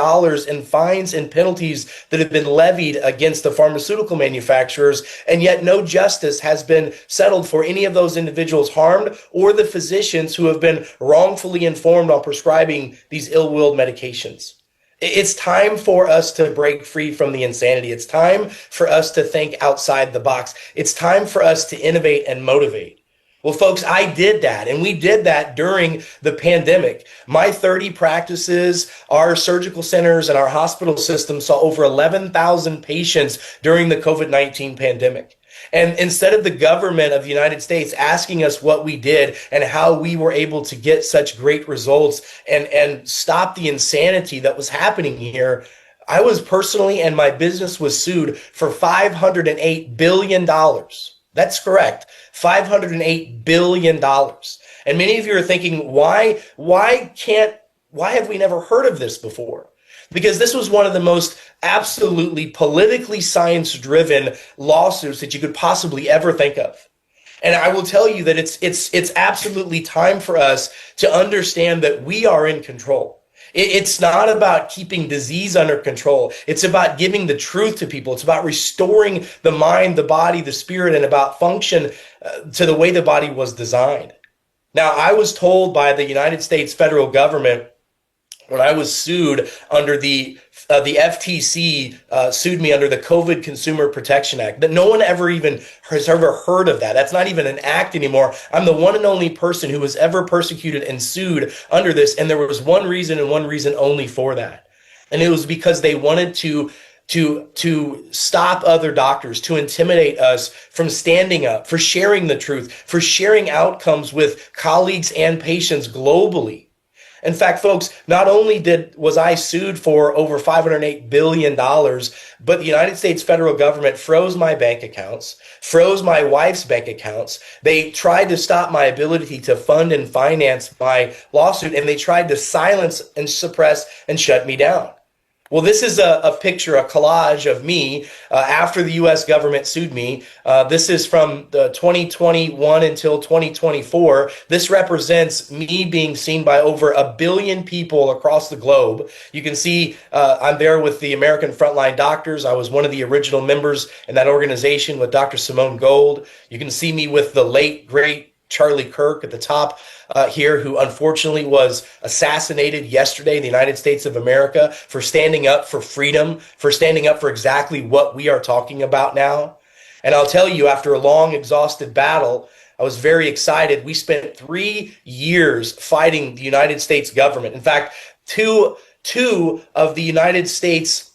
in fines and penalties that have been levied against the pharmaceutical manufacturers, and yet no justice has been settled for any of those individuals harmed or the physicians who have been wrongfully informed on prescribing these ill-willed medications. It's time for us to break free from the insanity. It's time for us to think outside the box. It's time for us to innovate and motivate. Well, folks, I did that, and we did that during the pandemic. My 30 practices, our surgical centers, and our hospital system saw over 11,000 patients during the COVID-19 pandemic. And instead of the government of the United States asking us what we did and how we were able to get such great results and stop the insanity that was happening here, I was personally, and my business was sued for $508 billion. That's correct. $508 billion. And many of you are thinking, why have we never heard of this before? Because this was one of the most absolutely politically science-driven lawsuits that you could possibly ever think of. And I will tell you that it's absolutely time for us to understand that we are in control. It's not about keeping disease under control. It's about giving the truth to people. It's about restoring the mind, the body, the spirit, and about function to the way the body was designed. Now, I was told by the United States federal government when I was sued under the FTC sued me under the COVID Consumer Protection Act, that no one has ever heard of that. That's not even an act anymore. I'm the one and only person who was ever persecuted and sued under this. And there was one reason and one reason only for that. And it was because they wanted to stop other doctors, to intimidate us from standing up, for sharing the truth, for sharing outcomes with colleagues and patients globally. In fact, folks, not only was I sued for over $508 billion, but the United States federal government froze my bank accounts, froze my wife's bank accounts. They tried to stop my ability to fund and finance my lawsuit, and they tried to silence and suppress and shut me down. Well, this is a picture, a collage of me after the U.S. government sued me. This is from the 2021 until 2024. This represents me being seen by over 1 billion people across the globe. You can see I'm there with the American Frontline Doctors. I was one of the original members in that organization with Dr. Simone Gold. You can see me with the late, great Charlie Kirk at the top here, who unfortunately was assassinated yesterday in the United States of America for standing up for freedom, for standing up for exactly what we are talking about now. And I'll tell you, after a long, exhausted battle, I was very excited. We spent 3 years fighting the United States government. In fact, two of the United States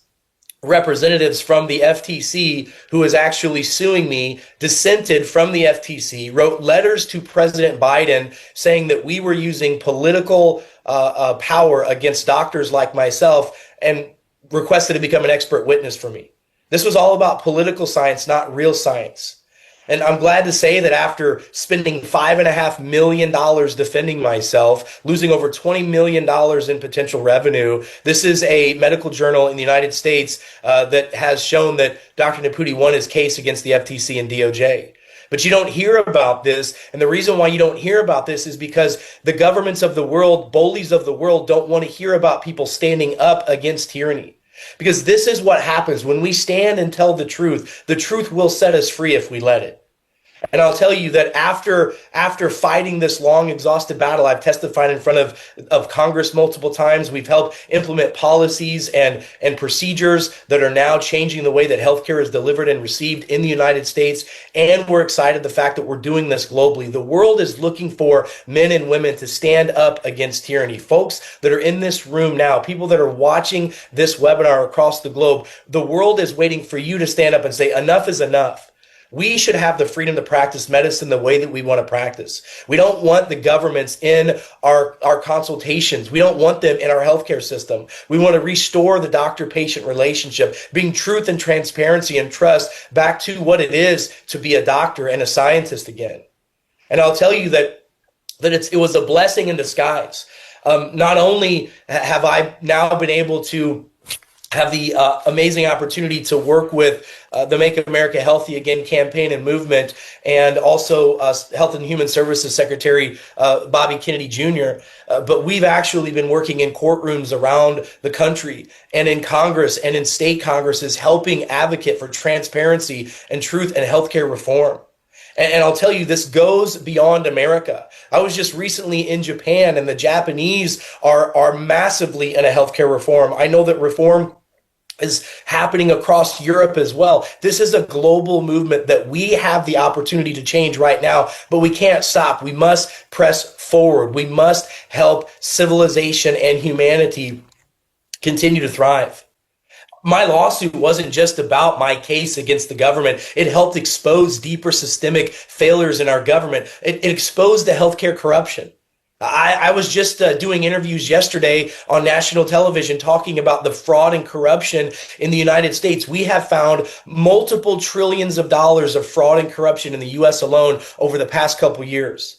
representatives from the FTC who is actually suing me dissented from the FTC, wrote letters to President Biden saying that we were using political power against doctors like myself, and requested to become an expert witness for me. This was all about political science, not real science. And I'm glad to say that after spending $5.5 million defending myself, losing over $20 million in potential revenue, this is a medical journal in the United States that has shown that Dr. Naputi won his case against the FTC and DOJ. But you don't hear about this. And the reason why you don't hear about this is because the governments of the world, bullies of the world, don't want to hear about people standing up against tyranny. Because this is what happens when we stand and tell the truth. The truth will set us free if we let it. And I'll tell you that after fighting this long, exhausted battle, I've testified in front of Congress multiple times. We've helped implement policies and procedures that are now changing the way that healthcare is delivered and received in the United States. And we're excited the fact that we're doing this globally. The world is looking for men and women to stand up against tyranny. Folks that are in this room now, people that are watching this webinar across the globe, the world is waiting for you to stand up and say, enough is enough. We should have the freedom to practice medicine the way that we want to practice. We don't want the governments in our consultations. We don't want them in our healthcare system. We want to restore the doctor-patient relationship, bring truth and transparency and trust back to what it is to be a doctor and a scientist again. And I'll tell you that it was a blessing in disguise. Not only have I now been able to have the amazing opportunity to work with the Make America Healthy Again campaign and movement, and also Health and Human Services Secretary Bobby Kennedy Jr., but we've actually been working in courtrooms around the country and in Congress and in state Congresses, helping advocate for transparency and truth and healthcare reform. And I'll tell you, this goes beyond America. I was just recently in Japan, and the Japanese are massively in a healthcare reform. I know that reform is happening across Europe as well. This is a global movement that we have the opportunity to change right now, but we can't stop. We must press forward. We must help civilization and humanity continue to thrive. My lawsuit wasn't just about my case against the government. It helped expose deeper systemic failures in our government. It exposed the healthcare corruption. I was just doing interviews yesterday on national television talking about the fraud and corruption in the United States. We have found multiple trillions of dollars of fraud and corruption in the U.S. alone over the past couple years.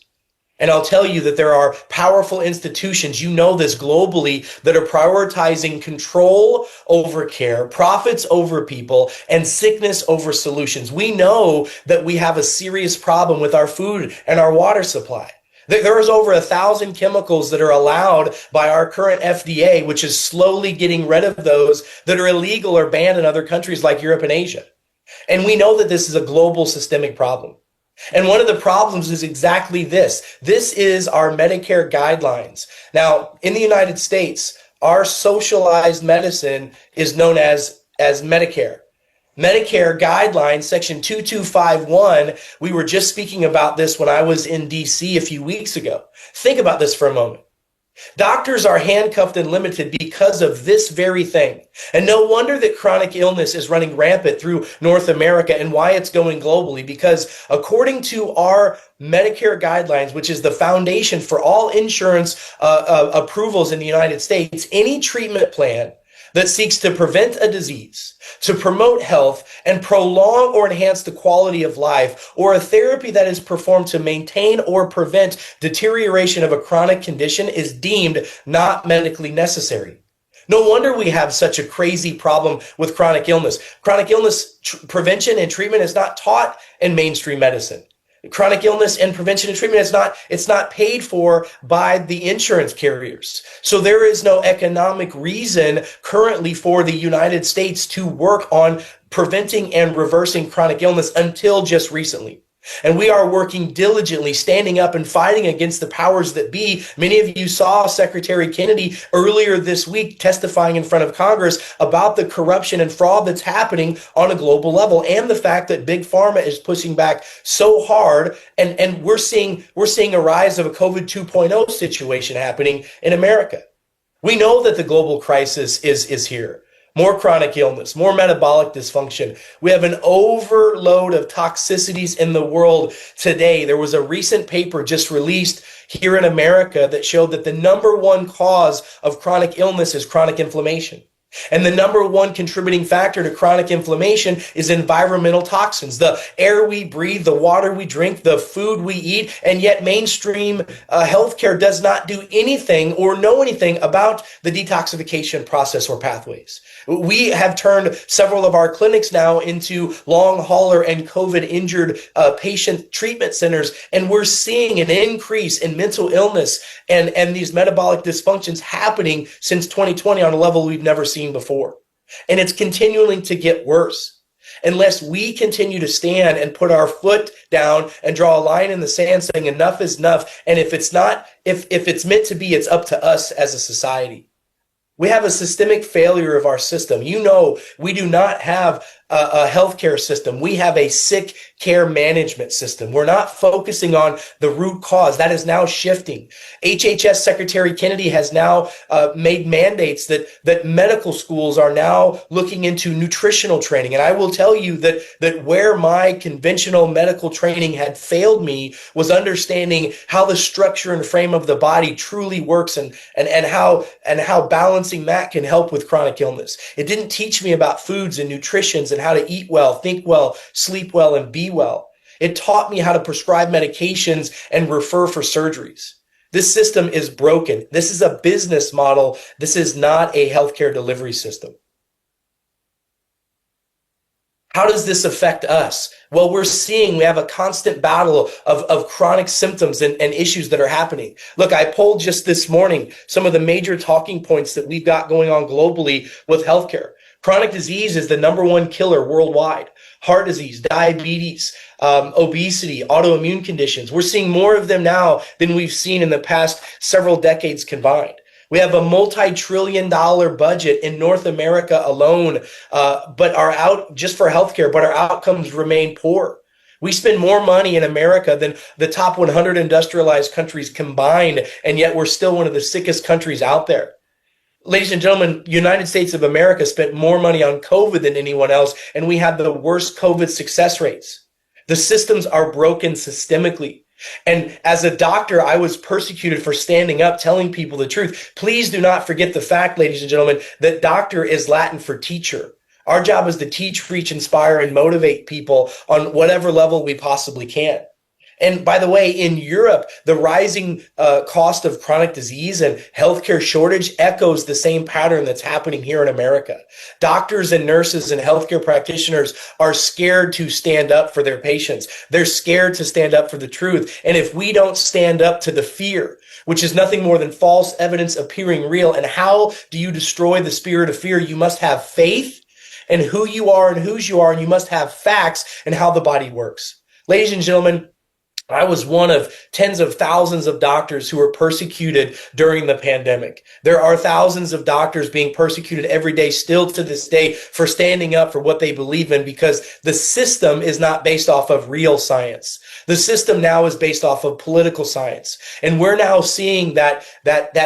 And I'll tell you that there are powerful institutions, you know this globally, that are prioritizing control over care, profits over people, and sickness over solutions. We know that we have a serious problem with our food and our water supply. There's over 1,000 chemicals that are allowed by our current FDA, which is slowly getting rid of those that are illegal or banned in other countries like Europe and Asia. And we know that this is a global systemic problem. And one of the problems is exactly this. This is our Medicare guidelines. Now, in the United States, our socialized medicine is known as Medicare. Medicare guidelines, section 2251, we were just speaking about this when I was in DC a few weeks ago. Think about this for a moment. Doctors are handcuffed and limited because of this very thing. And no wonder that chronic illness is running rampant through North America and why it's going globally. Because according to our Medicare guidelines, which is the foundation for all insurance approvals in the United States, any treatment plan that seeks to prevent a disease, to promote health, and prolong or enhance the quality of life, or a therapy that is performed to maintain or prevent deterioration of a chronic condition is deemed not medically necessary. No wonder we have such a crazy problem with chronic illness. Chronic illness prevention and treatment is not taught in mainstream medicine. Chronic illness and prevention and treatment it's not paid for by the insurance carriers. So there is no economic reason currently for the United States to work on preventing and reversing chronic illness until just recently. And we are working diligently, standing up and fighting against the powers that be. Many of you saw Secretary Kennedy earlier this week testifying in front of Congress about the corruption and fraud that's happening on a global level, and the fact that Big Pharma is pushing back so hard. And we're seeing a rise of a COVID 2.0 situation happening in America. We know that the global crisis is here. More chronic illness, more metabolic dysfunction. We have an overload of toxicities in the world today. There was a recent paper just released here in America that showed that the number one cause of chronic illness is chronic inflammation. And the number one contributing factor to chronic inflammation is environmental toxins, the air we breathe, the water we drink, the food we eat, and yet mainstream healthcare does not do anything or know anything about the detoxification process or pathways. We have turned several of our clinics now into long hauler and COVID injured patient treatment centers, and we're seeing an increase in mental illness and these metabolic dysfunctions happening since 2020 on a level we've never seen before. And it's continuing to get worse. Unless we continue to stand and put our foot down and draw a line in the sand saying enough is enough, and if it's meant to be, it's up to us as a society. We have a systemic failure of our system. You know, we do not have a healthcare system. We have a sick care management system. We're not focusing on the root cause. That is now shifting. HHS Secretary Kennedy has now made mandates that medical schools are now looking into nutritional training. And I will tell you that where my conventional medical training had failed me was understanding how the structure and frame of the body truly works and how balancing that can help with chronic illness. It didn't teach me about foods and nutritions and how to eat well, think well, sleep well, and be well. It taught me how to prescribe medications and refer for surgeries. This system is broken. This is a business model. This is not a healthcare delivery system. How does this affect us? Well, we have a constant battle of chronic symptoms and issues that are happening. Look, I polled just this morning some of the major talking points that we've got going on globally with healthcare. Chronic disease is the number one killer worldwide. Heart disease, diabetes, obesity, autoimmune conditions. We're seeing more of them now than we've seen in the past several decades combined. We have a multi-trillion-dollar budget in North America alone, but just for healthcare, but our outcomes remain poor. We spend more money in America than the top 100 industrialized countries combined, and yet we're still one of the sickest countries out there. Ladies and gentlemen, United States of America spent more money on COVID than anyone else, and we have the worst COVID success rates. The systems are broken systemically. And as a doctor, I was persecuted for standing up, telling people the truth. Please do not forget the fact, ladies and gentlemen, that doctor is Latin for teacher. Our job is to teach, preach, inspire, and motivate people on whatever level we possibly can. And by the way, in Europe, the rising cost of chronic disease and healthcare shortage echoes the same pattern that's happening here in America. Doctors and nurses and healthcare practitioners are scared to stand up for their patients. They're scared to stand up for the truth. And if we don't stand up to the fear, which is nothing more than false evidence appearing real, and how do you destroy the spirit of fear? You must have faith in who you are and whose you are, and you must have facts and how the body works. Ladies and gentlemen, I was one of tens of thousands of doctors who were persecuted during the pandemic. There are thousands of doctors being persecuted every day, still to this day, for standing up for what they believe in, because the system is not based off of real science. The system now is based off of political science. And we're now seeing that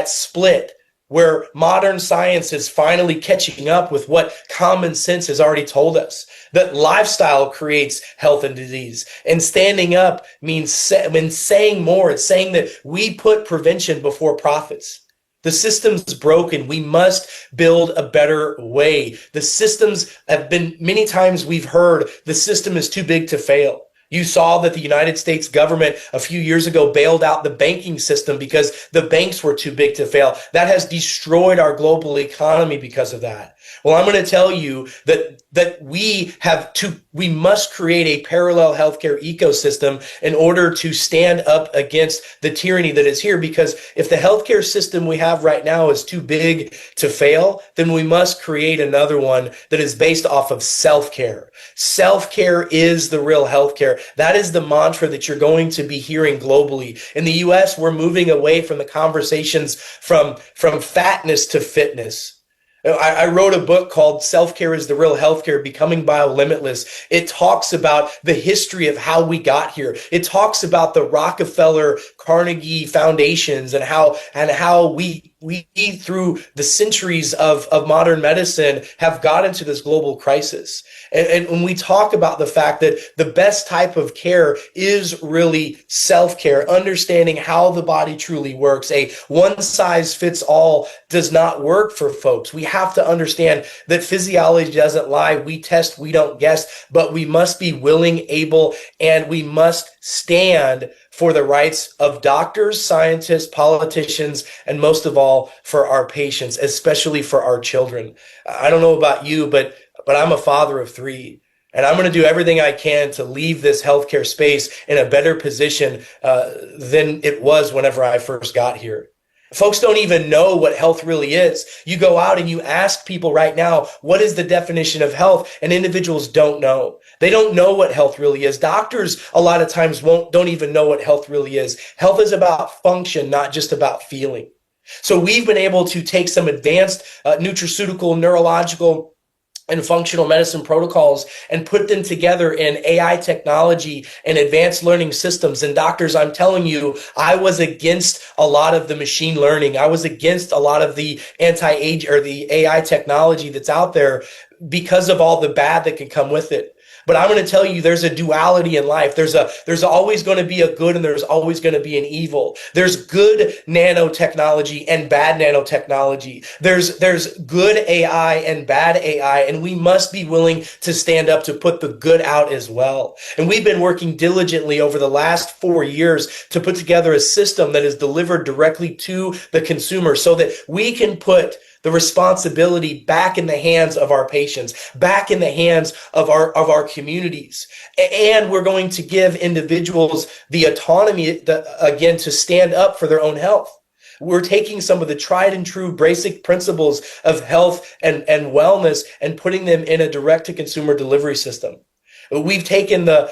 split, where modern science is finally catching up with what common sense has already told us, that lifestyle creates health and disease. And standing up means when saying more, it's saying that we put prevention before profits. The system's broken. We must build a better way. The systems have been, many times we've heard, the system is too big to fail. You saw that the United States government a few years ago bailed out the banking system because the banks were too big to fail. That has destroyed our global economy because of that. Well, I'm going to tell you that we must create a parallel healthcare ecosystem in order to stand up against the tyranny that is here. Because if the healthcare system we have right now is too big to fail, then we must create another one that is based off of self-care. Self-care is the real healthcare. That is the mantra that you're going to be hearing globally. In the US, we're moving away from the conversations from fatness to fitness. I wrote a book called Self-Care is the Real Healthcare, Becoming Biolimitless. It talks about the history of how we got here. It talks about the Rockefeller, Carnegie foundations and how we through the centuries of modern medicine have got into this global crisis. And when we talk about the fact that the best type of care is really self-care, understanding how the body truly works, a one-size-fits-all does not work for folks. We have to understand that physiology doesn't lie. We test, we don't guess, but we must be willing, able, and we must stand for the rights of doctors, scientists, politicians, and most of all, for our patients, especially for our children. I don't know about you, but I'm a father of 3. And I'm going to do everything I can to leave this healthcare space in a better position than it was whenever I first got here. Folks don't even know what health really is. You go out and you ask people right now, what is the definition of health? And individuals don't know. They don't know what health really is. Doctors a lot of times don't even know what health really is. Health is about function, not just about feeling. So we've been able to take some advanced nutraceutical, neurological, and functional medicine protocols and put them together in AI technology and advanced learning systems. And doctors, I'm telling you, I was against a lot of the machine learning. I was against a lot of the anti-age or the AI technology that's out there because of all the bad that can come with it. But I'm going to tell you, there's a duality in life. There's always going to be a good and there's always going to be an evil. There's good nanotechnology and bad nanotechnology. There's good AI and bad AI, and we must be willing to stand up to put the good out as well. And we've been working diligently over the last 4 years to put together a system that is delivered directly to the consumer so that we can put the responsibility back in the hands of our patients, back in the hands of our communities. And we're going to give individuals the autonomy, again, to stand up for their own health. We're taking some of the tried and true basic principles of health and wellness and putting them in a direct-to-consumer delivery system. We've taken the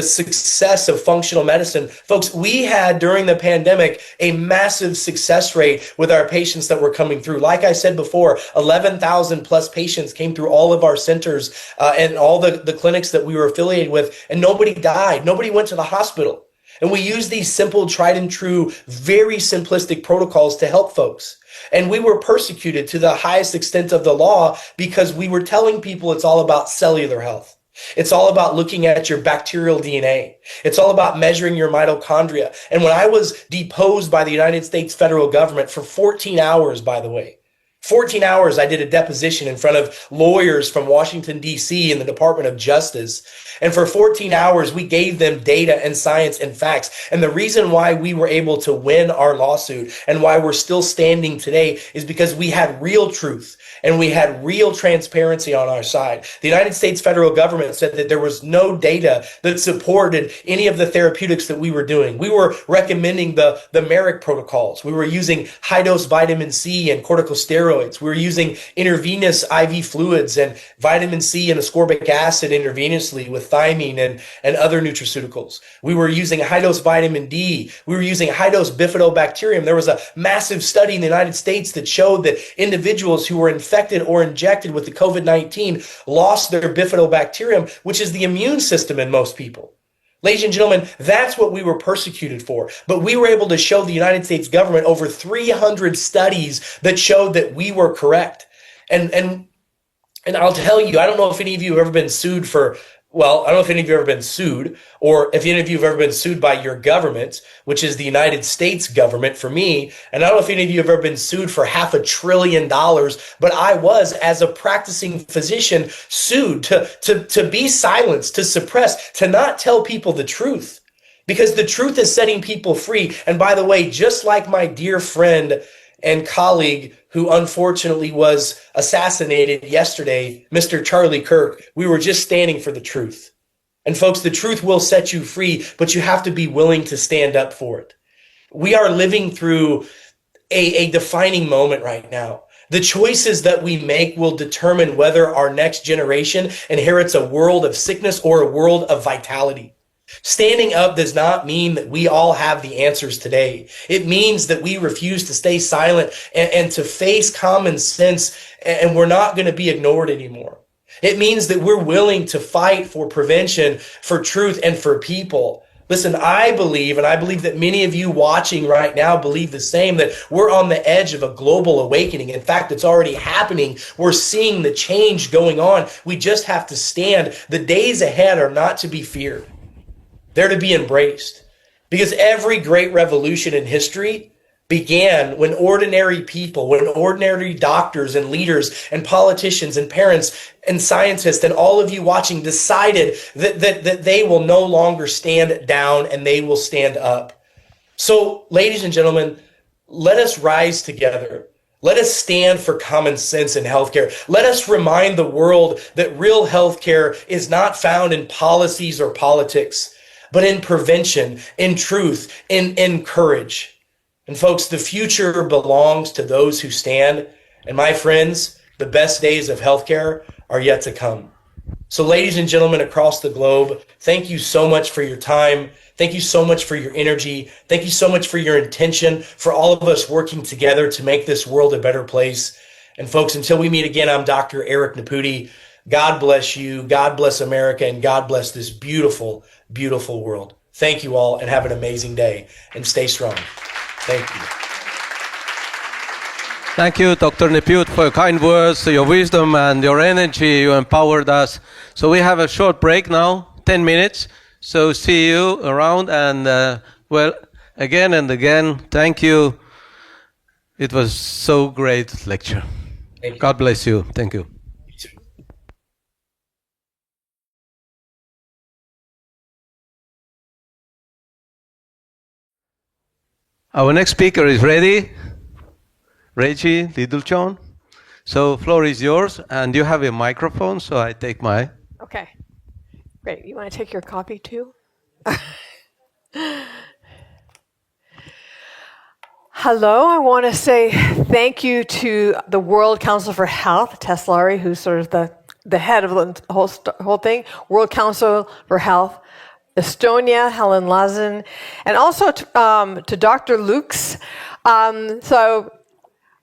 success of functional medicine. Folks, we had during the pandemic a massive success rate with our patients that were coming through. Like I said before, 11,000 plus patients came through all of our centers and all the clinics that we were affiliated with, and nobody died. Nobody went to the hospital. And we use these simple, tried and true, very simplistic protocols to help folks. And we were persecuted to the highest extent of the law because we were telling people it's all about cellular health. It's all about looking at your bacterial DNA. It's all about measuring your mitochondria. And when I was deposed by the United States federal government for 14 hours, by the way, 14 hours I did a deposition in front of lawyers from Washington, D.C. and the Department of Justice. And for 14 hours, we gave them data and science and facts. And the reason why we were able to win our lawsuit and why we're still standing today is because we had real truth and we had real transparency on our side. The United States federal government said that there was no data that supported any of the therapeutics that we were doing. We were recommending the Merrick protocols. We were using high-dose vitamin C and corticosteroids. We were using intravenous IV fluids and vitamin C and ascorbic acid intravenously with thiamine and other nutraceuticals. We were using high-dose vitamin D. We were using high-dose bifidobacterium. There was a massive study in the United States that showed that individuals who were infected or injected with the COVID-19 lost their bifidobacterium, which is the immune system in most people. Ladies and gentlemen, that's what we were persecuted for. But we were able to show the United States government over 300 studies that showed that we were correct. And I'll tell you, I don't know if any of you have ever been sued for, well, I don't know if any of you have ever been sued, or if any of you have ever been sued by your government, which is the United States government for me. And I don't know if any of you have ever been sued for $500 billion, but I was, as a practicing physician, sued to be silenced, to suppress, to not tell people the truth. Because the truth is setting people free. And by the way, just like my dear friend and colleague who unfortunately was assassinated yesterday, Mr. Charlie Kirk, we were just standing for the truth. And folks, the truth will set you free, but you have to be willing to stand up for it. We are living through a defining moment right now. The choices that we make will determine whether our next generation inherits a world of sickness or a world of vitality. Standing up does not mean that we all have the answers today. It means that we refuse to stay silent and to face common sense, and we're not going to be ignored anymore. It means that we're willing to fight for prevention, for truth, and for people. Listen, I believe, and I believe that many of you watching right now believe the same, that we're on the edge of a global awakening. In fact, it's already happening. We're seeing the change going on. We just have to stand. The days ahead are not to be feared. They're to be embraced. Because every great revolution in history began when ordinary people, when ordinary doctors and leaders and politicians and parents and scientists and all of you watching decided that they will no longer stand down and they will stand up. So, ladies and gentlemen, let us rise together. Let us stand for common sense in healthcare. Let us remind the world that real healthcare is not found in policies or politics, but in prevention, in truth, in courage. And folks, the future belongs to those who stand. And my friends, the best days of healthcare are yet to come. So ladies and gentlemen across the globe, thank you so much for your time. Thank you so much for your energy. Thank you so much for your intention, for all of us working together to make this world a better place. And folks, until we meet again, I'm Dr. Eric Naputi. God bless you. God bless America. And God bless this beautiful, beautiful world. Thank you all and have an amazing day and stay strong. Thank you. Thank you, Dr. Naputi, for your kind words, your wisdom and your energy. You empowered us. So we have a short break now, 10 minutes. So see you around and, well, again and again, thank you. It was so great lecture. God bless you. Thank you. Our next speaker is ready. Reggie Littlejohn. So floor is yours, and you have a microphone, so I take my... Okay, great. You want to take your copy too? Hello, I want to say thank you to the World Council for Health, Tess Lowry, who's sort of the head of the whole thing, World Council for Health, Estonia, Helen Lazen, and also to Dr. Lukes. So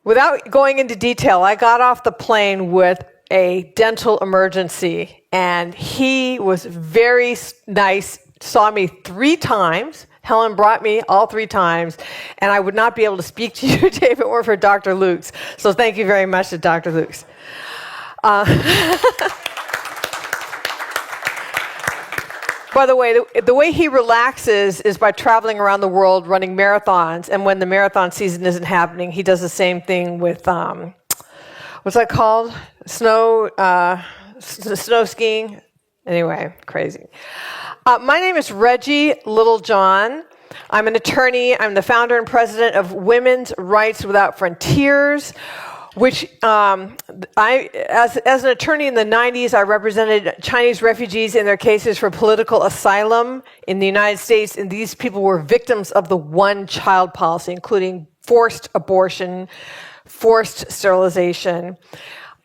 without going into detail, I got off the plane with a dental emergency, and he was very nice, saw me 3 times. Helen brought me all 3 times, and I would not be able to speak to you today if it weren't for Dr. Lukes. So thank you very much to Dr. Lukes. By the way, the way he relaxes is by traveling around the world running marathons, and when the marathon season isn't happening, he does the same thing with what's that called? Snow skiing. Anyway, crazy. My name is Reggie Littlejohn. I'm an attorney. I'm the founder and president of Women's Rights Without Frontiers, which as an attorney in the 90s, I represented Chinese refugees in their cases for political asylum in the United States, and these people were victims of the one-child policy, including forced abortion, forced sterilization.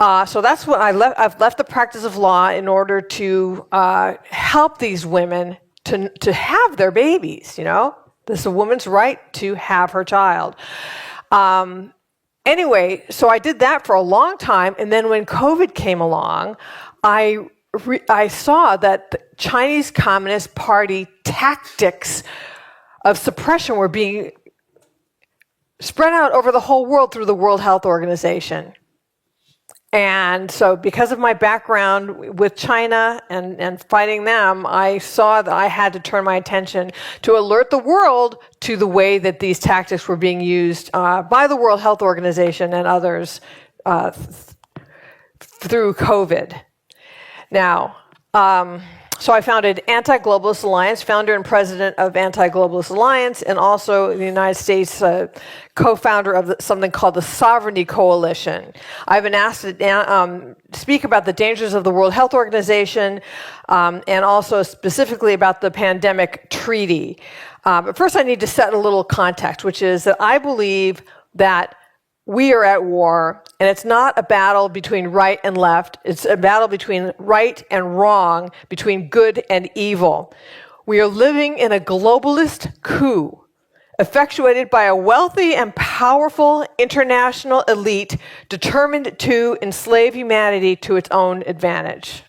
So that's what I've left the practice of law in order to help these women to have their babies, you know? This is a woman's right to have her child. Anyway, so I did that for a long time, and then when COVID came along, I saw that the Chinese Communist Party tactics of suppression were being spread out over the whole world through the World Health Organization. And so because of my background with China and fighting them, I saw that I had to turn my attention to alert the world to the way that these tactics were being used by the World Health Organization and others through COVID. Now, so I founded Anti-Globalist Alliance, founder and president of Anti-Globalist Alliance, and also in the United States, co-founder of something called the Sovereignty Coalition. I've been asked to speak about the dangers of the World Health Organization and also specifically about the pandemic treaty. But first I need to set a little context, which is that I believe that we are at war, and it's not a battle between right and left. It's a battle between right and wrong, between good and evil. We are living in a globalist coup, effectuated by a wealthy and powerful international elite determined to enslave humanity to its own advantage.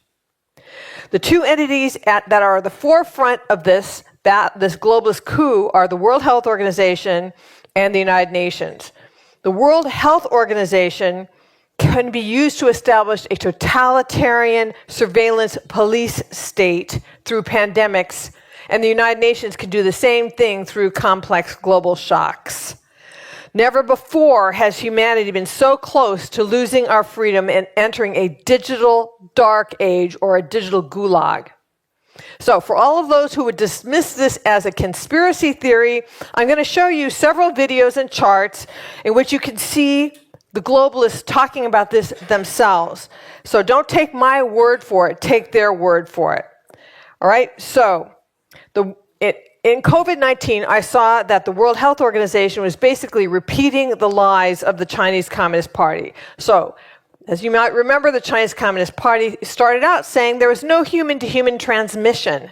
The two entities that are at the forefront of this globalist coup are the World Health Organization and the United Nations. The World Health Organization can be used to establish a totalitarian surveillance police state through pandemics, and the United Nations can do the same thing through complex global shocks. Never before has humanity been so close to losing our freedom and entering a digital dark age or a digital gulag. So for all of those who would dismiss this as a conspiracy theory, I'm going to show you several videos and charts in which you can see the globalists talking about this themselves. So don't take my word for it, take their word for it. All right, so in COVID-19, I saw that the World Health Organization was basically repeating the lies of the Chinese Communist Party. So, as you might remember, the Chinese Communist Party started out saying there was no human-to-human transmission,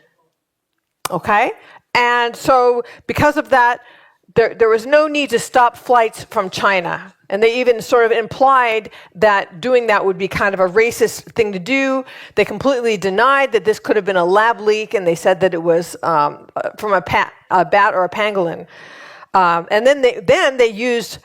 okay? And so because of that, there was no need to stop flights from China. And they even sort of implied that doing that would be kind of a racist thing to do. They completely denied that this could have been a lab leak, and they said that it was from a bat or a pangolin. And then they used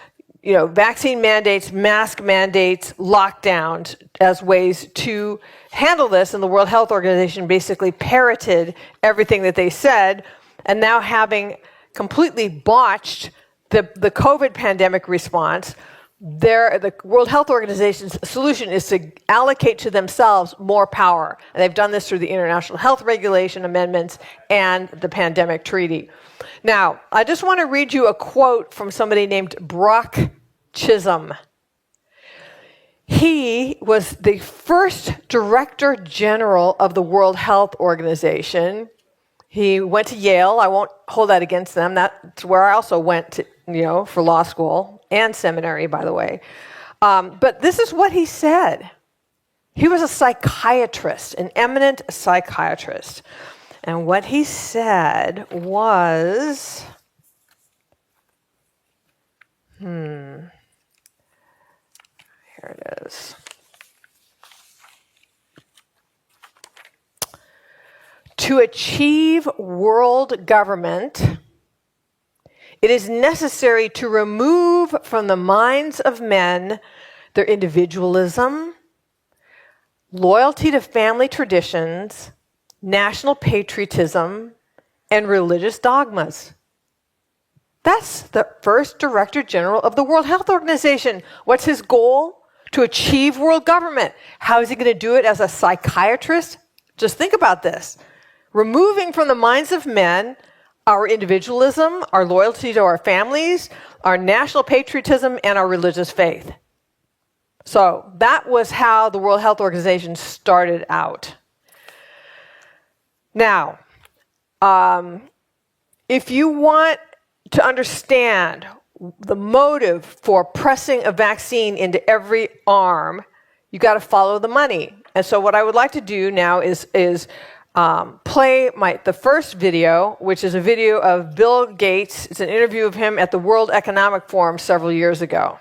vaccine mandates, mask mandates, lockdowns as ways to handle this, and the World Health Organization basically parroted everything that they said, and now having completely botched the COVID pandemic response, the World Health Organization's solution is to allocate to themselves more power, and they've done this through the International Health Regulation Amendments and the Pandemic Treaty. Now, I just want to read you a quote from somebody named Brock Chisholm. He was the first Director General of the World Health Organization. He went to Yale. I won't hold that against them. That's where I also went to, for law school and seminary, by the way. But this is what he said. He was a psychiatrist, an eminent psychiatrist. And what he said was, here it is. To achieve world government, it is necessary to remove from the minds of men their individualism, loyalty to family traditions, national patriotism, and religious dogmas. That's the first Director General of the World Health Organization. What's his goal? to achieve world government. How is he going to do it as a psychiatrist? Just think about this. Removing from the minds of men our individualism, our loyalty to our families, our national patriotism, and our religious faith. So that was how the World Health Organization started out. Now, if you want to understand the motive for pressing a vaccine into every arm, you got to follow the money. And so what I would like to do now is play the first video, which is a video of Bill Gates. It's an interview of him at the World Economic Forum several years ago.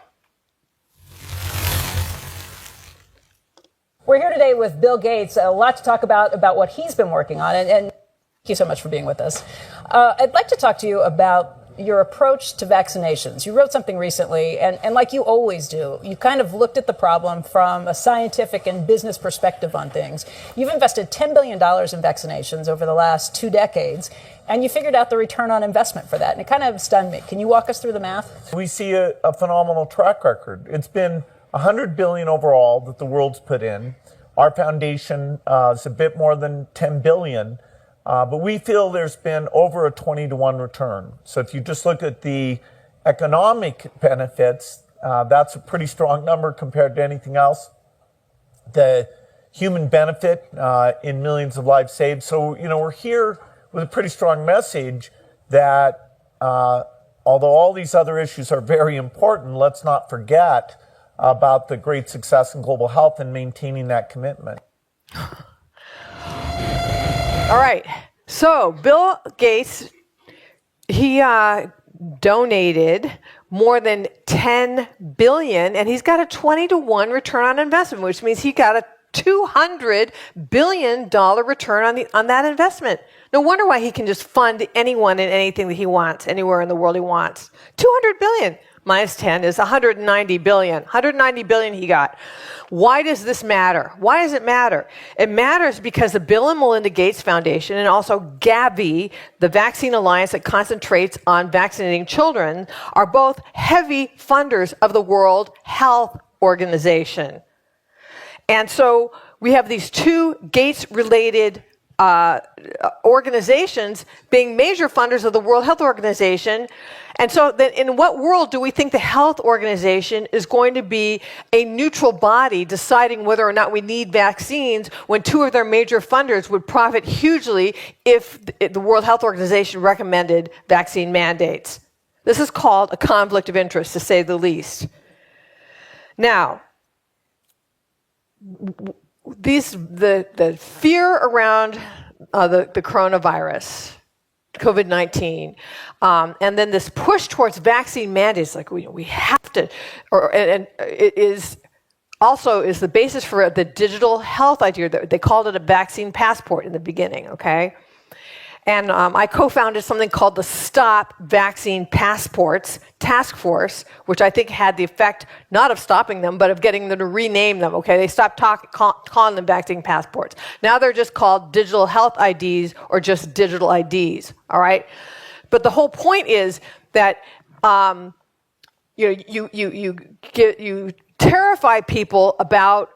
We're here today with Bill Gates. A lot to talk about what he's been working on. And thank you so much for being with us. I'd like to talk to you about your approach to vaccinations. You wrote something recently, and like you always do, you kind of looked at the problem from a scientific and business perspective on things. You've invested $10 billion in vaccinations over the last 2 decades, and you figured out the return on investment for that, and it kind of stunned me. Can you walk us through the math? We see a phenomenal track record. It's been $100 billion overall that the world's put in. Our foundation is a bit more than $10 billion. But we feel there's been over a 20-to-1 return. So if you just look at the economic benefits, that's a pretty strong number compared to anything else. The human benefit in millions of lives saved. So, we're here with a pretty strong message that although all these other issues are very important, let's not forget about the great success in global health and maintaining that commitment. All right, so Bill Gates, he donated more than $10 billion, and he's got a 20-to-1 return on investment, which means he got a $200 billion return on that investment. No wonder why he can just fund anyone and anything that he wants, anywhere in the world he wants. $200 billion minus 10 is $190 billion. $190 billion he got. Why does this matter? Why does it matter? It matters because the Bill and Melinda Gates Foundation and also Gavi, the vaccine alliance that concentrates on vaccinating children, are both heavy funders of the World Health Organization. And so we have these two Gates-related organizations being major funders of the World Health Organization. And so then in what world do we think the health organization is going to be a neutral body deciding whether or not we need vaccines when two of their major funders would profit hugely if the World Health Organization recommended vaccine mandates? This is called a conflict of interest, to say the least. Now, the fear around the coronavirus, COVID-19, and then this push towards vaccine mandates, like we have to, and it is the basis for the digital health idea. They called it a vaccine passport in the beginning, okay? And I co-founded something called the Stop Vaccine Passports Task Force, which I think had the effect not of stopping them, but of getting them to rename them, okay? They stopped calling them vaccine passports. Now they're just called digital health IDs or just digital IDs, all right? But the whole point is that you terrify people about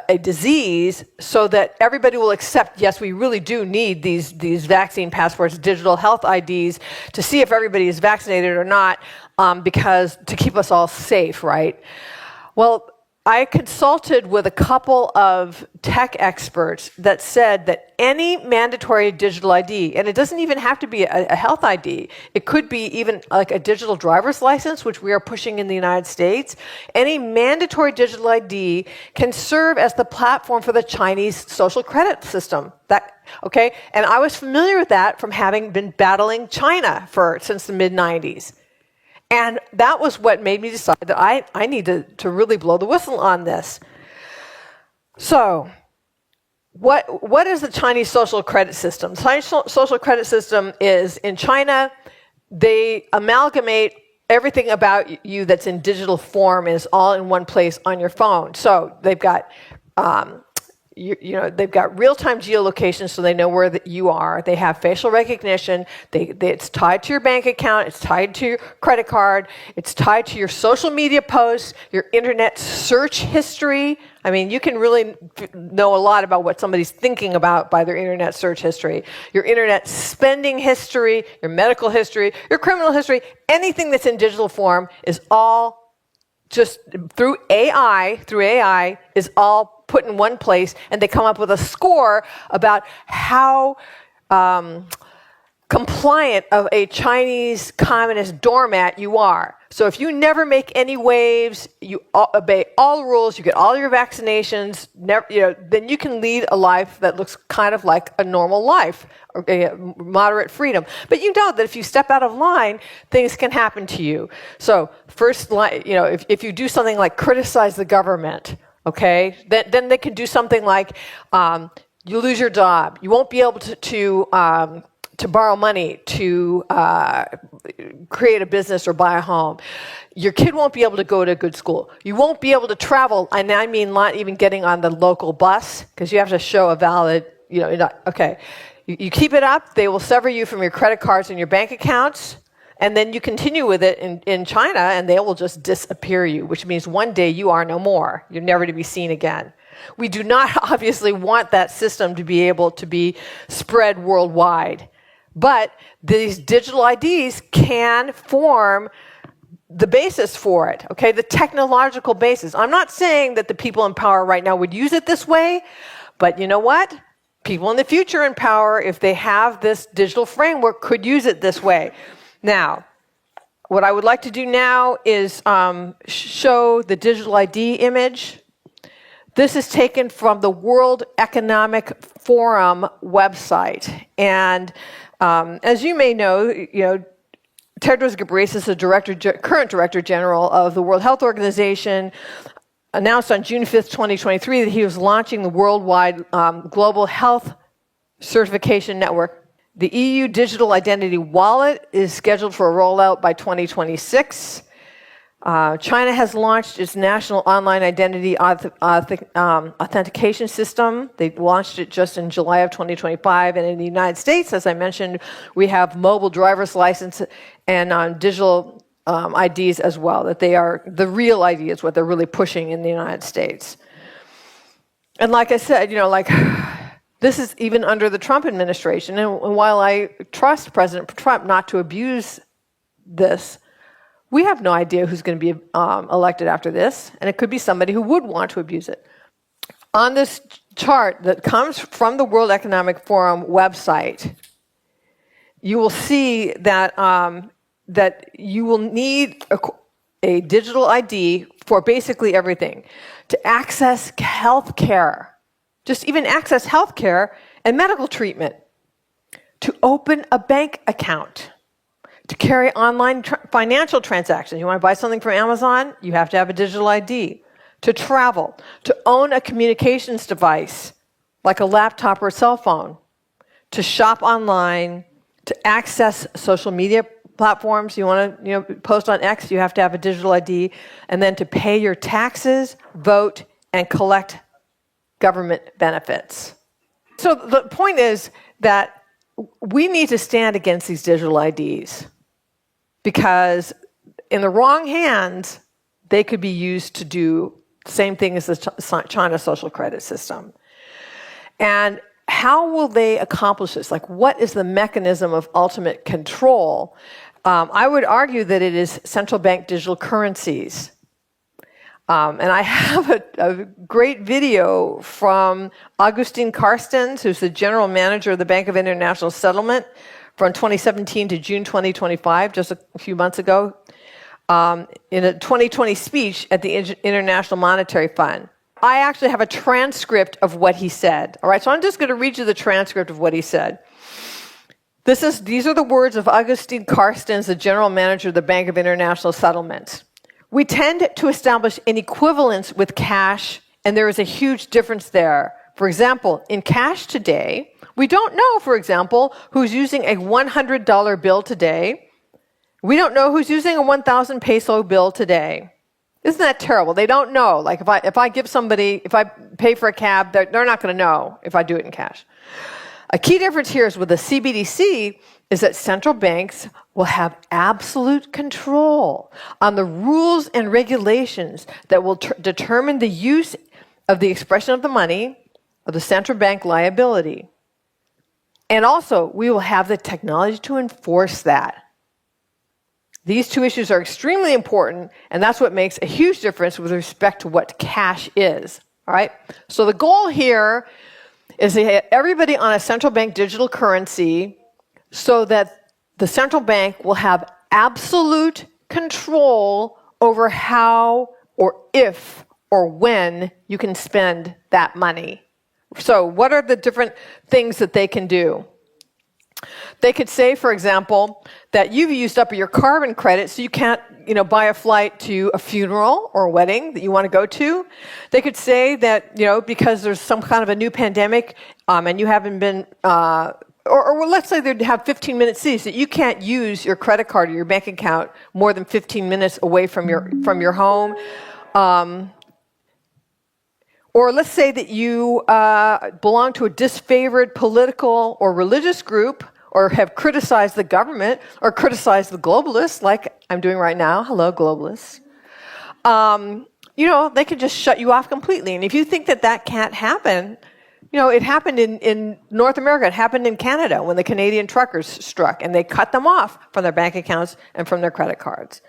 a disease so that everybody will accept, yes, we really do need these vaccine passports, digital health IDs, to see if everybody is vaccinated or not, because to keep us all safe, right? Well, I consulted with a couple of tech experts that said that any mandatory digital ID, and it doesn't even have to be a health ID, it could be even like a digital driver's license, which we are pushing in the United States. Any mandatory digital ID can serve as the platform for the Chinese social credit system. Okay? And I was familiar with that from having been battling China since the mid-90s. And that was what made me decide that I need to really blow the whistle on this. So, what is the Chinese social credit system? The Chinese social credit system is, in China, they amalgamate everything about you that's in digital form is all in one place on your phone. So they've got they've got real-time geolocation, so they know where you are. They have facial recognition. It's tied to your bank account. It's tied to your credit card. It's tied to your social media posts, your internet search history. I mean, you can really know a lot about what somebody's thinking about by their internet search history. Your internet spending history, your medical history, your criminal history, anything that's in digital form is all just through AI is all put in one place, and they come up with a score about how compliant of a Chinese communist doormat you are. So if you never make any waves, you obey all the rules, you get all your vaccinations, then you can lead a life that looks kind of like a normal life, moderate freedom. But you know that if you step out of line, things can happen to you. So first, if you do something like criticize the government, okay, then they can do something like you lose your job. You won't be able to borrow money to create a business or buy a home. Your kid won't be able to go to a good school. You won't be able to travel, and I mean not even getting on the local bus, because you have to show a valid, okay. You keep it up, they will sever you from your credit cards and your bank accounts, and then you continue with it in China, and they will just disappear you, which means one day you are no more. You're never to be seen again. We do not obviously want that system to be able to be spread worldwide. But these digital IDs can form the basis for it, okay? The technological basis. I'm not saying that the people in power right now would use it this way, but you know what? People in the future in power, if they have this digital framework, could use it this way. Now, what I would like to do now is show the digital ID image. This is taken from the World Economic Forum website. And as you may know, Tedros Ghebreyesus, the current Director General of the World Health Organization, announced on June 5th, 2023, that he was launching the worldwide global health certification network. The EU Digital Identity Wallet is scheduled for a rollout by 2026. China has launched its national online identity authentication system. They launched it just in July of 2025. And in the United States, as I mentioned, we have mobile driver's license and digital IDs as well, that they are the real ID is what they're really pushing in the United States. And like I said, this is even under the Trump administration. And while I trust President Trump not to abuse this, we have no idea who's going to be elected after this, and it could be somebody who would want to abuse it. On this chart that comes from the World Economic Forum website, you will see that that you will need a digital ID for basically everything. To access health care, just even access health care and medical treatment. To open a bank account. To carry online financial transactions. You want to buy something from Amazon? You have to have a digital ID. To travel. To own a communications device, like a laptop or a cell phone. To shop online. To access social media platforms. You want to post on X, you have to have a digital ID. And then to pay your taxes, vote, and collect government benefits. So the point is that we need to stand against these digital IDs. Because in the wrong hands, they could be used to do the same thing as the China social credit system. And how will they accomplish this? What is the mechanism of ultimate control? I would argue that it is central bank digital currencies. And I have a great video from Augustine Carstens, who's the general manager of the Bank of International Settlement, from 2017 to June 2025, just a few months ago, in a 2020 speech at the International Monetary Fund. I actually have a transcript of what he said. All right, so I'm just going to read you the transcript of what he said. These are the words of Augustine Carstens, the general manager of the Bank of International Settlements. We tend to establish an equivalence with cash, and there is a huge difference there. For example, in cash today, we don't know, for example, who's using a $100 bill today. We don't know who's using a 1,000 peso bill today. Isn't that terrible? They don't know. Like if I pay for a cab, they're not going to know if I do it in cash. A key difference here is with the CBDC is that central banks will have absolute control on the rules and regulations that will determine the use of the expression of the money, of the central bank liability. And also, we will have the technology to enforce that. These two issues are extremely important, and that's what makes a huge difference with respect to what cash is. All right? So the goal here is to get everybody on a central bank digital currency so that the central bank will have absolute control over how or if or when you can spend that money. So what are the different things that they can do? They could say, for example, that you've used up your carbon credit, so you can't, buy a flight to a funeral or a wedding that you want to go to. They could say that, because there's some kind of a new pandemic, and you haven't been, or let's say they have 15-minute seats, that you can't use your credit card or your bank account more than 15 minutes away from your home. Or let's say that you belong to a disfavored political or religious group, or have criticized the government, or criticized the globalists, like I'm doing right now. Hello, globalists. They could just shut you off completely. And if you think that can't happen, it happened in North America. It happened in Canada when the Canadian truckers struck, and they cut them off from their bank accounts and from their credit cards.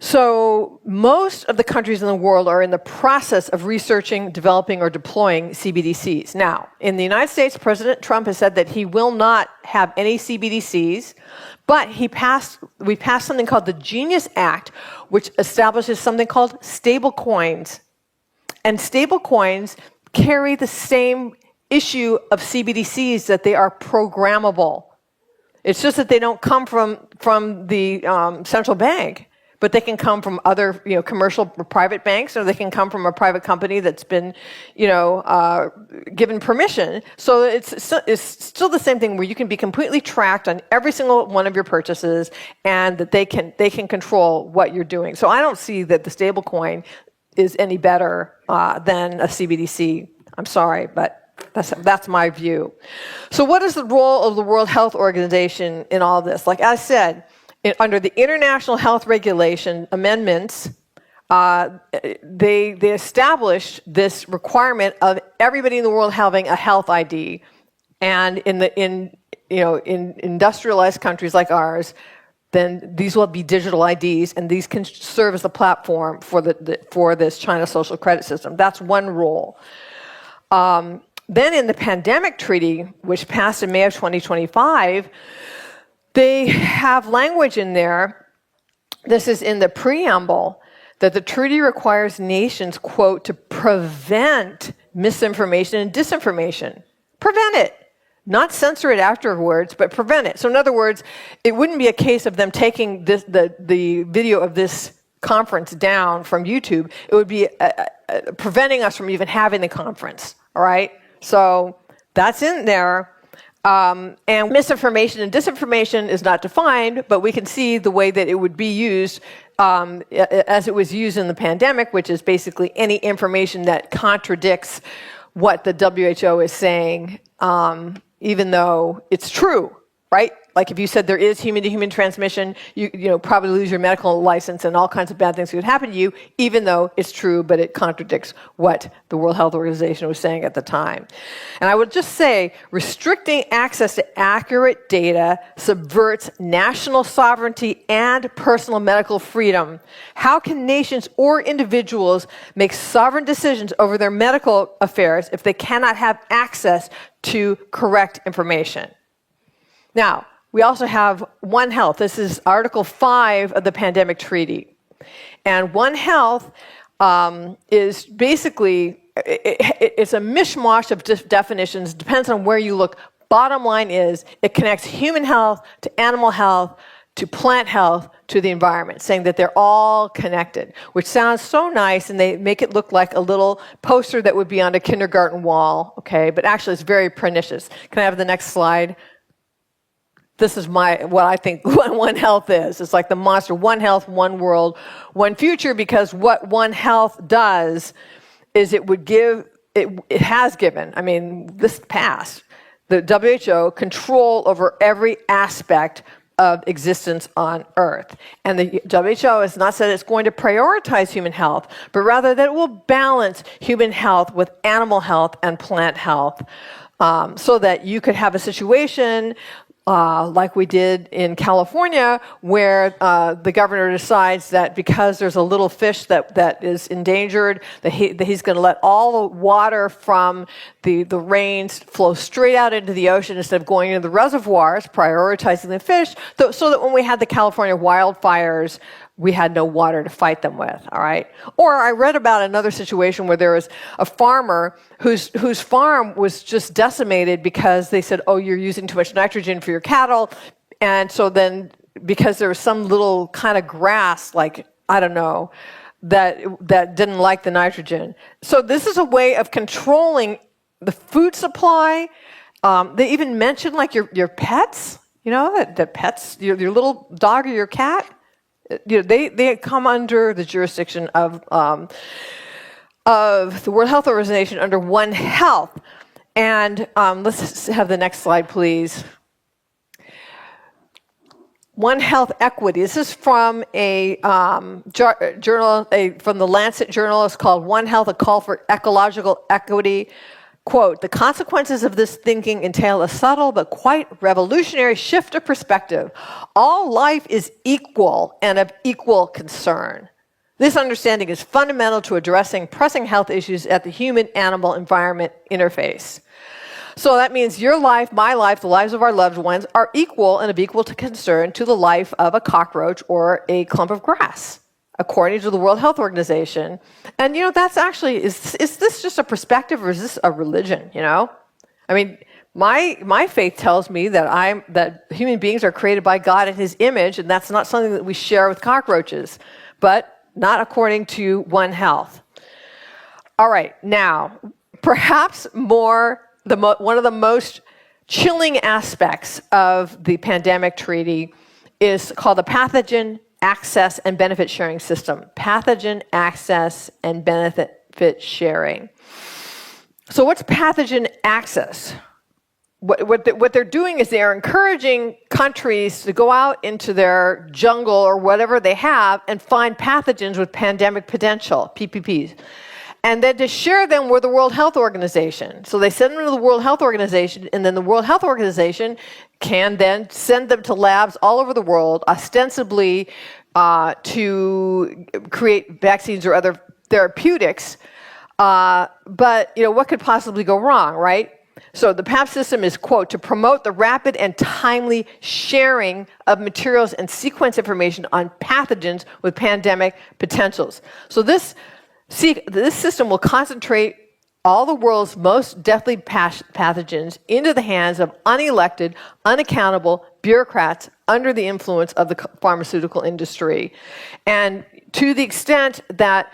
So most of the countries in the world are in the process of researching, developing, or deploying CBDCs. Now, in the United States, President Trump has said that he will not have any CBDCs, but we passed something called the Genius Act, which establishes something called stable coins. And stable coins carry the same issue of CBDCs, that they are programmable. It's just that they don't come from the central bank, but they can come from other, commercial or private banks, or they can come from a private company that's been, given permission. So it's still the same thing, where you can be completely tracked on every single one of your purchases, and that they can control what you're doing. So I don't see that the stablecoin is any better than a CBDC. I'm sorry, but that's my view. So what is the role of the World Health Organization in all this? Like I said, under the International Health Regulation amendments, they established this requirement of everybody in the world having a health ID, and in industrialized countries like ours, then these will be digital IDs, and these can serve as a platform for this China social credit system. That's one role. Then in the pandemic treaty, which passed in May of 2025. They have language in there, this is in the preamble, that the treaty requires nations, quote, to prevent misinformation and disinformation. Prevent it. Not censor it afterwards, but prevent it. So in other words, it wouldn't be a case of them taking the video of this conference down from YouTube. It would be preventing us from even having the conference, all right? So that's in there. And misinformation and disinformation is not defined, but we can see the way that it would be used as it was used in the pandemic, which is basically any information that contradicts what the WHO is saying, even though it's true, right? Like if you said there is human-to-human transmission, you probably lose your medical license and all kinds of bad things could happen to you, even though it's true, but it contradicts what the World Health Organization was saying at the time. And I would just say, restricting access to accurate data subverts national sovereignty and personal medical freedom. How can nations or individuals make sovereign decisions over their medical affairs if they cannot have access to correct information? Now, we also have One Health. This is Article 5 of the Pandemic Treaty. And One Health is basically, it's a mishmash of definitions, depends on where you look. Bottom line is, it connects human health to animal health, to plant health, to the environment, saying that they're all connected, which sounds so nice, and they make it look like a little poster that would be on a kindergarten wall, okay? But actually, it's very pernicious. Can I have the next slide? this is what I think One Health is. It's like the monster, One Health, One World, One Future, because what One Health does is it has given, I mean, this past, the WHO control over every aspect of existence on Earth. And the WHO has not said it's going to prioritize human health, but rather that it will balance human health with animal health and plant health, so that you could have a situation like we did in California, where the governor decides that because there's a little fish that is endangered, that he's going to let all the water from the rains flow straight out into the ocean instead of going into the reservoirs, prioritizing the fish, so that when we had the California wildfires, we had no water to fight them with, all right? Or I read about another situation where there was a farmer whose farm was just decimated because they said, oh, you're using too much nitrogen for your cattle. And so then, because there was some little kind of grass, like, I don't know, that didn't like the nitrogen. So this is a way of controlling the food supply. They even mentioned, like, your pets, that pets, your little dog or your cat, they come under the jurisdiction of the World Health Organization under One Health. And let's have the next slide, please. One Health Equity. This is from a journal, from the Lancet journal. It's called One Health, a Call for Ecological Equity. Quote, the consequences of this thinking entail a subtle but quite revolutionary shift of perspective. All life is equal and of equal concern. This understanding is fundamental to addressing pressing health issues at the human-animal environment interface. So that means your life, my life, the lives of our loved ones are equal and of equal concern to the life of a cockroach or a clump of grass, according to the World Health Organization. And, that's actually, is this just a perspective or is this a religion, I mean, my faith tells me that human beings are created by God in his image, and that's not something that we share with cockroaches, but not according to One Health. All right, now, perhaps one of the most chilling aspects of the pandemic treaty is called the Pathogen Access and Benefit Sharing System. Pathogen Access and Benefit Sharing. So what's pathogen access? What they're doing is they're encouraging countries to go out into their jungle or whatever they have and find pathogens with pandemic potential, PPPs, and then to share them with the World Health Organization. So they send them to the World Health Organization, and then the World Health Organization can then send them to labs all over the world, ostensibly to create vaccines or other therapeutics. But what could possibly go wrong, right? So the PAP system is, quote, to promote the rapid and timely sharing of materials and sequence information on pathogens with pandemic potentials. So this system will concentrate all the world's most deadly pathogens into the hands of unelected, unaccountable bureaucrats under the influence of the pharmaceutical industry. And to the extent that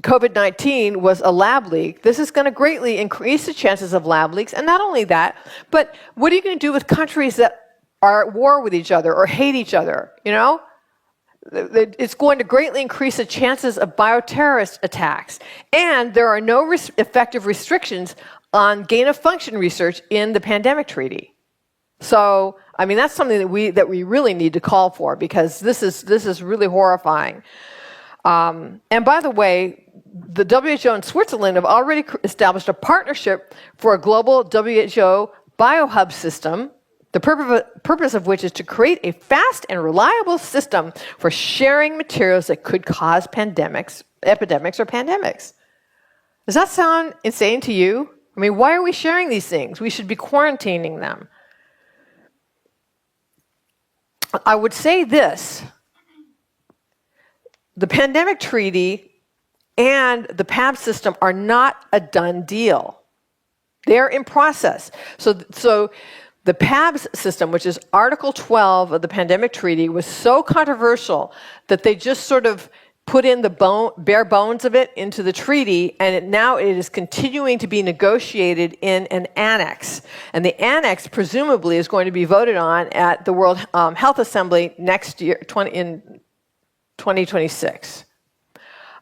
COVID-19 was a lab leak, this is going to greatly increase the chances of lab leaks. And not only that, but what are you going to do with countries that are at war with each other or hate each other? It's going to greatly increase the chances of bioterrorist attacks. And there are no effective restrictions on gain-of-function research in the pandemic treaty. So, I mean, that's something that we really need to call for, because this is really horrifying. And by the way, the WHO and Switzerland have already established a partnership for a global WHO biohub system, the purpose of which is to create a fast and reliable system for sharing materials that could cause epidemics or pandemics. Does that sound insane to you? I mean, why are we sharing these things? We should be quarantining them. I would say this. The pandemic treaty and the PAB system are not a done deal. They're in process. So the PABS system, which is Article 12 of the pandemic treaty, was so controversial that they just sort of put in the bare bones of it into the treaty, and now it is continuing to be negotiated in an annex. And the annex presumably is going to be voted on at the World Health Assembly next year, in 2026.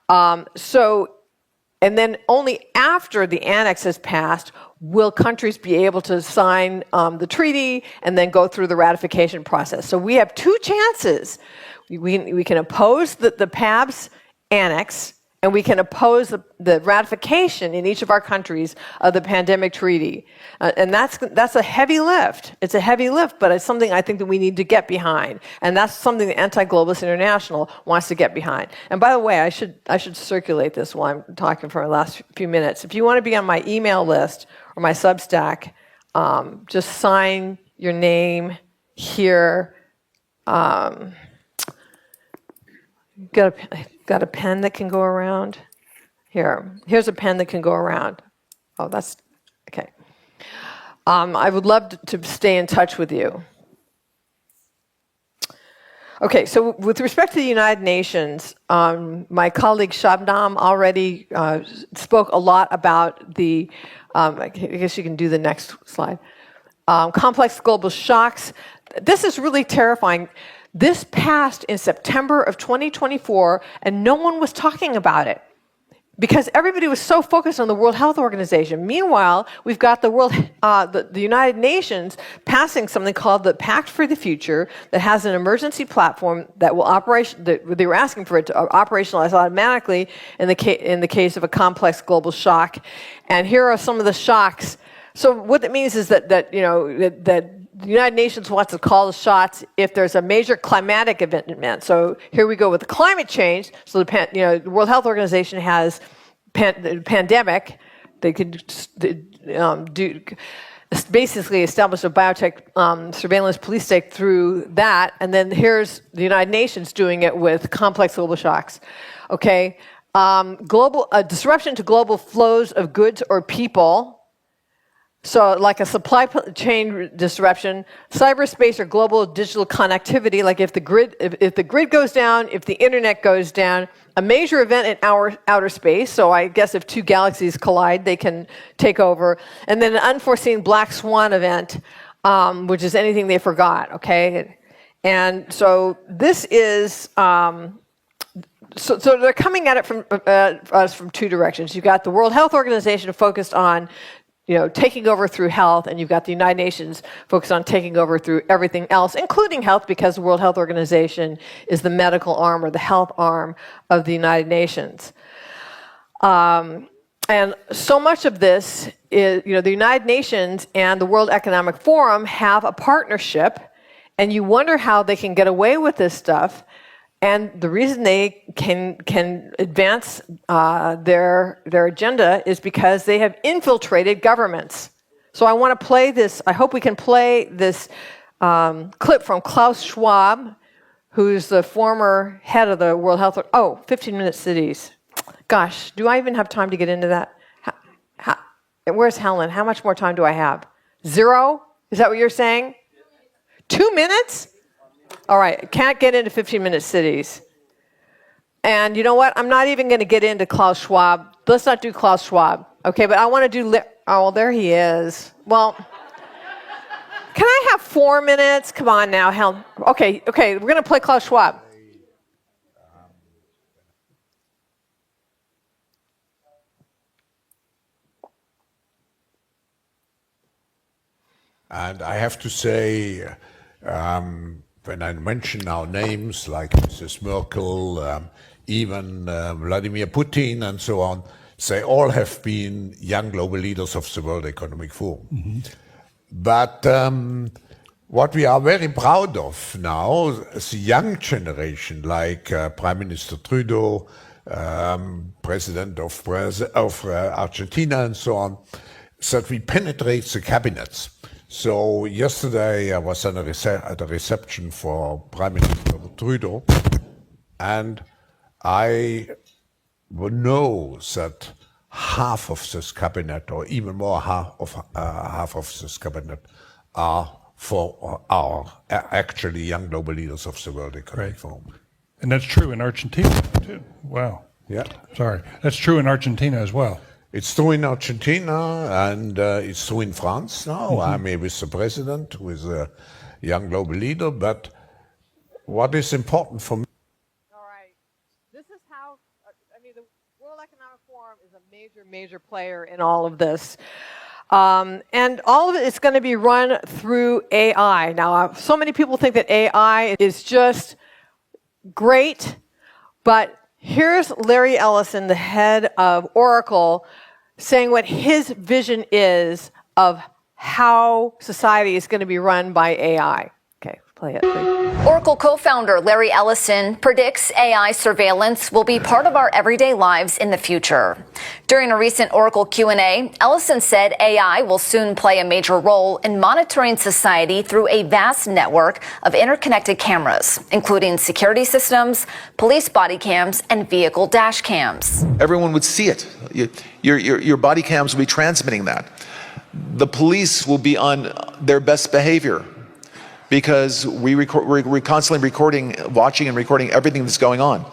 And then only after the annex has passed will countries be able to sign the treaty and then go through the ratification process. So we have two chances. We can oppose the PABS annex, and we can oppose the ratification in each of our countries of the pandemic treaty. And that's a heavy lift. It's a heavy lift, but it's something I think that we need to get behind. And that's something that Anti-Globalist International wants to get behind. And by the way, I should circulate this while I'm talking for the last few minutes. If you want to be on my email list or my Substack, just sign your name here. Got a pen that can go around? Here's a pen that can go around. Oh, that's okay. I would love to stay in touch with you. Okay, so with respect to the United Nations, my colleague Shabnam already spoke a lot about the, I guess you can do the next slide, complex global shocks. This is really terrifying. This passed in September of 2024, and no one was talking about it because everybody was so focused on the World Health Organization. Meanwhile, we've got the United Nations passing something called the Pact for the Future that has an emergency platform that will they were asking for it to operationalize automatically in the case of a complex global shock. And here are some of the shocks. So what that means is that the United Nations wants to call the shots if there's a major climatic event. So here we go with the climate change. So the World Health Organization has pandemic. They could basically establish a biotech surveillance police state through that. And then here's the United Nations doing it with complex global shocks. Okay, disruption to global flows of goods or people. So like a supply chain disruption, cyberspace or global digital connectivity, like if the grid goes down, if the internet goes down, a major event in outer space, so I guess if two galaxies collide, they can take over, and then an unforeseen black swan event, which is anything they forgot, okay? And so this is, so they're coming at it from us from two directions. You've got the World Health Organization focused on taking over through health, and you've got the United Nations focused on taking over through everything else, including health, because the World Health Organization is the medical arm or the health arm of the United Nations. And so much of this is, the United Nations and the World Economic Forum have a partnership, and you wonder how they can get away with this stuff. And the reason they can advance their agenda is because they have infiltrated governments. So I want to play this. I hope we can play this clip from Klaus Schwab, who's the former head of the World Health. 15-minute cities. Gosh, do I even have time to get into that? Where's Helen? How much more time do I have? 0? Is that what you're saying? 2 minutes? All right, can't get into 15-minute cities. And you know what? I'm not even going to get into Klaus Schwab. Let's not do Klaus Schwab. Okay, but I want to do... well, there he is. Well, can I have 4 minutes? Come on now, Helen. Okay, we're going to play Klaus Schwab. And I have to say... when I mention now names like Mrs. Merkel, even Vladimir Putin and so on, they all have been young global leaders of the World Economic Forum. Mm-hmm. But what we are very proud of now is the young generation, like Prime Minister Trudeau, President of Argentina and so on, that we penetrate the cabinets. So yesterday I was at a reception for Prime Minister Trudeau, and I know that half of this cabinet, or even more half of this cabinet, are actually young global leaders of the World Economic Forum. And that's true in Argentina, too. Wow. Yeah. Sorry. That's true in Argentina as well. It's true in Argentina, and it's true in France now. I'm with the president, with a young global leader, but what is important for me? All right. This is how, I mean, the World Economic Forum is a major player in all of this. And all of it is going to be run through AI. Now, so many people think that AI is just great, but here's Larry Ellison, the head of Oracle, saying what his vision is of how society is going to be run by AI. Okay, play it, please. Oracle co-founder Larry Ellison predicts AI surveillance will be part of our everyday lives in the future. During a recent Oracle Q&A, Ellison said AI will soon play a major role in monitoring society through a vast network of interconnected cameras, including security systems, police body cams, and vehicle dash cams. Everyone would see it. Your body cams will be transmitting that. The police will be on their best behavior, because we're constantly recording, watching and recording everything that's going on.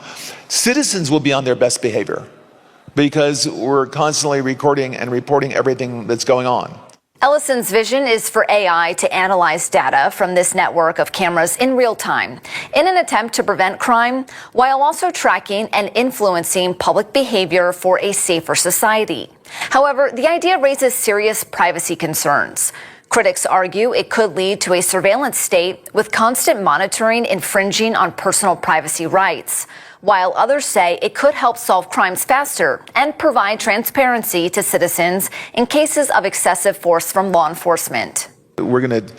Citizens will be on their best behavior because we're constantly recording and reporting everything that's going on. Ellison's vision is for AI to analyze data from this network of cameras in real time in an attempt to prevent crime while also tracking and influencing public behavior for a safer society. However, the idea raises serious privacy concerns. Critics argue it could lead to a surveillance state with constant monitoring infringing on personal privacy rights, while others say it could help solve crimes faster and provide transparency to citizens in cases of excessive force from law enforcement. We're going to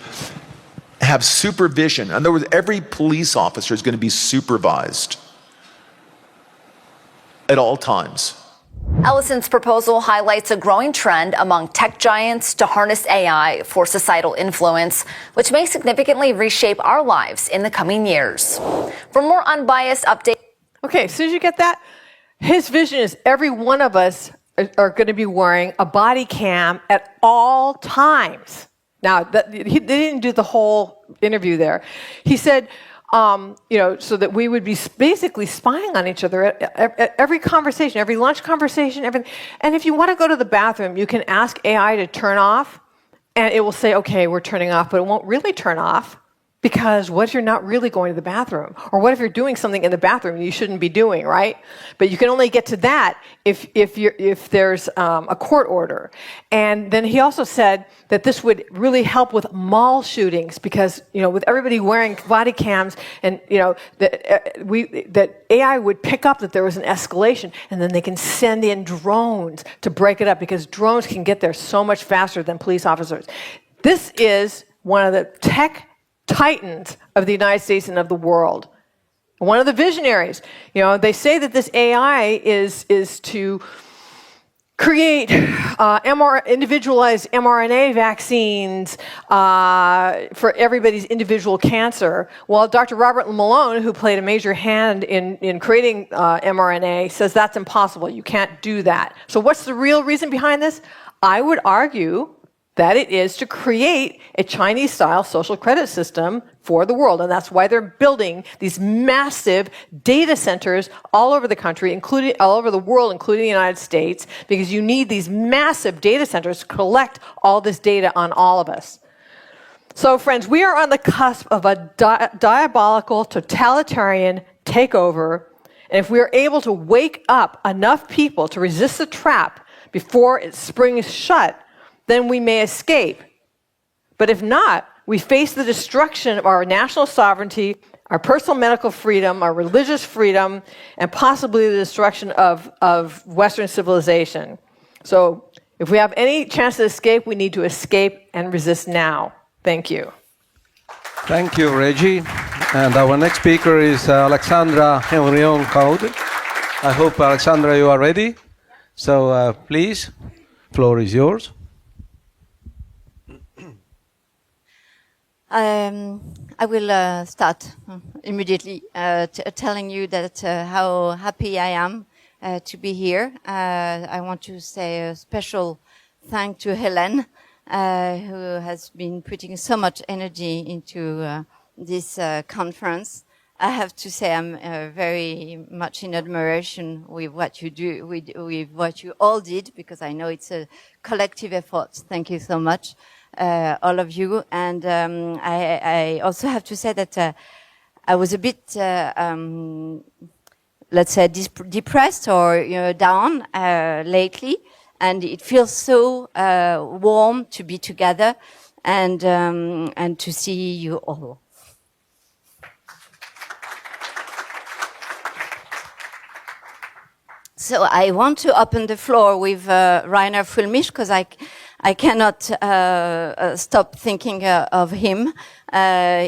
have supervision. In other words, every police officer is going to be supervised at all times. Ellison's proposal highlights a growing trend among tech giants to harness AI for societal influence, which may significantly reshape our lives in the coming years. For more unbiased updates. Okay, as soon as you get that, his vision is every one of us are going to be wearing a body cam at all times. Now, they didn't do the whole interview there. He said, so that we would be basically spying on each other at every conversation, every lunch conversation, everything. And if you want to go to the bathroom, you can ask AI to turn off, and it will say, okay, we're turning off, but it won't really turn off, because what if you're not really going to the bathroom? Or what if you're doing something in the bathroom you shouldn't be doing, right? But you can only get to that if there's a court order. And then he also said that this would really help with mall shootings, because with everybody wearing body cams, and that AI would pick up that there was an escalation, and then they can send in drones to break it up, because drones can get there so much faster than police officers. This is one of the tech titans of the United States and of the world. One of the visionaries. They say that this AI is to create individualized mRNA vaccines for everybody's individual cancer. Well, Dr. Robert Malone, who played a major hand in creating mRNA, says that's impossible. You can't do that. So what's the real reason behind this? I would argue that it is to create a Chinese-style social credit system for the world. And that's why they're building these massive data centers all over the country, including all over the world, including the United States, because you need these massive data centers to collect all this data on all of us. So, friends, we are on the cusp of a diabolical, totalitarian takeover. And if we are able to wake up enough people to resist the trap before it springs shut, then we may escape. But if not, we face the destruction of our national sovereignty, our personal medical freedom, our religious freedom, and possibly the destruction of Western civilization. So if we have any chance to escape, we need to escape and resist now. Thank you. Thank you, Reggie. And our next speaker is Alexandra Henrion-Caude. I hope, Alexandra, you are ready. So please, floor is yours. I will start immediately telling you that how happy I am to be here. I want to say a special thank to Hélène, who has been putting so much energy into this conference. I have to say I'm very much in admiration with what you do, with what you all did, because I know it's a collective effort. Thank you so much, all of you. And I also have to say that I was a bit, let's say, depressed or down lately, and it feels so warm to be together and to see you all. So I want to open the floor with Rainer Fulmich, because I cannot stop thinking of him.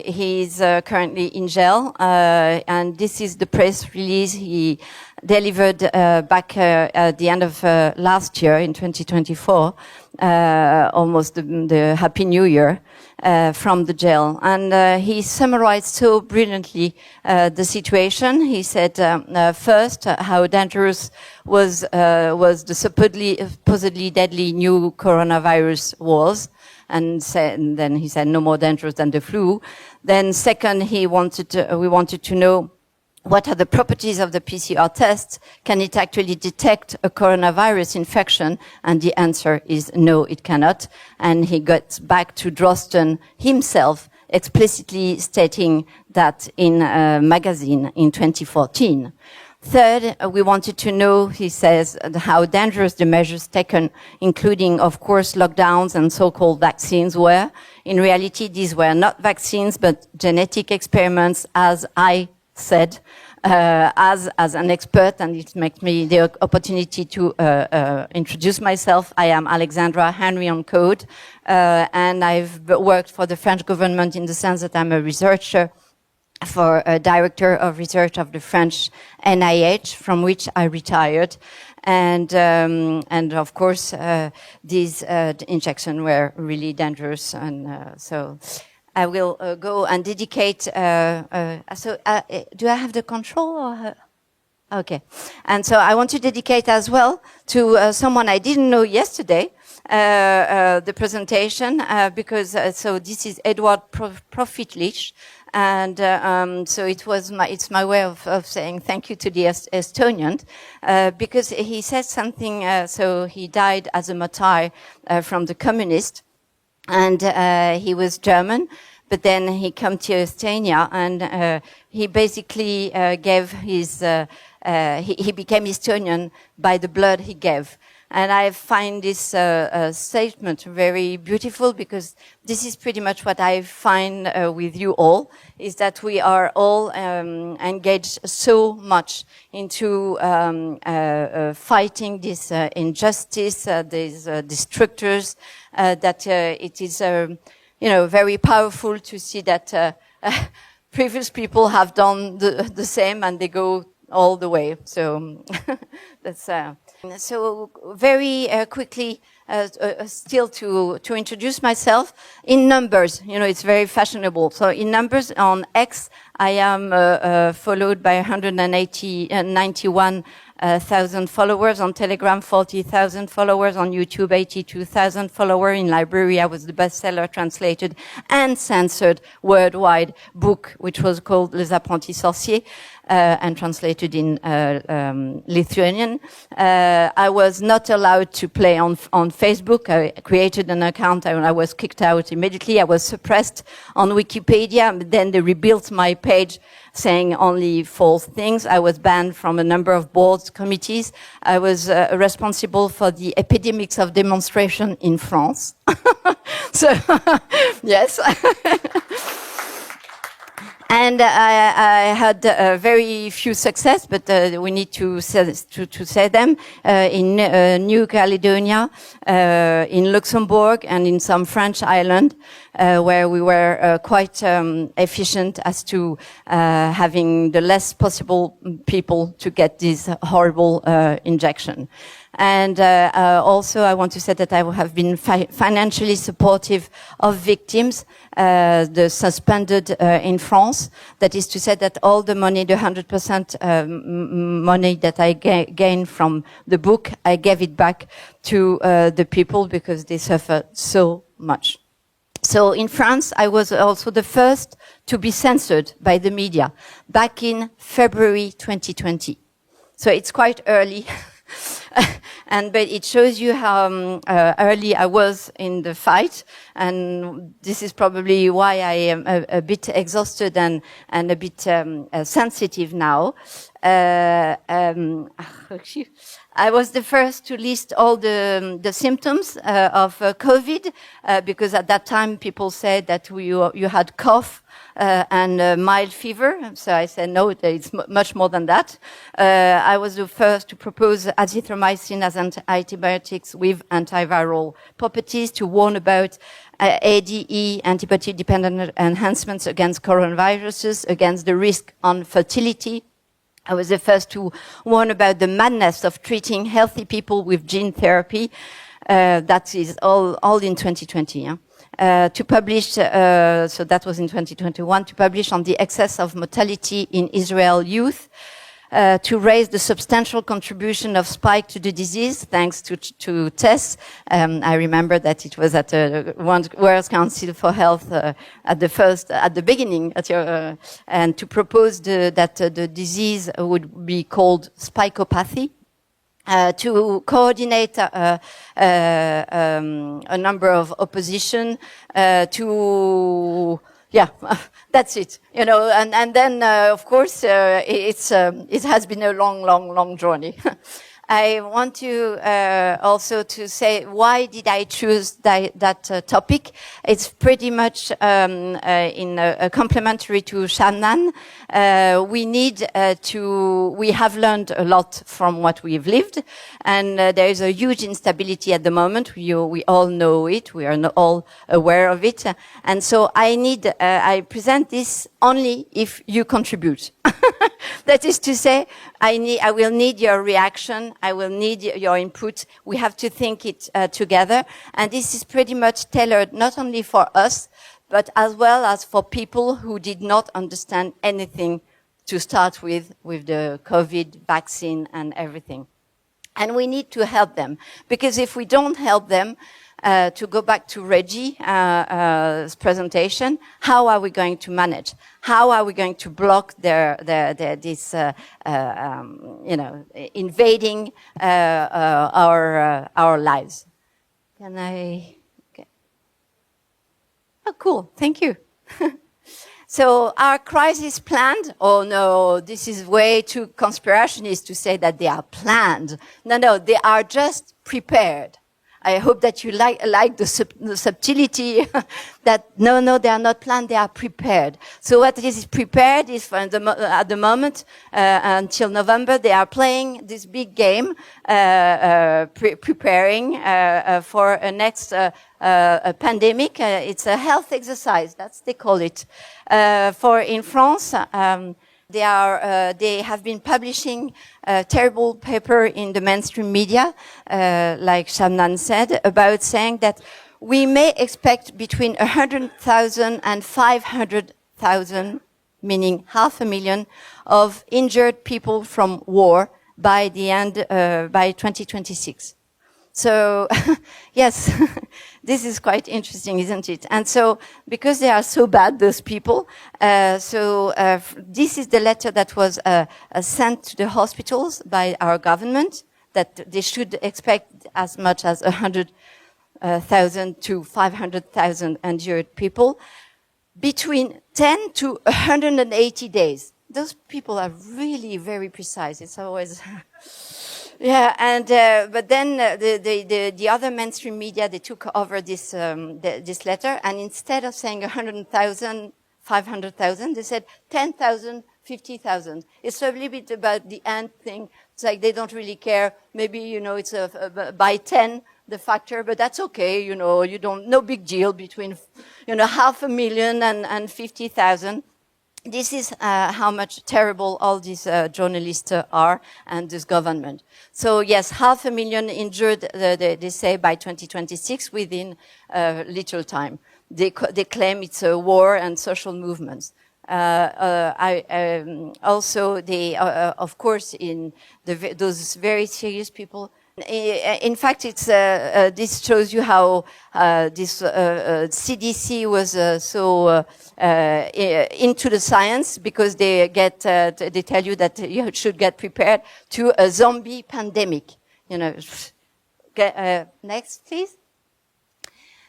He's currently in jail, and this is the press release he delivered back at the end of last year in 2024, almost the Happy New Year, from the jail. And he summarized so brilliantly the situation. He said, first, how dangerous was the supposedly deadly new coronavirus was. And then he said, no more dangerous than the flu. Then second, we wanted to know, what are the properties of the PCR test? Can it actually detect a coronavirus infection? And the answer is no, it cannot. And he got back to Drosten himself, explicitly stating that in a magazine in 2014. Third, we wanted to know, he says, how dangerous the measures taken, including, of course, lockdowns and so-called vaccines were. In reality, these were not vaccines, but genetic experiments, as I said, as an expert, and it makes me the opportunity to introduce myself. I am Alexandra Henry on code, and I've worked for the French government in the sense that I'm a researcher for a director of research of the French NIH, from which I retired. And of course, these injections were really dangerous, and so I will go and dedicate. Do I have the control? Or okay. And so I want to dedicate as well to someone I didn't know yesterday, the presentation, because so this is Edward Profitlich. And so it's my way of saying thank you to the Estonian, because he said something. So he died as a martyr from the communist, and he was German. But then he came to Estonia, and he basically gave his. He became Estonian by the blood he gave. And I find this statement very beautiful, because this is pretty much what I find with you all, is that we are all engaged so much into fighting this injustice, these destructors, that it is very powerful to see that previous people have done the same, and they go all the way. So that's so very quickly. Still to introduce myself in numbers, it's very fashionable. So in numbers on X, I am followed by 191,000 followers. On Telegram, 40,000 followers. On YouTube, 82,000 followers. In library, I was the bestseller translated and censored worldwide book, which was called Les Apprentis Sorciers, and translated in Lithuanian. I was not allowed to play on Facebook. I created an account and I was kicked out immediately. I was suppressed on Wikipedia. Then they rebuilt my page saying only false things. I was banned from a number of boards, committees. I was responsible for the epidemics of demonstration in France. So, yes. And I had very few success, but we need to say them in New Caledonia, in Luxembourg, and in some French island, where we were quite efficient as to having the less possible people to get this horrible injection. And also, I want to say that I have been financially supportive of victims, the suspended in France. That is to say that all the money, the 100% money that I gained from the book, I gave it back to the people because they suffered so much. So in France, I was also the first to be censored by the media back in February 2020. So it's quite early. But it shows you how early I was in the fight, and this is probably why I am a bit exhausted and a bit sensitive now. I was the first to list all the symptoms of COVID, because at that time people said that you had cough and mild fever. So I said, no, it's much more than that. I was the first to propose azithromycin as antibiotics with antiviral properties, to warn about ADE, antibody-dependent enhancements against coronaviruses, against the risk on fertility. I was the first to warn about the madness of treating healthy people with gene therapy. That is all in 2020. Yeah? To publish, so that was in 2021, to publish on the excess of mortality in Israel youth, to raise the substantial contribution of spike to the disease thanks to tests. I remember that it was at the World Council for Health at the beginning, and to propose that the disease would be called spikopathy. To coordinate a number of opposition, yeah, that's it. You know, and then of course it has been a long journey. I want to also to say, why did I choose that topic? It's pretty much complementary to Shannon. We have learned a lot from what we've lived, and there is a huge instability at the moment. We all know it. We are all aware of it, and so I present this only if you contribute. That is to say, I will need your reaction. I will need your input. We have to think it together. And this is pretty much tailored not only for us, but as well as for people who did not understand anything to start with the COVID vaccine and everything. And we need to help them, because if we don't help them, to go back to Reggie's presentation, how are we going to manage? How are we going to block this invading our lives? Can I? Okay. Oh, cool. Thank you. So our crisis planned? Oh no, this is way too conspirationist to say that they are planned. No, they are just prepared. I hope that you like the subtlety that no, they are not planned, they are prepared. So what is prepared is at the moment, until November, they are playing this big game, preparing for a next a pandemic. It's a health exercise, that's they call it. In France, they have been publishing a terrible paper in the mainstream media, like Shannon said, about saying that we may expect between 100,000 and 500,000, meaning 500,000, of injured people from war by the end, by 2026. So, yes, this is quite interesting, isn't it? And so, because they are so bad, those people, this is the letter that was sent to the hospitals by our government, that they should expect as much as 100,000 to 500,000 injured people between 10 to 180 days. Those people are really very precise. It's always... Yeah, and but then the other mainstream media, they took over this this letter, and instead of saying 100,000, 500,000, they said 10,000, 50,000. It's a little bit about the end thing. It's like they don't really care. Maybe it's by 10 the factor, but that's okay. No big deal between 500,000 and 50,000. This is how much terrible all these journalists are, and this government. So yes, 500,000 injured, they say, by 2026, within little time. They claim it's a war and social movements. Also, of course, in those very serious people, In fact, it's this shows you how this CDC was so into the science, because they tell you that you should get prepared to a zombie pandemic. You know. Next, please.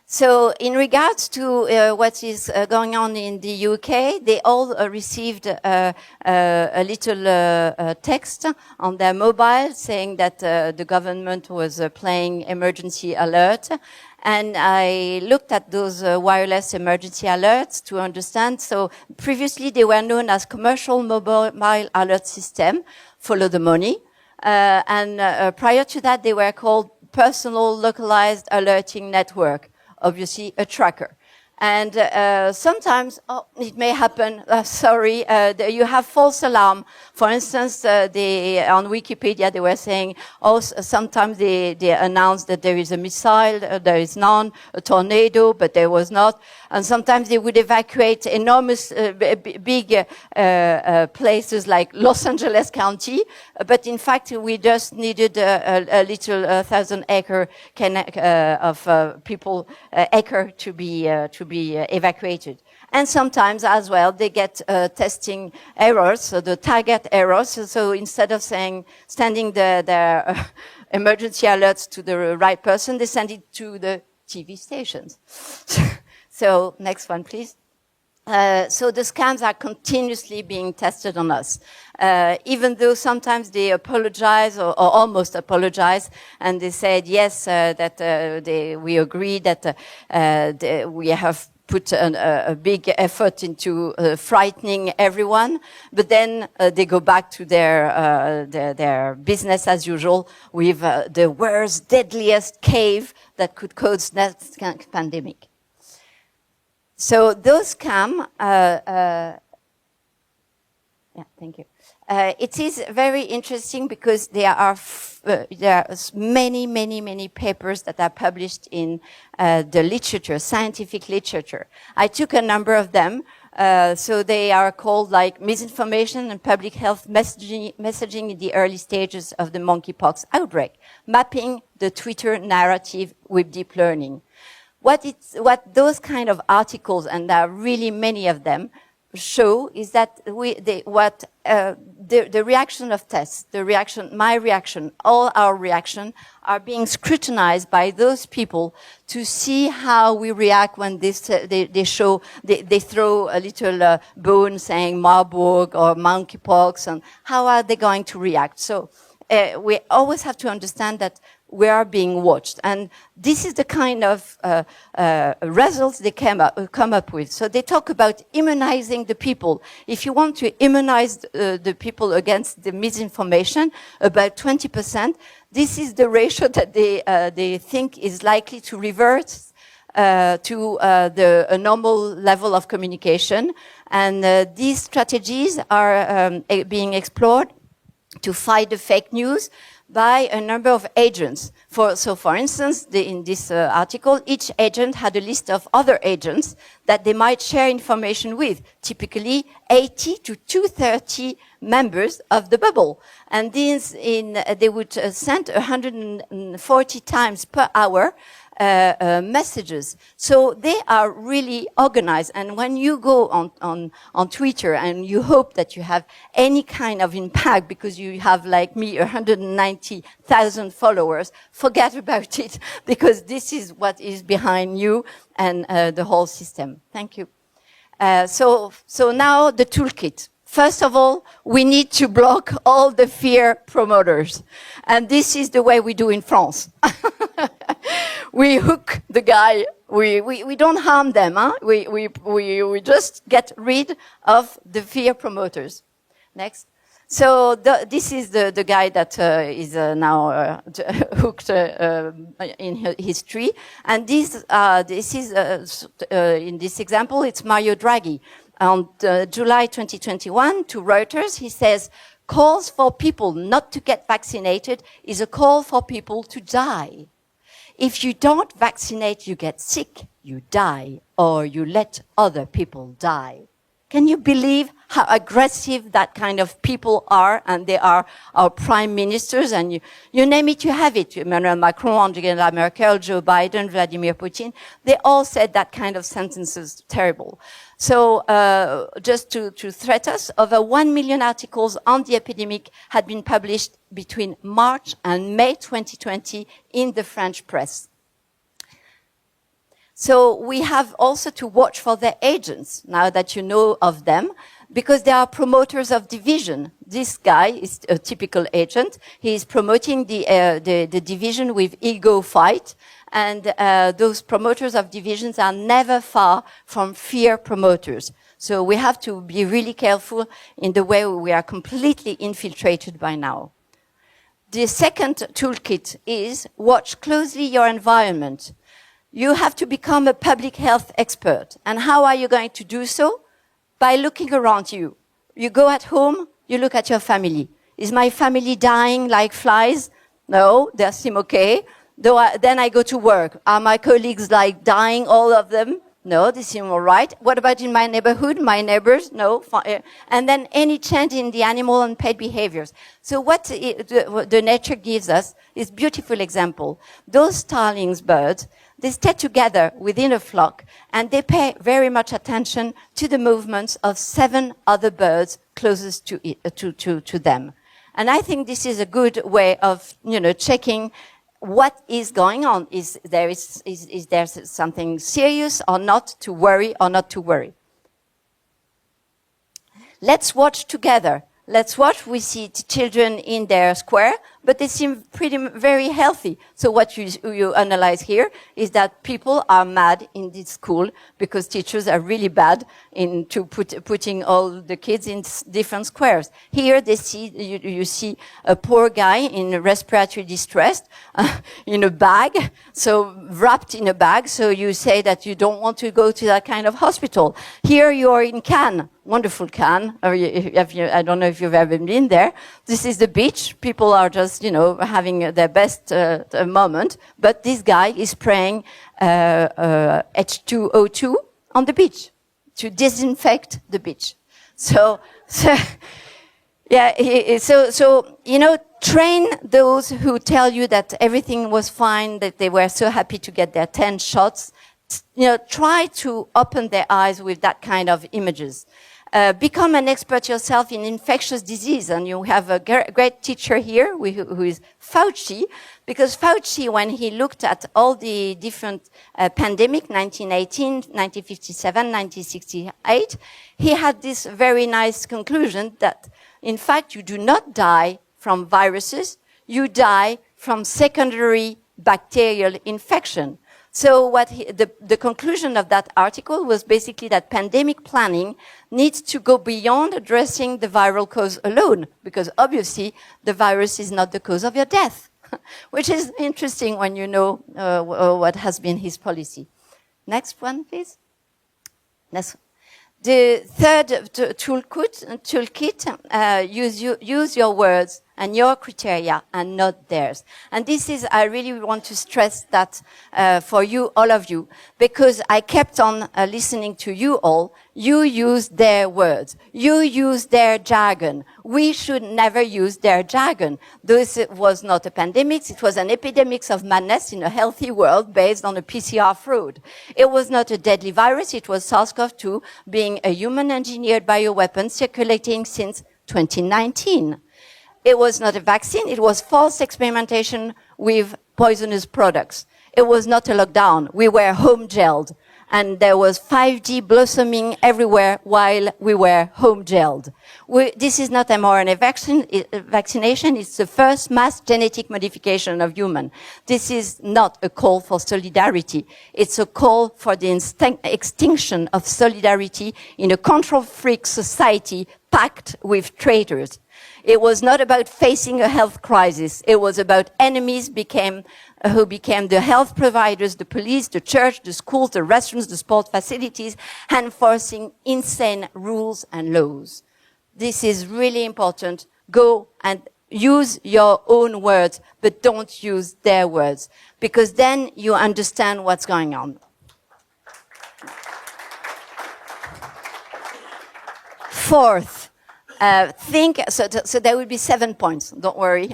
So, in regards to what is going on in the UK, they all received a little text on their mobile saying that the government was playing emergency alert. And I looked at those wireless emergency alerts to understand. So, previously they were known as commercial mobile alert system, follow the money. And prior to that, they were called personal localized alerting network. Obviously a tracker. And sometimes it may happen, you have false alarm. For instance, on Wikipedia they were saying, sometimes they announce that there is a missile, there is none, a tornado, but there was not. And sometimes they would evacuate enormous, big places like Los Angeles County. But in fact, we just needed a little 1,000-acre of people acre to be evacuated. And sometimes as well, they get testing errors, so the target errors. So instead of sending their emergency alerts to the right person, they send it to the TV stations. So next one, please. So the scams are continuously being tested on us. Even though sometimes they apologize or almost apologize, and they said, yes, that we agree that we have put a big effort into frightening everyone, but then they go back to their business as usual with the worst, deadliest cave that could cause next pandemic. So those scams, thank you. It is very interesting because there are many papers that are published in the literature, scientific literature. I took a number of them. So they are called like misinformation and public health messaging in the early stages of the monkeypox outbreak, mapping the Twitter narrative with deep learning. What those kind of articles, and there are really many of them, show is that the reaction of tests, my reaction, all our reaction are being scrutinized by those people to see how we react when they throw a little bone saying Marburg or monkeypox, and how are they going to react. So we always have to understand that we are being watched. And this is the kind of results they come up with. So they talk about immunizing the people. If you want to immunize the people against the misinformation, about 20%, this is the ratio that they think is likely to revert to a normal level of communication. And these strategies are being explored to fight the fake news by a number of agents. So for instance, in this article, each agent had a list of other agents that they might share information with, typically 80 to 230 members of the bubble. And they would send 140 times per hour messages. So they are really organized. And when you go on Twitter and you hope that you have any kind of impact because you have, like me, 190,000 followers, forget about it, because this is what is behind you and the whole system. Thank you. So now the toolkit. First of all, we need to block all the fear promoters. And this is the way we do in France. We hook the guy. We don't harm them. Huh? We just get rid of the fear promoters. Next. So this is the guy that is now hooked in his tree. And this is in this example, it's Mario Draghi. On July 2021, to Reuters, he says, calls for people not to get vaccinated is a call for people to die. If you don't vaccinate, you get sick, you die, or you let other people die. Can you believe how aggressive that kind of people are? And they are our prime ministers, and you name it, you have it. Emmanuel Macron, Angela Merkel, Joe Biden, Vladimir Putin, they all said that kind of sentences, terrible. So just to threat us, over 1 million articles on the epidemic had been published between March and May 2020 in the French press. So we have also to watch for their agents, now that you know of them, because they are promoters of division. This guy is a typical agent. He is promoting the division with ego fight, and those promoters of divisions are never far from fear promoters. So we have to be really careful in the way we are completely infiltrated by now. The second toolkit is watch closely your environment. You have to become a public health expert. And how are you going to do so? By looking around you. You go at home, you look at your family. Is my family dying like flies? No, they seem okay. Then I go to work. Are my colleagues like dying, all of them? No, they seem all right. What about in my neighborhood, my neighbors? No. And then any change in the animal and pet behaviors. So what the nature gives us is beautiful example. Those starlings birds, they stay together within a flock, and they pay very much attention to the movements of 7 other birds closest to them. And I think this is a good way of, checking what is going on. Is there something serious or not, to worry or not to worry? Let's watch together. Let's watch. We see children in their square, but they seem very healthy. So what you analyze here is that people are mad in this school because teachers are really bad into putting all the kids in different squares. Here they see, you see a poor guy in respiratory distress, in a bag, so wrapped in a bag. So you say that you don't want to go to that kind of hospital. Here you are in Cannes. Wonderful Cannes. I don't know if you've ever been there. This is the beach. People are just, having their best moment. But this guy is spraying H2O2 on the beach to disinfect the beach. So train those who tell you that everything was fine, that they were so happy to get their 10 shots. Try to open their eyes with that kind of images. Become an expert yourself in infectious disease. And you have a great teacher here who is Fauci, because Fauci, when he looked at all the different pandemic, 1918, 1957, 1968, he had this very nice conclusion that, in fact, you do not die from viruses, you die from secondary bacterial infection. So the conclusion of that article was basically that pandemic planning needs to go beyond addressing the viral cause alone, because obviously the virus is not the cause of your death, which is interesting when you know what has been his policy. Next one, please. The third toolkit, use your words and your criteria and not theirs. And this is, I really want to stress that for you, all of you, because I kept on listening to you all. You use their words. You use their jargon. We should never use their jargon. This was not a pandemic. It was an epidemic of madness in a healthy world based on a PCR fraud. It was not a deadly virus. It was SARS-CoV-2 being a human-engineered bioweapon circulating since 2019. It was not a vaccine. It was false experimentation with poisonous products. It was not a lockdown. We were home gelled. And there was 5G blossoming everywhere while we were home gelled. This is not mRNA vaccination. It's the first mass genetic modification of human. This is not a call for solidarity. It's a call for the extinction of solidarity in a control-freak society packed with traitors. It was not about facing a health crisis. It was about enemies who became the health providers, the police, the church, the schools, the restaurants, the sport facilities, enforcing insane rules and laws. This is really important. Go and use your own words, but don't use their words, because then you understand what's going on. Fourth, so there will be 7 points, don't worry.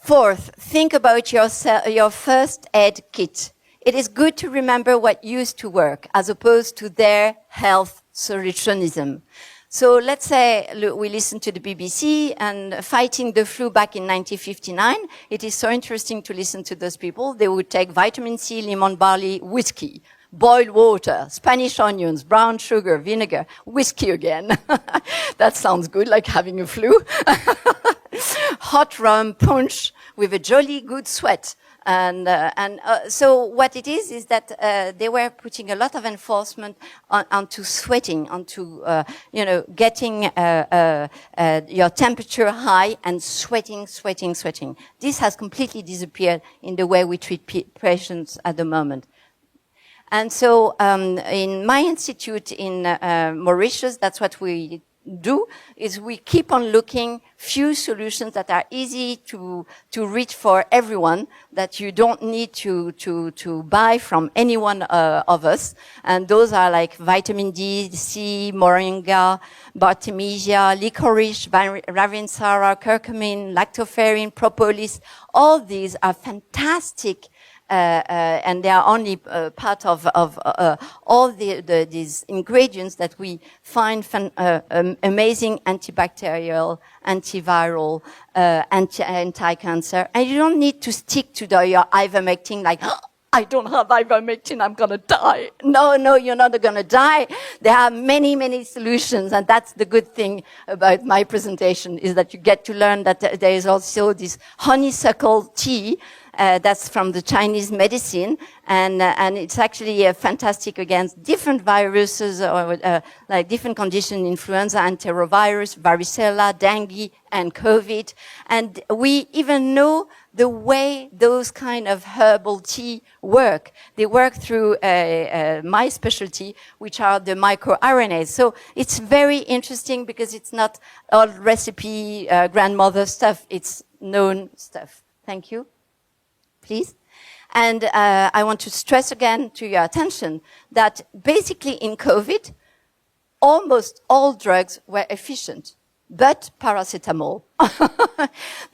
Fourth, think about your first aid kit. It is good to remember what used to work as opposed to their health solutionism. So let's say we listen to the BBC and fighting the flu back in 1959. It is so interesting to listen to those people. They would take vitamin C, lemon barley, whiskey, boiled water, Spanish onions, brown sugar, vinegar, whiskey again. That sounds good, like having a flu. Hot rum, punch with a jolly good sweat. So what it is that they were putting a lot of enforcement onto sweating, onto getting your temperature high and sweating. This has completely disappeared in the way we treat patients at the moment. And so in my institute in Mauritius, that's what we do, is we keep on looking few solutions that are easy to reach for everyone, that you don't need to buy from any one of us. And those are like vitamin D, C, moringa, bartemisia, licorice, ravinsara, curcumin, lactoferrin, propolis. All these are fantastic and they are only part of all these ingredients that we find amazing antibacterial, antiviral, anti-cancer. And you don't need to stick to your ivermectin like, oh, I don't have ivermectin, I'm going to die. No, you're not going to die. There are many solutions, and that's the good thing about my presentation, is that you get to learn that there is also this honeysuckle tea that's from the Chinese medicine, and it's actually fantastic against different viruses or like different conditions, influenza, enterovirus, varicella, dengue, and COVID. And we even know the way those kind of herbal tea work. They work through my specialty, which are the microRNAs. So it's very interesting because it's not all recipe grandmother stuff. It's known stuff. Thank you. Please. And I want to stress again to your attention that basically in COVID, almost all drugs were efficient, but paracetamol.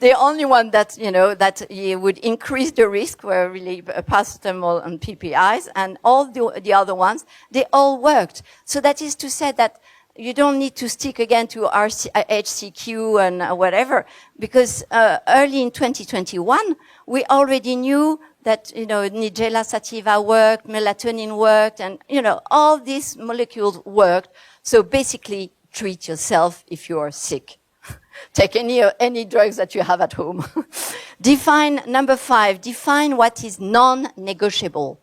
The only one that, that would increase the risk were really paracetamol and PPIs, and all the other ones, they all worked. So that is to say that you don't need to stick again to HCQ and whatever, because early in 2021, we already knew that, Nigella sativa worked, melatonin worked, and, all these molecules worked. So basically, treat yourself if you are sick. Take any drugs that you have at home. Number 5, define what is non-negotiable.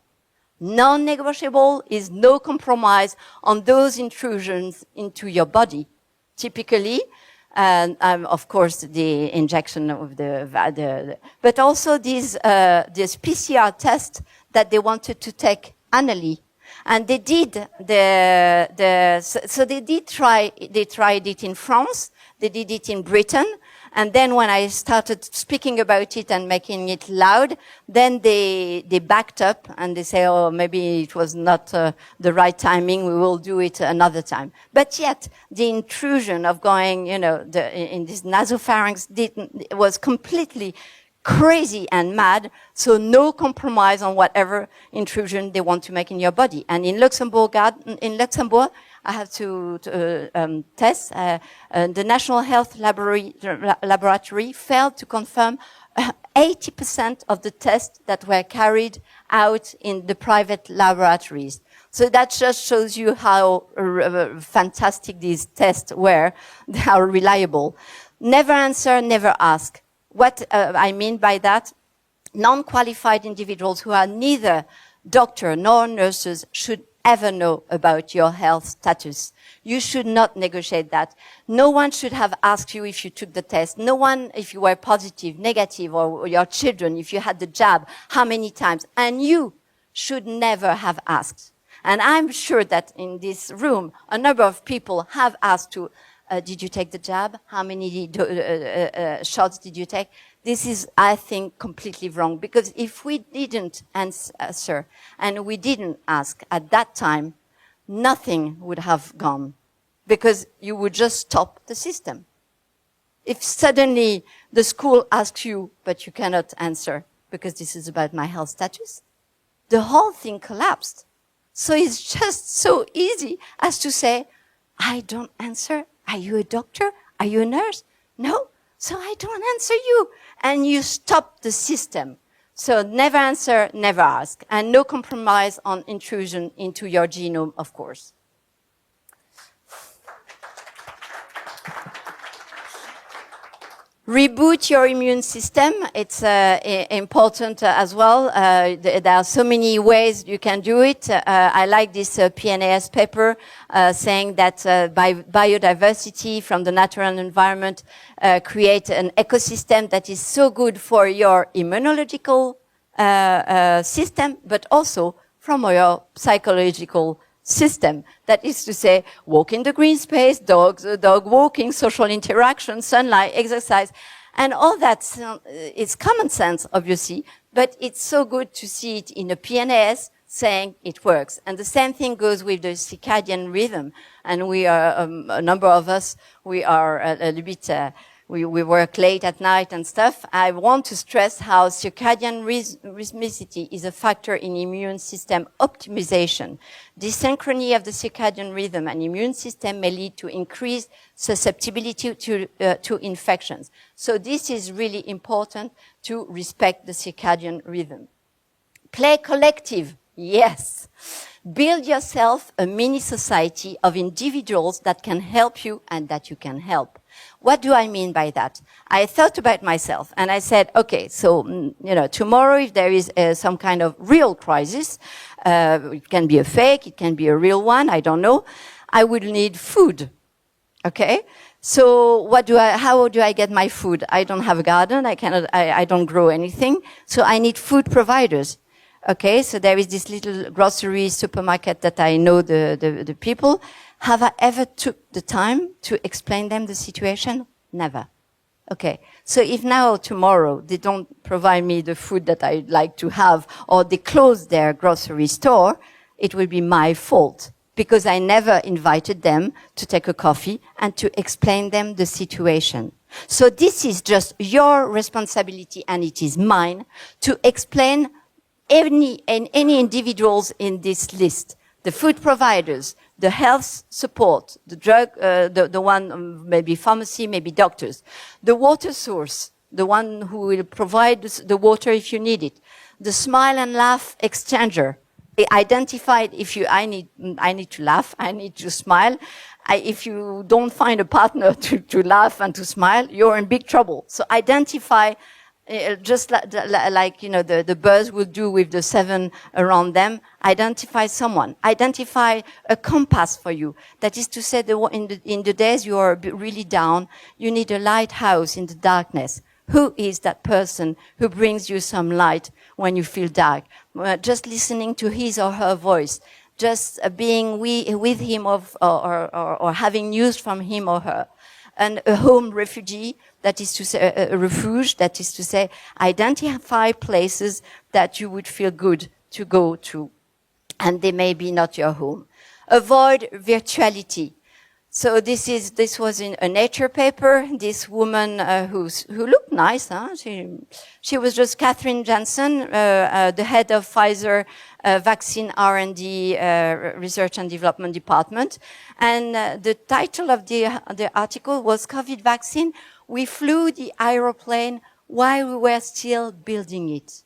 Non-negotiable is no compromise on those intrusions into your body. Typically, of course, the injection of but also this PCR test that they wanted to take annually. And they did so they tried it in France, they did it in Britain, and then when I started speaking about it and making it loud, then they backed up and they say, oh, maybe it was not the right timing, we will do it another time. But yet, the intrusion of going, in this nasopharynx was completely crazy and mad, so no compromise on whatever intrusion they want to make in your body. And in Luxembourg, I have to test. The National Health Laboratory failed to confirm 80% of the tests that were carried out in the private laboratories. So that just shows you how fantastic these tests were. They are reliable. Never answer, never ask. What I mean by that, non-qualified individuals who are neither doctor nor nurses should ever know about your health status. You should not negotiate that. No one should have asked you if you took the test. No one if you were positive, negative, or your children if you had the jab, how many times. And you should never have asked. And I'm sure that in this room, a number of people have asked to, did you take the jab? How many shots did you take? This is, I think, completely wrong, because if we didn't answer and we didn't ask at that time, nothing would have gone because you would just stop the system. If suddenly the school asks you, but you cannot answer because this is about my health status, the whole thing collapsed. So it's just so easy as to say, I don't answer. Are you a doctor? Are you a nurse? No. So I don't answer you. And you stop the system. So never answer, never ask. And no compromise on intrusion into your genome, of course. Reboot your immune system. It's important as well. There are so many ways you can do it. I like this PNAS paper saying that biodiversity from the natural environment create an ecosystem that is so good for your immunological system, but also from your psychological system. That is to say, walk in the green space, dog walking, social interaction, sunlight, exercise, and all that. It's common sense, obviously, but it's so good to see it in a PNAS saying it works. And the same thing goes with the circadian rhythm. And we are, a number of us, we are a little bit, we work late at night and stuff. I want to stress how circadian rhythmicity is a factor in immune system optimization. Dysynchrony of the circadian rhythm and immune system may lead to increased susceptibility to infections. So this is really important to respect the circadian rhythm. Play collective. Yes. Build yourself a mini society of individuals that can help you and that you can help. What do I mean by that? I thought about myself and I said, okay, so, tomorrow if there is some kind of real crisis, it can be a fake, it can be a real one, I don't know, I will need food. Okay? So how do I get my food? I don't have a garden, I don't grow anything, so I need food providers. Okay, so there is this little grocery supermarket that I know the people. Have I ever took the time to explain them the situation? Never. Okay, so if now tomorrow they don't provide me the food that I'd like to have, or they close their grocery store, it will be my fault because I never invited them to take a coffee and to explain them the situation. So this is just your responsibility and it is mine to explain any individuals in this list, the food providers, the health support, the drug, the one, maybe pharmacy, maybe doctors, the water source, the one who will provide the water if you need it, the smile and laugh exchanger. Identified if I need to laugh, I need to smile. If you don't find a partner to laugh and to smile, you're in big trouble. So identify. Just like the birds will do with the 7 around them, identify someone, identify a compass for you. That is to say, in the days you are really down, you need a lighthouse in the darkness. Who is that person who brings you some light when you feel dark? Just listening to his or her voice, just being with him or having news from him or her. And a home refugee, that is to say, a refuge, that is to say, identify places that you would feel good to go to, and they may be not your home. Avoid virtuality. So this was in a Nature paper. This woman who looked nice, huh? She was just Catherine Jansen, the head of Pfizer vaccine R&D research and development department, and the title of the article was "COVID vaccine. We flew the aeroplane while we were still building it."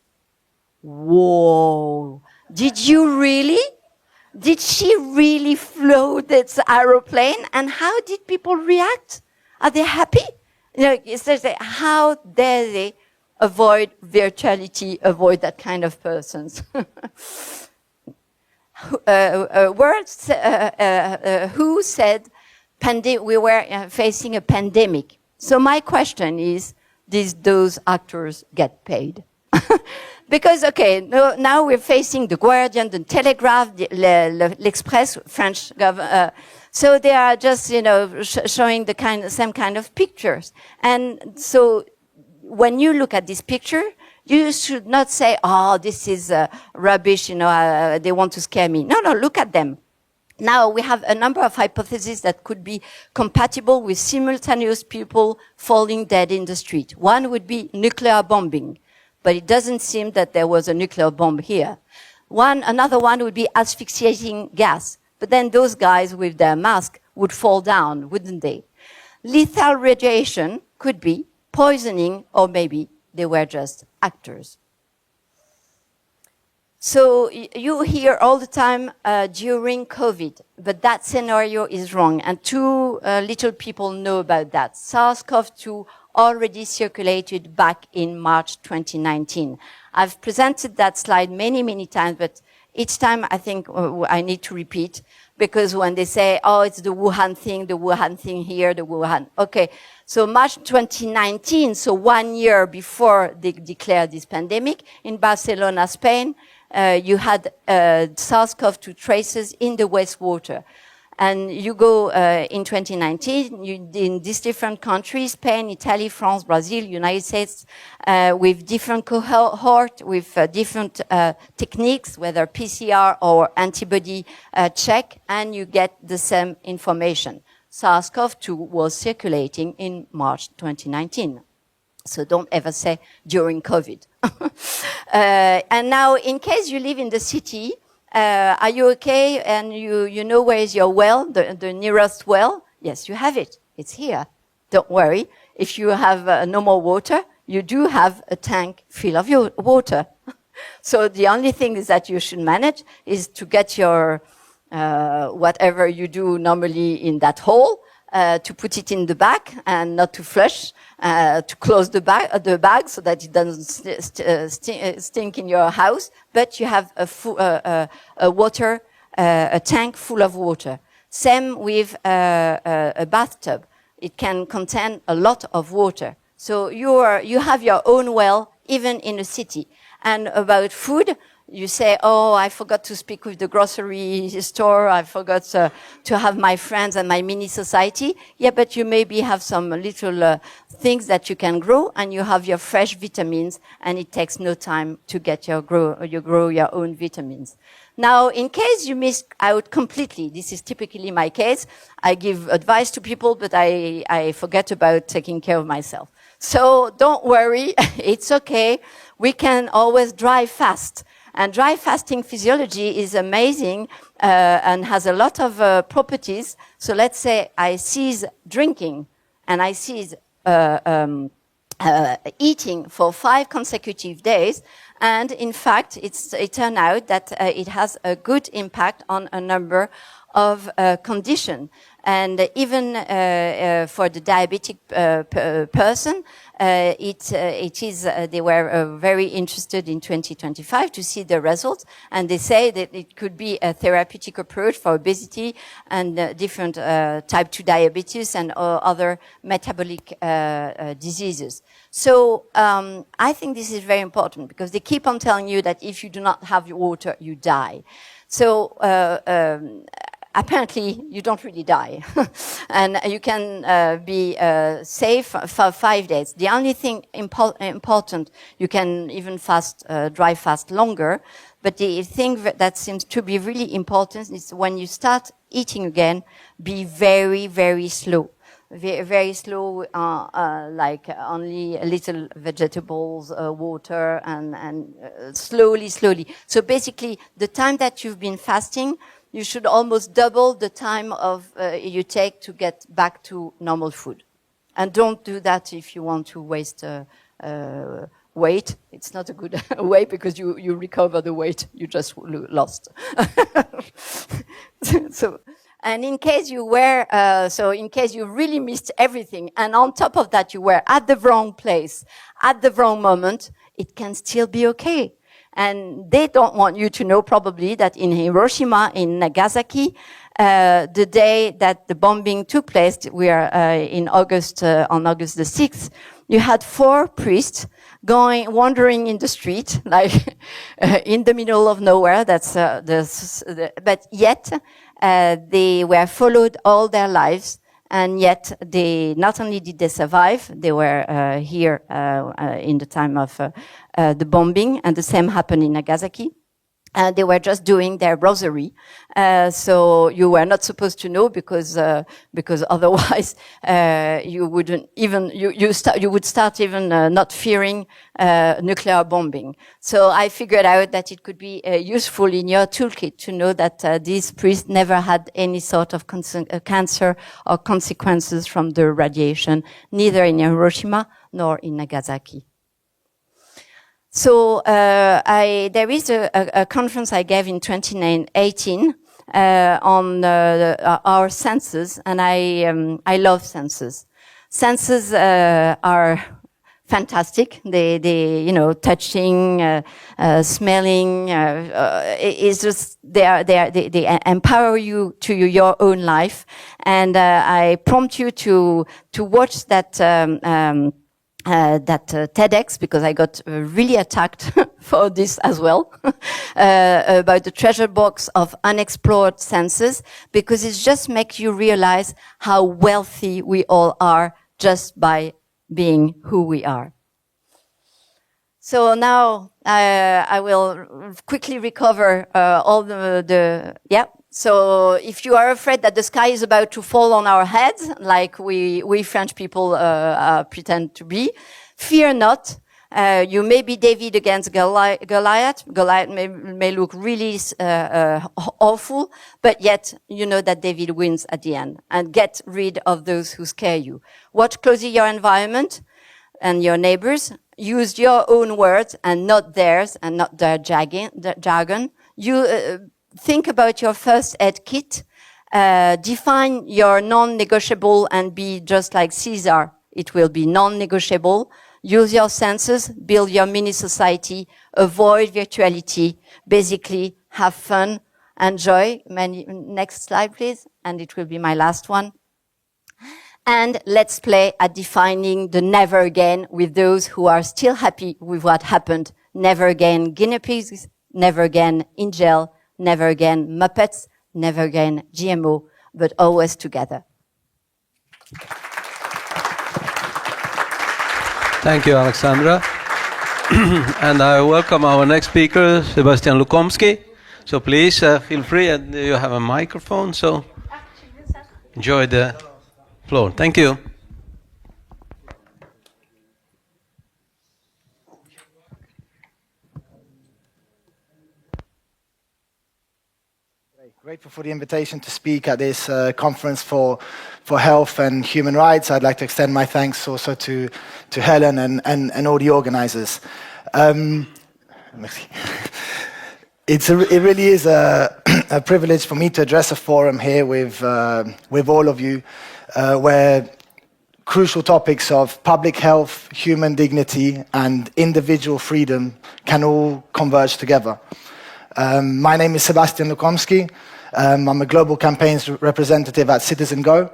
Whoa! Did you really? Did she really fly this aeroplane? And how did people react? Are they happy? How dare they avoid virtuality, avoid that kind of persons? Who said we were facing a pandemic? So my question is, did those actors get paid? Because, okay, now we're facing the Guardian, the Telegraph, l'Express, French government. So they are just, showing the same kind of pictures. And so when you look at this picture, you should not say, oh, this is rubbish, they want to scare me. No, look at them. Now we have a number of hypotheses that could be compatible with simultaneous people falling dead in the street. One would be nuclear bombing, but it doesn't seem that there was a nuclear bomb here. Another one would be asphyxiating gas, but then those guys with their mask would fall down, wouldn't they? Lethal radiation could be poisoning, or maybe they were just actors. So you hear all the time during COVID, but that scenario is wrong. And too little people know about that. SARS-CoV-2 already circulated back in March 2019. I've presented that slide many, many times, but each time I think I need to repeat, because when they say, oh, it's the Wuhan thing here, the Wuhan. Okay, so March 2019, so 1 year before they declared this pandemic, in Barcelona, Spain, you had SARS-CoV-2 traces in the wastewater. And you go in 2019, in these different countries, Spain, Italy, France, Brazil, United States, with different cohort, with different techniques, whether PCR or antibody check, and you get the same information. SARS-CoV-2 was circulating in March 2019. So don't ever say during COVID. And now, in case you live in the city, are you okay? And you know where is your well, the nearest well? Yes, you have it. It's here. Don't worry. If you have no more water, you do have a tank full of your water. So the only thing is that you should manage is to get your whatever you do normally in that hole, to put it in the bag and not to flush, to close the bag so that it doesn't stink in your house. But you have a tank full of water. Same with a bathtub. It can contain a lot of water. So you have your own well, even in a city. And about food, you say, oh, I forgot to speak with the grocery store. I forgot to have my friends and my mini society. Yeah, but you maybe have some little things that you can grow, and you have your fresh vitamins, and it takes no time to get you grow your own vitamins. Now, in case you miss out completely, this is typically my case. I give advice to people, but I forget about taking care of myself. So don't worry, it's okay. We can always drive fast. And dry fasting physiology is amazing and has a lot of properties. So let's say I cease drinking and I cease eating for 5 consecutive days. And in fact, it turned out that it has a good impact on a number of conditions. And even for the diabetic person, they were very interested in 2025 to see the results, and they say that it could be a therapeutic approach for obesity and different type 2 diabetes and other metabolic diseases. So I think this is very important, because they keep on telling you that if you do not have water, you die. So apparently, you don't really die. And you can be safe for 5 days. The only thing important, you can even dry fast longer. But the thing that seems to be really important is when you start eating again, be very, very slow. Very slow, like only little vegetables, water, and slowly. So basically, the time that you've been fasting, you should almost double the time you take to get back to normal food. And don't do that if you want to waste weight. It's not a good way, because you recover the weight you just lost. And in case you in case you really missed everything, and on top of that you were at the wrong place, at the wrong moment, it can still be okay. And they don't want you to know probably that in Hiroshima, in Nagasaki, the day that the bombing took place, we are on August the 6th, you had 4 priests wandering in the street, like in the middle of nowhere. But yet they were followed all their lives, and yet not only did they survive, they were here in the time of the bombing, and the same happened in Nagasaki. They were just doing their rosary, so you were not supposed to know because otherwise you wouldn't even you would start even not fearing nuclear bombing. So I figured out that it could be useful in your toolkit to know that these priests never had any sort of cancer or consequences from the radiation, neither in Hiroshima nor in Nagasaki. So there is a conference I gave in 2018 on our senses, and I love senses. Senses are fantastic. They touching, smelling, is just they empower you to your own life. And I prompt you to watch that TEDx, because I got really attacked for this as well, about the treasure box of unexplored senses, because it just makes you realize how wealthy we all are just by being who we are. So now I will quickly recover all So if you are afraid that the sky is about to fall on our heads, like we French people pretend to be, fear not. You may be David against Goliath. Goliath may look really awful, but yet you know that David wins at the end. And get rid of those who scare you. Watch closely your environment and your neighbors. Use your own words and not theirs, and not their jargon. Think about your first aid kit. Define your non-negotiable and be just like Caesar. It will be non-negotiable. Use your senses. Build your mini society. Avoid virtuality. Basically, have fun. Enjoy. Next slide, please. And it will be my last one. And let's play at defining the never again with those who are still happy with what happened. Never again guinea pigs. Never again in jail. Never again Muppets, never again GMO, but always together. Thank you, Alexandra. And I welcome our next speaker, Sebastian Lukomski. So please feel free, and you have a microphone, so enjoy the floor. Thank you. Grateful for the invitation to speak at this conference for health and human rights. I'd like to extend my thanks also to Helen and all the organizers. It really is a privilege for me to address a forum here with all of you, where crucial topics of public health, human dignity, and individual freedom can all converge together. My name is Sebastian Lukomski. I'm a global campaigns representative at Citizen Go,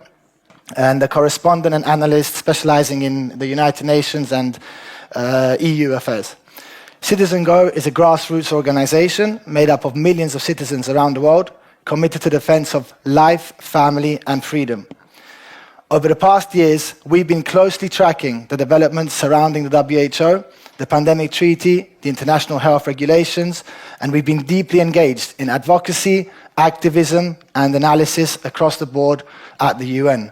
and a correspondent and analyst specializing in the United Nations and EU affairs. Citizen Go is a grassroots organization made up of millions of citizens around the world committed to the defense of life, family, and freedom. Over the past years, we've been closely tracking the developments surrounding the WHO, the pandemic treaty, the international health regulations, and we've been deeply engaged in advocacy, activism, and analysis across the board at the UN.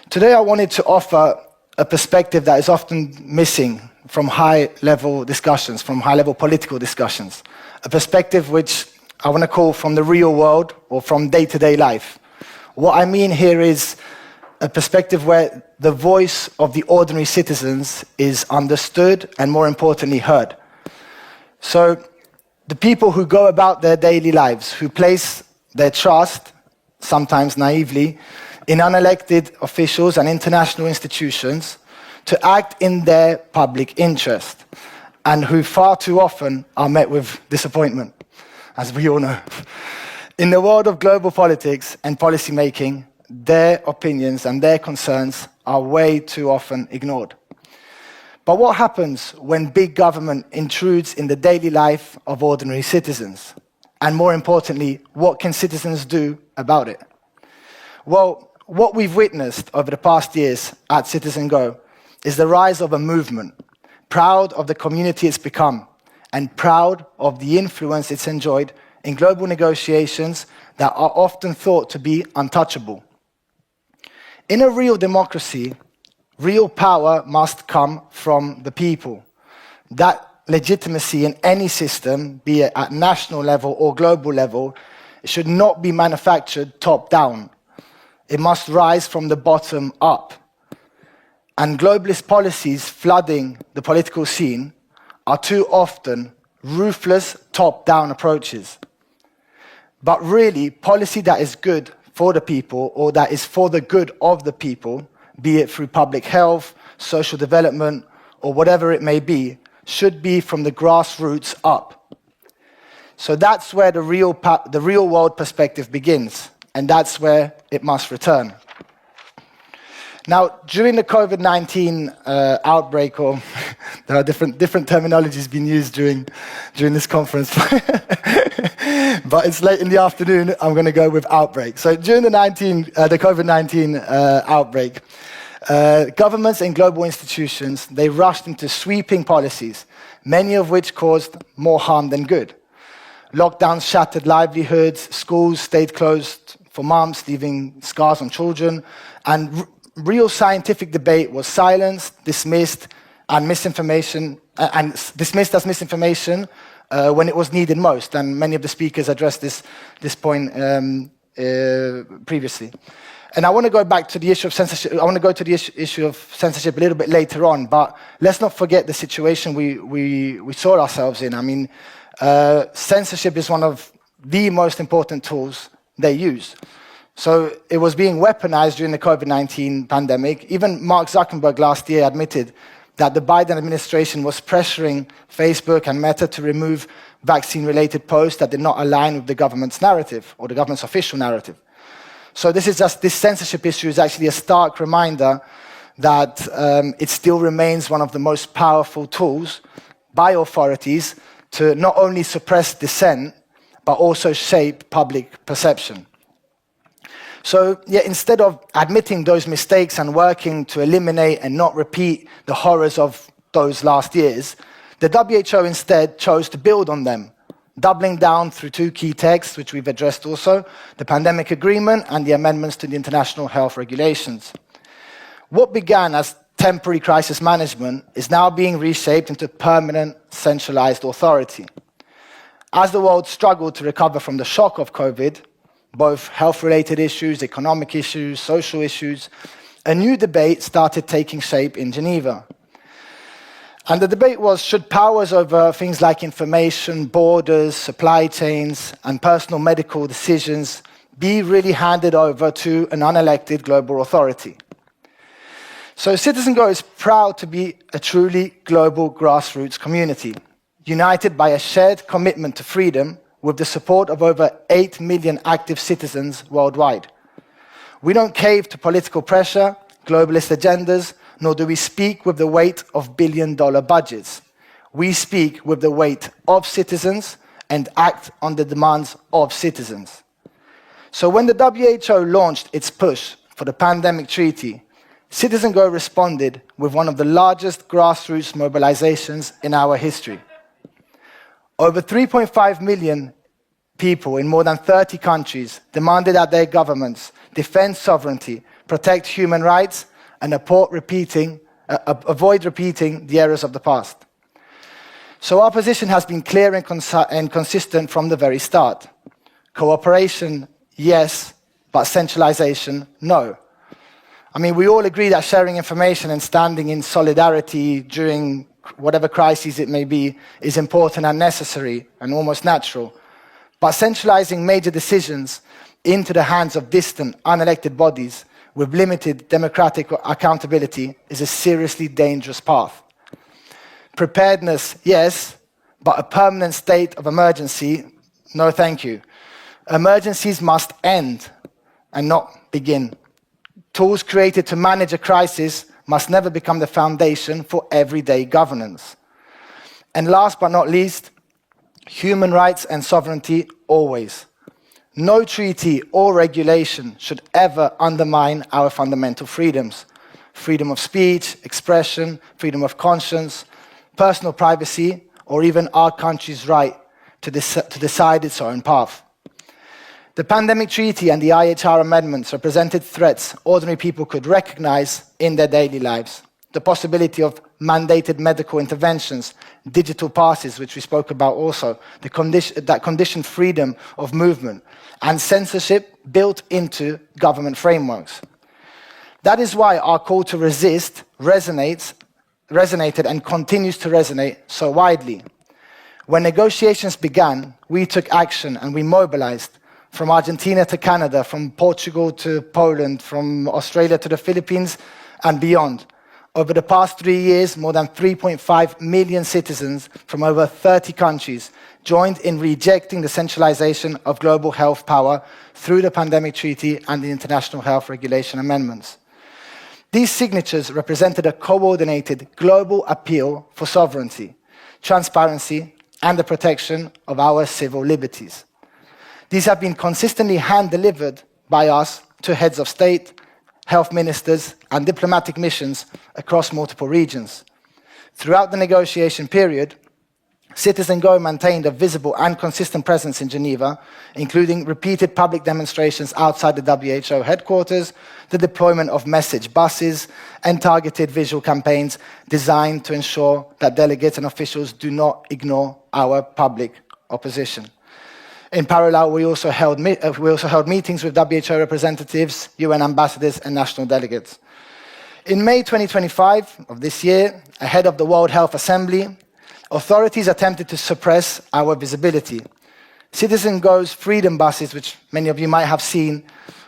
Today, I wanted to offer a perspective that is often missing from high-level discussions, from high-level political discussions, a perspective which I want to call from the real world or from day-to-day life. What I mean here is a perspective where the voice of the ordinary citizens is understood and, more importantly, heard. So the people who go about their daily lives, who place their trust, sometimes naively, in unelected officials and international institutions to act in their public interest, and who far too often are met with disappointment, as we all know. In the world of global politics and policy making, their opinions and their concerns are way too often ignored. But what happens when big government intrudes in the daily life of ordinary citizens? And more importantly, what can citizens do about it? Well, what we've witnessed over the past years at Citizen Go is the rise of a movement, proud of the community it's become, and proud of the influence it's enjoyed in global negotiations that are often thought to be untouchable. In a real democracy, real power must come from the people. That legitimacy in any system, be it at national level or global level, should not be manufactured top-down. It must rise from the bottom up. And globalist policies flooding the political scene are too often ruthless top-down approaches. But really, policy that is good for the people or that is for the good of the people, be it through public health, social development, or whatever it may be, should be from the grassroots up. So that's where the real world perspective begins, and that's where it must return. Now, during the COVID-19 outbreak, or there are different terminologies being used during this conference, but it's late in the afternoon, I'm going to go with outbreak. So during the COVID-19 outbreak, governments and global institutions, they rushed into sweeping policies, many of which caused more harm than good. Lockdowns shattered livelihoods, schools stayed closed for months, leaving scars on children, and real scientific debate was silenced, dismissed, and dismissed as misinformation when it was needed most. And many of the speakers addressed this point previously. And I want to go back to the issue of censorship. I want to go to the issue of censorship a little bit later on, but let's not forget the situation we saw ourselves in. I mean, censorship is one of the most important tools they use. So it was being weaponized during the COVID-19 pandemic. Even Mark Zuckerberg last year admitted that the Biden administration was pressuring Facebook and Meta to remove vaccine-related posts that did not align with the government's narrative or the government's official narrative. So this censorship issue is actually a stark reminder that it still remains one of the most powerful tools by authorities to not only suppress dissent, but also shape public perception. So, yeah, instead of admitting those mistakes and working to eliminate and not repeat the horrors of those last years, the WHO instead chose to build on them, doubling down through two key texts, which we've addressed also, the Pandemic Agreement and the amendments to the International Health Regulations. What began as temporary crisis management is now being reshaped into permanent centralized authority. As the world struggled to recover from the shock of COVID, both health-related issues, economic issues, social issues, a new debate started taking shape in Geneva. And the debate was, should powers over things like information, borders, supply chains, and personal medical decisions be really handed over to an unelected global authority? So Citizen Go is proud to be a truly global grassroots community, united by a shared commitment to freedom with the support of over 8 million active citizens worldwide. We don't cave to political pressure, globalist agendas, nor do we speak with the weight of billion-dollar budgets. We speak with the weight of citizens and act on the demands of citizens. So when the WHO launched its push for the pandemic treaty, Citizen Go responded with one of the largest grassroots mobilizations in our history. Over 3.5 million people in more than 30 countries demanded that their governments defend sovereignty, protect human rights, and avoid repeating the errors of the past. So our position has been clear and consistent from the very start. Cooperation, yes, but centralization, no. I mean, we all agree that sharing information and standing in solidarity during whatever crisis it may be is important and necessary and almost natural. But centralizing major decisions into the hands of distant, unelected bodies with limited democratic accountability is a seriously dangerous path. Preparedness, yes, but a permanent state of emergency, no thank you. Emergencies must end and not begin. Tools created to manage a crisis must never become the foundation for everyday governance. And last but not least, human rights and sovereignty always. No treaty or regulation should ever undermine our fundamental freedoms. Freedom of speech, expression, freedom of conscience, personal privacy, or even our country's right to decide its own path. The pandemic treaty and the IHR amendments represented threats ordinary people could recognize in their daily lives. The possibility of mandated medical interventions, digital passes, which we spoke about also, that conditioned freedom of movement, and censorship built into government frameworks. That is why our call to resist resonated and continues to resonate so widely. When negotiations began, we took action and we mobilized from Argentina to Canada, from Portugal to Poland, from Australia to the Philippines and beyond. Over the past 3 years, more than 3.5 million citizens from over 30 countries joined in rejecting the centralization of global health power through the Pandemic Treaty and the International Health Regulation Amendments. These signatures represented a coordinated global appeal for sovereignty, transparency, and the protection of our civil liberties. These have been consistently hand-delivered by us to heads of state, health ministers, and diplomatic missions across multiple regions. Throughout the negotiation period, Citizen Go maintained a visible and consistent presence in Geneva, including repeated public demonstrations outside the WHO headquarters, the deployment of message buses, and targeted visual campaigns designed to ensure that delegates and officials do not ignore our public opposition. In parallel, we also held meetings with WHO representatives, UN ambassadors, and national delegates. In May 2025 of this year, ahead of the World Health Assembly, authorities attempted to suppress our visibility. Citizen Go's freedom buses, which many of you might have seen,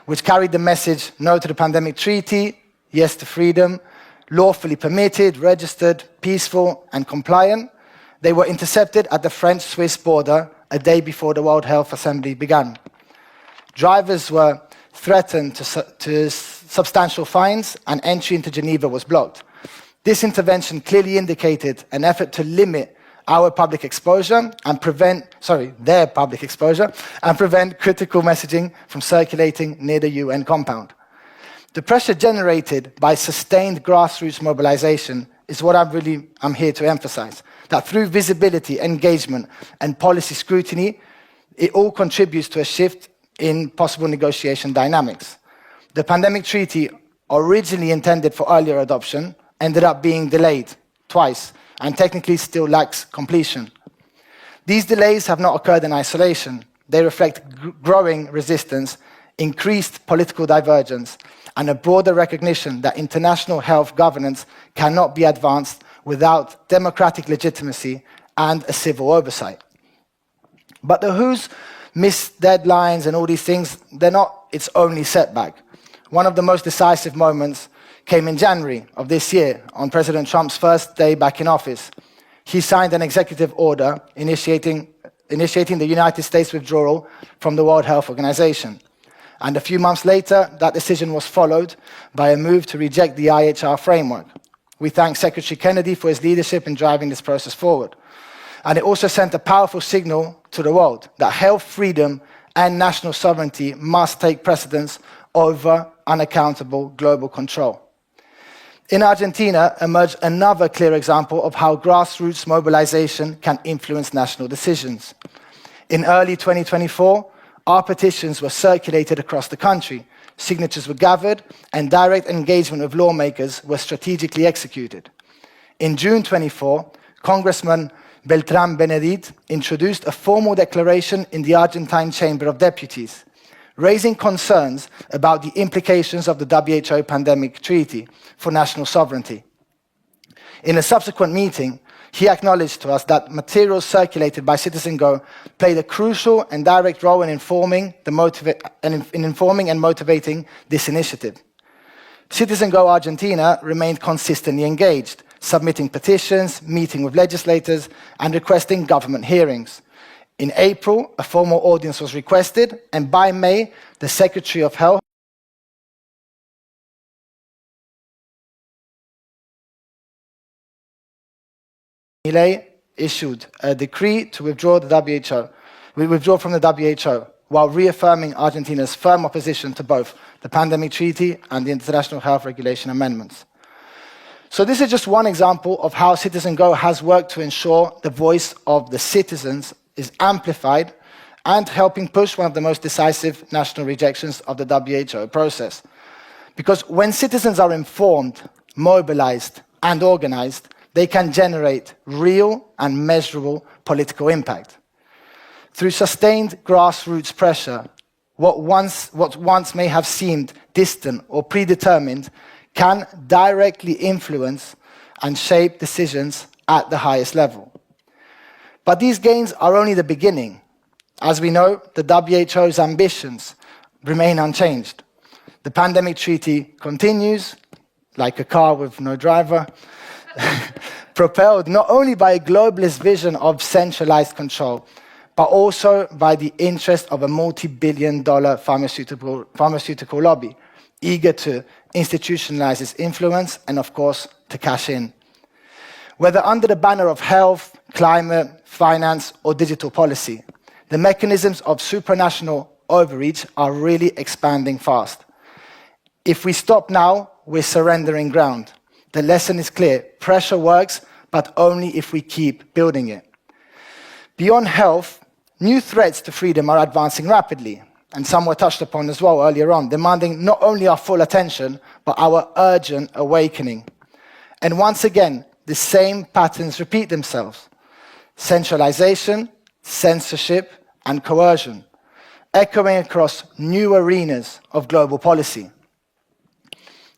which carried the message "No to the Pandemic Treaty, Yes to Freedom," lawfully permitted, registered, peaceful, and compliant, they were intercepted at the French-Swiss border a day before the World Health Assembly began. Drivers were threatened to substantial fines, and entry into Geneva was blocked. This intervention clearly indicated an effort to limit our public exposure and their public exposure, and prevent critical messaging from circulating near the UN compound. The pressure generated by sustained grassroots mobilization is what I'm here to emphasize, that through visibility, engagement, and policy scrutiny, it all contributes to a shift in possible negotiation dynamics. The Pandemic Treaty, originally intended for earlier adoption, ended up being delayed twice and technically still lacks completion. These delays have not occurred in isolation. They reflect growing resistance, increased political divergence, and a broader recognition that international health governance cannot be advanced without democratic legitimacy and a civil oversight. But the WHO's missed deadlines and all these things, they're not its only setback. One of the most decisive moments came in January of this year, on President Trump's first day back in office. He signed an executive order initiating the United States withdrawal from the World Health Organization. And a few months later, that decision was followed by a move to reject the IHR framework. We thank Secretary Kennedy for his leadership in driving this process forward. And it also sent a powerful signal to the world that health freedom and national sovereignty must take precedence over unaccountable global control. In Argentina emerged another clear example of how grassroots mobilization can influence national decisions. In early 2024, our petitions were circulated across the country, signatures were gathered, and direct engagement with lawmakers was strategically executed. In June 24, Congressman Beltrán Benedit introduced a formal declaration in the Argentine Chamber of Deputies, raising concerns about the implications of the WHO Pandemic Treaty for national sovereignty. In a subsequent meeting, he acknowledged to us that materials circulated by Citizen Go played a crucial and direct role in informing and motivating this initiative. Citizen Go Argentina remained consistently engaged, submitting petitions, meeting with legislators, and requesting government hearings. In April, a formal audience was requested, and by May, the Secretary of Health issued a decree to withdraw from the WHO, while reaffirming Argentina's firm opposition to both the Pandemic Treaty and the International Health Regulation amendments. So this is just one example of how Citizen Go has worked to ensure the voice of the citizens is amplified and helping push one of the most decisive national rejections of the WHO process. Because when citizens are informed, mobilized, and organized, they can generate real and measurable political impact. Through sustained grassroots pressure, what once may have seemed distant or predetermined can directly influence and shape decisions at the highest level. But these gains are only the beginning. As we know, the WHO's ambitions remain unchanged. The pandemic treaty continues, like a car with no driver, propelled not only by a globalist vision of centralized control, but also by the interest of a multi-billion-dollar pharmaceutical lobby, eager to institutionalize its influence and, of course, to cash in. Whether under the banner of health, climate, finance, or digital policy, the mechanisms of supranational overreach are really expanding fast. If we stop now, we're surrendering ground. The lesson is clear. Pressure works, but only if we keep building it. Beyond health, new threats to freedom are advancing rapidly, and some were touched upon as well earlier on, demanding not only our full attention, but our urgent awakening. And once again, the same patterns repeat themselves. Centralization, censorship, and coercion, echoing across new arenas of global policy.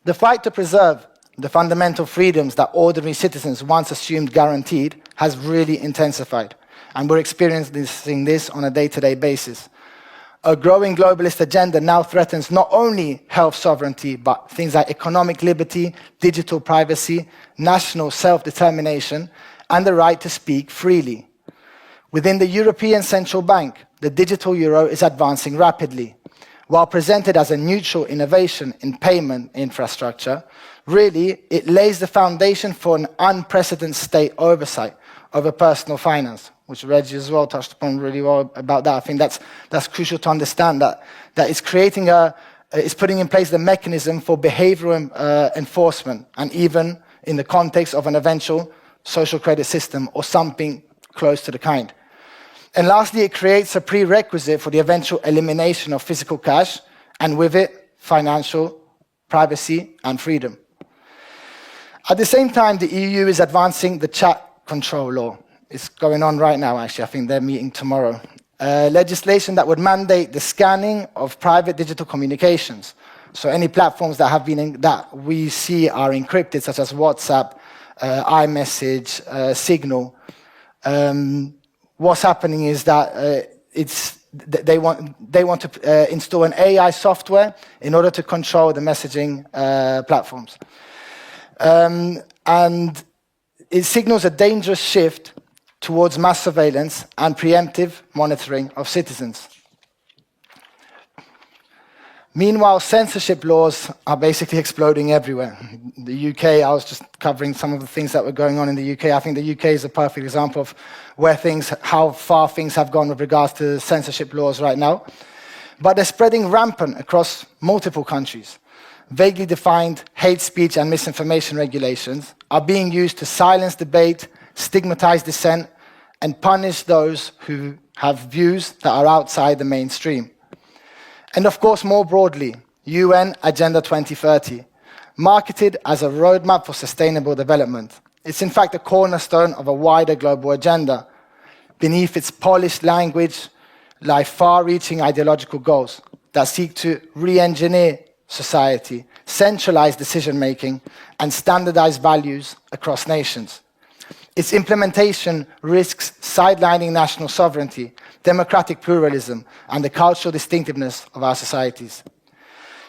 The fight to preserve the fundamental freedoms that ordinary citizens once assumed guaranteed has really intensified, and we're experiencing this on a day-to-day basis. A growing globalist agenda now threatens not only health sovereignty, but things like economic liberty, digital privacy, national self-determination, and the right to speak freely. Within the European Central Bank, the digital euro is advancing rapidly. While presented as a neutral innovation in payment infrastructure, really, it lays the foundation for an unprecedented state oversight over personal finance, which Reggie as well touched upon really well about that. I think that's crucial to understand that it's creating it's putting in place the mechanism for behavioral enforcement, and even in the context of an eventual social credit system or something close to the kind. And lastly, it creates a prerequisite for the eventual elimination of physical cash, and with it, financial privacy and freedom. At the same time, the EU is advancing the chat control law. It's going on right now, actually. I think they're meeting tomorrow. Legislation that would mandate the scanning of private digital communications. So any platforms that that we see are encrypted, such as WhatsApp, iMessage, Signal. What's happening is that they want to install an AI software in order to control the messaging platforms. And it signals a dangerous shift towards mass surveillance and preemptive monitoring of citizens. Meanwhile, censorship laws are basically exploding everywhere. The UK, I was just covering some of the things that were going on in the UK. I think the UK is a perfect example of how far things have gone with regards to censorship laws right now. But they're spreading rampant across multiple countries. Vaguely defined hate speech and misinformation regulations are being used to silence debate, stigmatize dissent, and punish those who have views that are outside the mainstream. And of course, more broadly, UN Agenda 2030, marketed as a roadmap for sustainable development. It's in fact a cornerstone of a wider global agenda. Beneath its polished language lie far-reaching ideological goals that seek to re-engineer society, centralize decision-making, and standardize values across nations. Its implementation risks sidelining national sovereignty, democratic pluralism, and the cultural distinctiveness of our societies.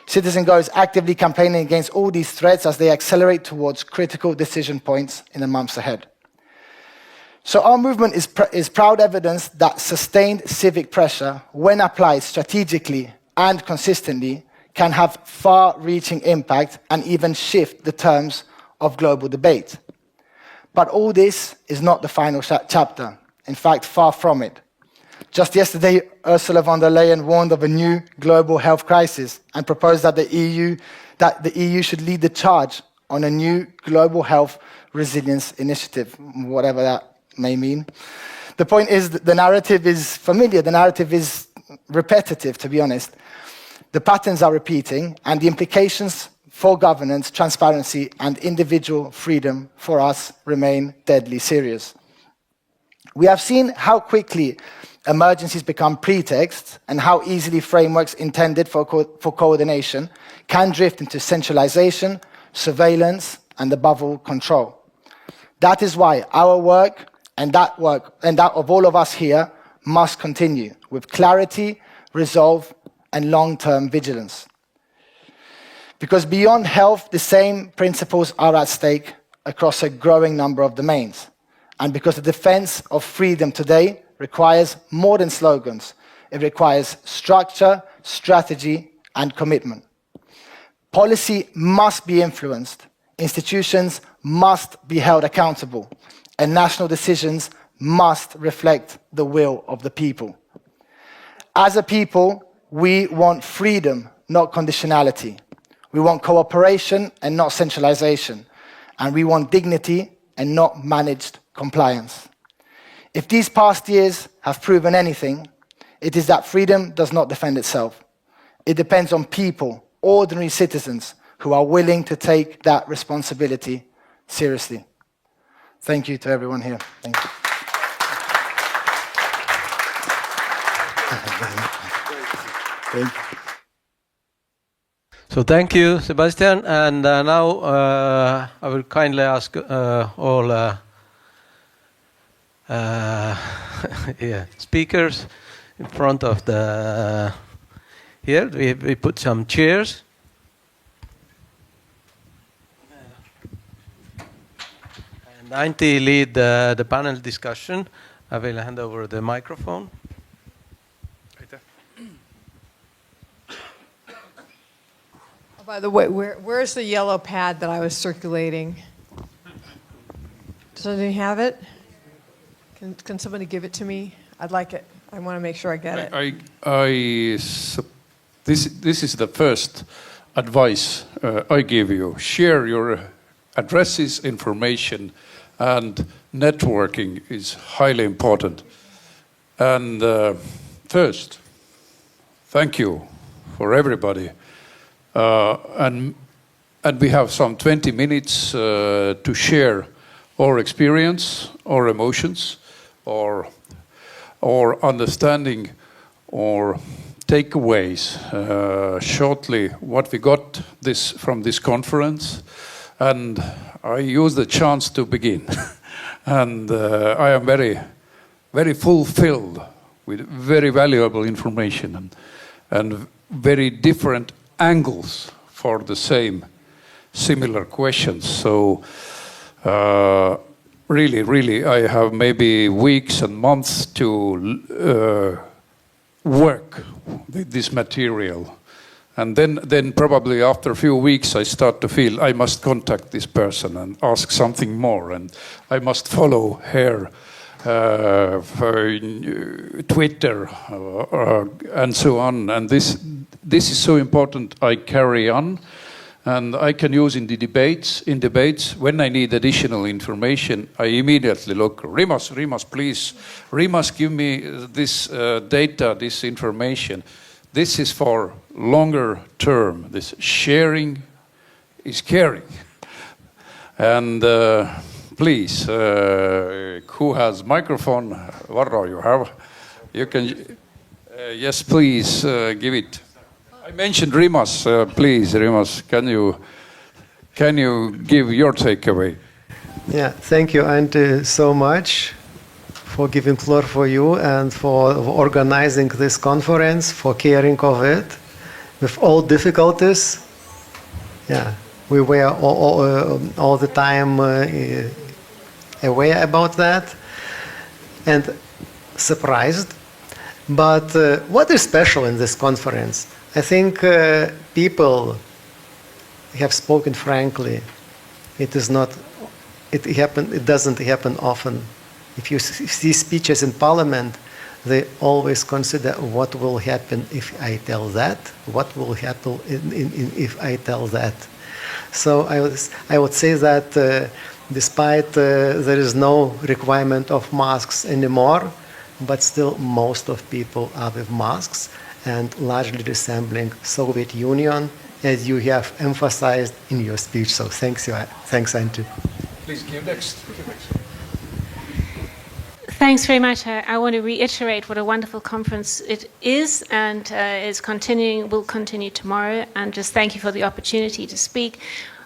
Citizen Go is actively campaigning against all these threats as they accelerate towards critical decision points in the months ahead. So our movement is proud evidence that sustained civic pressure, when applied strategically and consistently, can have far-reaching impact and even shift the terms of global debate. But all this is not the final chapter. In fact, far from it. Just yesterday, Ursula von der Leyen warned of a new global health crisis and proposed that the EU should lead the charge on a new global health resilience initiative, whatever that may mean. The point is that the narrative is familiar, the narrative is repetitive, to be honest. The patterns are repeating, and the implications for governance, transparency, and individual freedom for us remain deadly serious. We have seen how quickly emergencies become pretexts and how easily frameworks intended for coordination can drift into centralization, surveillance, and above all, control. That is why our work and that of all of us here must continue with clarity, resolve, and long-term vigilance. Because beyond health, the same principles are at stake across a growing number of domains. And because the defense of freedom today requires more than slogans. It requires structure, strategy, and commitment. Policy must be influenced, institutions must be held accountable, and national decisions must reflect the will of the people. As a people, we want freedom, not conditionality. We want cooperation and not centralization. And we want dignity and not managed compliance. If these past years have proven anything, it is that freedom does not defend itself. It depends on people, ordinary citizens, who are willing to take that responsibility seriously. Thank you to everyone here. Thank you. Thank you. So thank you, Sebastian. And now I will kindly ask all speakers in front of the here. We put some chairs. And Antti lead the panel discussion. I will hand over the microphone. By the way, where's the yellow pad that I was circulating? Does anybody have it? Can somebody give it to me? I'd like it. I want to make sure I get it. This is the first advice I give you. Share your addresses, information, and networking is highly important. And first, thank you for everybody. And we have some 20 minutes to share our experience, our emotions, or understanding, or takeaways. Shortly, what we got from this conference, and I use the chance to begin. And I am very, very fulfilled with very valuable information and very different angles for the similar questions. So really, I have maybe weeks and months to work with this material. And then probably after a few weeks, I start to feel I must contact this person and ask something more. And I must follow her for Twitter and so on. And this is so important. I carry on, and I can use in debates. When I need additional information, I immediately look. Rimas, please. Rimas, give me this data, this information. This is for longer term. This sharing is caring. And please, who has microphone? Varro, you have? You can. Yes, please give it. I mentioned Rimas. Please, Rimas, can you give your takeaway? Yeah, thank you, Antti, so much for giving floor for you and for organizing this conference, for caring of it, with all difficulties. Yeah, we were all the time aware about that and surprised. But what is special in this conference? I think people have spoken frankly. It doesn't happen often. If you see speeches in Parliament, they always consider what will happen if I tell that, what will happen if I tell that. So I would say that despite there is no requirement of masks anymore, but still most of people are with masks and largely resembling Soviet Union, as you have emphasized in your speech. So thanks, Antti. Please give next. Thanks very much. I want to reiterate what a wonderful conference it is, and will continue tomorrow. And just thank you for the opportunity to speak.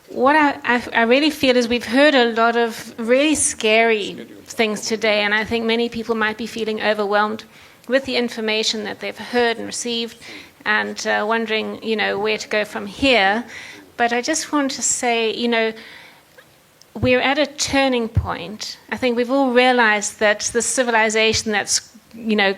What I really feel is we've heard a lot of really scary things today, and I think many people might be feeling overwhelmed with the information that they've heard and received, and wondering, where to go from here. But I just want to say, we're at a turning point. I think we've all realized that the civilization that's,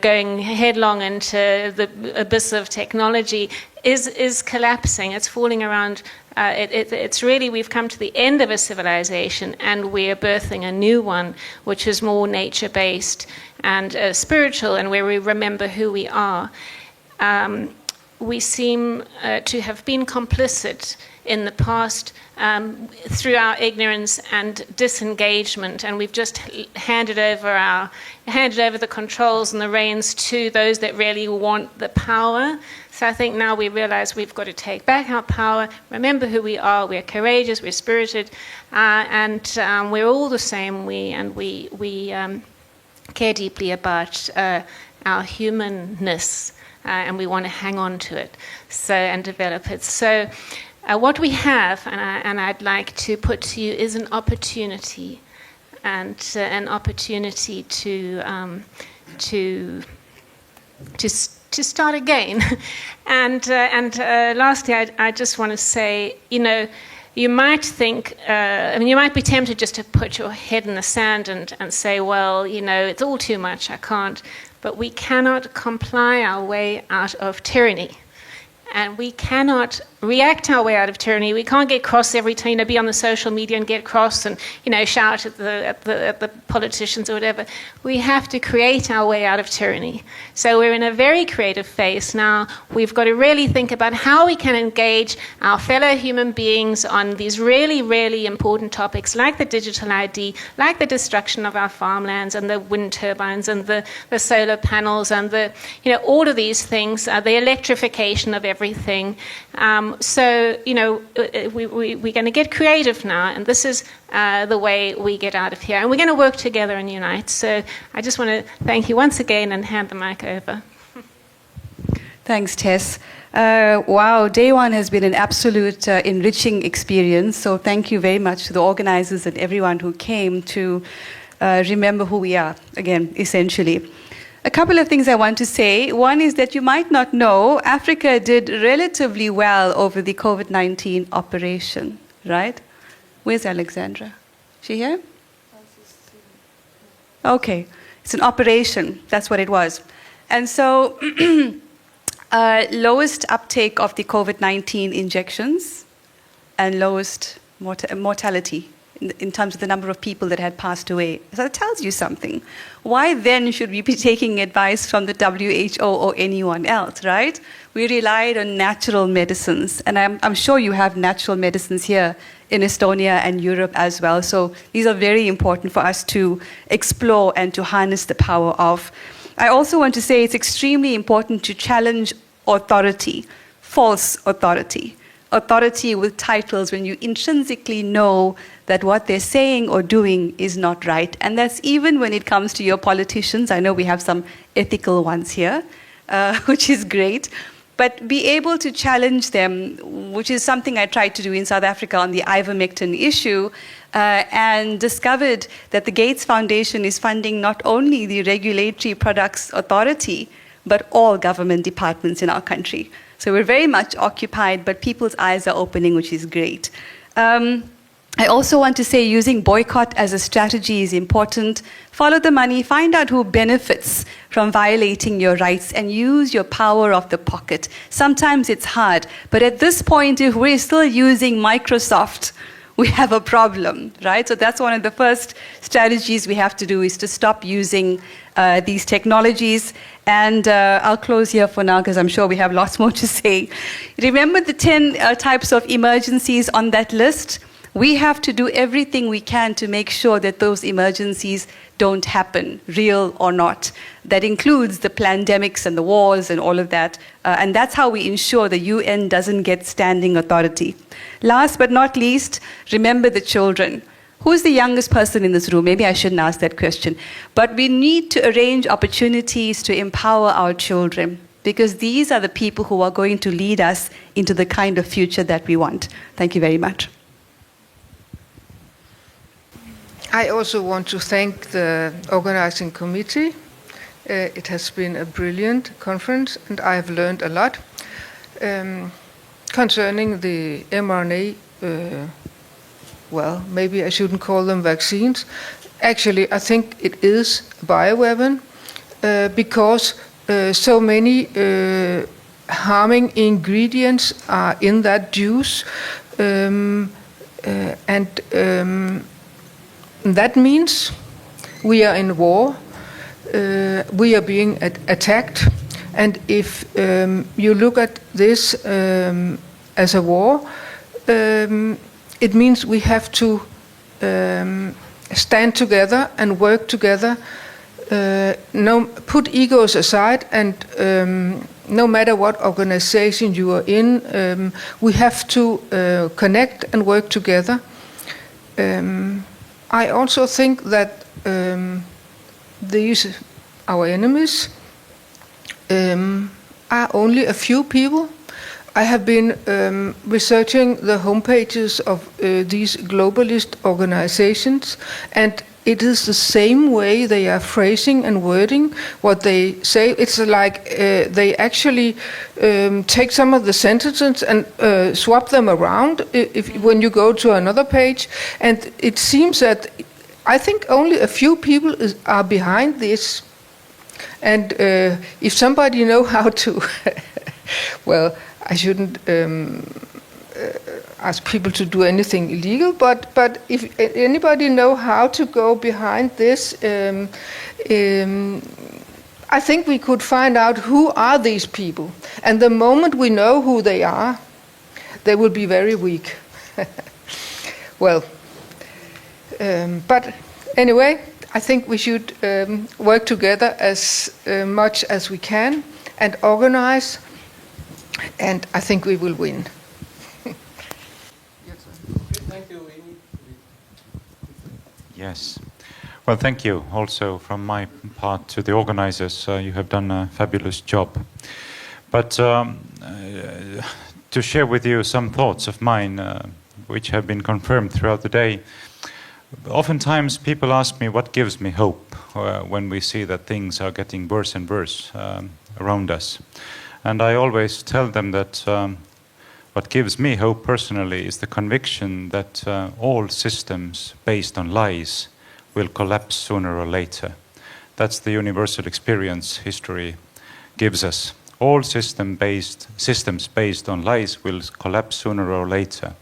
going headlong into the abyss of technology is collapsing. It's falling around. It's really, we've come to the end of a civilization, and we're birthing a new one, which is more nature-based and spiritual, and where we remember who we are. We seem to have been complicit in the past through our ignorance and disengagement, and we've just handed over the controls and the reins to those that really want the power. So I think now we realize we've got to take back our power, remember who we are. We're courageous, we're spirited, and we're all the same. We care deeply about our humanness, and we want to hang on to it, and develop it. So what we have, and I'd like to put to you, is an opportunity, and an opportunity to start again. And lastly, I just want to say, you might think, you might be tempted just to put your head in the sand and say, well, it's all too much, I can't. But we cannot comply our way out of tyranny. And we cannot react our way out of tyranny. We can't get cross every time, be on the social media and get cross and, shout at the politicians or whatever. We have to create our way out of tyranny. So we're in a very creative phase now. We've got to really think about how we can engage our fellow human beings on these really, really important topics, like the digital ID, like the destruction of our farmlands and the wind turbines and the solar panels and all of these things, the electrification of everything. So, we're going to get creative now, and this is the way we get out of here. And we're going to work together and unite. So I just want to thank you once again and hand the mic over. Thanks, Tess. Wow, day one has been an absolute enriching experience. So thank you very much to the organizers and everyone who came to remember who we are, again, essentially. A couple of things I want to say. One is that you might not know, Africa did relatively well over the COVID-19 operation, right? Where's Alexandra? She here? Okay, it's an operation, that's what it was. And so, lowest uptake of the COVID-19 injections and lowest mortality in terms of the number of people that had passed away. So that tells you something. Why then should we be taking advice from the WHO or anyone else, right? We relied on natural medicines, and I'm sure you have natural medicines here in Estonia and Europe as well. So these are very important for us to explore and to harness the power of. I also want to say it's extremely important to challenge authority, false authority. Authority with titles when you intrinsically know that what they're saying or doing is not right. And that's even when it comes to your politicians. I know we have some ethical ones here, which is great. But be able to challenge them, which is something I tried to do in South Africa on the ivermectin issue, and discovered that the Gates Foundation is funding not only the Regulatory Products Authority, but all government departments in our country. So we're very much occupied, but people's eyes are opening, which is great. I also want to say using boycott as a strategy is important. Follow the money, find out who benefits from violating your rights, and use your power of the pocket. Sometimes it's hard, but at this point, if we're still using Microsoft we have a problem, right? So that's one of the first strategies we have to do, is to stop using these technologies. And I'll close here for now because I'm sure we have lots more to say. Remember the 10 types of emergencies on that list? We have to do everything we can to make sure that those emergencies don't happen, real or not. That includes the pandemics and the wars and all of that. And that's how we ensure the UN doesn't get standing authority. Last but not least, remember the children. Who's the youngest person in this room? Maybe I shouldn't ask that question. But we need to arrange opportunities to empower our children, because these are the people who are going to lead us into the kind of future that we want. Thank you very much. I also want to thank the organizing committee. It has been a brilliant conference, and I have learned a lot concerning the mRNA. Well, maybe I shouldn't call them vaccines. Actually, I think it is a bioweapon because so many harming ingredients are in that juice, that means we are in war, we are being attacked, and if you look at this as a war, it means we have to stand together and work together, put egos aside, and no matter what organization you are in, we have to connect and work together. I also think that these, our enemies, are only a few people. I have been researching the homepages of these globalist organizations, and it is the same way they are phrasing and wording what they say. It's like they actually take some of the sentences and swap them around when you go to another page. And it seems that I think only a few people are behind this. And if somebody know how to, well, I shouldn't ask people to do anything illegal, but if anybody know how to go behind this, I think we could find out who are these people. And the moment we know who they are, they will be very weak. Well, but anyway, I think we should work together as much as we can and organize, and I think we will win. Yes. Well, thank you also from my part to the organizers. You have done a fabulous job. But to share with you some thoughts of mine, which have been confirmed throughout the day. Oftentimes people ask me what gives me hope when we see that things are getting worse and worse around us. And I always tell them that what gives me hope personally is the conviction that all systems based on lies will collapse sooner or later. That's the universal experience history gives us. All systems based on lies will collapse sooner or later.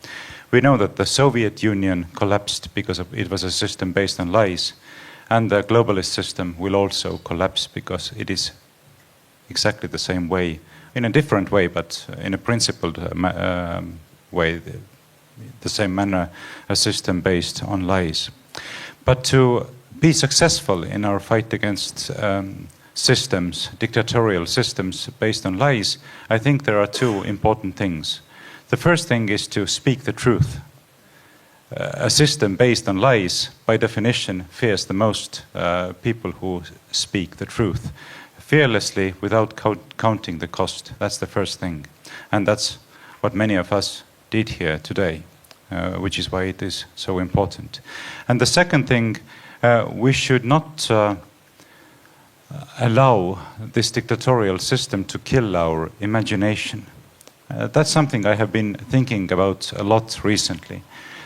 We know that the Soviet Union collapsed because it was a system based on lies, and the globalist system will also collapse because it is exactly the same way, in a different way, but in a principled way, the same manner, a system based on lies. But to be successful in our fight against systems, dictatorial systems based on lies, I think there are two important things. The first thing is to speak the truth. A system based on lies, by definition, fears the most people who speak the truth. Fearlessly, without counting the cost. That's the first thing. And that's what many of us did here today, which is why it is so important. And the second thing, we should not allow this dictatorial system to kill our imagination. That's something I have been thinking about a lot recently,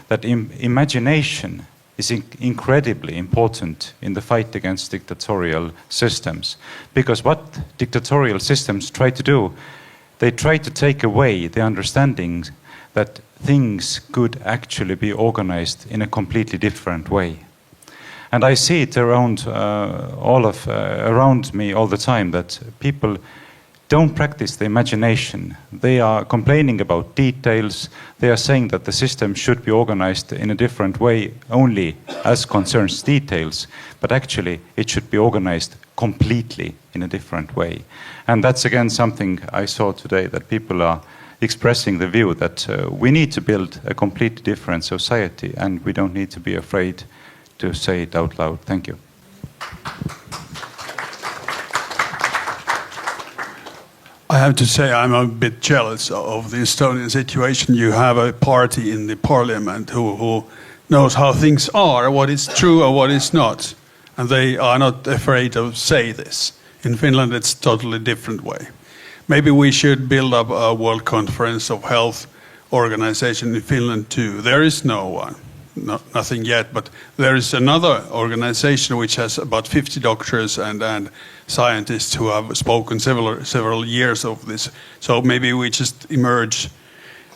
that imagination is incredibly important in the fight against dictatorial systems. Because what dictatorial systems try to do, they try to take away the understanding that things could actually be organized in a completely different way. And I see it around around me all the time, that people don't practice the imagination. They are complaining about details. They are saying that the system should be organized in a different way only as concerns details, but actually it should be organized completely in a different way. And that's again something I saw today, that people are expressing the view that we need to build a completely different society, and we don't need to be afraid to say it out loud. Thank you. I have to say I'm a bit jealous of the Estonian situation. You have a party in the parliament who knows how things are, what is true and what is not. And they are not afraid to say this. In Finland, it's a totally different way. Maybe we should build up a World Conference of Health organization in Finland too. There is no one. Nothing yet, but there is another organization which has about 50 doctors and scientists who have spoken several years of this. So maybe we just merge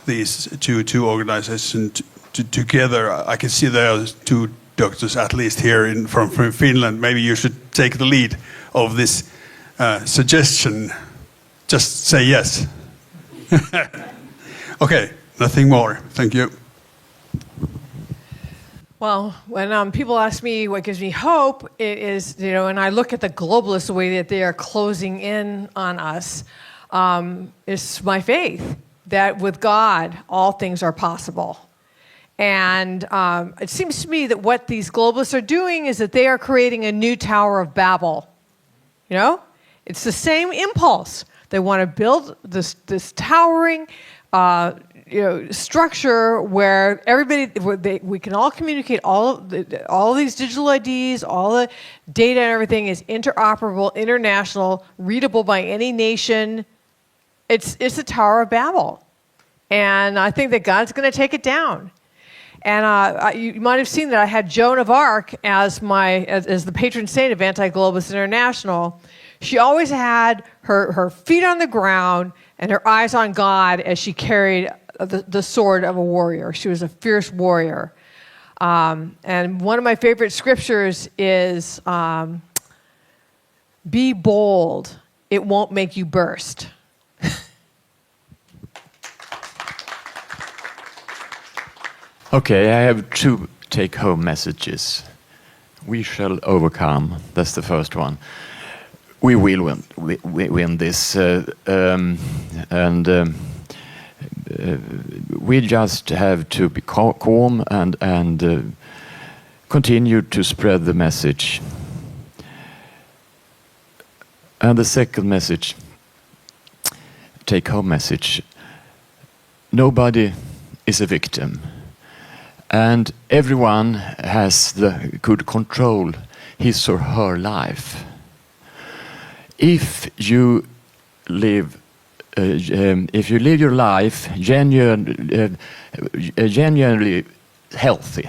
these two organizations together. I can see there are 2 doctors at least here from Finland. Maybe you should take the lead of this suggestion. Just say yes. Okay, nothing more. Thank you. Well, when people ask me what gives me hope, it is, and I look at the globalists, the way that they are closing in on us, it's my faith that with God, all things are possible. And it seems to me that what these globalists are doing is that they are creating a new Tower of Babel. It's the same impulse. They want to build this towering structure where we can all communicate, all these digital IDs, all the data and everything is interoperable, international, readable by any nation. It's a Tower of Babel. And I think that God's going to take it down. And you might have seen that I had Joan of Arc as the patron saint of Anti-Globalist International. She always had her feet on the ground and her eyes on God as she carried the sword of a warrior. She was a fierce warrior. And one of my favorite scriptures is, be bold, it won't make you burst. Okay, I have 2 take-home messages. We shall overcome. That's the first one. We will win this, we just have to be calm and continue to spread the message. And the second message, take-home message: nobody is a victim. And everyone could control his or her life. If you live your life genuinely healthy,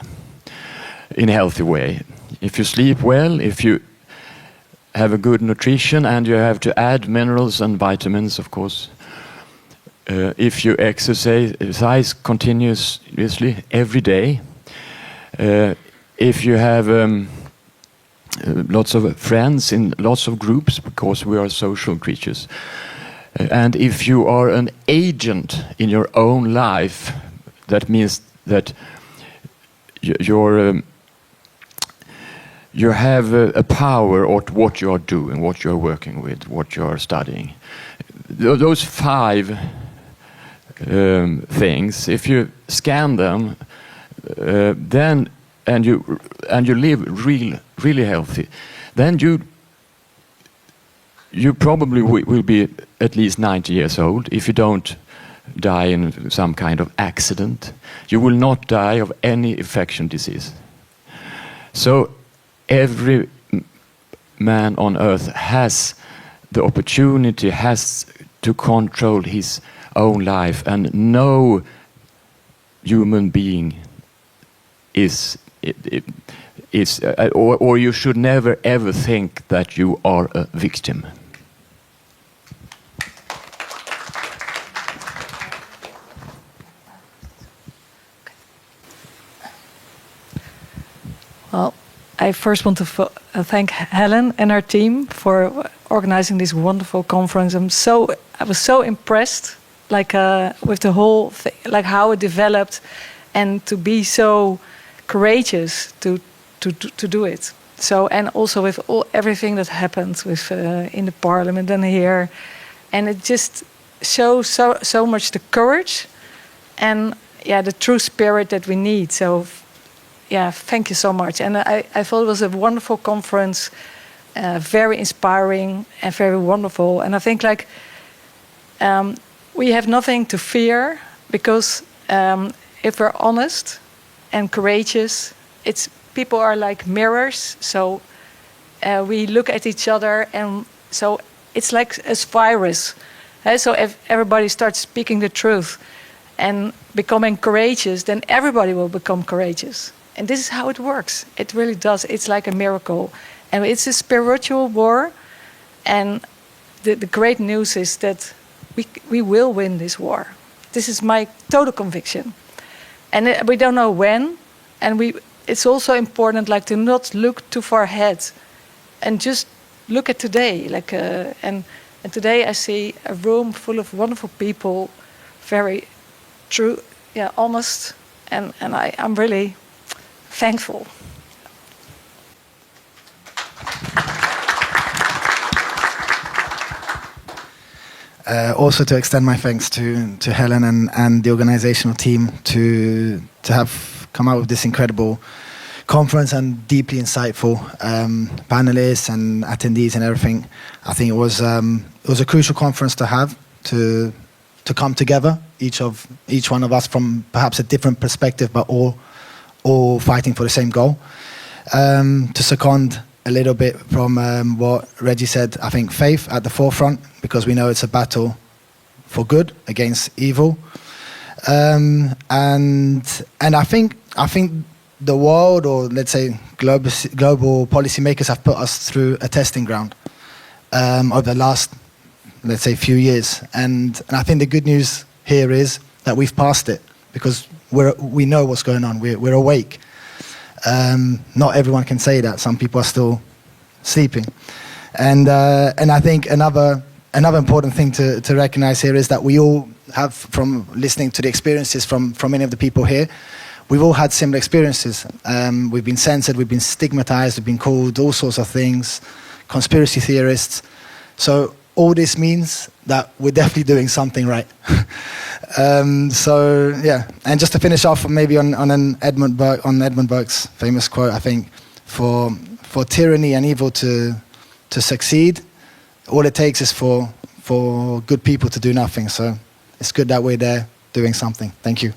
in a healthy way, if you sleep well, if you have a good nutrition, and you have to add minerals and vitamins, of course, if you exercise continuously every day, if you have lots of friends in lots of groups, because we are social creatures, and if you are an agent in your own life, that means that you have a power of what you are doing, what you are working with, what you are studying. Those 5 things, if you scan them, then and you live really healthy, then you probably will be at least 90 years old. If you don't die in some kind of accident, you will not die of any infection disease. So every man on earth has the opportunity, has to control his own life, and no human being or you should never ever think that you are a victim. Well, I first want to thank Helen and her team for organizing this wonderful conference. I was so impressed, with the whole thing, like how it developed, and to be so courageous to do it. So, and also with everything that happened with in the parliament and here, and it just shows so much the courage and the true spirit that we need. So, thank you so much. And I thought it was a wonderful conference, very inspiring and very wonderful. And I think we have nothing to fear, because if we're honest and courageous, people are like mirrors. So we look at each other, and so it's like a virus. So if everybody starts speaking the truth and becoming courageous, then everybody will become courageous. And this is how it works. It really does. It's like a miracle. And it's a spiritual war. And the great news is that we will win this war. This is my total conviction. And we don't know when. And it's also important to not look too far ahead and just look at today. And today I see a room full of wonderful people, very true, honest. And I'm really thankful. Also to extend my thanks to Helen and the organizational team to have come out with this incredible conference and deeply insightful panelists and attendees and everything. I think it was a crucial conference to have to come together, each one of us from perhaps a different perspective, but all fighting for the same goal. To second a little bit from what Reggie said, I think faith at the forefront, because we know it's a battle for good against evil. And I think the world, or let's say global policymakers, have put us through a testing ground over the last, let's say, few years. And I think the good news here is that we've passed it, because we know what's going on. We're awake. Not everyone can say that. Some people are still sleeping. And I think another important thing to recognize here is that we all have, from listening to the experiences from many of the people here, we've all had similar experiences. We've been censored, we've been stigmatized, we've been called all sorts of things, conspiracy theorists. So all this means that we're definitely doing something right. And just to finish off maybe on Edmund Burke's famous quote, I think for tyranny and evil to succeed, all it takes is for good people to do nothing. So it's good that we're there doing something. Thank you.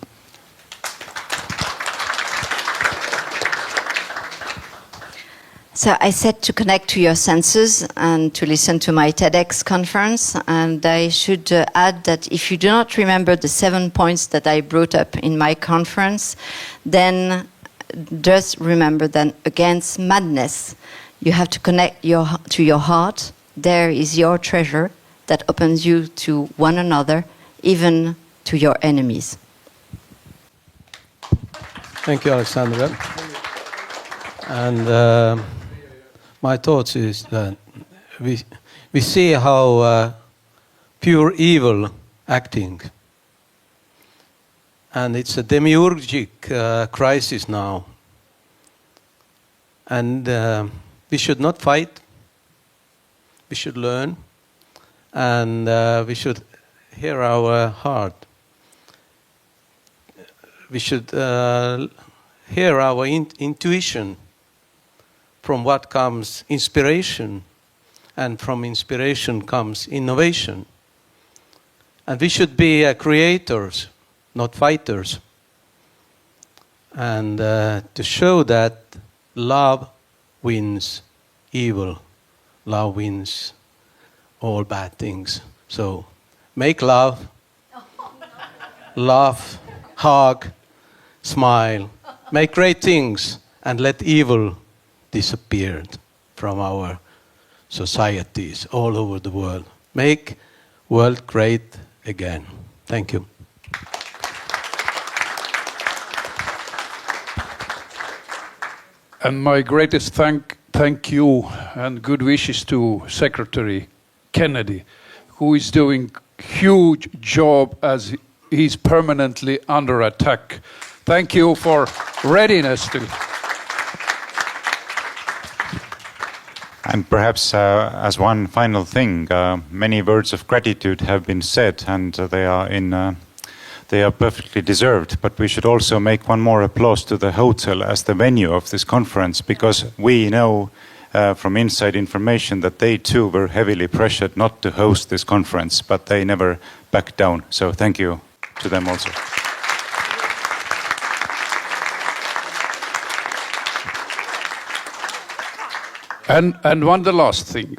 So I said to connect to your senses and to listen to my TEDx conference. And I should add that if you do not remember the 7 points that I brought up in my conference, then just remember that against madness, you have to connect to your heart. There is your treasure that opens you to one another, even to your enemies. Thank you, Alexandra. And my thoughts is that we see how pure evil acting, and it's a demiurgic crisis now. And we should not fight. We should learn, and we should hear our heart. We should hear our intuition. From what comes inspiration, and from inspiration comes innovation. And we should be creators, not fighters. And to show that love wins evil, love wins all bad things. So make love, laugh, hug, smile, make great things, and let evil disappear from our societies all over the world. Make world great again. Thank you. And my greatest thank you and good wishes to Secretary Kennedy, who is doing huge job as he's permanently under attack. Thank you for readiness to. And perhaps as one final thing, many words of gratitude have been said, and they are perfectly deserved. But we should also make one more applause to the hotel as the venue of this conference, because we know from inside information that they too were heavily pressured not to host this conference, but they never backed down. So thank you to them also. And the last thing,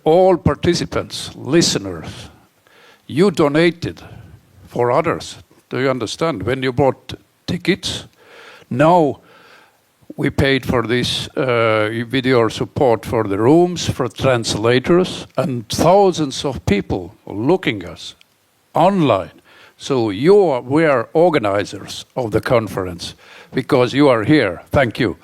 all participants, listeners, you donated for others. Do you understand? When you bought tickets, now we paid for this video support for the rooms, for translators, and thousands of people looking us online. So we are organizers of the conference because you are here. Thank you.